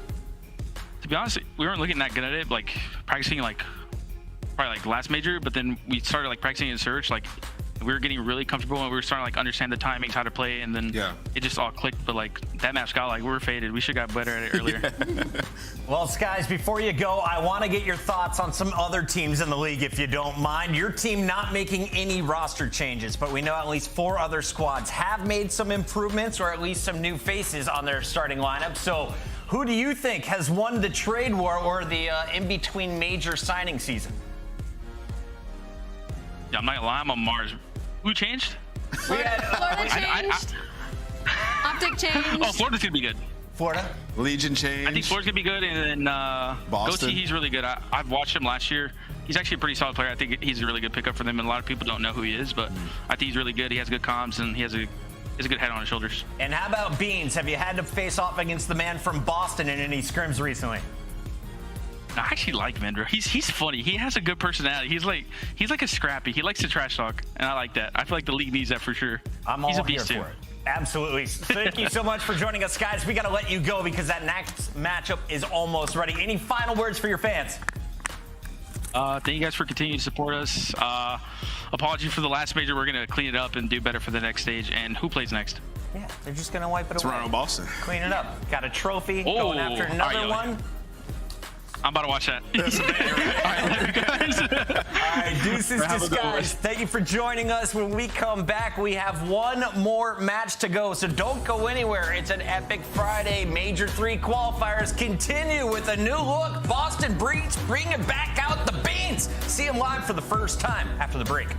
To be honest, we weren't looking that good at it, like practicing like probably like last major, but then we started like practicing in Search, like we were getting really comfortable and we were starting to like understand the timings, how to play, and then it just all clicked. But like that match got like we were faded. We should have got better at it earlier. Well, Skies, before you go, I want to get your thoughts on some other teams in the league, if you don't mind. Your team not making any roster changes, but we know at least 4 other squads have made some improvements or at least some new faces on their starting lineup. So who do you think has won the trade war or the in-between major signing season? Yeah, I'm not gonna lie, I'm on Mars. Who changed? Florida changed. Optic changed. Oh, Florida's gonna be good. Florida? Legion changed. I think Florida's gonna be good, and then Boston. Goatee, he's really good. I've watched him last year. He's actually a pretty solid player. I think he's a really good pickup for them, and a lot of people don't know who he is, but I think he's really good. He has good comms, and he has a good head on his shoulders. And how about Beans? Have you had to face off against the man from Boston in any scrims recently? I actually like Vendra. He's funny. He has a good personality. He's like a scrappy. He likes to trash talk, and I like that. I feel like the league needs that for sure. He's a beast here too. for it. Absolutely. Thank you so much for joining us, guys. We got to let you go because that next matchup is almost ready. Any final words for your fans? Thank you guys for continuing to support us. Apologies for the last major. We're going to clean it up and do better for the next stage. And who plays next? Yeah, they're just going to wipe it away. Toronto, Boston. Clean it up. Got a trophy going after another one. I'm about to watch that. All right, deuces to Skies. Thank you for joining us. When we come back, we have one more match to go, so don't go anywhere. It's an epic Friday. Major 3 qualifiers continue with a new look. Boston Breeds bringing back out the Beans. See them live for the first time after the break.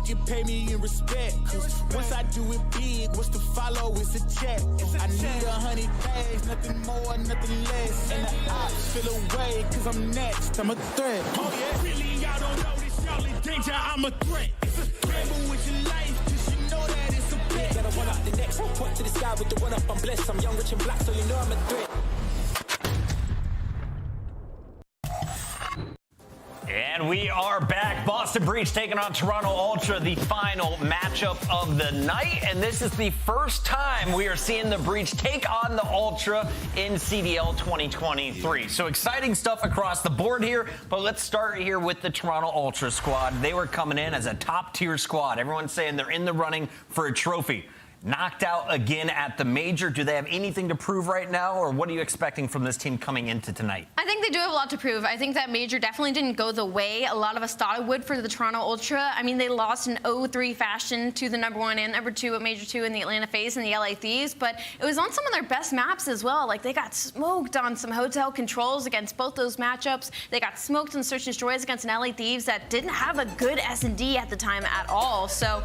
can pay me in respect. Cause once I do it big, what's to follow? It's a check. I need 100 days, nothing more, nothing less. And the ops feel away, cause I'm next. I'm a threat. Oh yeah, really, y'all don't know this. Y'all in danger, I'm a threat. It's a gamble with your life, cause you know that it's a bet. Gotta run up the next, point to the sky with the run up. I'm blessed, I'm young, rich, and black, so you know I'm a threat. And we are back. Boston Breach taking on Toronto Ultra, the final matchup of the night. And this is the first time we are seeing the Breach take on the Ultra in CDL 2023. So exciting stuff across the board here. But let's start here with the Toronto Ultra squad. They were coming in as a top-tier squad. Everyone's saying they're in the running for a trophy. Knocked out again at the major. Do they have anything to prove right now, or what are you expecting from this team coming into tonight? I think they do have a lot to prove. I think that major definitely didn't go the way a lot of us thought it would for the Toronto Ultra. I mean, they lost in 0-3 fashion to the #1 and #2 at Major 2 in the Atlanta FaZe and the LA Thieves, but it was on some of their best maps as well. Like, they got smoked on some hotel controls against both those matchups. They got smoked on Search and Destroys against an LA Thieves that didn't have a good S&D at the time at all. So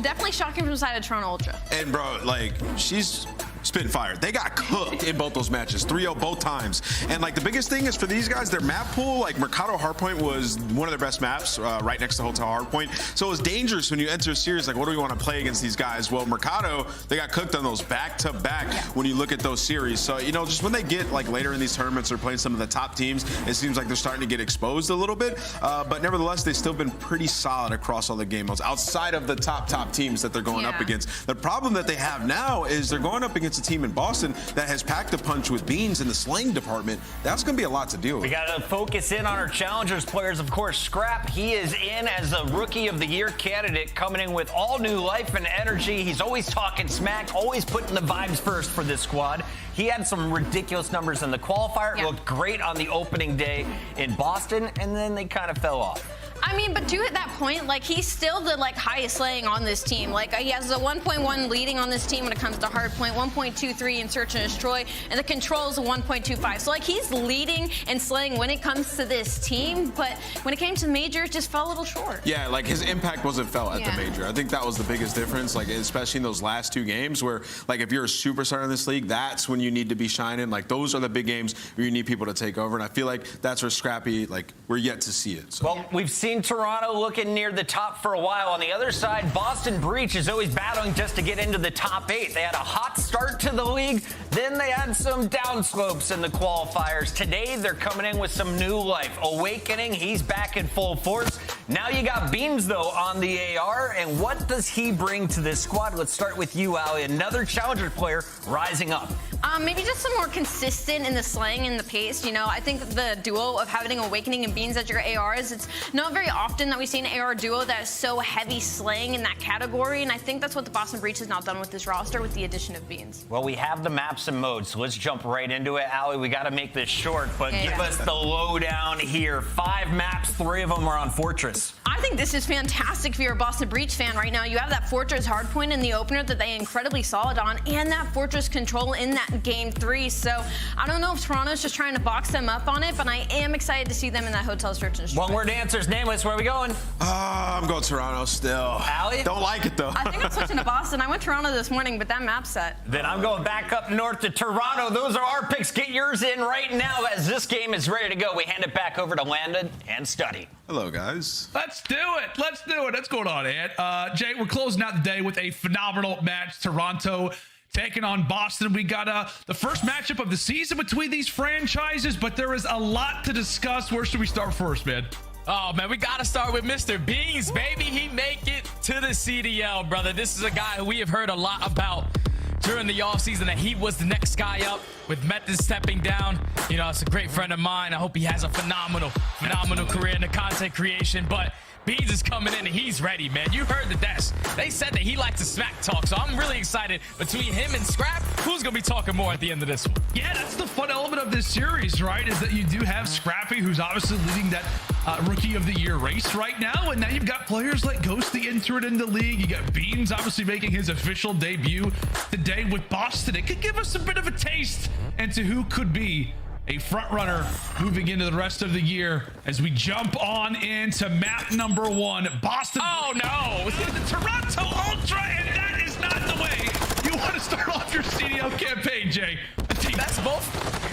definitely shocking from the side of Toronto Ultra. And bro, like, she's spitting fire. They got cooked in both those matches, 3-0 both times. And like the biggest thing is for these guys, their map pool, like Mercado Hardpoint was one of their best maps, right next to Hotel Hardpoint. So it was dangerous when you enter a series, like what do we want to play against these guys? Well, Mercado, they got cooked on those back-to-back when you look at those series. So, you know, just when they get like later in these tournaments or playing some of the top teams, it seems like they're starting to get exposed a little bit. But nevertheless, they've still been pretty solid across all the game modes outside of the top teams that they're going up against. The problem that they have now is they're going up against a team in Boston that has packed a punch with beans in the slaying department. That's going to be a lot to deal with. We got to focus in on our challengers players. Of course, Scrap, he is in as a Rookie of the Year candidate, coming in with all new life and energy. He's always talking smack, always putting the vibes first for this squad. He had some ridiculous numbers in the qualifier. Looked great on the opening day in Boston, and then they kind of fell off. I mean, but to at that point, like, he's still the highest slaying on this team. Like, he has a 1.1 leading on this team when it comes to hardpoint, 1.23 in search and destroy, and the controls a 1.25. So like, he's leading and slaying when it comes to this team, but when it came to the major, it just fell a little short. Yeah, like his impact wasn't felt at the major. I think that was the biggest difference, like especially in those last two games where, like, if you're a superstar in this league, that's when you need to be shining. Like, those are the big games where you need people to take over, and I feel like that's where Scrappy, like, we're yet to see it. So. Well, we've seen Toronto looking near the top for a while. On the other side, Boston Breach is always battling just to get into the top 8. They had a hot start to the league, then they had some downslopes in the qualifiers. Today, they're coming in with some new life. Awakening, he's back in full force. Now you got Beans, though, on the AR, and what does he bring to this squad? Let's start with you, Ali, another challenger player rising up. Maybe just some more consistent in the slaying and the pace. You know, I think the duo of having Awakening and Beans as your ARs, it's not very often that we see an AR duo that is so heavy slaying in that category, and I think that's what the Boston Breach has not done with this roster with the addition of Beans. Well, we have the maps and modes, so let's jump right into it. Ali, we got to make this short, but give us the lowdown here. 5 maps, 3 of them are on Fortress. I think this is fantastic if you're a Boston Breach fan right now. You have that Fortress hardpoint in the opener that they incredibly solid on, and that Fortress control in that game 3. So I don't know if Toronto's just trying to box them up on it, but I am excited to see them in that hotel search and destroy. One word answers, nameless. Where are we going? I'm going Toronto still. Ali? Don't like it, though. I think I'm switching to Boston. I went Toronto this morning, but that map set. Then I'm going back up north to Toronto. Those are our picks. Get yours in right now as this game is ready to go. We hand it back over to Landon and Study. Hello, guys. Let's do it. Let's do it. What's going on, Ed? Jay, we're closing out the day with a phenomenal match. Toronto taking on Boston. We got the first matchup of the season between these franchises, but there is a lot to discuss. Where should we start first, man? Oh, man, we got to start with Mr. Beans, baby. He make it to the CDL, brother. This is a guy who we have heard a lot about during the offseason, that he was the next guy up with Methods stepping down. You know, it's a great friend of mine. I hope he has a phenomenal career in the content creation, but Beans is coming in and he's ready, man. You heard the desk. They said that he likes to smack talk, so I'm really excited. Between him and Scrap, who's going to be talking more at the end of this one? Yeah, that's the fun element of this series, right? Is that you do have Scrappy, who's obviously leading that Rookie of the Year race right now, and now you've got players like Ghosty entering in the league. You got Beans obviously making his official debut today with Boston. It could give us a bit of a taste into who could be a front runner moving into the rest of the year as we jump on into map number 1, Boston. Oh no, the Toronto Ultra, and that is not the way you want to start off your CDL campaign, Jay.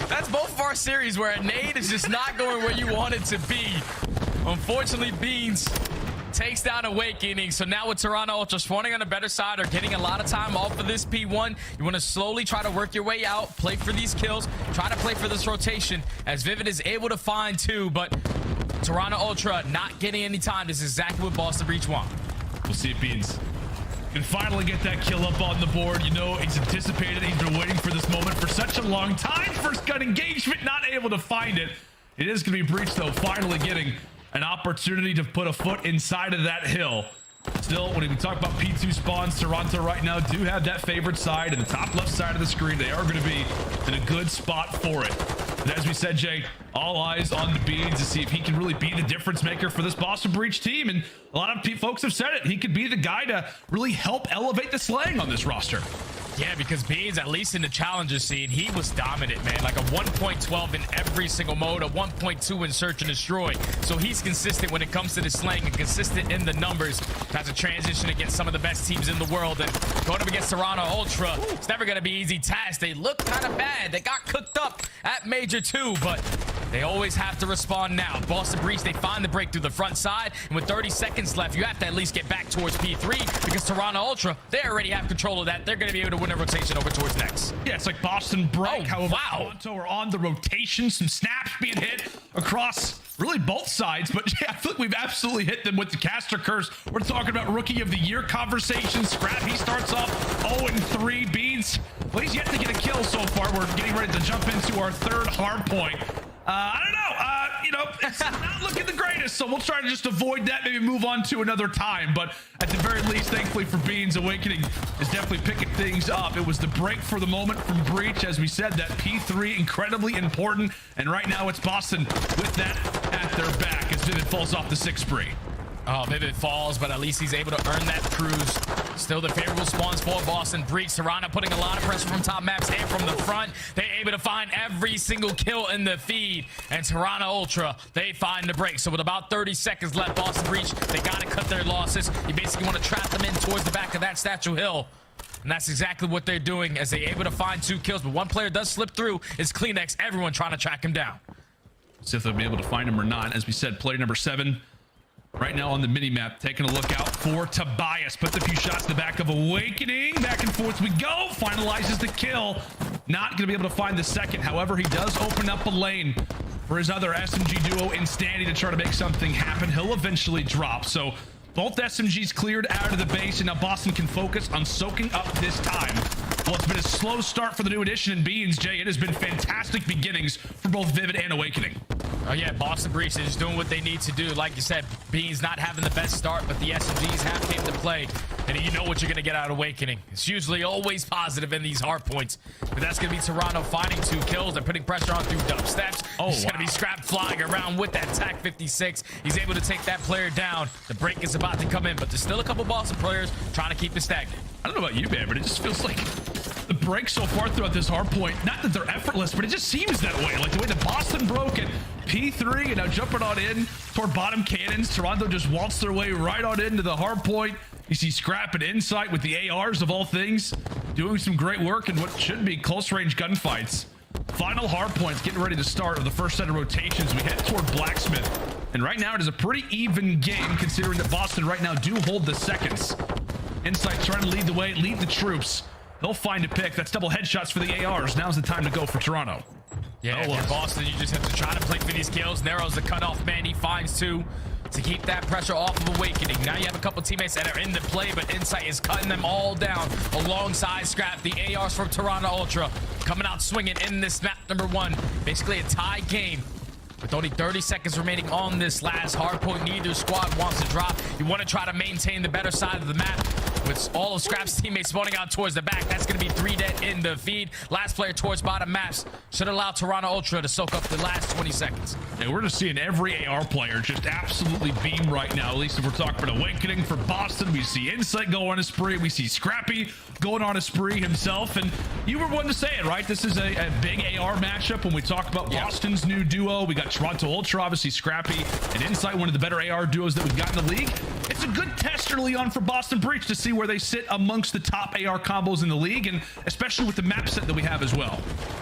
That's both of our series where a nade is just not going where you want it to be. Unfortunately, Beans takes down Awakening. So now with Toronto Ultra spawning on the better side or getting a lot of time off of this P1, you want to slowly try to work your way out, play for these kills, try to play for this rotation as Vivid is able to find 2, but Toronto Ultra not getting any time. This is exactly what Boston Breach want. We'll see if Beans can finally get that kill up on the board. You know, he's anticipated, he's been waiting for this moment for such a long time. First gun engagement, not able to find it. It is going to be Breach, though, finally getting an opportunity to put a foot inside of that hill. Still, when we talk about P2 spawns, Toronto right now do have that favored side in the top left side of the screen. They are going to be in a good spot for it. But as we said, Jay, all eyes on the Beans to see if he can really be the difference maker for this Boston Breach team. And a lot of folks have said it. He could be the guy to really help elevate the slang on this roster. Yeah, because Beans, at least in the challenger scene, he was dominant, man. Like a 1.12 in every single mode, a 1.2 in search and destroy. So he's consistent when it comes to the slang and consistent in the numbers. Has a transition against some of the best teams in the world. And going up against Toronto Ultra, it's never going to be easy task. They look kind of bad. They got cooked up at Major 2, but they always have to respond now. Boston Breach, they find the break through the front side. And with 30 seconds left, you have to at least get back towards P3 because Toronto Ultra, they already have control of that. They're going to be able to win a rotation over towards next. Yeah, it's like Boston break. Oh, however, wow. Toronto are on the rotation. Some snaps being hit across really both sides. But yeah, I feel like we've absolutely hit them with the caster curse. We're talking about Rookie of the Year conversation. Scrap, he starts off 0-3. Beans, well, he's yet to get a kill so far. We're getting ready to jump into our 3rd hard point. I don't know. You know, it's not looking the greatest, so we'll try to just avoid that, maybe move on to another time. But at the very least, thankfully for Beans, Awakening is definitely picking things up. It was the break for the moment from Breach. As we said, that P3 incredibly important. And right now it's Boston with that at their back as Vivid falls off the 6th spree. Oh, Vivid falls, but at least he's able to earn that cruise. Still the favorable spawns for Boston Breach. Toronto putting a lot of pressure from top maps and from the front. They're able to find every single kill in the feed. And Toronto Ultra, they find the break. So with about 30 seconds left, Boston Breach, they got to cut their losses. You basically want to trap them in towards the back of that Statue Hill. And that's exactly what they're doing as they're able to find 2 kills. But one player does slip through. It's Kleenex. Everyone trying to track him down. See if they'll be able to find him or not. As we said, player number 7. Right now on the mini-map, taking a look out for Tobias. Puts a few shots in the back of Awakening. Back and forth we go. Finalizes the kill. Not going to be able to find the second. However, he does open up a lane for his other SMG duo in Standy to try to make something happen. He'll eventually drop. So both SMGs cleared out of the base, and now Boston can focus on soaking up this time. Well, it's been a slow start for the new addition in Beans, Jay. It has been fantastic beginnings for both Vivid and Awakening. Oh yeah, Boston Breach is doing what they need to do. Like you said, Beans not having the best start, but the SMGs have came to play. And you know what you're going to get out of Awakening. It's usually always positive in these hard points. But that's going to be Toronto finding 2 kills. They're putting pressure on through dub steps. Oh, He's going to be scrapped flying around with that TAC 56. He's able to take that player down. The break is about to come in, but there's still a couple Boston players trying to keep it stagnant. I don't know about you, man, but it just feels like the break so far throughout this hard point, not that they're effortless, but it just seems that way. Like the way that Boston broke it, P3, and now jumping on in toward bottom cannons. Toronto just waltzed their way right on into the hard point. You see Scrap and Insight with the ARs of all things, doing some great work in what should be close range gunfights. Final hard points getting ready to start of the first set of rotations. We head toward Blacksmith. And right now it is a pretty even game considering that Boston right now do hold the seconds. Insight trying to lead the way, lead the troops. They'll find a pick. That's double headshots for the ARs. Now's the time to go for Toronto. Yeah, if you're Boston, you just have to try to play for these kills. Narrows the cutoff man. He finds 2 to keep that pressure off of Awakening. Now you have a couple teammates that are in the play, but Insight is cutting them all down alongside Scrap. The ARs from Toronto Ultra coming out swinging in this map number 1. Basically a tie game. With only 30 seconds remaining on this last hard point, neither squad wants to drop. You want to try to maintain the better side of the map. With all of Scrap's teammates spawning out towards the back, that's going to be 3 dead in the feed. Last player towards bottom maps should allow Toronto Ultra to soak up the last 20 seconds. And we're just seeing every AR player just absolutely beam right now. At least if we're talking about Awakening for Boston, we see Insight go on a spree. We see Scrappy going on a spree himself. And you were one to say it, right? This is a big AR matchup when we talk about Boston's new duo. We got Toronto Ultra, obviously Scrappy, and Insight, one of the better AR duos that we've got in the league. It's a good test early on for Boston Breach to see where they sit amongst the top AR combos in the league, and especially with the map set that we have as well.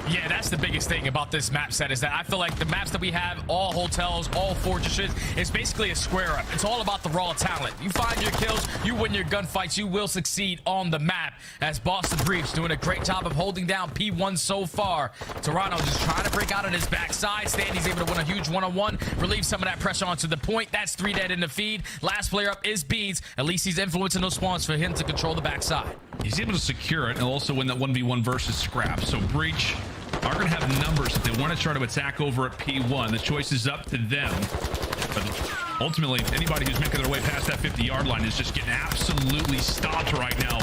Yeah, that's the biggest thing about this map set is that I feel like the maps that we have, all hotels, all fortresses, it's basically a square up. It's all about the raw talent. You find your kills, you win your gunfights, you will succeed on the map. As Boston Breach doing a great job of holding down P1 so far. Toronto just trying to break out on his backside. Standy's able to win a huge one-on-one, relieve some of that pressure onto the point. That's 3 dead in the feed. Last player up is Beans. At least he's influencing those spawns for him to control the backside. He's able to secure it and also win that 1v1 versus Scrap. So Breach are going to have numbers that they want to try to attack over at P1. The choice is up to them. But ultimately, anybody who's making their way past that 50-yard line is just getting absolutely stopped right now.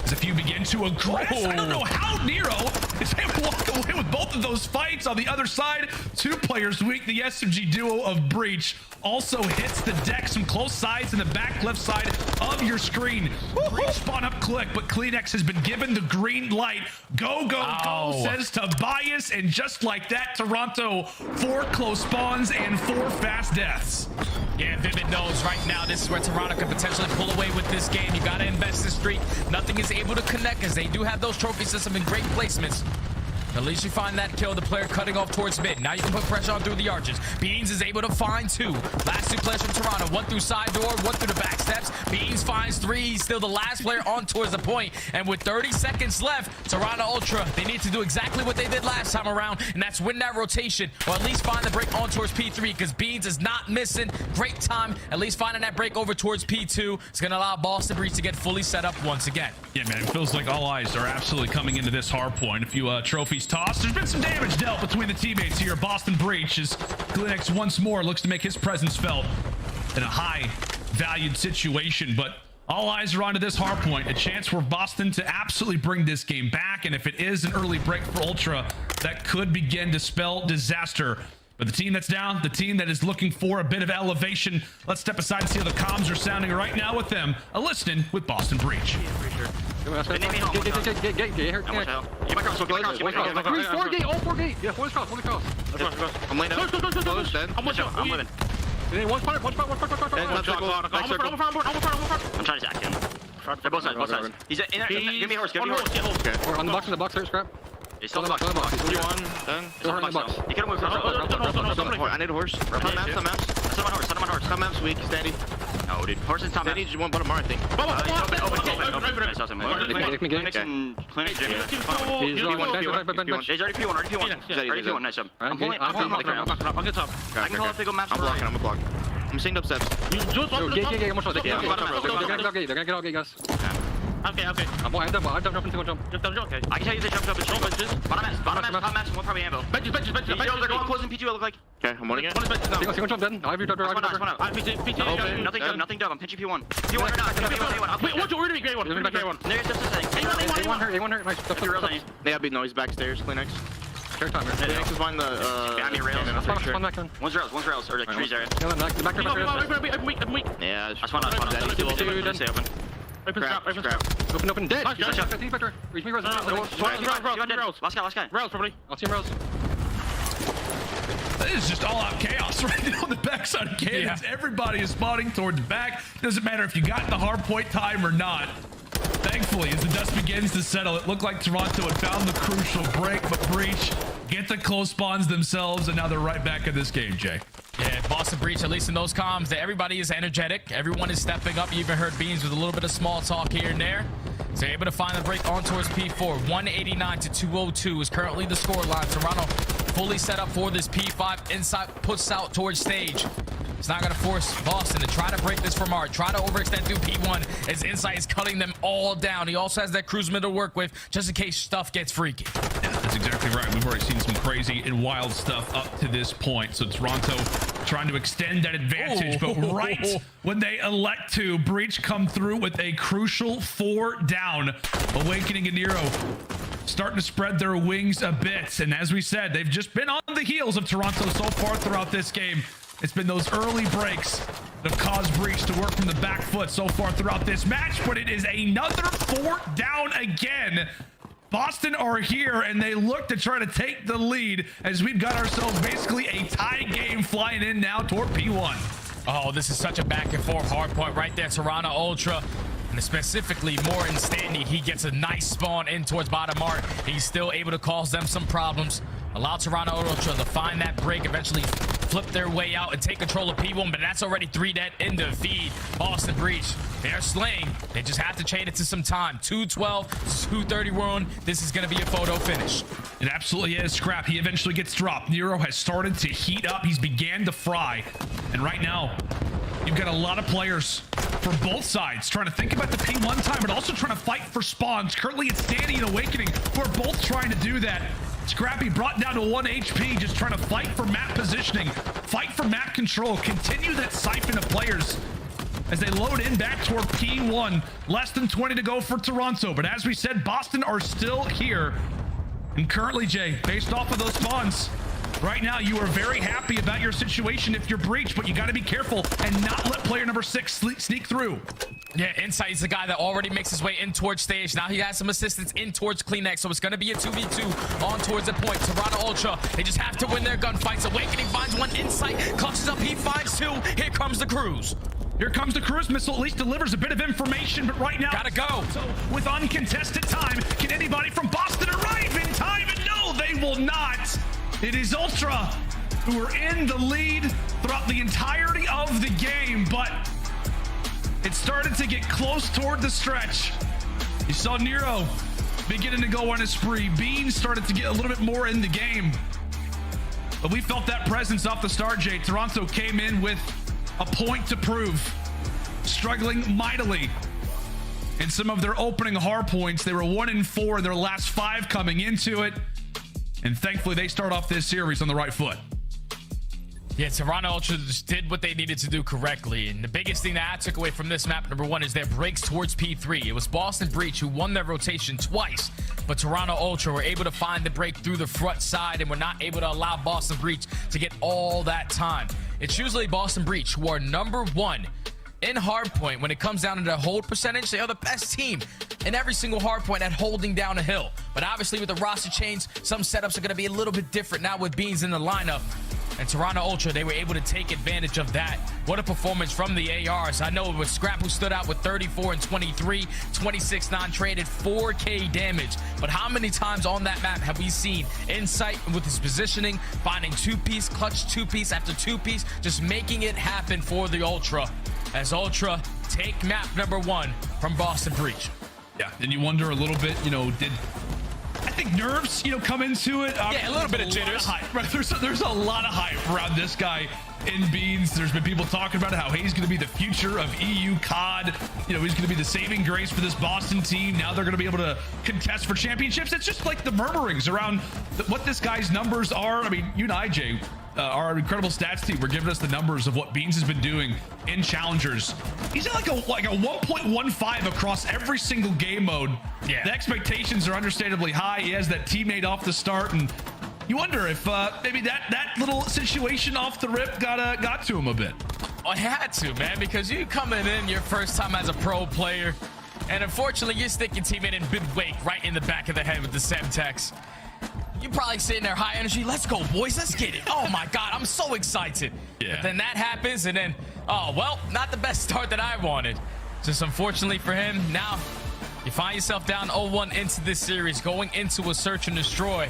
As if you begin to aggress, I don't know how Nero is able to walk away with both of those fights. On the other side, 2 players weak. The SMG duo of Breach also hits the deck. Some close sides in the back left side of your screen. Breach spawn up click, but Kleenex has been given the green light. Go, go, go, says Tobias. And just like that, Toronto, 4 close spawns and 4 fast deaths. Yeah, Vivid knows right now this is where Toronto could potentially pull away with this game. You got to invest this streak. Nothing is able to connect as they do have those trophy systems and great placements. At least you find that kill, the player cutting off towards mid. Now you can put pressure on through the arches. Beans is able to find 2. Last 2 players from Toronto. 1 through side door, 1 through the back steps. Beans finds 3. He's still the last player on towards the point. And with 30 seconds left, Toronto Ultra, they need to do exactly what they did last time around, and that's win that rotation, or at least find the break on towards P3, because Beans is not missing. Great time, at least finding that break over towards P2. It's going to allow Boston Breach to get fully set up once again. Yeah, man, it feels like all eyes are absolutely coming into this hard point. A few trophies tossed. There's been some damage dealt between the teammates here. Boston Breach as Kleenex once more looks to make his presence felt in a high valued situation, but all eyes are onto this hard point. A chance for Boston to absolutely bring this game back, and if it is an early break for Ultra, that could begin to spell disaster. But the team that's down, the team that is looking for a bit of elevation, let's step aside and see how the comms are sounding right now with them. A listening with Boston Breach. One spot. I'm trying to attack him. They're both sides, both sides. He's in there. Give me a horse, give me a horse. Okay, we're on the box, there, Scrap. He's still in the box. 3-1, done. He's on the box. He could have moved. I need a horse. Top maps. Set him on horse, set him on horse. Top maps weak, Standy. No, dude. Horse is top map. Standy just won bottom R, I think. Open. I saw him. Clinic, He's already P1. Already P1, nice job. I'm pulling right now. I'll get top. I can call if they go maps. I'm blocking. I'm seeing up steps. They're gonna get all gate, guys. Okay. I'm jump. Okay. I can tell you they jumped up and bottom maps, top maps, one probably ambo. Benches. They're going closing P2, it look like. Okay, I'm running it. Single jump dead. I'll be Nothing dub, I'm pinching P1. P1 or not, P1. Wait, what's your gray one? There's just a thing. A1 hurt. Nice. They have big noise backstairs, Kleenex. Fair time, man. Kleenex is behind the, behind me rails. One's rails, or the trees area. I'm weak. Yeah, I spawned out. Stay open. Open. Dead. Reach me, Rose. Last guy. Rails, probably. I'll see him, Rose. This is just all-out chaos right now on the backside of cannons. Yeah. Everybody is spawning toward the back. Doesn't matter if you got the hard point time or not. Thankfully, as the dust begins to settle, it looked like Toronto had found the crucial break, but Breach get the close spawns themselves, and now they're right back in this game, Jay. Yeah, Boston Breach, at least in those comms, that everybody is energetic. Everyone is stepping up. You even heard Beans with a little bit of small talk here and there. So able to find the break on towards P4. 189 to 202 is currently the score line. Toronto fully set up for this P5. Inside puts out towards stage. It's not going to force Boston to try to break this from art. Try to overextend through P1 as Insight is cutting them all down. He also has that cruiser to work with just in case stuff gets freaky. Yeah, that's exactly right. We've already seen some crazy and wild stuff up to this point. So Toronto trying to extend that advantage, but right when they elect to, Breach come through with a crucial 4 down. Awakening and Nero starting to spread their wings a bit, and as we said, they've just been on the heels of Toronto so far throughout this game. It's been those early breaks that have caused Breach to work from the back foot so far throughout this match, but it is another 4 down again. Boston are here, and they look to try to take the lead as we've got ourselves basically a tie game flying in now toward P1. Oh, this is such a back and forth hard point right there. Toronto Ultra, and specifically Morton Stanley, he gets a nice spawn in towards bottom mark. He's still able to cause them some problems. Allow Toronto Ultra to find that break, eventually flip their way out and take control of P1, but that's already 3 dead in the feed. Boston Breach, they're slaying. They just have to chain it to some time. 2:12, 2:31. This is going to be a photo finish. It absolutely is. Scrap, he eventually gets dropped. Nero has started to heat up. He's began to fry. And right now, you've got a lot of players from both sides trying to think about the P1 time, but also trying to fight for spawns. Currently, it's Danny and Awakening who are both trying to do that. Scrappy brought down to 1 HP, just trying to fight for map positioning, fight for map control, continue that siphon of players as they load in back toward P1. Less than 20 to go for Toronto, but as we said, Boston are still here. And currently, Jay, based off of those spawns, right now you are very happy about your situation if you're Breach, but you got to be careful and not let player number 6 sneak through. Yeah, Insight's the guy that already makes his way in towards stage. Now he has some assistance in towards Kleenex, so it's going to be a 2v2 on towards the point. Toronto Ultra, they just have to win their gunfights. Awakening finds 1, Insight clutches up, he finds 2. Here comes the cruise. Here comes the cruise missile, at least delivers a bit of information, but right now, gotta go. So with uncontested time, can anybody from Boston arrive in time? And no, they will not. It is Ultra who are in the lead throughout the entirety of the game, but it started to get close toward the stretch. You saw Nero beginning to go on a spree. Bean started to get a little bit more in the game, but we felt that presence off the start, Jay. Toronto came in with a point to prove, struggling mightily in some of their opening hard points. They were 1-4 in their last 5 coming into it, and thankfully they start off this series on the right foot. Yeah, Toronto Ultra just did what they needed to do correctly. And the biggest thing that I took away from this map, number 1, is their breaks towards P3. It was Boston Breach who won their rotation twice, but Toronto Ultra were able to find the break through the front side and were not able to allow Boston Breach to get all that time. It's usually Boston Breach who are number 1 in hardpoint. When it comes down to the hold percentage, they are the best team in every single hardpoint at holding down a hill. But obviously with the roster change, some setups are going to be a little bit different now with Beans in the lineup. And Toronto Ultra, they were able to take advantage of that. What a performance from the ARs. I know it was Scrap who stood out with 34 and 23, 26 non-traded, 4K damage. But how many times on that map have we seen Insight with his positioning, finding 2-piece, clutch 2-piece after 2-piece, just making it happen for the Ultra, as Ultra take map number 1 from Boston Breach. Yeah, and you wonder a little bit, did... I think nerves, come into it. Yeah, a little bit of jitters. Right, there's a lot of hype around this guy in Beans. There's been people talking about how he's going to be the future of EU COD. He's going to be the saving grace for this Boston team. Now they're going to be able to contest for championships. It's just like the murmurings around what this guy's numbers are. I mean, you and I, Jay, our incredible stats team were giving us the numbers of what Beans has been doing in challengers. He's at like a 1.15 across every single game mode. Yeah. The expectations are understandably high. He has that teammate off the start, and you wonder if maybe that little situation off the rip got to him a bit. I had to, man, because you coming in your first time as a pro player, and unfortunately you stick your teammate in mid-wake right in the back of the head with the Semtex. You're probably sitting there high energy. Let's go, boys. Let's get it. Oh, my God. I'm so excited. Yeah. But then that happens, and then, oh, well, not the best start that I wanted. Just unfortunately for him, now you find yourself down 0-1 into this series, going into a search and destroy,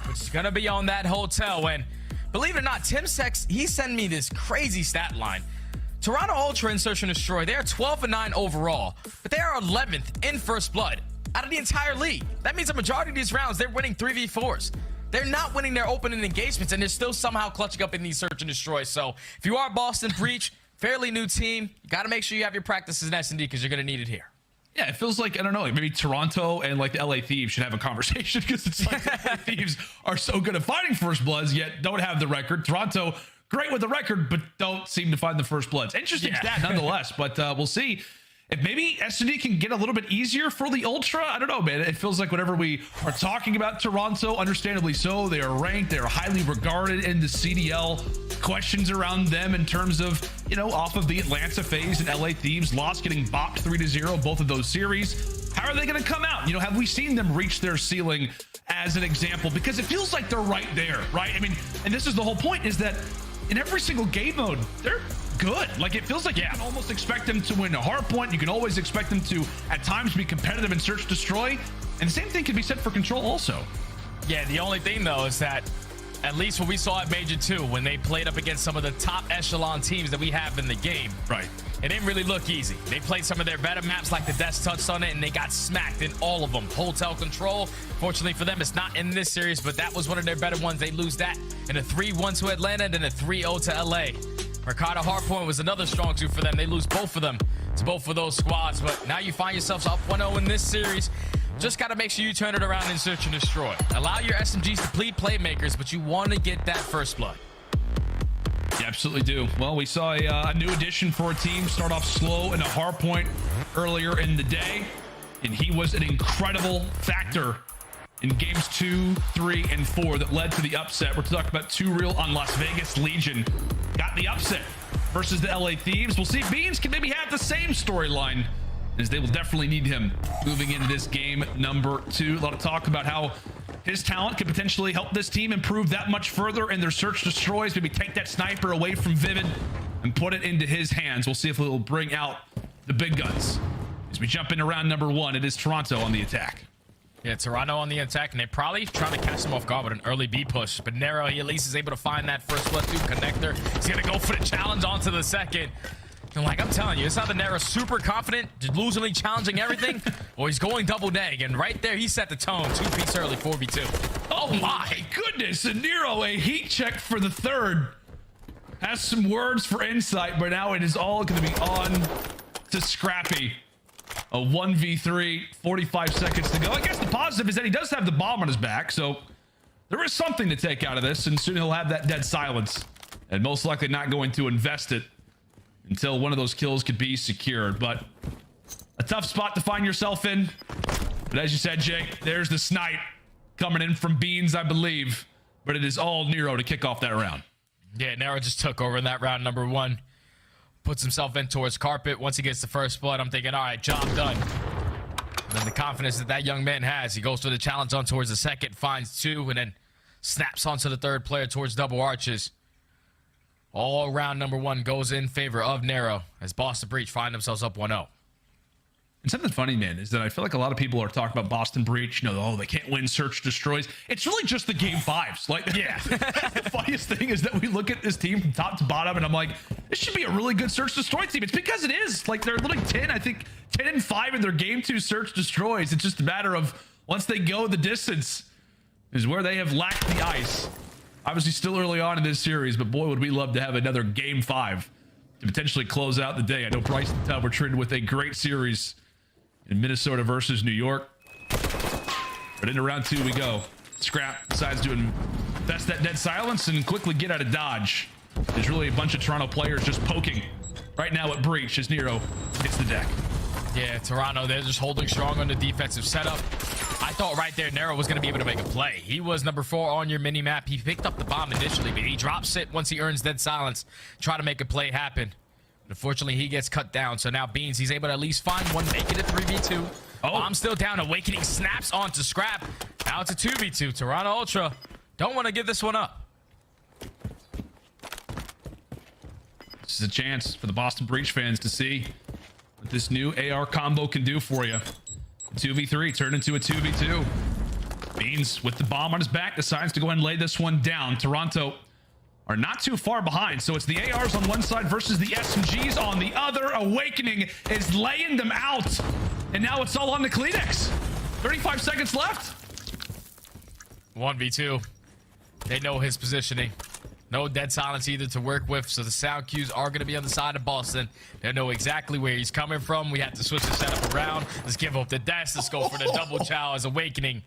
which is going to be on that hotel. And believe it or not, Tim Sex, he sent me this crazy stat line. Toronto Ultra in search and destroy, they are 12-9 overall, but they are 11th in first blood out of the entire league. That means a majority of these rounds, they're winning 3v4s. They're not winning their opening engagements, and they're still somehow clutching up in these search and destroy. So if you are Boston Breach, fairly new team, you got to make sure you have your practices in S&D because you're going to need it here. Yeah, it feels like, I don't know, like maybe Toronto and like the LA Thieves should have a conversation, because it's like the LA Thieves are so good at fighting first bloods, yet don't have the record. Toronto great with the record, but don't seem to find the first bloods. Interesting stat nonetheless, but we'll see if maybe SD can get a little bit easier for the Ultra. I don't know, man. It feels like whenever we are talking about Toronto, understandably so, they are ranked, they are highly regarded in the CDL. Questions around them in terms of, you know, off of the Atlanta phase and LA Thieves loss, getting bopped 3-0, both of those series. How are they going to come out? You know, have we seen them reach their ceiling as an example? Because it feels like they're right there, right? I mean, and this is the whole point, is that in every single game mode, they're good. Like, it feels like you can almost expect them to win a hard point. You can always expect them to, at times, be competitive in Search Destroy. And the same thing can be said for Control also. Yeah, the only thing, though, is that at least what we saw at Major 2, when they played up against some of the top echelon teams that we have in the game. Right. It didn't really look easy. They played some of their better maps, like the Death touched on it, and they got smacked in all of them. Hotel Control, fortunately for them, it's not in this series, but that was one of their better ones. They lose that in a 3-1 to Atlanta, and then a 3-0 to LA. Mercado Hardpoint was another strong suit for them. They lose both of them to both of those squads, but now you find yourselves up 1-0 in this series. Just got to make sure you turn it around in Search and Destroy. Allow your SMGs to bleed playmakers, but you want to get that first blood. You absolutely do. Well, we saw a new addition for a team start off slow in a hard point earlier in the day, and he was an incredible factor in games 2, 3, and 4 that led to the upset. We're talking about 2 real on Las Vegas Legion. Got the upset versus the LA Thieves. We'll see if Beans can maybe have the same storyline, as they will definitely need him moving into this game number 2. A lot of talk about how his talent could potentially help this team improve that much further in their Search Destroys. Maybe take that sniper away from Vivid and put it into his hands. We'll see if it will bring out the big guns. As we jump into round number 1, it is Toronto on the attack. Yeah, Toronto on the attack, and they're probably trying to catch them off guard with an early B push. But Nero, he at least is able to find that first blood through connector. He's going to go for the challenge onto the second. And like I'm telling you, it's either Nero's super confident, delusionally challenging everything, or he's going double neg. And right there, he set the tone. 2-piece early, 4v2. Oh my goodness, and Nero, a heat check for the third. Has some words for insight, but now it is all going to be on to Scrappy. A 1v3, 45 seconds to go. I guess the positive is that he does have the bomb on his back, so there is something to take out of this, and soon he'll have that dead silence, and most likely not going to invest it until one of those kills could be secured. But a tough spot to find yourself in. But as you said, Jake, there's the snipe coming in from Beans, I believe, but it is all Nero to kick off that round. Yeah, Nero just took over in that round number 1. Puts himself in towards carpet. Once he gets the first blood, I'm thinking, all right, job done. And then the confidence that that young man has, he goes for the challenge on towards the second, finds 2, and then snaps onto the third player towards double arches. All round number 1 goes in favor of Nero as Boston Breach find themselves up 1-0. And something funny, man, is that I feel like a lot of people are talking about Boston Breach. You know, oh, they can't win Search Destroys. It's really just the game 5s. Like, yeah. The funniest thing is that we look at this team from top to bottom, and I'm like, this should be a really good Search Destroy team. It's because it is. Like, they're literally 10, I think, 10-5 in their game 2 Search Destroys. It's just a matter of once they go the distance is where they have lacked the ice. Obviously, still early on in this series, but boy, would we love to have another game 5 to potentially close out the day. I know Bryce and Tubb were treated with a great series in Minnesota versus New York. But into round 2 we go. Scrap decides to invest that dead silence and quickly get out of dodge. There's really a bunch of Toronto players just poking right now at Breach as Nero hits the deck. Yeah, Toronto, they're just holding strong on the defensive setup. I thought right there Nero was going to be able to make a play. He was number 4 on your mini-map. He picked up the bomb initially, but he drops it once he earns dead silence. Try to make a play happen. Unfortunately, he gets cut down. So now Beans, he's able to at least find one, make it a 3v2. Oh, I'm still down. Awakening snaps onto Scrap. Now it's a 2v2. Toronto Ultra don't want to give this one up. This is a chance for the Boston Breach fans to see what this new AR combo can do for you. 2v3 turned into a 2v2. Beans with the bomb on his back decides to go ahead and lay this one down. Toronto are not too far behind, so it's the ARs on one side versus the SMGs on the other. Awakening is laying them out, and now it's all on the Kleenex. 35 seconds left. 1v2. They know his positioning. No dead silence either to work with, so the sound cues are going to be on the side of Boston. They know exactly where he's coming from. We have to switch the setup around. Let's give up the dash. Let's go for the double chow as Awakening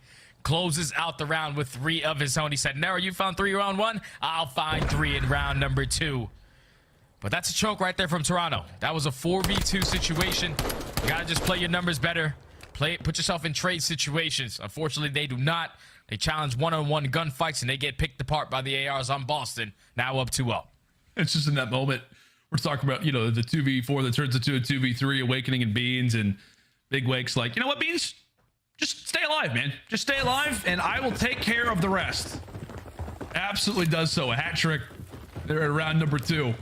closes out the round with 3 of his own. He said, Nero, you found 3 round 1? I'll find 3 in round number 2. But that's a choke right there from Toronto. That was a 4v2 situation. You gotta just play your numbers better. Put yourself in trade situations. Unfortunately, they do not. They challenge one-on-one gunfights, and they get picked apart by the ARs on Boston. Now up 2-0. It's just in that moment we're talking about, the 2v4 that turns into a 2v3, Awakening and Beans, and Big Wake's like, you know what, Beans? Just stay alive, man. Just stay alive, and I will take care of the rest. Absolutely does so. A hat trick there at round number 2.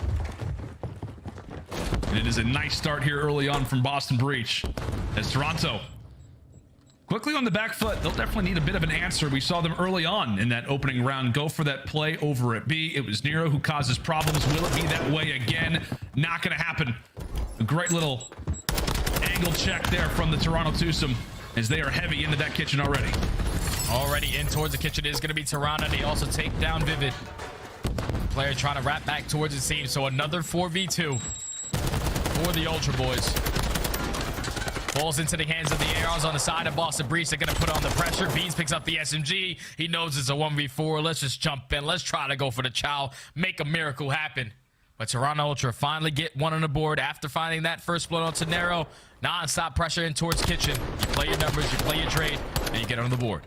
And it is a nice start here early on from Boston Breach. As Toronto quickly on the back foot, they'll definitely need a bit of an answer. We saw them early on in that opening round go for that play over at B. It was Nero who causes problems. Will it be that way again? Not going to happen. A great little angle check there from the Toronto twosome as they are heavy into that kitchen already. Already in towards the kitchen is going to be Toronto. They also take down Vivid. Player trying to wrap back towards his team. So another 4v2 for the Ultra Boys. Falls into the hands of the ARs on the side of Boston Breach. They're going to put on the pressure. Beans picks up the SMG. He knows it's a 1v4. Let's just jump in. Let's try to go for the chow. Make a miracle happen. But Toronto Ultra finally get one on the board after finding that first blood onto Nero. Non-stop pressure in towards kitchen. You play your numbers, you play your trade, and you get on the board.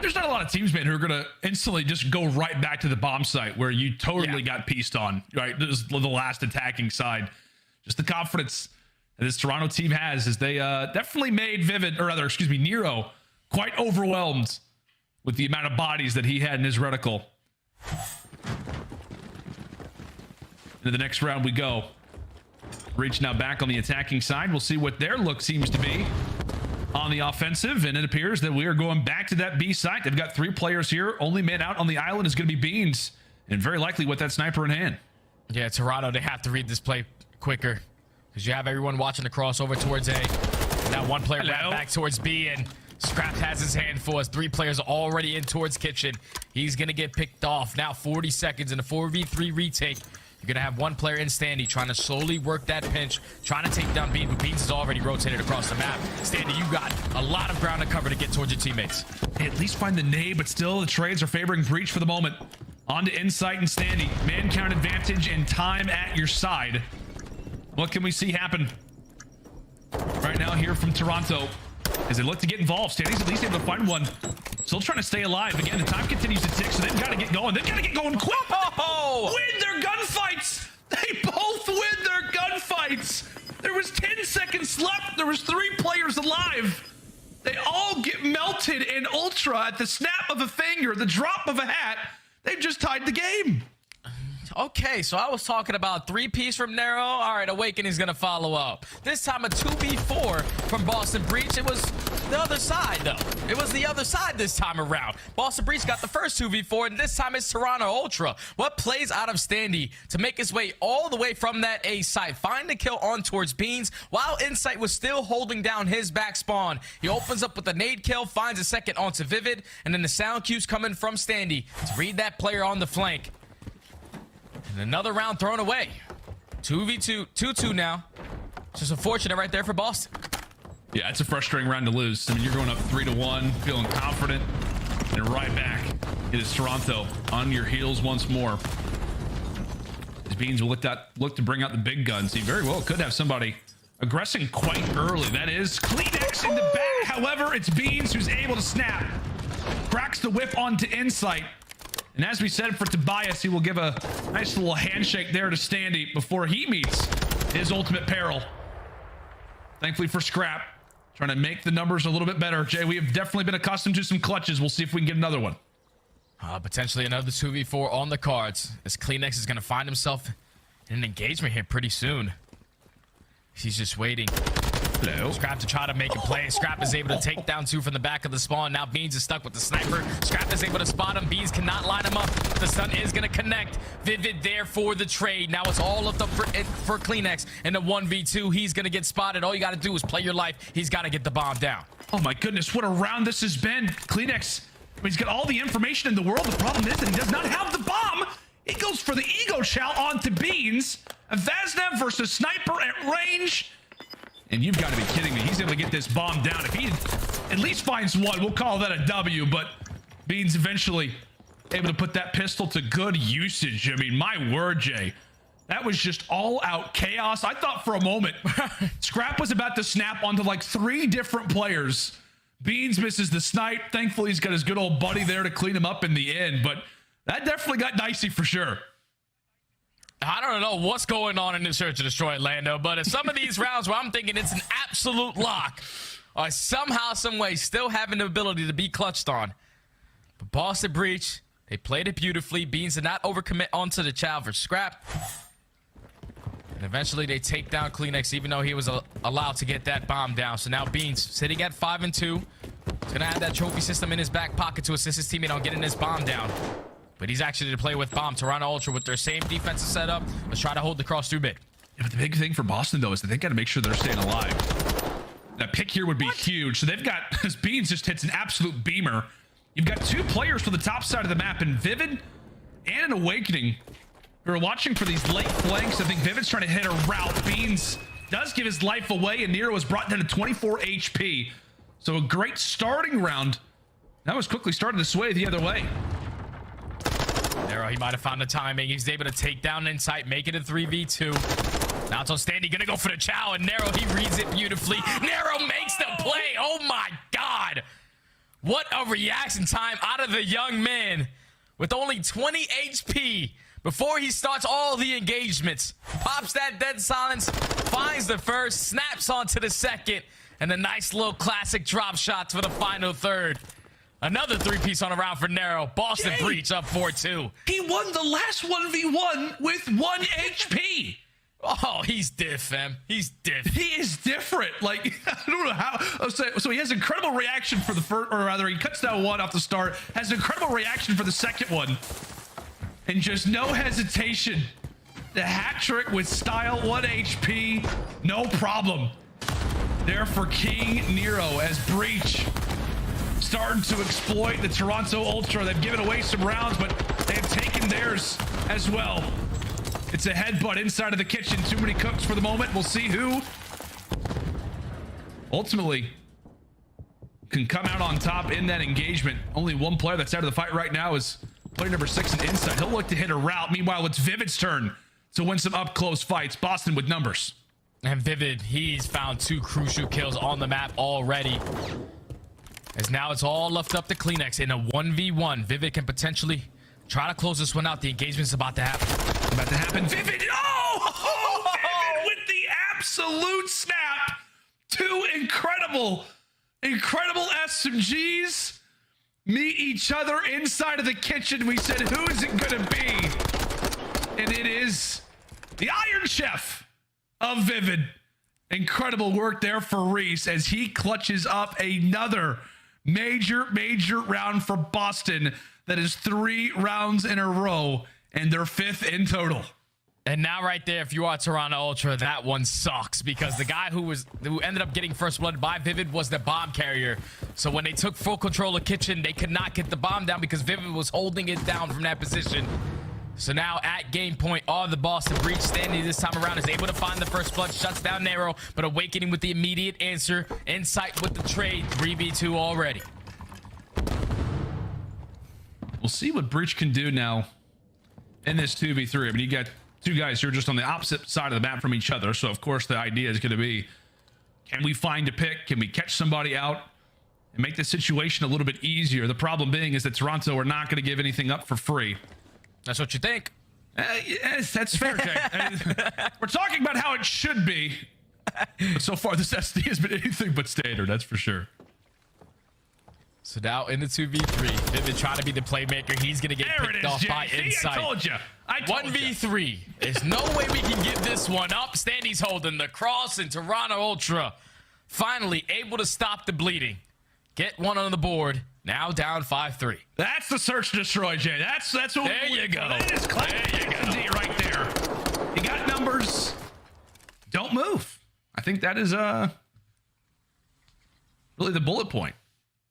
There's not a lot of teams, man, who are going to instantly just go right back to the bomb site where you totally got pieced on, right? This is the last attacking side. Just the confidence that this Toronto team has is they definitely made Nero quite overwhelmed with the amount of bodies that he had in his reticle. Into the next round we go. Breach now back on the attacking side. We'll see what their look seems to be on the offensive, and it appears that we are going back to that B site. They've got 3 players here. Only man out on the island is going to be Beans, and very likely with that sniper in hand. Yeah, Toronto, they have to read this play quicker because you have everyone watching the crossover towards A. Now one player wrapped back towards B, and Scrap has his hand full as 3 players already in towards kitchen. He's going to get picked off. Now 40 seconds in a 4v3 retake. You're going to have one player in Standy trying to slowly work that pinch, trying to take down Beans, but Beans is already rotated across the map. Standy, you got a lot of ground to cover to get towards your teammates. Hey, at least find the nade, but still the trades are favoring Breach for the moment. On to Insight and Standy. Man count advantage and time at your side. What can we see happen right now here from Toronto as they look to get involved? Standy's at least able to find one. Still trying to stay alive. Again, the time continues to tick, so they've got to get going. They've got to get going quick. Win their gunfights. They both win their gunfights. There was 10 seconds left. There was 3 players alive. They all get melted in Ultra at the snap of a finger, the drop of a hat. They've just tied the game. Okay, so I was talking about 3-piece from Nero. All right, Awakening's going to follow up. This time a 2v4 from Boston Breach. It was the other side, though. It was the other side this time around. Boston Breach got the first 2v4, and this time it's Toronto Ultra. What plays out of Standy to make his way all the way from that A site? Find the kill on towards Beans, while Insight was still holding down his back spawn. He opens up with a nade kill, finds a second onto Vivid, and then the sound cues coming from Standy to read that player on the flank. And another round thrown away. 2v2, 2-2 now. Just unfortunate right there for Boston. Yeah, it's a frustrating round to lose. I mean, you're going up 3-1, feeling confident, and right back. It is Toronto on your heels once more. As Beans will look to bring out the big guns. He very well could have somebody aggressing quite early. That is Kleenex in the back. However, it's Beans who's able to snap. Cracks the whip onto Insight. And as we said for Tobias, he will give a nice little handshake there to Standy before he meets his ultimate peril. Thankfully for Scrap, trying to make the numbers a little bit better. Jay, we have definitely been accustomed to some clutches. We'll see if we can get another one. Potentially another 2v4 on the cards, as Kleenex is going to find himself in an engagement here pretty soon. He's just waiting. Hello. Scrap to try to make a play. Scrap is able to take down 2 from the back of the spawn. Now Beans is stuck with the sniper. Scrap is able to spot him. Beans cannot line him up. The stun is going to connect. Vivid there for the trade. Now it's all up for Kleenex in the 1v2. He's going to get spotted. All you got to do is play your life. He's got to get the bomb down. Oh my goodness, what a round this has been. Kleenex, I mean, he's got all the information in the world. The problem is that he does not have the bomb. He goes for the ego chow onto Beans. A Vaznev versus Sniper at range. And you've got to be kidding me. He's able to get this bomb down. If he at least finds one, we'll call that a W, but Beans eventually able to put that pistol to good usage. I mean, my word, Jay. That was just all-out chaos. I thought for a moment Scrap was about to snap onto like 3 different players. Beans misses the snipe. Thankfully, he's got his good old buddy there to clean him up in the end, but that definitely got dicey for sure. I don't know what's going on in this Search and Destroy, Lando, but in some of these rounds where I'm thinking it's an absolute lock, or somehow, some way, still having the ability to be clutched on. But Boston Breach, they played it beautifully. Beans did not overcommit onto the child for Scrap. And eventually they take down Kleenex, even though he was allowed to get that bomb down. So now Beans sitting at 5-2. He's going to have that trophy system in his back pocket to assist his teammate on getting this bomb down. But he's actually to play with bomb. Toronto Ultra with their same defensive setup. Let's try to hold the cross through mid. Yeah, but the big thing for Boston, though, is that they got to make sure they're staying alive. That pick here would be huge. So they've got, as Beans just hits an absolute beamer. You've got 2 players for the top side of the map in Vivid and an Awakening. We're watching for these late flanks. I think Vivid's trying to hit a route. Beans does give his life away, and Nero was brought down to 24 HP. So a great starting round. That was quickly starting to sway the other way. Nero, he might have found the timing. He's able to take down Insight, make it a 3v2. Now it's on Standy, gonna go for the chow, and Nero, he reads it beautifully. Nero makes the play. Oh my God. What a reaction time out of the young man with only 20 HP before he starts all the engagements. Pops that dead silence, finds the first, snaps onto the second, and a nice little classic drop shots for the final third. Another 3-piece on a round for Nero. Boston Breach up 4-2. He won the last 1v1 with 1 HP. Oh, he's diff, fam. He's diff. He is different. Like, I don't know how. So he has incredible reaction for the first, or rather, he cuts down 1 off the start, has incredible reaction for the second one, and just no hesitation. The hat trick with style, 1 HP, no problem. There for King Nero as Breach starting to exploit the Toronto Ultra. They've given away some rounds, but they have taken theirs as well. It's a headbutt inside of the kitchen. Too many cooks for the moment. We'll see who ultimately can come out on top in that engagement. Only 1 player that's out of the fight right now is player number 6 in Insight. He'll look to hit a route. Meanwhile, it's Vivid's turn to win some up-close fights. Boston with numbers. And Vivid, he's found 2 crucial kills on the map already. As now it's all left up to Kleenex in a 1v1. Vivid can potentially try to close this one out. The engagement's about to happen. Vivid! Oh! Vivid with the absolute snap. 2 incredible SMGs meet each other inside of the kitchen. We said, who is it going to be? And it is the Iron Chef of Vivid. Incredible work there for Reese as he clutches up another major round for Boston. That is 3 rounds in a row and their 5th in total. And now right there, if you are Toronto Ultra, that one sucks because the guy who ended up getting first blood by Vivid was the bomb carrier. So when they took full control of Kitchen, they could not get the bomb down because Vivid was holding it down from that position. So now at game point, all the Boston Breach Standing this time around is able to find the first blood, shuts down Nero, but Awakening with the immediate answer. Insight with the trade, 3v2 already. We'll see what Breach can do now in this 2v3. I mean, you got 2 guys who are just on the opposite side of the map from each other. So, of course, the idea is going to be, can we find a pick? Can we catch somebody out and make the situation a little bit easier? The problem being is that Toronto are not going to give anything up for free. That's what you think. Yes, that's fair, Jay. We're talking about how it should be. But so far, this SD has been anything but standard, that's for sure. So now in the 2v3, Vivid trying to be the playmaker. He's going to get picked off by Insight. I told you. 1v3. There's no way we can give this one up. Standy's holding the cross, and Toronto Ultra finally able to stop the bleeding. Get one on the board. Now down 5-3. That's the search and destroy, Jay. That's what there you go. That is classic right there. You got numbers. Don't move. I think that is really the bullet point.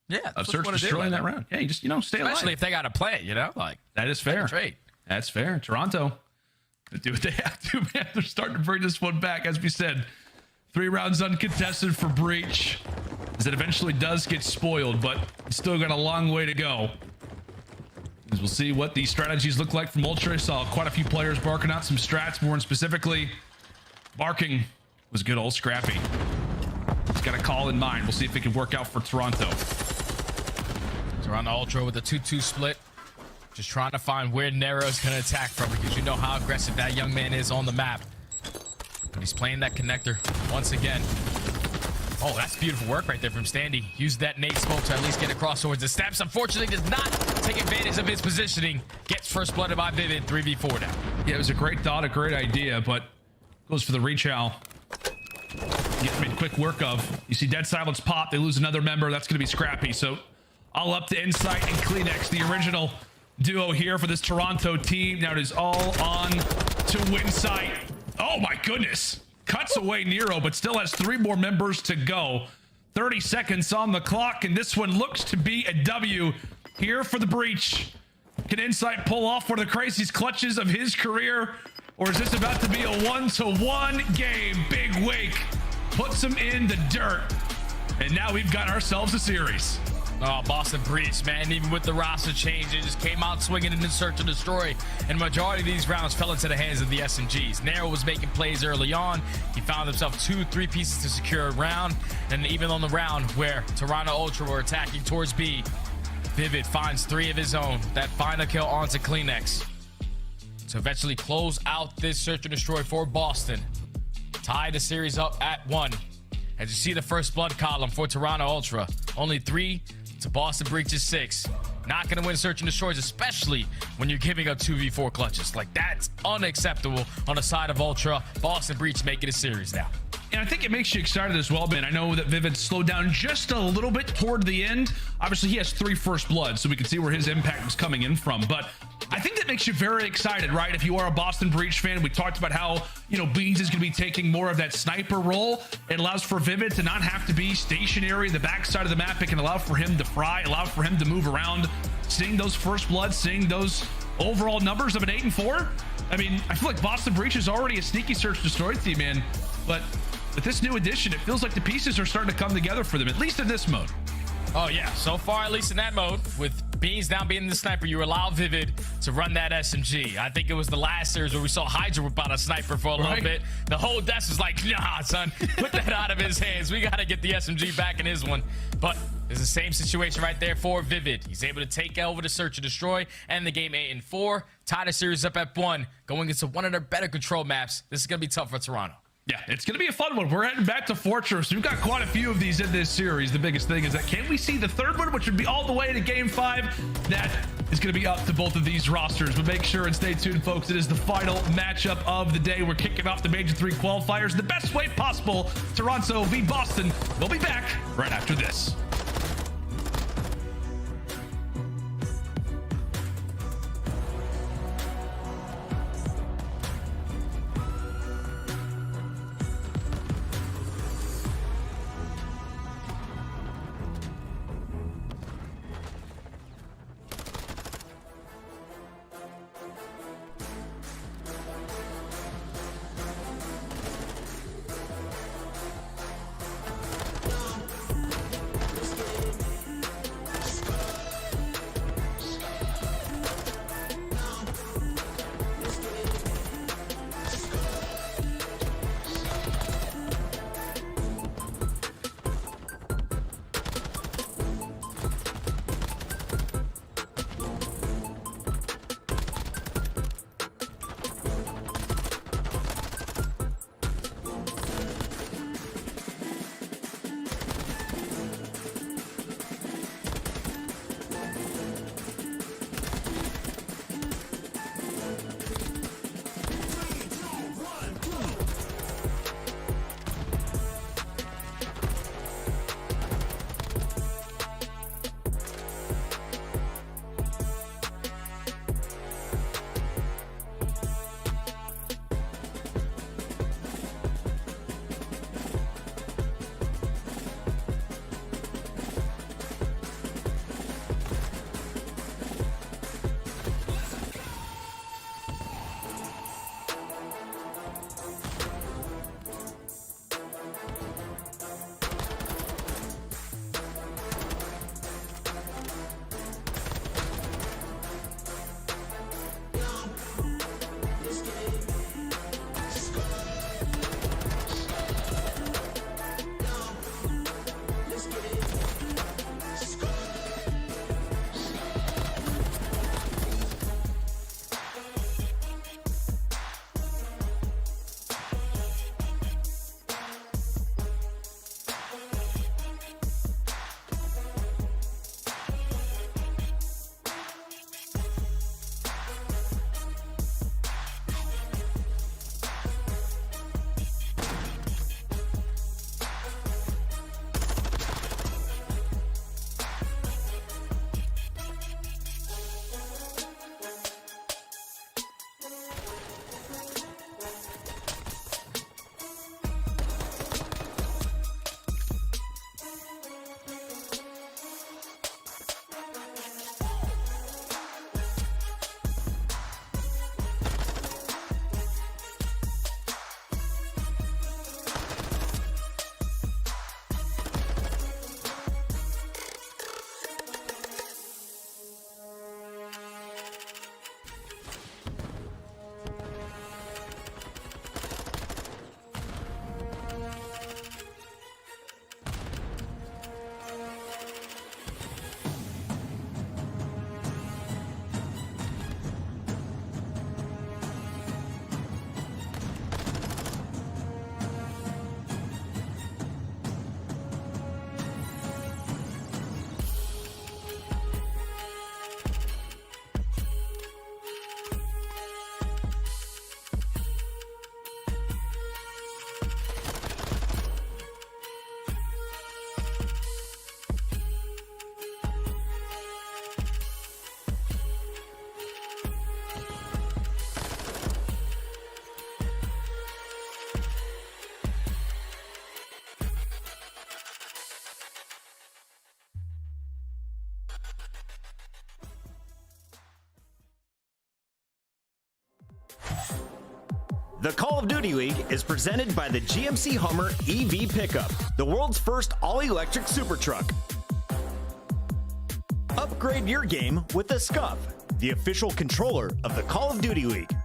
Yeah, of search and destroying that round. Yeah, you just stay alive. Especially if they got to play it, like that is fair. Trade. That's fair. Toronto, do what they have to, man. They're starting to bring this one back, as we said. 3 rounds uncontested for Breach, as it eventually does get spoiled, but it's still got a long way to go. As we'll see what the strategies look like from Ultra. I saw quite a few players barking out some strats, more specifically, barking was good old Scrappy. He's got a call in mind. We'll see if it can work out for Toronto. Toronto Ultra with a 2-2 split. Just trying to find where Nero's going to attack from, because you know how aggressive that young man is on the map. But he's playing that connector once again. Oh, that's beautiful work right there from Standy. Used that nade smoke to at least get across towards the steps. Unfortunately, does not take advantage of his positioning. Gets first blooded by Vivid. 3v4 now. Yeah, it was a great thought, a great idea, but goes for the rechow. Get made quick work of. You see Dead Silence pop. They lose another member. That's going to be Scrappy. So all up to Insight and Kleenex, the original duo here for this Toronto team. Now it is all on to Winsight. Oh my goodness. Cuts away Nero, but still has 3 more members to go. 30 seconds on the clock, and this one looks to be a W here for the Breach. Can Insight pull off one of the craziest clutches of his career? Or is this about to be a 1-to-1 game? Big Wake puts him in the dirt. And now we've got ourselves a series. Oh, Boston Breach, man, even with the roster changes, just came out swinging in the search and destroy. And majority of these rounds fell into the hands of the SMGs. Nero was making plays early on. He found himself 2-3 pieces to secure a round. And even on the round where Toronto Ultra were attacking towards B, Vivid finds 3 of his own. That final kill onto Kleenex to eventually close out this search and destroy for Boston. Tie the series up at 1. As you see the first blood column for Toronto Ultra, only 3 to Boston Breach's 6. Not going to win search and destroys, especially when you're giving up 2v4 clutches. Like, that's unacceptable on the side of Ultra. Boston Breach making a series now. And I think it makes you excited as well, man. I know that Vivid slowed down just a little bit toward the end. Obviously, he has 3 first blood, so we can see where his impact was coming in from. But I think that makes you very excited, right? If you are a Boston Breach fan, we talked about how, you know, Beans is going to be taking more of that sniper role. It allows for Vivid to not have to be stationary in the backside of the map. It can allow for him to fry, allow for him to move around. Seeing those first blood, seeing those overall numbers of an 8-4. I mean, I feel like Boston Breach is already a sneaky search destroy team, man. But with this new addition, it feels like the pieces are starting to come together for them, at least in this mode. Oh, yeah. So far, at least in that mode, with Beans now being the sniper, you allow Vivid to run that SMG. I think it was the last series where we saw Hydra whip out a sniper for a little bit. The whole desk was like, nah, son, put that out of his hands. We got to get the SMG back in his one. But it's the same situation right there for Vivid. He's able to take over the search and destroy, and the game 8-4. Tie the series up at 1, going into one of their better control maps. This is going to be tough for Toronto. Yeah, it's going to be a fun one. We're heading back to Fortress. We've got quite a few of these in this series. The biggest thing is that can we see the third one, which would be all the way to Game 5? That is going to be up to both of these rosters. But make sure and stay tuned, folks. It is the final matchup of the day. We're kicking off the Major 3 qualifiers the best way possible. Toronto v. Boston. We'll be back right after this. The Call of Duty League is presented by the GMC Hummer EV Pickup, the world's first all-electric super truck. Upgrade your game with the Scuff, the official controller of the Call of Duty League.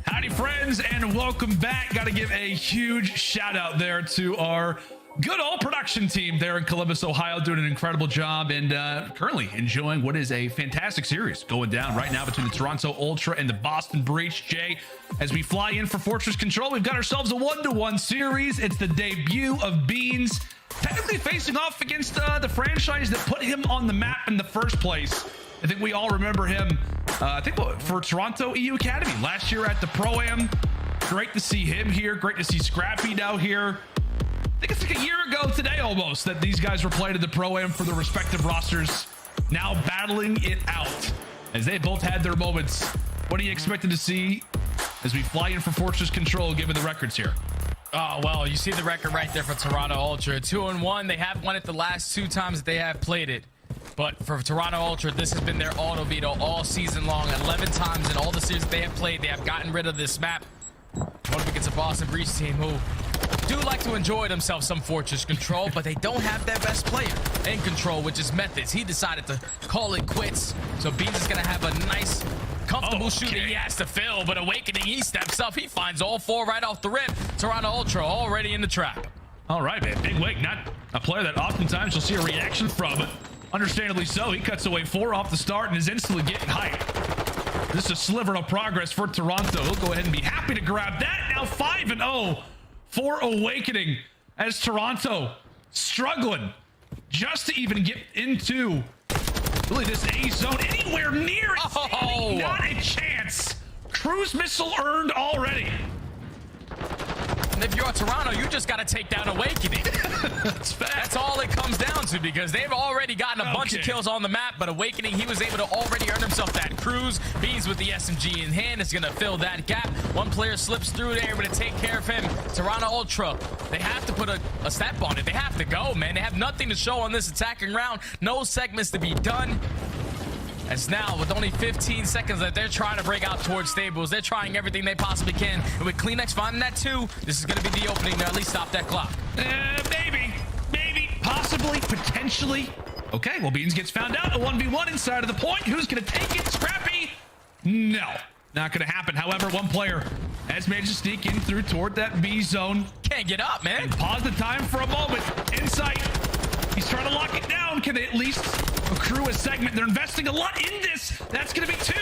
Howdy, friends, and welcome back. Got to give a huge shout out there to our good old production team there in Columbus, Ohio, doing an incredible job and currently enjoying what is a fantastic series going down right now between the Toronto Ultra and the Boston Breach. Jay, as we fly in for Fortress Control, we've got ourselves a 1-to-1 series. It's the debut of Beans, technically facing off against the franchise that put him on the map in the first place. I think we all remember him, for Toronto EU Academy last year at the Pro-Am. Great to see him here. Great to see Scrappy now here. I think it's like a year ago today almost that these guys were playing at the Pro-Am for their respective rosters, now battling it out as they both had their moments. What are you expecting to see as we fly in for Fortress Control given the records here? Oh, well, you see the record right there for Toronto Ultra. 2-1. They have won it the last 2 times that they have played it. But for Toronto Ultra, this has been their auto veto all season long. 11 times in all the series they have played, they have gotten rid of this map. One up against a Boston Breach team who do like to enjoy themselves some Fortress Control, but they don't have their best player in Control, which is Methods. He decided to call it quits. So Beans is going to have a nice, comfortable shooter he has to fill, but Awakening, he steps up. He finds all 4 right off the rip. Toronto Ultra already in the trap. All right, man. Big Wake, not a player that oftentimes you'll see a reaction from, but understandably so. He cuts away 4 off the start and is instantly getting hyped. This is a sliver of progress for Toronto. He'll go ahead and be happy to grab that. Now 5-0 for Awakening as Toronto struggling just to even get into really this A zone anywhere near it. Oh. Not a chance. Cruise missile earned already. And if you're Toronto, you just got to take down Awakening. That's all it comes down to, because they've already gotten a bunch of kills on the map, but Awakening, he was able to already earn himself that cruise. Beans with the SMG in hand is going to fill that gap. One player slips through there, able to take care of him. Toronto Ultra, they have to put a step on it. They have to go, man. They have nothing to show on this attacking round. No segments to be done. As now, with only 15 seconds that they're trying to break out towards stables, they're trying everything they possibly can. And with Kleenex finding that 2, this is going to be the opening to at least stop that clock. Maybe, possibly, potentially. Okay, well, Beans gets found out. A 1v1 inside of the point. Who's going to take it? Scrappy? No, not going to happen. However, one player has managed to sneak in through toward that B zone. Can't get up, man. And pause the time for a moment. Insight. He's trying to lock it down. Can they at least accrue a segment? They're investing a lot in this. That's going to be 2.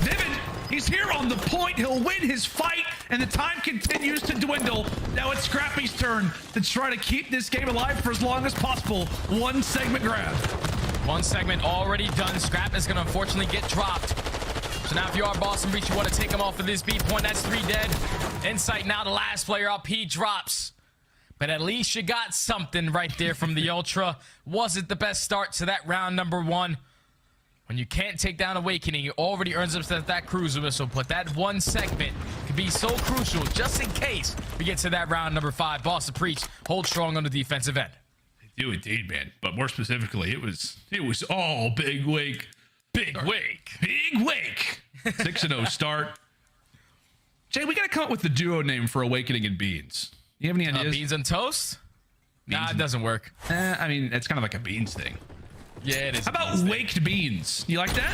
Vivid, he's here on the point. He'll win his fight, and the time continues to dwindle. Now it's Scrappy's turn to try to keep this game alive for as long as possible. 1 segment grab. 1 segment already done. Scrap is going to unfortunately get dropped. So now if you are Boston Breach, you want to take him off of this B point. That's 3 dead. Insight now the last player up. He drops. But at least you got something right there from the Ultra. Wasn't the best start to that round number 1. When you can't take down Awakening, you already earns himself that cruiser missile. But that 1 segment could be so crucial just in case we get to that round number 5. Boston Breach hold strong on the defensive end. They do indeed, man. But more specifically, it was all Big Wake. Big Wake. 6-0 start. Jay, we got to come up with the duo name for Awakening and Beans. You have any ideas? Beans and toast? Nah, it doesn't work. I mean, it's kind of like a beans thing. Yeah, it is. How about waked beans? You like that?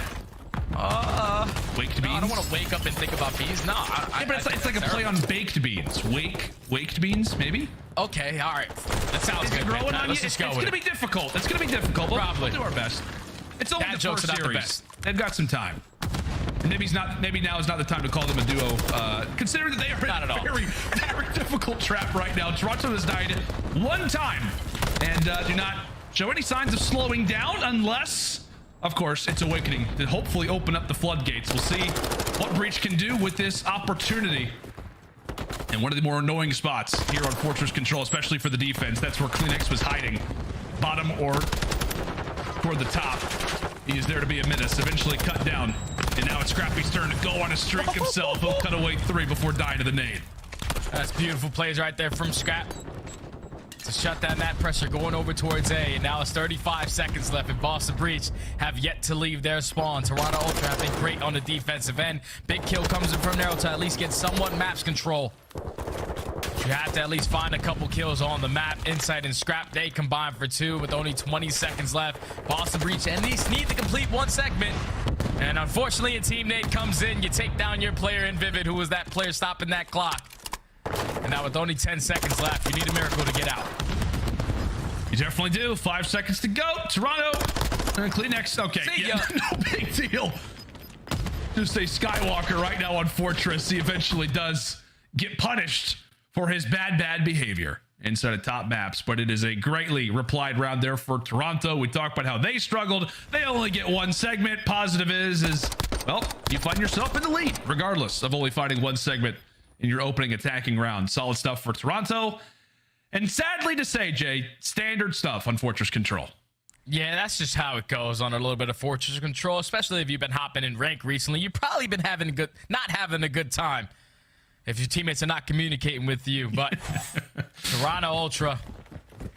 Waked beans? I don't want to wake up and think about beans. No, but it's like a play on baked beans. Waked beans, maybe? Okay, all right. That sounds good. Growing on Let's just go with it. It's going to be difficult. It's going to be difficult. Probably. We'll do our best. It's only the joke's first not the series. best. They've got some time. Maybe now is not the time to call them a duo. Considering that they are not in at a very, very difficult trap right now. Toronto has died 1 time and do not show any signs of slowing down unless, of course, it's Awakening to hopefully open up the floodgates. We'll see what Breach can do with this opportunity. And one of the more annoying spots here on Fortress Control, especially for the defense, that's where Kleenex was hiding. Bottom or toward the top. He is there to be a menace, eventually cut down. And now it's Scrappy's turn to go on a streak himself. He'll cut away 3 before dying to the nade. That's beautiful plays right there from Scrap. to shut down that pressure going over towards A. And now it's 35 seconds left, and Boston Breach have yet to leave their spawn. Toronto Ultra have been great on the defensive end. Big kill comes in from Narrow to at least get somewhat maps control. You have to at least find a couple kills on the map. Insight and Scrap, they combine for 2 with only 20 seconds left. Boston Breach at least need to complete 1 segment. And unfortunately, a team nade comes in. You take down your player in Vivid, who was that player stopping that clock. And now with only 10 seconds left, you need a miracle to get out. You definitely do. 5 seconds to go. Toronto. And Kleenex. Okay. Yeah, no big deal. Just a Skywalker right now on Fortress. He eventually does get punished for his bad behavior inside of top maps, but it is a greatly replied round there for Toronto. We talked about how they struggled. They only get 1 segment. Positive is well, you find yourself in the lead regardless of only finding 1 segment in your opening attacking round. Solid stuff for Toronto. And sadly to say, Jay, standard stuff on Fortress Control. Yeah, that's just how it goes on a little bit of Fortress Control, especially if you've been hopping in rank recently. You've probably been not having a good time if your teammates are not communicating with you. But Toronto Ultra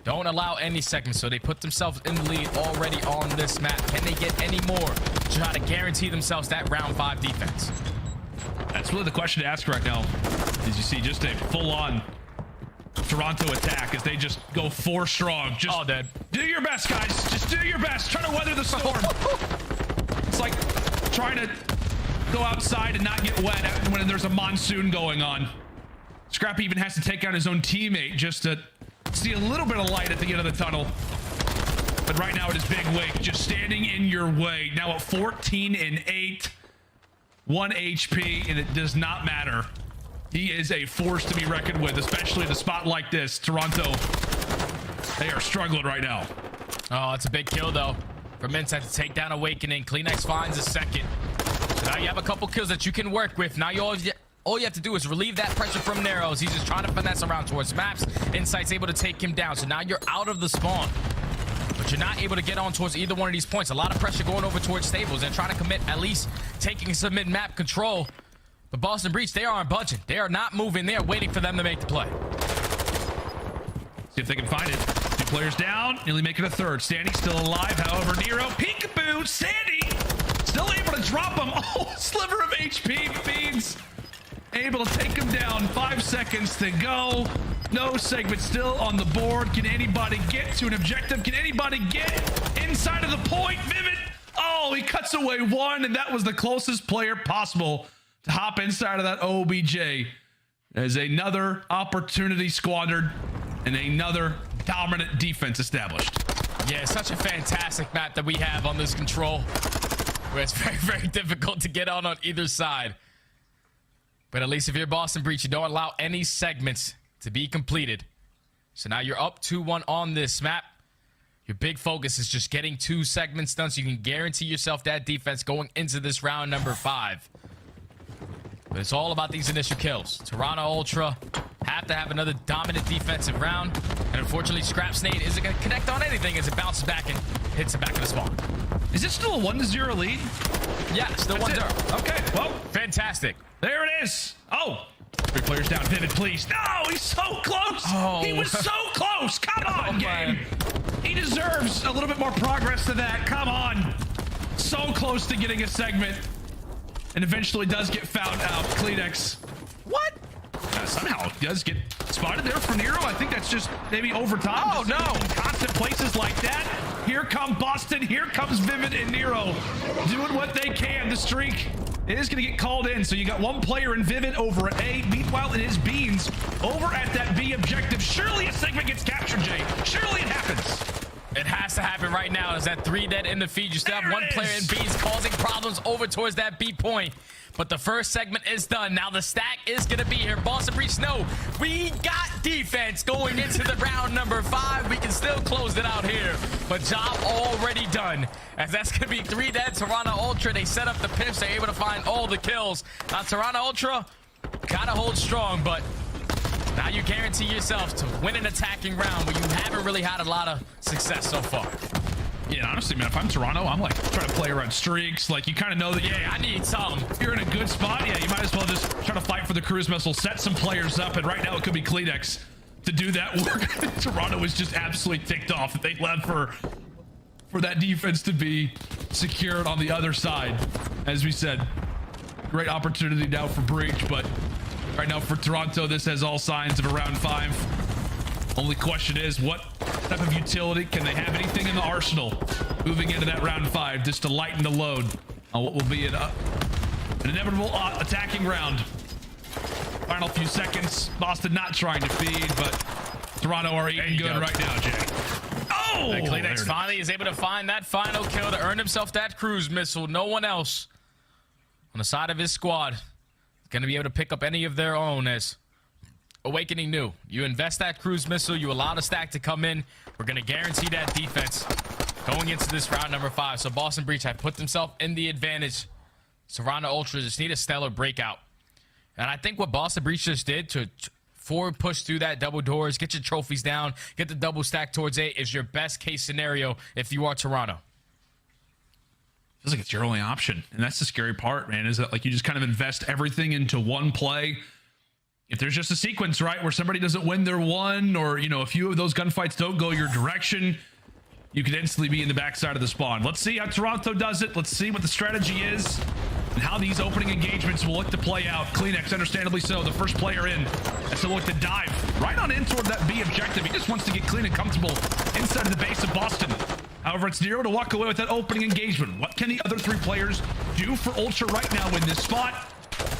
don't allow any segments, so they put themselves in the lead already on this map. Can they get any more to try to guarantee themselves that round 5 defense? That's really the question to ask right now. As you see, just a full-on Toronto attack as they just go 4 strong. Just all dead. Do your best, guys. Just do your best. Try to weather the storm. It's like trying to go outside and not get wet when there's a monsoon going on. Scrappy even has to take out his own teammate just to see a little bit of light at the end of the tunnel. But right now it is Big Wake just standing in your way. Now at 14 and 8, 1 HP, and it does not matter. He is a force to be reckoned with, especially in a spot like this. Toronto, they are struggling right now. Oh, it's a big kill, though, from Inside to take down Awakening. Kleenex finds a second. So now you have a couple kills that you can work with. Now all you have to do is relieve that pressure from Narrows. He's just trying to finesse around towards maps. Insight's able to take him down. So now you're out of the spawn. But you're not able to get on towards either one of these points. A lot of pressure going over towards Stables and trying to commit at least taking some mid-map control. But Boston Breach, they aren't budging. They are not moving. They are waiting for them to make the play. See if they can find it. 2 players down, nearly making a 3rd. Sandy still alive, however, Nero, peekaboo, Sandy still able to drop him. Oh, sliver of HP, Fiends able to take him down. 5 seconds to go. No segment still on the board. Can anybody get to an objective? Can anybody get inside of the point? Vivid. Oh, he cuts away 1, and that was the closest player possible to hop inside of that OBJ. There's another opportunity squandered and another dominant defense established. Yeah, such a fantastic map that we have on this control, where it's very, very difficult to get on either side. But at least if you're Boston Breach, you don't allow any segments to be completed. So now you're up 2-1 on this map. Your big focus is just getting 2 segments done so you can guarantee yourself that defense going into this round number 5. But it's all about these initial kills. Toronto Ultra have to have another dominant defensive round. And unfortunately, Scrap Snade isn't going to connect on anything as it bounces back and hits the back of the spawn. Is it still a 1-0 lead? Yeah, still 1-0. Okay, well, fantastic. There it is. Oh, 3 players down. Vivid, please. No, he's so close. Oh. He was so close. Come on, game. He deserves a little bit more progress than that. Come on. So close to getting a segment. And eventually does get found out. Kleenex. What? Somehow does get spotted there for Nero. I think that's just maybe overtime. Oh, no. Constant places like that. Here come Boston. Here comes Vivid and Nero doing what they can. The streak is going to get called in. So you got 1 player in Vivid over at A. Meanwhile, it is Beans over at that B objective. Surely a segment gets captured, Jay. Surely it happens. It has to happen right now. Is that 3 dead in the feed? You still have 1 player in B's causing problems over towards that B point. But the first segment is done. Now the stack is going to be here. Boston Breach, no. We got defense going into the round number 5. We can still close it out here. But job already done. As that's going to be 3 dead. Toronto Ultra, they set up the pimps. They're able to find all the kills. Now Toronto Ultra kind of holds strong, but now you guarantee yourself to win an attacking round where you haven't really had a lot of success so far. Yeah, honestly, man, if I'm Toronto, I'm like trying to play around streaks. Like, you kind of know that, yeah, I need some. You're in a good spot. Yeah, you might as well just try to fight for the cruise missile, set some players up, and right now it could be Kleenex to do that work. Toronto was just absolutely ticked off that they left for that defense to be secured on the other side. As we said, great opportunity now for Breach, but right now for Toronto, this has all signs of a round 5. Only question is, what type of utility can they have? Anything in the arsenal moving into that round 5 just to lighten the load on what will be an inevitable attacking round. Final few seconds. Boston not trying to feed, but Toronto are eating good right now, Jay. Oh! And Kleenex finally is able to find that final kill to earn himself that cruise missile. No one else on the side of his squad is going to be able to pick up any of their own, as Awakening knew. You invest that cruise missile, you allow the stack to come in. We're going to guarantee that defense going into this round number 5. So Boston Breach have put themselves in the advantage. Toronto Ultras just need a stellar breakout. And I think what Boston Breach just did to forward push through that double doors, get your trophies down, get the double stack towards A is your best case scenario if you are Toronto. Feels like it's your only option. And that's the scary part, man, is that like you just kind of invest everything into one play. If there's just a sequence, right, where somebody doesn't win their one, or, you know, a few of those gunfights don't go your direction, you could instantly be in the backside of the spawn. Let's see how Toronto does it. Let's see what the strategy is and how these opening engagements will look to play out. Kleenex, understandably so, the first player in. As they'll look to dive right on in toward that B objective. He just wants to get clean and comfortable inside of the base of Boston. However, it's Nero to walk away with that opening engagement. What can the other 3 players do for Ultra right now in this spot?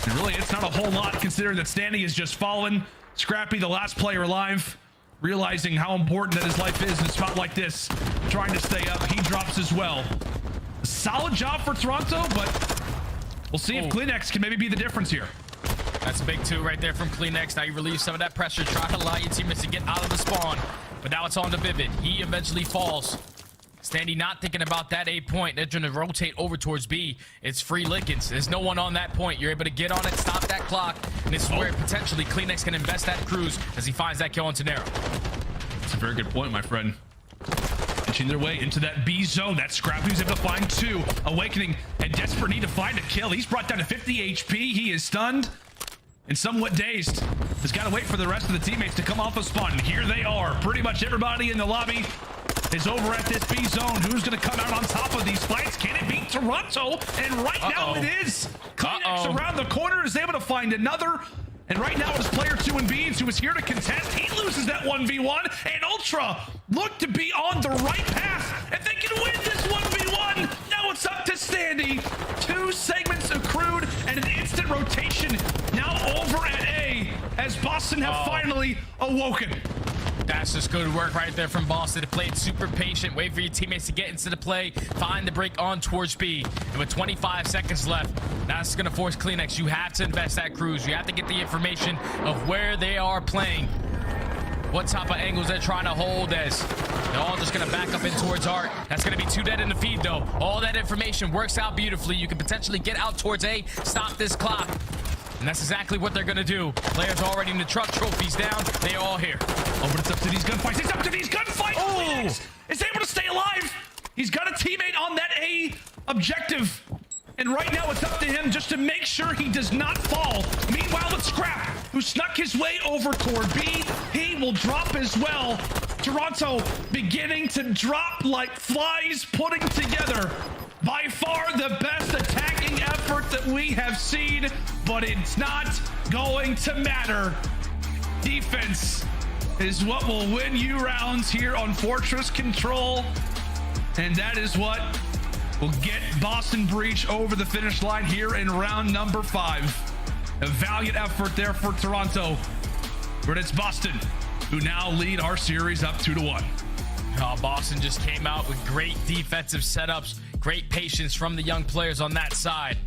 And really, it's not a whole lot, considering that Standy has just fallen. Scrappy, the last player alive, realizing how important that his life is in a spot like this, trying to stay up. He drops as well. A solid job for Toronto, but we'll see if Kleenex can maybe be the difference here. That's a big 2 right there from Kleenex. Now you relieve some of that pressure, try to allow your teammates to get out of the spawn. But now it's on to Vivid. He eventually falls. Standy not thinking about that A point. They're trying to rotate over towards B. It's free lickings. There's no one on that point. You're able to get on it, stop that clock, and this is where potentially Kleenex can invest that cruise as he finds that kill on Tenero. That's a very good point, my friend. Inching their way into that B zone. That Scrappy was able to find 2. Awakening and desperate need to find a kill. He's brought down to 50 HP. He is stunned and somewhat dazed. Has got to wait for the rest of the teammates to come off a spawn. And here they are. Pretty much everybody in the lobby is over at this B zone. Who's going to come out on top of these fights? Can it beat Toronto? And right now it is. Kleenex around the corner is able to find another. And right now it is player 2 in Beans who is here to contest. He loses that 1v1. And Ultra look to be on the right path. If they can win this 1v1, now it's up to Standy. 2 segments accrued and an instant rotation now over at A as Boston have finally awoken. That's just good work right there from Boston to play it super patient, wait for your teammates to get into the play, find the break on towards B. And with 25 seconds left, that's going to force Kleenex. You have to invest that cruise. You have to get the information of where they are playing, what type of angles they're trying to hold, as they're all just going to back up in towards Art. That's going to be 2 dead in the feed, though. All that information works out beautifully. You can potentially get out towards A, stop this clock. And that's exactly what they're going to do. Players already in the truck, trophies down. They are all here. Oh, but it's up to these gunfights. It's up to these gunfights. Oh, is able to stay alive. He's got a teammate on that A objective. And right now it's up to him just to make sure he does not fall. Meanwhile, it's Scrap, who snuck his way over toward B. He will drop as well. Toronto beginning to drop like flies, putting together by far the best attacking effort that we have seen, but it's not going to matter. Defense is what will win you rounds here on Fortress Control, and that is what will get Boston Breach over the finish line here in round number 5. A valiant effort there for Toronto, but it's Boston who now lead our series up 2-1. Boston just came out with great defensive setups, great patience from the young players on that side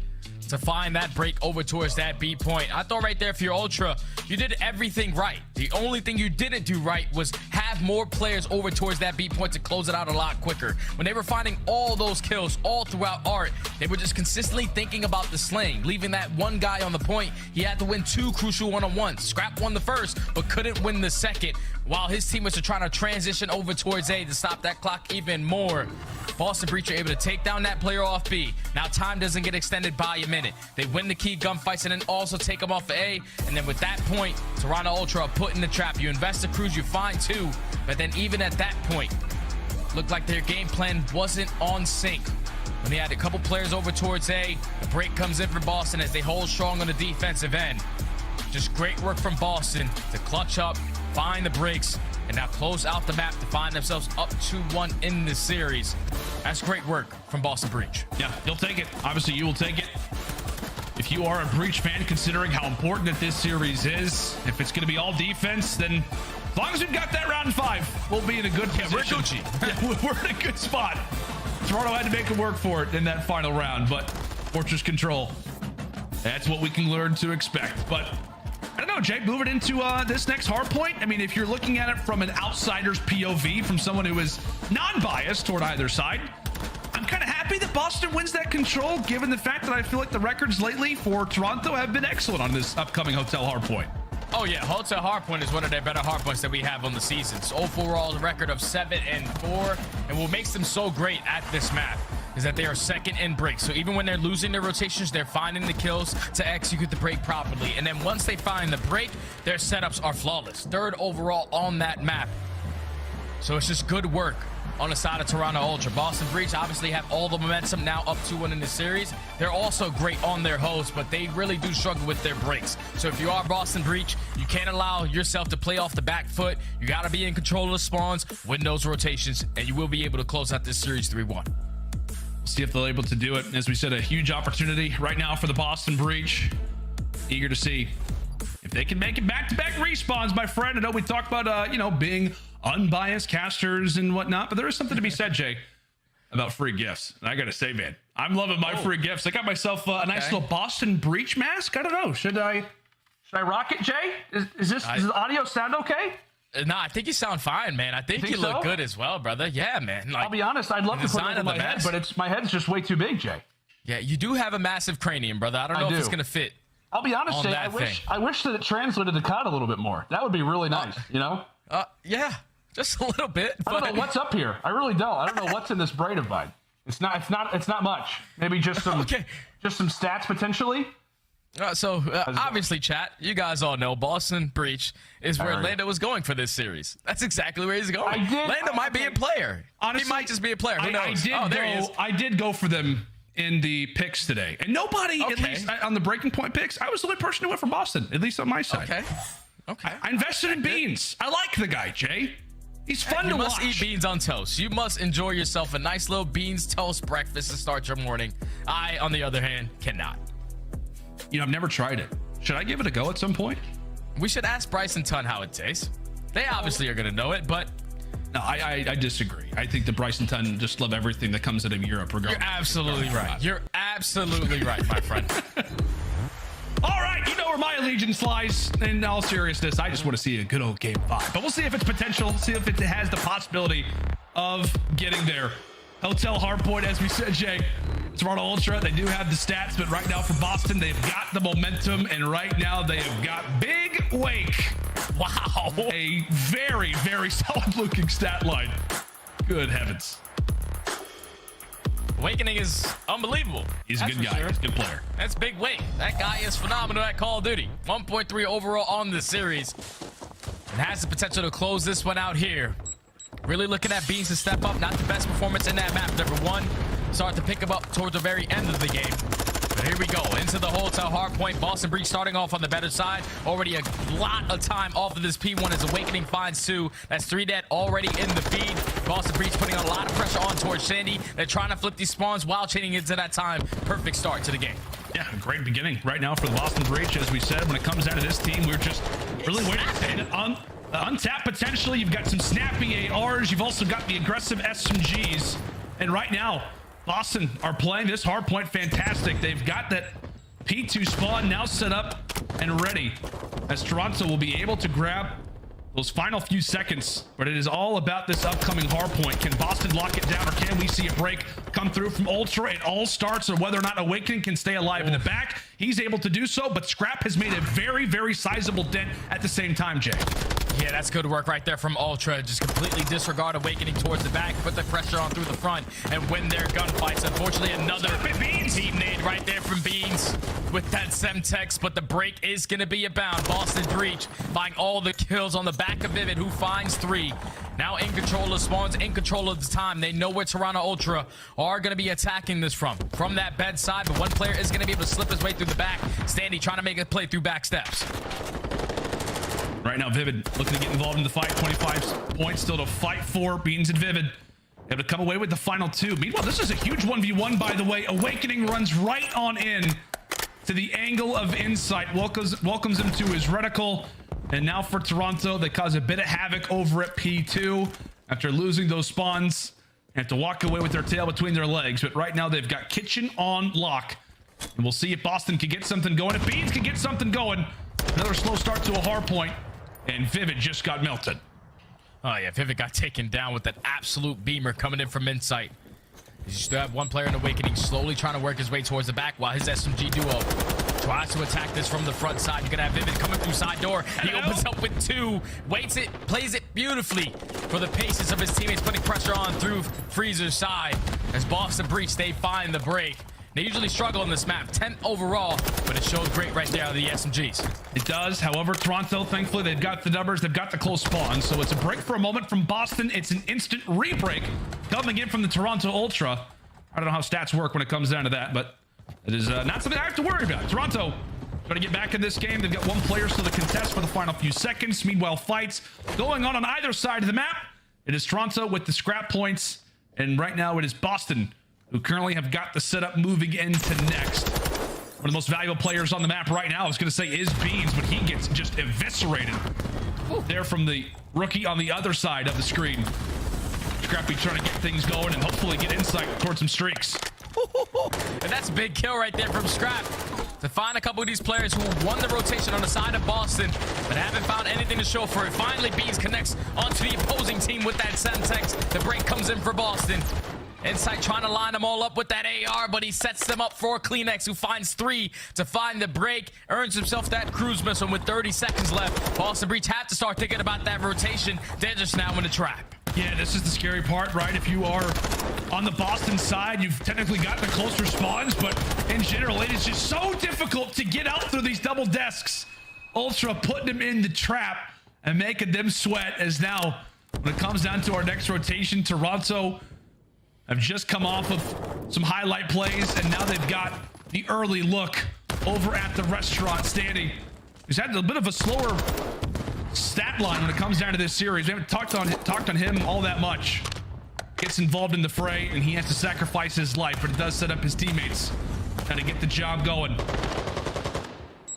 to find that break over towards that B point. I thought right there for your Ultra, you did everything right. The only thing you didn't do right was have more players over towards that B point to close it out a lot quicker. When they were finding all those kills all throughout Art, they were just consistently thinking about the slaying, leaving that one guy on the point. He had to win 2 crucial one-on-ones. Scrap won the first, but couldn't win the second, while his teammates are trying to transition over towards A to stop that clock even more. Boston Breach are able to take down that player off B. Now time doesn't get extended by a minute. They win the key gunfights and then also take them off of A. And then with that point, Toronto Ultra put in the trap. You invest the crews, you find 2, but then even at that point, looked like their game plan wasn't on sync. When they had a couple players over towards A, the break comes in for Boston as they hold strong on the defensive end. Just great work from Boston to clutch up, find the breaks, and now close out the map to find themselves up 2-1 in the series. That's great work from Boston Breach. Yeah, you'll take it. Obviously, you will take it. If you are a Breach fan, considering how important that this series is, if it's going to be all defense, then as long as we've got that round 5, we'll be in a good position. We're in a good spot. Toronto had to make it work for it in that final round, but Fortress Control, that's what we can learn to expect. But I don't know, Jay, moving into this next hard point. I mean, if you're looking at it from an outsider's POV, from someone who is non-biased toward either side, I'm kind of happy that Boston wins that control, given the fact that I feel like the records lately for Toronto have been excellent on this upcoming Hotel Hardpoint. Oh yeah, Hotel Hardpoint is one of their better hardpoints that we have on the seasons. Overall record of 7-4, and what makes them so great at this map is that they are second in breaks. So even when they're losing their rotations, they're finding the kills to execute the break properly. And then once they find the break, their setups are flawless. Third overall on that map. So it's just good work on the side of Toronto Ultra. Boston Breach obviously have all the momentum now up 2-1 in the series. They're also great on their host, but they really do struggle with their breaks. So if you are Boston Breach, you can't allow yourself to play off the back foot. You got to be in control of the spawns, win those rotations, and you will be able to close out this series 3-1. We'll see if they're able to do it. As we said, a huge opportunity right now for the Boston Breach. Eager to see if they can make it back-to-back respawns, my friend. I know we talked about, being unbiased casters and whatnot, but there is something to be said, Jay, about free gifts. And I got to say, man, I'm loving my free gifts. I got myself a nice little Boston Breach mask. I don't know. Should I rock it, Jay? Does the audio sound okay? No, I think you sound fine, man. I think you look good as well, brother. Yeah, man. I'll be honest, I'd love to put it on my head, but my head's just way too big, Jay. Yeah, you do have a massive cranium, brother. I don't know if it's going to fit. I'll be honest, Jay, I wish that it translated the cut a little bit more. That would be really nice, Yeah, just a little bit. I don't know what's up here. I really don't. I don't know what's in this braid of mine. It's not much. Maybe just some stats potentially. Obviously, chat, you guys all know Boston Breach is where Lando was going for this series. That's exactly where he's going. Lando might be a player. Honestly, he might just be a player. Who knows? There he is. I did go for them in the picks today, and nobody, at least on the breaking point picks, I was the only person who went for Boston, at least on my side. Okay. I invested in Beans. I like the guy, Jay. He's fun to watch. You must eat beans on toast. You must enjoy yourself a nice little beans toast breakfast to start your morning. I, on the other hand, cannot. I've never tried it. Should I give it a go at some point? We should ask Bryce and Tun how it tastes. They obviously are going to know it, but... No, I disagree. I think the Bryce and Tun just love everything that comes out of Europe. You're absolutely right. You're absolutely right, my friend. All right, you know where my allegiance lies. In all seriousness, I just want to see a good old game 5. But we'll see if it's potential, see if it has the possibility of getting there. Hotel Hardpoint, as we said, Jay. Toronto Ultra, they do have the stats, but right now for Boston, they've got the momentum, and right now they have got Big Wake. Wow. A very, very solid-looking stat line. Good heavens. Awakening is unbelievable. He's a good guy. Sure. He's a good player. That's Big Wake. That guy is phenomenal at Call of Duty. 1.3 overall on the series. And has the potential to close this one out here. Really looking at Beans to step up. Not the best performance in that map, number 1. Start to pick him up towards the very end of the game. But here we go. Into the Hotel Hardpoint. Boston Breach starting off on the better side. Already a lot of time off of this P1 as Awakening finds 2. That's 3 dead already in the feed. Boston Breach putting a lot of pressure on towards Sandy. They're trying to flip these spawns while chaining into that time. Perfect start to the game. Yeah, great beginning right now for the Boston Breach. As we said, when it comes down to this team, we're just really waiting to stand it on. Untapped potentially. You've got some snappy ARs. You've also got the aggressive SMGs. And right now, Boston are playing this hardpoint fantastic. They've got that P2 spawn now set up and ready, as Toronto will be able to grab those final few seconds. But it is all about this upcoming hardpoint. Can Boston lock it down, or can we see a break come through from Ultra? It all starts on whether or not Awakening can stay alive in the back. he's able to do so, but Scrap has made a very, very sizable dent at the same time, Jay. Yeah, that's good work right there from Ultra. Just completely disregard Awakening towards the back, put the pressure on through the front, and win their gunfights. Unfortunately, another team nade right there from Beans with that Semtex, but the break is going to be abound. Boston Breach buying all the kills on the back of Vivid, who finds 3. Now in control of spawns, in control of the time. They know where Toronto Ultra are going to be attacking this from that bedside, but one player is going to be able to slip his way through the back. Standy trying to make a play through back steps. Right now, Vivid looking to get involved in the fight. 25 points still to fight for. Beans and Vivid able to come away with the final 2. Meanwhile, this is a huge 1v1, by the way. Awakening runs right on in to the angle of Insight. Welcomes him to his reticle. And now for Toronto, they cause a bit of havoc over at P2 after losing those spawns. They have to walk away with their tail between their legs. But right now, they've got Kitchen on lock. And we'll see if Boston can get something going. If Beans can get something going. Another slow start to a hard point. And Vivid just got melted. Oh, yeah. Vivid got taken down with that absolute beamer coming in from Insight. You still have one player in Awakening slowly trying to work his way towards the back while his SMG duo tries to attack this from the front side. You're going to have Vivid coming through side door. He opens up with 2, waits it, plays it beautifully for the paces of his teammates, putting pressure on through Freezer's side. As Boston Breach, they find the break. They usually struggle in this map, 10th overall, but it shows great right there on the SMGs. It does. However, Toronto, thankfully, they've got the numbers. They've got the close spawns. So it's a break for a moment from Boston. It's an instant re-break coming in from the Toronto Ultra. I don't know how stats work when it comes down to that, but it is not something I have to worry about. Toronto trying to get back in this game. They've got one player still to contest for the final few seconds. Meanwhile, fights going on either side of the map. It is Toronto with the scrap points, and right now it is Boston who currently have got the setup moving into next. One of the most valuable players on the map right now, I was going to say, is Beans, but he gets just eviscerated there from the rookie on the other side of the screen. Scrappy trying to get things going and hopefully get insight towards some streaks. And that's a big kill right there from Scrap to find a couple of these players who won the rotation on the side of Boston but haven't found anything to show for it. Finally, Beans connects onto the opposing team with that Semtex. The break comes in for Boston. Insight trying to line them all up with that AR, but he sets them up for Kleenex, who finds 3 to find the break, earns himself that cruise missile with 30 seconds left. Boston Breach have to start thinking about that rotation. They're just now in the trap. Yeah, this is the scary part, right? If you are on the Boston side, you've technically got the closer spawns, but in general, it is just so difficult to get out through these double desks. Ultra putting them in the trap and making them sweat, as now, when it comes down to our next rotation, Toronto have just come off of some highlight plays, and now they've got the early look over at the restaurant. Standing, he's had a bit of a slower stat line when it comes down to this series. We haven't talked on him all that much. Gets involved in the fray, and he has to sacrifice his life, but it does set up his teammates now to get the job going.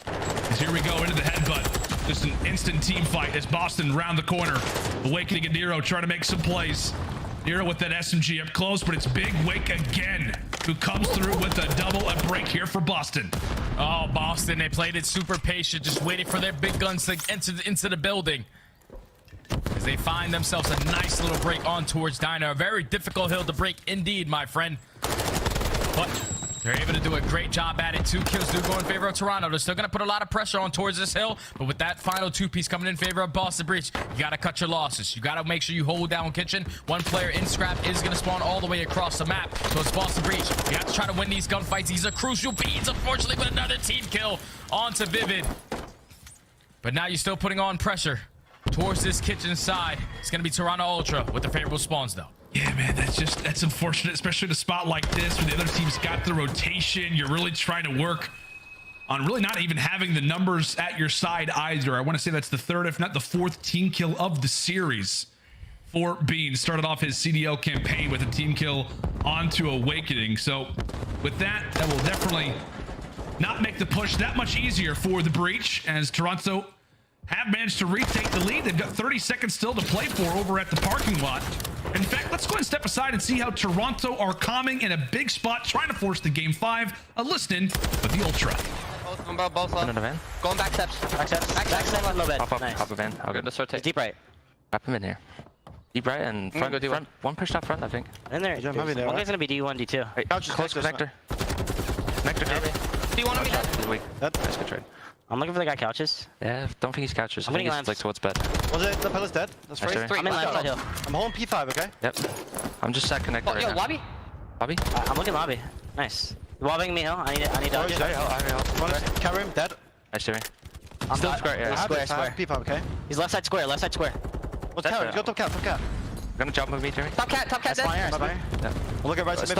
As here we go into the headbutt. Just an instant team fight as Boston round the corner. Awakening and Nero trying to make some plays. Nero with that SMG up close, but it's Big Wake again, who comes through with a double a break here for Boston. Oh, Boston, they played it super patient, just waiting for their big guns to enter into the building. As they find themselves a nice little break on towards Diner. A very difficult hill to break indeed, my friend. But they're able to do a great job at it. 2 kills do go in favor of Toronto. They're still going to put a lot of pressure on towards this hill, but with that final 2-piece coming in favor of Boston Breach, you got to cut your losses. You got to make sure you hold down Kitchen. One player in Scrap is going to spawn all the way across the map, so it's Boston Breach. You have to try to win these gunfights. These are crucial beats, unfortunately, with another team kill onto Vivid. But now you're still putting on pressure towards this Kitchen side. It's going to be Toronto Ultra with the favorable spawns, though. Yeah, man, that's unfortunate, especially in a spot like this where the other team's got the rotation. You're really trying to work on really not even having the numbers at your side either. I want to say that's the 3rd, if not the 4th team kill of the series for Bean. Started off his CDL campaign with a team kill onto Awakening. So with that, that will definitely not make the push that much easier for the Breach, as Toronto have managed to retake the lead. They've got 30 seconds still to play for over at the parking lot. In fact, let's go ahead and step aside and see how Toronto are calming in a big spot, trying to force the game 5. A listen with the Ultra. Both left. In the van. Going back steps. Back steps. Back steps. A little bit. Nice. Hop a van. Okay, let's rotate. Deep right. Wrap him in here. Deep right and front. Go front. One pushed up front, I think. In there. One guy's gonna be D1, D2. Wait, close connector. Connector. Do you want me dead? He's weak. Nice, good trade. I'm looking for the guy couches. Yeah, don't think he's couches. I I'm think getting he's like towards bed. Was it? The pillar's dead. That's Nice, free. Jerry. I'm in lamp side hill. I'm holding P5, okay? Yep. I'm just sat connected right Yo, now. lobby? Lobby? I'm looking lobby. Nice. Wobbing me hill. I need Oh, dodges. Carry him, dead. Nice, Jerry. I'm Still dod- square, yeah. Square. P5, okay? He's left side square. Left side square. What's carry? He's got top cat. I'm gonna jump with me, Jerry. Top cat That's dead. Subliners. Yeah. I'll look at right side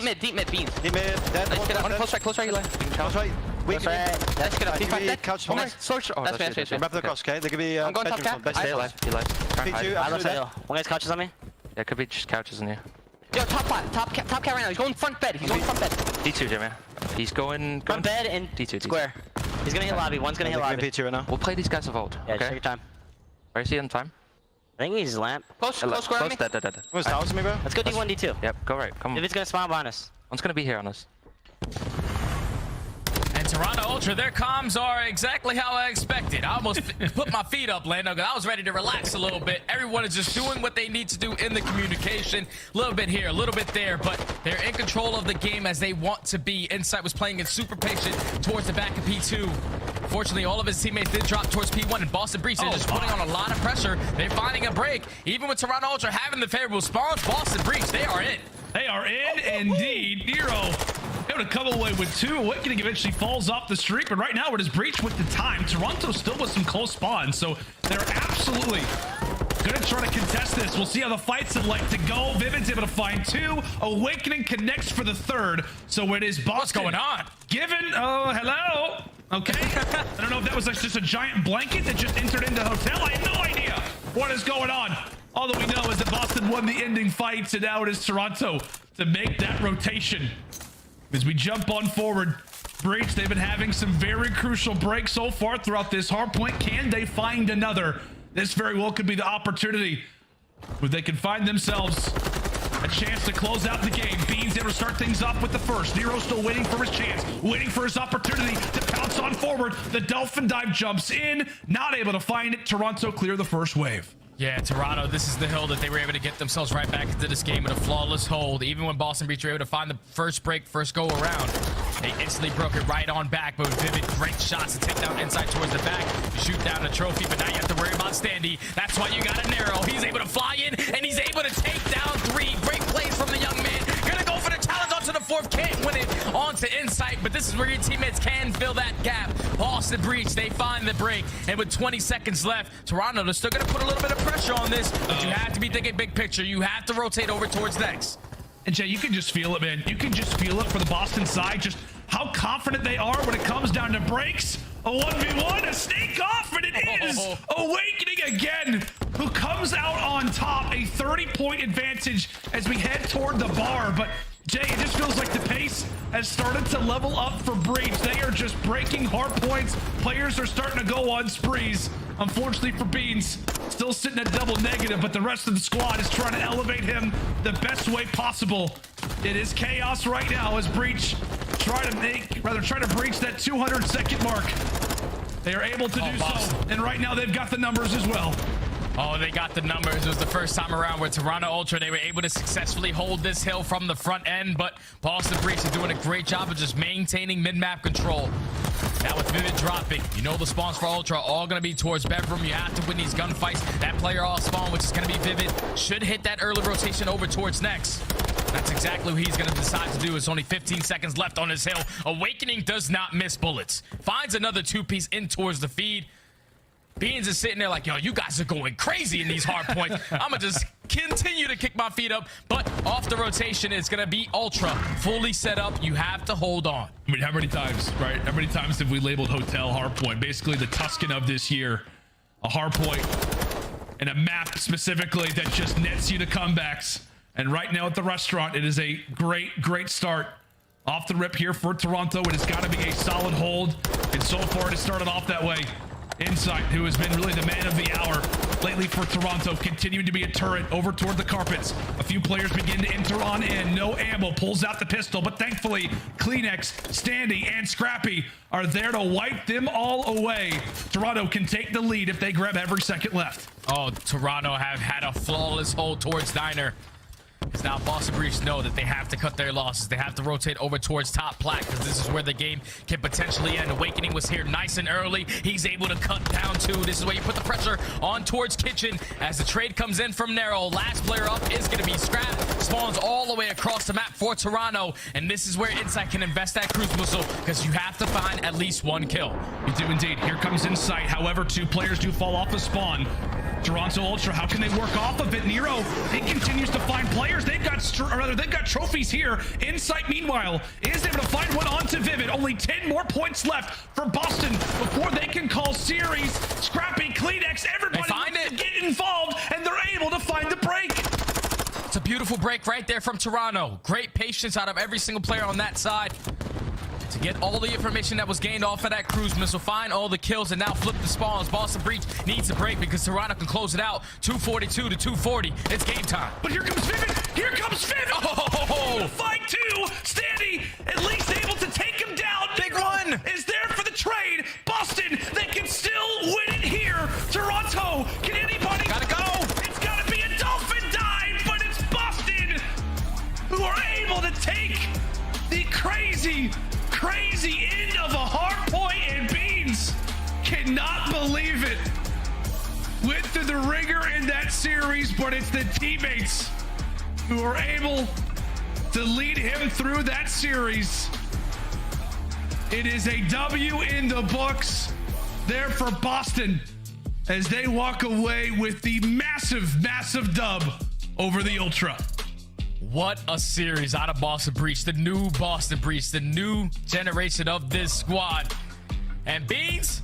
mid. Deep mid, beans. Deep mid, dead. Let's get up. Close right, Eli. Close right. Weak. Close right. Let's get up. Give me P5 dead. couch Oh, for me. nice. Sorry. Oh, That's that's me. Wrap the cross, okay? They could be I'm going top bedroom. cat. Best Stay stay alive. He lies. Try and hide. P2, I left absolutely side dead. hill. One guy's couches on me. Yeah, it could be just couches in here. Yo, top cat right now. He's going front bed. He's going front bed. D2, Jerry. He's going. Front bed and D2. square. He's gonna hit lobby. One's gonna hit lobby. P2 right now. We'll play these guys a vault. Yeah, Okay. take your time. Where is he on time? I think he's lamp. Close square on me. Dead. Where's the house me, bro? Let's go D1, D2. Yep, go right. Come on. If it's gonna spawn behind us. One's gonna be here on us. And Toronto Ultra, their comms are exactly how I expected. I almost put my feet up, Lando, because I was ready to relax a little bit. Everyone is just doing what they need to do in the communication. A little bit here, a little bit there, but they're in control of the game as they want to be. Insight was playing it super patient towards the back of P2. Fortunately, all of his teammates did drop towards P1, and Boston Breach, they're just putting on a lot of pressure. They're finding a break. Even with Toronto Ultra having the favorable spawns, Boston Breach, they are in. They are in indeed. Nero able to come away with 2. Awakening eventually falls off the streak, but right now it is Breach with the time. Toronto still with some close spawns, so they're absolutely gonna try to contest this. We'll see how the fights would like to go. Vivid's able to find 2. Awakening connects for the 3rd, so it is Boston. What's going on? Given, hello. Okay. I don't know if that was like just a giant blanket that just entered into hotel. I have no idea what is going on. All that we know is that Boston won the ending fights, and now it is Toronto to make that rotation. As we jump on forward, Breach, they've been having some very crucial breaks so far throughout this hard point. Can they find another? This very well could be the opportunity where they can find themselves a chance to close out the game. Beans able to start things off with the first. Nero still waiting for his chance, waiting for his opportunity to pounce on forward. The Dolphin Dive jumps in, not able to find it. Toronto clear the first wave. Yeah, Toronto, this is the hill that they were able to get themselves right back into this game in a flawless hold. Even when Boston Breach were able to find the first break, first go around, they instantly broke it right on back. But with Vivid, great shots to take down inside towards the back. You shoot down the trophy, but now you have to worry about Standy. That's why you got a Narrow. He's able to fly in, and he's able to take down 3. Great plays from the young man. Gonna go for the challenge onto the 4th. Can't win it onto Insight, but this is where your teammates can fill that gap. Boston Breach, they find the break. And with 20 seconds left, Toronto, they're still gonna put a little bit of pressure on this, but you have to be thinking big picture. You have to rotate over towards next. And Jay, you can just feel it, man. You can just feel it for the Boston side, just how confident they are when it comes down to breaks. A 1v1, a sneak off, and it is Awakening again, who comes out on top. A 30-point advantage as we head toward the bar. But Jay, it just feels like the pace has started to level up for Breach. They are just breaking hard points. Players are starting to go on sprees. Unfortunately for Beans, still sitting at double negative, but the rest of the squad is trying to elevate him the best way possible. It is chaos right now as Breach try to breach that 200-second mark. They are able to do so, and right now they've got the numbers as well. Oh, they got the numbers. It was the first time around where Toronto Ultra, they were able to successfully hold this hill from the front end, but Boston Breach is doing a great job of just maintaining mid-map control. Now with Vivid dropping, you know the spawns for Ultra are all going to be towards bedroom. You have to win these gunfights. That player off spawn, which is going to be Vivid, should hit that early rotation over towards next. That's exactly what he's going to decide to do. It's only 15 seconds left on his hill. Awakening does not miss bullets. Finds another 2-piece in towards the feed. Beans is sitting there like, yo, you guys are going crazy in these hard points. I'm going to just continue to kick my feet up. But off the rotation, it's going to be Ultra. Fully set up. You have to hold on. I mean, how many times, right? How many times have we labeled Hotel hardpoint? Basically the Tuscan of this year. A hardpoint and a map specifically that just nets you to comebacks. And right now at the restaurant, it is a great start. Off the rip here for Toronto. It has got to be a solid hold. And so far, it has started off that way. Insight, who has been really the man of the hour lately for Toronto, continuing to be a turret over toward the carpets. A few players begin to enter on in. No ammo, pulls out the pistol, but thankfully, Kleenex, Standy, and Scrappy are there to wipe them all away. Toronto can take the lead if they grab every second left. Oh, Toronto have had a flawless hold towards Diner. Because now Boston Breach know that they have to cut their losses. They have to rotate over towards top plat because this is where the game can potentially end. Awakening was here nice and early. He's able to cut down too. This is where you put the pressure on towards Kitchen as the trade comes in from Narrow. Last player up is going to be Scrap. Spawns all the way across the map for Toronto. And this is where Insight can invest that cruise missile because you have to find at least one kill. You do indeed. Here comes Insight. However, 2 players do fall off the spawn. Toronto Ultra, how can they work off of it? Nero, he continues to find players. They've got trophies here. Insight, meanwhile, is able to find one onto Vivid. Only 10 more points left for Boston before they can call series. Scrappy, Kleenex, everybody get involved, and they're able to find the break. It's a beautiful break right there from Toronto. Great patience out of every single player on that side to get all the information that was gained off of that cruise missile, find all the kills, and now flip the spawns. Boston Breach needs a break because Toronto can close it out. 242 to 240. It's game time. But here comes Vivid. Here comes Vivid. Oh! Fight 2. Standy, at least able to take him down. Big one. Is there for the trade. Boston, they can still win it here. Toronto, can anybody? Gotta go. It's gotta be a dolphin dive, but it's Boston who are able to take the crazy end of a hard point, and Beans cannot believe it. Went through the ringer in that series, but it's the teammates who are able to lead him through that series. It is a W in the books there for Boston as they walk away with the massive dub over the Ultra. What a series out of Boston Breach, the new Boston Breach, the new generation of this squad. And Beans,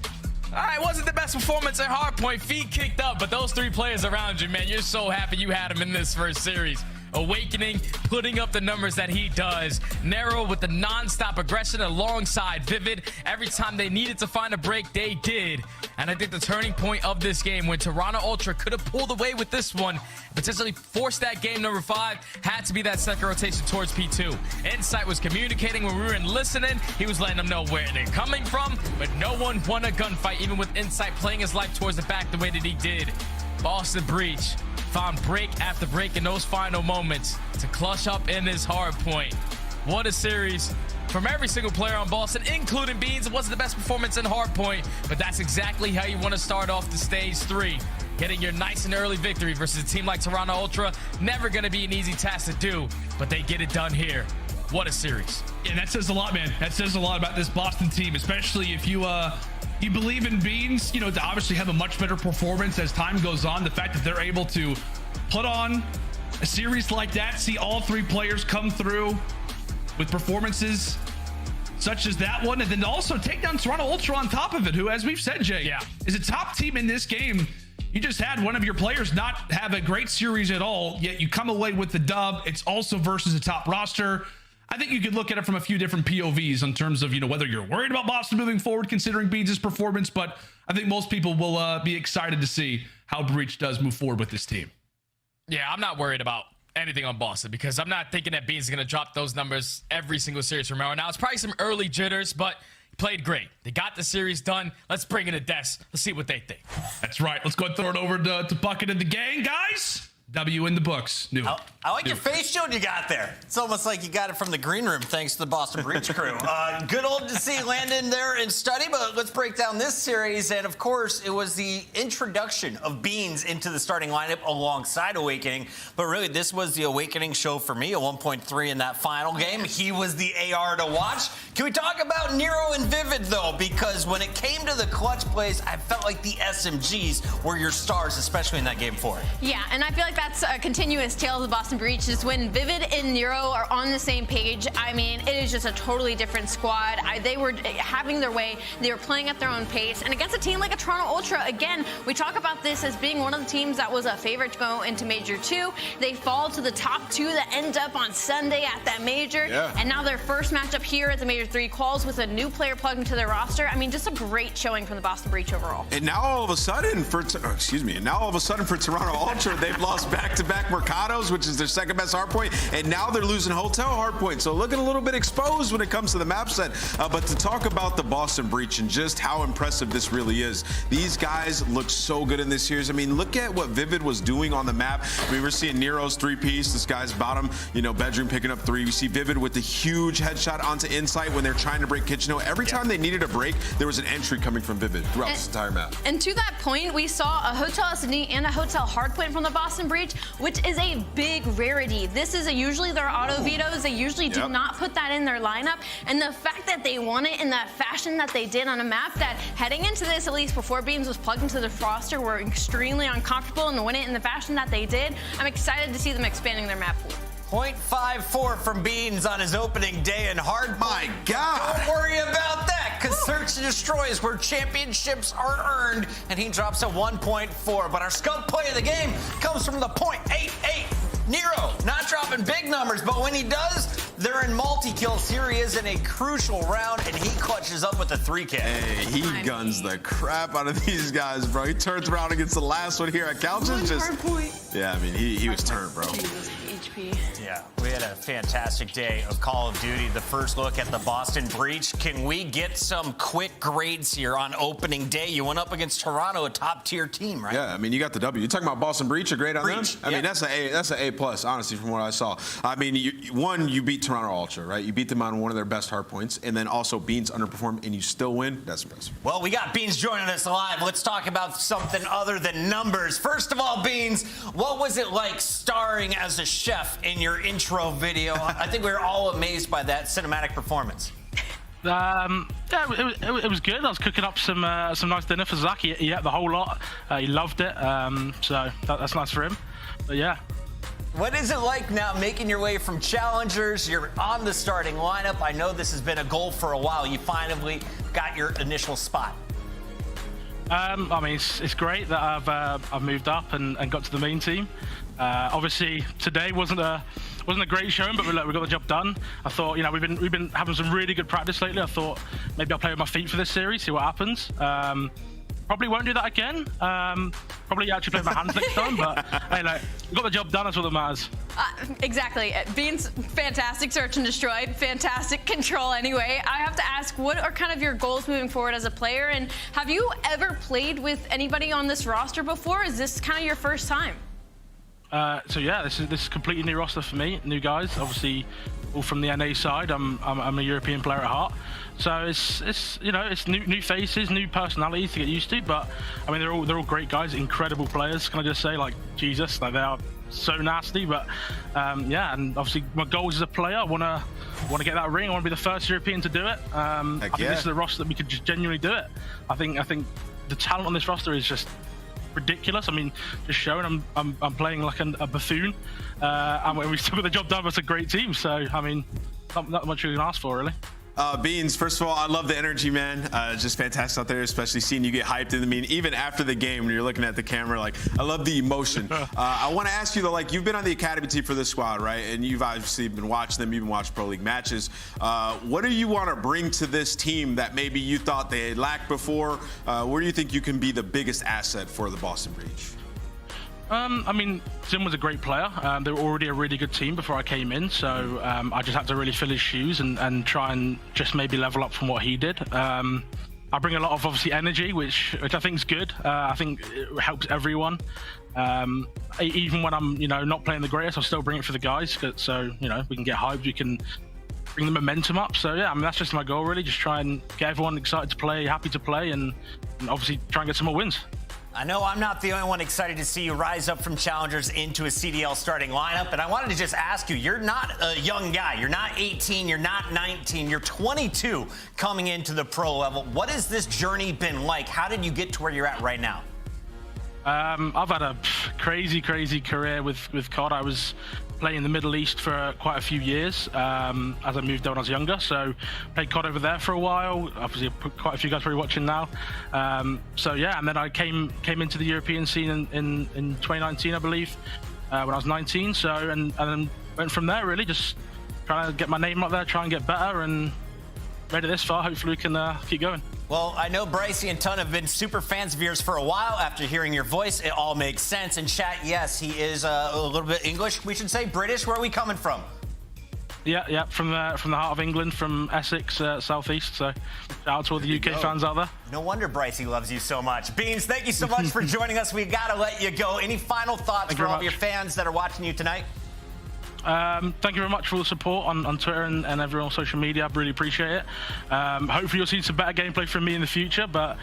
it wasn't the best performance at Hardpoint. Feet kicked up, but those 3 players around you, man, you're so happy you had them in this first series. Awakening, putting up the numbers that he does. Narrow with the non-stop aggression alongside Vivid. Every time they needed to find a break, they did. And I think the turning point of this game when Toronto Ultra could have pulled away with this one, potentially forced that game number 5, had to be that second rotation towards P2. Insight was communicating when we were listening. He was letting them know where they're coming from, but no one won a gunfight, even with Insight playing his life towards the back the way that he did. Boston Breach found break after break in those final moments to clutch up in this hard point. What a series from every single player on Boston, including Beans. It wasn't the best performance in hard point, but that's exactly how you want to start off the stage 3. Getting your nice and early victory versus a team like Toronto Ultra, never going to be an easy task to do, but they get it done here. What a series. Yeah, that says a lot, man. That says a lot about this Boston team, especially if you believe in Beans, to obviously have a much better performance as time goes on. The fact that they're able to put on a series like that, see all 3 players come through with performances such as that one, and then also take down Toronto Ultra on top of it, who, as we've said, Jay, is a top team in this game. You just had one of your players not have a great series at all, yet you come away with the dub. It's also versus a top roster. I think you could look at it from a few different POVs in terms of, whether you're worried about Boston moving forward considering Beans' performance, but I think most people will be excited to see how Breach does move forward with this team. Yeah, I'm not worried about anything on Boston because I'm not thinking that Beans is going to drop those numbers every single series from now on. Now, it's probably some early jitters, but he played great. They got the series done. Let's bring in a desk. Let's see what they think. That's right. Let's go and throw it over to Bucket and the gang, guys. W in the books. I like your face shield you got there. It's almost like you got it from the green room thanks to the Boston Breach crew. Good old to see Landon there in study, but let's break down this series. And of course, it was the introduction of Beans into the starting lineup alongside Awakening. But really, this was the Awakening show for me, a 1.3 in that final game. He was the AR to watch. Can we talk about Nero and Vivid, though? Because when it came to the clutch plays, I felt like the SMGs were your stars, especially in that game 4. Yeah, and I feel like that's a continuous tale of the Boston Breach is when Vivid and Nero are on the same page. I mean, it is just a totally different squad. They were having their way. They were playing at their own pace. And against a team like a Toronto Ultra, again, we talk about this as being one of the teams that was a favorite to go into Major 2. They fall to the top 2 that end up on Sunday at that Major. Yeah. And now their first matchup here at the Major 3 quals with a new player plugged into their roster. I mean, just a great showing from the Boston Breach overall. And now all of a sudden for Toronto Ultra, they've lost lost back-to-back Mercados, which is their second best hardpoint, and now they're losing Hotel hardpoint. So looking a little bit exposed when it comes to the map set. But to talk about the Boston Breach and just how impressive this really is, these guys look so good in this series. I mean, look at what Vivid was doing on the map. I mean, we're seeing Nero's three-piece. This guy's bottom, bedroom picking up 3. We see Vivid with the huge headshot onto Insight when they're trying to break Kitchener. Every time they needed a break, there was an entry coming from Vivid throughout this entire map. And to that point, we saw a Hotel SD and a Hotel hardpoint from the Boston Breach, which is a big rarity. This is usually their auto vetoes. They usually do not put that in their lineup. And the fact that they won it in that fashion that they did on a map that heading into this, at least before Beams was plugged into the roster, were extremely uncomfortable, and to win it in the fashion that they did, I'm excited to see them expanding their map pool. 0.54 from Beans on his opening day in hard. My God. Don't worry about that, because Search and Destroy is where championships are earned, and he drops a 1.4. But our skunk play of the game comes from the 0.88. Nero, not dropping big numbers, but when he does, they're in multi-kills. Here he is in a crucial round, and he clutches up with a 3K. Hey, he guns the crap out of these guys, bro. He turns around against the last one here at Couches. Yeah, I mean, he was turned, bro. Yeah, we had a fantastic day of Call of Duty. The first look at the Boston Breach. Can we get some quick grades here on opening day? You went up against Toronto, a top-tier team, right? Yeah, I mean, you got the W. You're talking about Boston Breach, a grade on them? I mean, that's an A plus, honestly, from what I saw. I mean, you beat Toronto Ultra, right? You beat them on one of their best hard points, and then also Beans underperformed, and you still win. That's impressive. Well, we got Beans joining us live. Let's talk about something other than numbers. First of all, Beans, what was it like starring as a chef in your intro video? I think we were all amazed by that cinematic performance. Yeah, it was good. I was cooking up some nice dinner for Zach. He ate the whole lot. He loved it. So that's nice for him. But yeah. What is it like now making your way from challengers? You're on the starting lineup. I know this has been a goal for a while. You finally got your initial spot. I mean, it's great that I've moved up and got to the main team. Obviously, today wasn't a great showing, but we got the job done. I thought, we've been having some really good practice lately. I thought maybe I'll play with my feet for this series, see what happens. Probably won't do that again. Probably actually play with my hands next time, but hey, we got the job done. That's what matters. Exactly. Beans, fantastic search and destroy, fantastic control anyway. I have to ask, what are kind of your goals moving forward as a player? And have you ever played with anybody on this roster before? Is this kind of your first time? So yeah, this is a completely new roster for me, new guys. Obviously, all from the NA side. I'm a European player at heart, so it's new faces, new personalities to get used to. But I mean, they're all great guys, incredible players. Can I just say, Jesus, they are so nasty. But yeah, and obviously my goals as a player, I want to get that ring. I want to be the first European to do it. I think this is a roster that we could just genuinely do it. I think the talent on this roster is just ridiculous. I mean, just showing I'm playing like a buffoon, and we still got the job done. It's a great team, so I mean, not much you can ask for, really. Beans, first of all, I love the energy, man. Just fantastic out there, especially seeing you get hyped. I mean, even after the game, when you're looking at the camera, I love the emotion. I want to ask you, though, you've been on the academy team for this squad, right? And you've obviously been watching them, even watched Pro League matches. What do you want to bring to this team that maybe you thought they had lacked before? Where do you think you can be the biggest asset for the Boston Breach? I mean, Zim was a great player. They were already a really good team before I came in, so I just had to really fill his shoes and try and just maybe level up from what he did. I bring a lot of, obviously, energy, which I think is good. I think it helps everyone. Even when I'm, not playing the greatest, I'll still bring it for the guys, so, we can get hyped, we can bring the momentum up. So, yeah, I mean, that's just my goal, really, just try and get everyone excited to play, happy to play, and obviously try and get some more wins. I know I'm not the only one excited to see you rise up from challengers into a CDL starting lineup, and I wanted to just ask you, you're not a young guy. You're not 18, you're not 19, you're 22 coming into the pro level. What has this journey been like? How did you get to where you're at right now? I've had a crazy career with COD. I was playing in the Middle East for quite a few years as I moved down when I was younger. So played COD over there for a while. Obviously, quite a few guys probably watching now. So yeah, and then I came into the European scene in 2019, I believe, when I was 19. So and then went from there, really, just trying to get my name up there, try and get better, and made it this far. Hopefully we can keep going. Well, I know Brycey and Ton have been super fans of yours for a while. After hearing your voice, it all makes sense. And chat, yes, he is a little bit English. We should say British. Where are we coming from? Yeah, from the heart of England, from Essex, southeast. So, shout out to all the UK fans out there. No wonder Brycey loves you so much. Beans, thank you so much for joining us. We got to let you go. Any final thoughts for all of your fans that are watching you tonight? Thank you very much for all the support on Twitter and everyone on social media. I really appreciate it. Hopefully you'll see some better gameplay from me in the future, but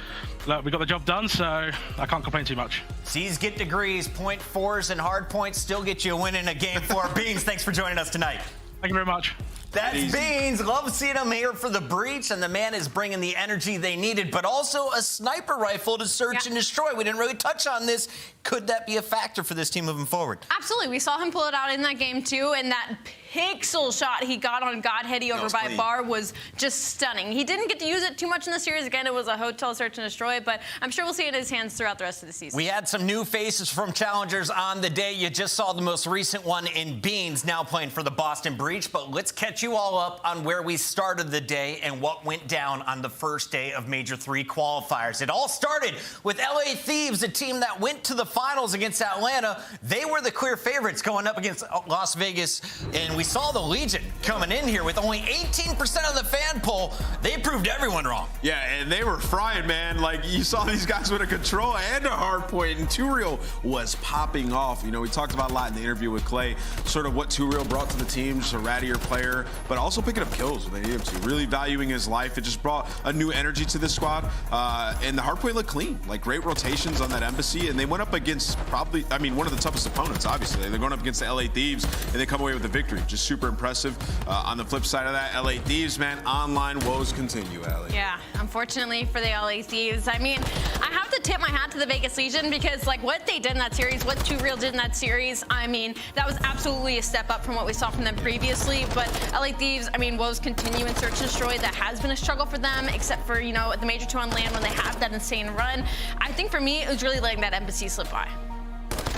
look, we got the job done, so I can't complain too much. C's get degrees, 0.4s and hard points still get you a win in a game 4. Beans, thanks for joining us tonight. Thank you very much. That's Beans. Love seeing him here for the breach, and the man is bringing the energy they needed, but also a sniper rifle to search and destroy. We didn't really touch on this. Could that be a factor for this team moving forward? Absolutely. We saw him pull it out in that game, too, and that pixel shot he got on Godheady over by Bar was just stunning. He didn't get to use it too much in the series. Again, it was a hotel search and destroy, but I'm sure we'll see it in his hands throughout the rest of the season. We had some new faces from challengers on the day. You just saw the most recent one in Beans, now playing for the Boston Breach, but let's catch you all up on where we started the day and what went down on the first day of Major 3 qualifiers. It all started with LA Thieves, a team that went to the finals against Atlanta. They were the clear favorites going up against Las Vegas, and we saw the Legion coming in here with only 18% of the fan poll. They proved everyone wrong. Yeah, and they were frying, man. Like, you saw these guys with a control and a hard point, and 2Real was popping off. You know, we talked about a lot in the interview with Clay, sort of what 2Real brought to the team, just a rattier player, but also picking up kills when they needed to, really valuing his life. It just brought a new energy to this squad, and the hard point looked clean, like great rotations on that Embassy, and they went up against probably, I mean, one of the toughest opponents, obviously. They're going up against the LA Thieves, and they come away with the victory. Just super impressive. On the flip side of that, LA Thieves, man, online woes continue, Allie. Yeah, unfortunately for the LA Thieves. I mean, I have to tip my hat to the Vegas Legion because, like, what they did in that series, what 2Real did in that series, I mean, that was absolutely a step up from what we saw from them previously. But LA Thieves, I mean, woes continue in Search and Destroy. That has been a struggle for them, except for, you know, at the Major 2 on land when they have that insane run. I think for me, it was really letting that Embassy slip by.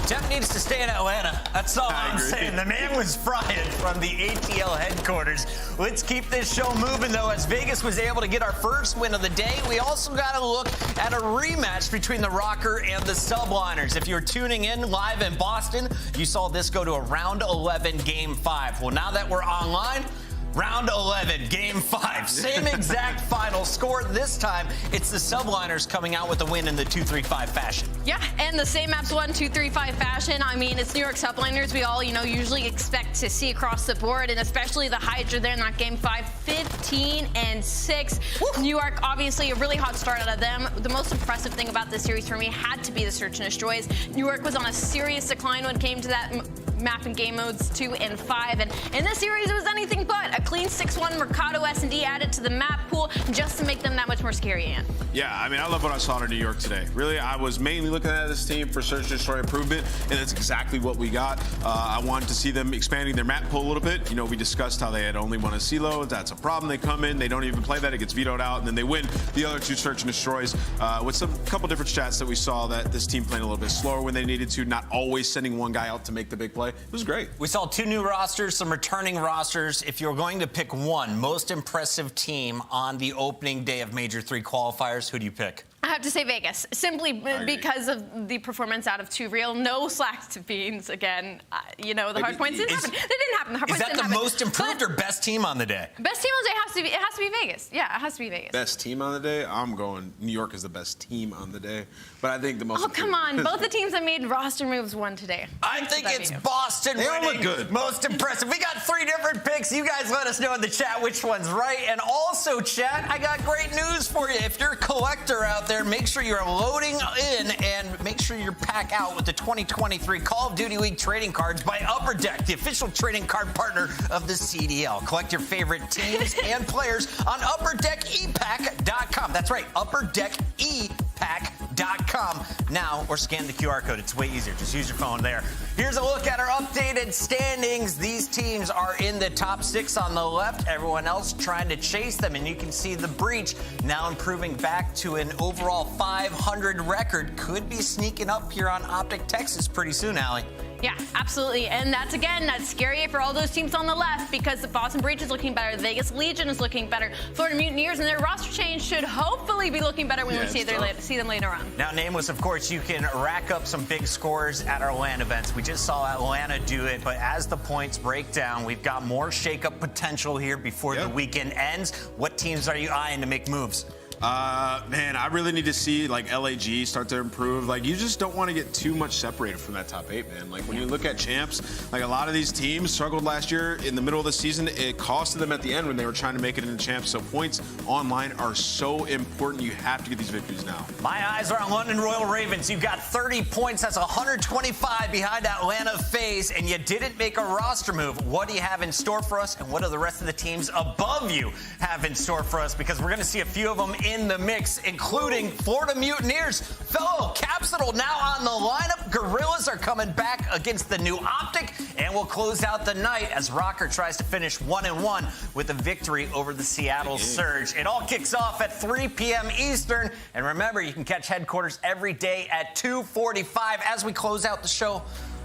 Jeff needs to stay in Atlanta. That's all I'm saying. The man was frying from the ATL headquarters. Let's keep this show moving, though, as Vegas was able to get our first win of the day. We also got to look at a rematch between the ROKKR and the Subliners. If you're tuning in live in Boston, you saw this go to a round 11, game 5. Well, now that we're online, round 11, game 5. Same exact final score. This time, it's the Subliners coming out with a win in the 2-3-5 fashion. Yeah, and the same maps 1-2-3-5 fashion. I mean, it's New York Subliners we all, you know, usually expect to see across the board, and especially the Hydra there in that game 5, 15-6. New York, obviously, a really hot start out of them. The most impressive thing about this series for me had to be the Search and Destroys. New York was on a serious decline when it came to that map and game modes 2 and 5, and in this series it was anything but a clean 6-1 Mercado S&D added to the map pool just to make them that much more scary. Ian. Yeah, I mean, I love what I saw in New York today. Really, I was mainly looking at this team for Search and Destroy improvement, and that's exactly what we got. I wanted to see them expanding their map pool a little bit. You know, we discussed how they had only won a CeeLo. That's a problem. They come in, they don't even play that. It gets vetoed out, and then they win the other 2 Search and Destroys with some couple different stats that we saw that this team playing a little bit slower when they needed to, not always sending one guy out to make the big play. It was great. We saw 2 new rosters, some returning rosters. If you're going to pick one most impressive team on the opening day of Major 3 qualifiers, who do you pick? I have to say Vegas, simply because of the performance out of 2Real. No slacks to Beans again. You know, the hard points didn't happen. They didn't happen. The hard points didn't happen. Is that the most improved or best team on the day? Best team on the day has to be Vegas. Yeah, it has to be Vegas. Best team on the day? I'm going New York is the best team on the day. But I think the most... Oh, come on. Both the teams that made roster moves won today. I think it's Boston winning. Good. Most impressive. We got 3 different picks. You guys let us know in the chat which one's right. And also, chat, I got great news for you. If you're a collector out there, make sure you're loading in and make sure you pack out with the 2023 Call of Duty League trading cards by Upper Deck, the official trading card partner of the CDL. Collect your favorite teams and players on UpperDeckEpack.com. That's right, UpperDeckEpack.com now, or scan the QR code. It's way easier. Just use your phone there. Here's a look at our updated standings. These teams are in the top 6 on the left. Everyone else trying to chase them, and you can see the Breach now improving back to an overall 500 record. Could be sneaking up here on Optic Texas pretty soon, Allie. Yeah, absolutely. And that's scary for all those teams on the left because the Boston Breach is looking better. The Vegas Legion is looking better. Florida Mutineers and their roster change should hopefully be looking better when we see them later on. Now, Nameless, of course, you can rack up some big scores at our LAN events. We just saw Atlanta do it, but as the points break down, we've got more shakeup potential here before the weekend ends. What teams are you eyeing to make moves? Man, I really need to see like LAG start to improve. Like, you just don't want to get too much separated from that top 8, man. Like, when you look at champs, like a lot of these teams struggled last year in the middle of the season. It costed them at the end when they were trying to make it into champs. So points online are so important. You have to get these victories now. My eyes are on London Royal Ravens. You've got 30 points. That's 125 behind Atlanta FaZe, and you didn't make a roster move. What do you have in store for us, and what do the rest of the teams above you have in store for us? Because we're going to see a few of them in the mix, including Florida Mutineers. Fellow Capsule now on the lineup. Gorillas are coming back against the new Optic, and we'll close out the night as ROKKR tries to finish 1-1 with a victory over the Seattle Surge. It all kicks off at 3 p.m. Eastern, and remember, you can catch Headquarters every day at 2:45 as we close out the show.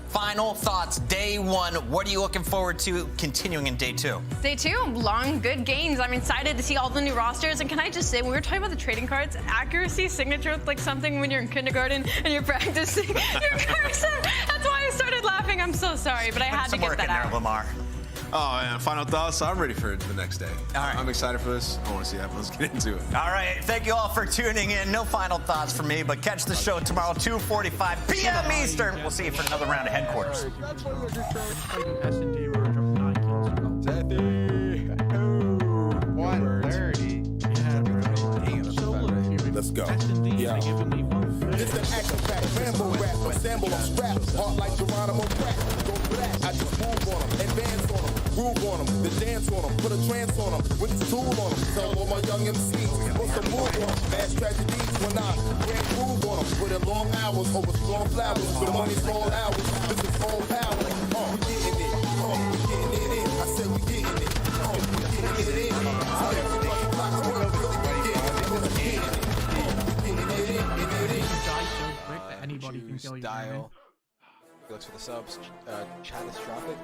Final thoughts, day 1. What are you looking forward to continuing in day 2? Day 2, long, good games. I'm excited to see all the new rosters. And can I just say, when we were talking about the trading cards, accuracy, signature, looked like something when you're in kindergarten and you're practicing your cursive. That's why I started laughing. I'm so sorry, but I had to get that out. There, Lamar. Oh, man, final thoughts. I'm ready for the next day. All right. I'm excited for this. I want to see that. Let's get into it. All right. Thank you all for tuning in. No final thoughts from me, but catch the show tomorrow, 2:45 p.m. Eastern. We'll see you for another round of Headquarters. Let's go. Yeah. It's an action-packed Rambo rap. Assemble them, strap. Heart like Geronimo crack. Go for that. I just move on them, advance on them, groove on them, then dance on them, put a trance on them, with this tool on them. Tell all my young MCs, put some move on them. Mass tragedies when I grand groove on them. Put in long hours over strong flowers. The money's all ours. This is all power. We getting it. We getting it in. I said we getting it. We getting it in. So everybody clock to work. Anybody can kill you. Dial. Goes for the subs. Chat is dropping.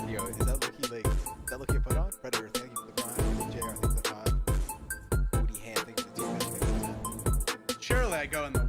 Yo, is that look you put on? Predator, thank you for the prime. JR, thank you for the 5. Booty hand, thank you for the 2. Surely I go in the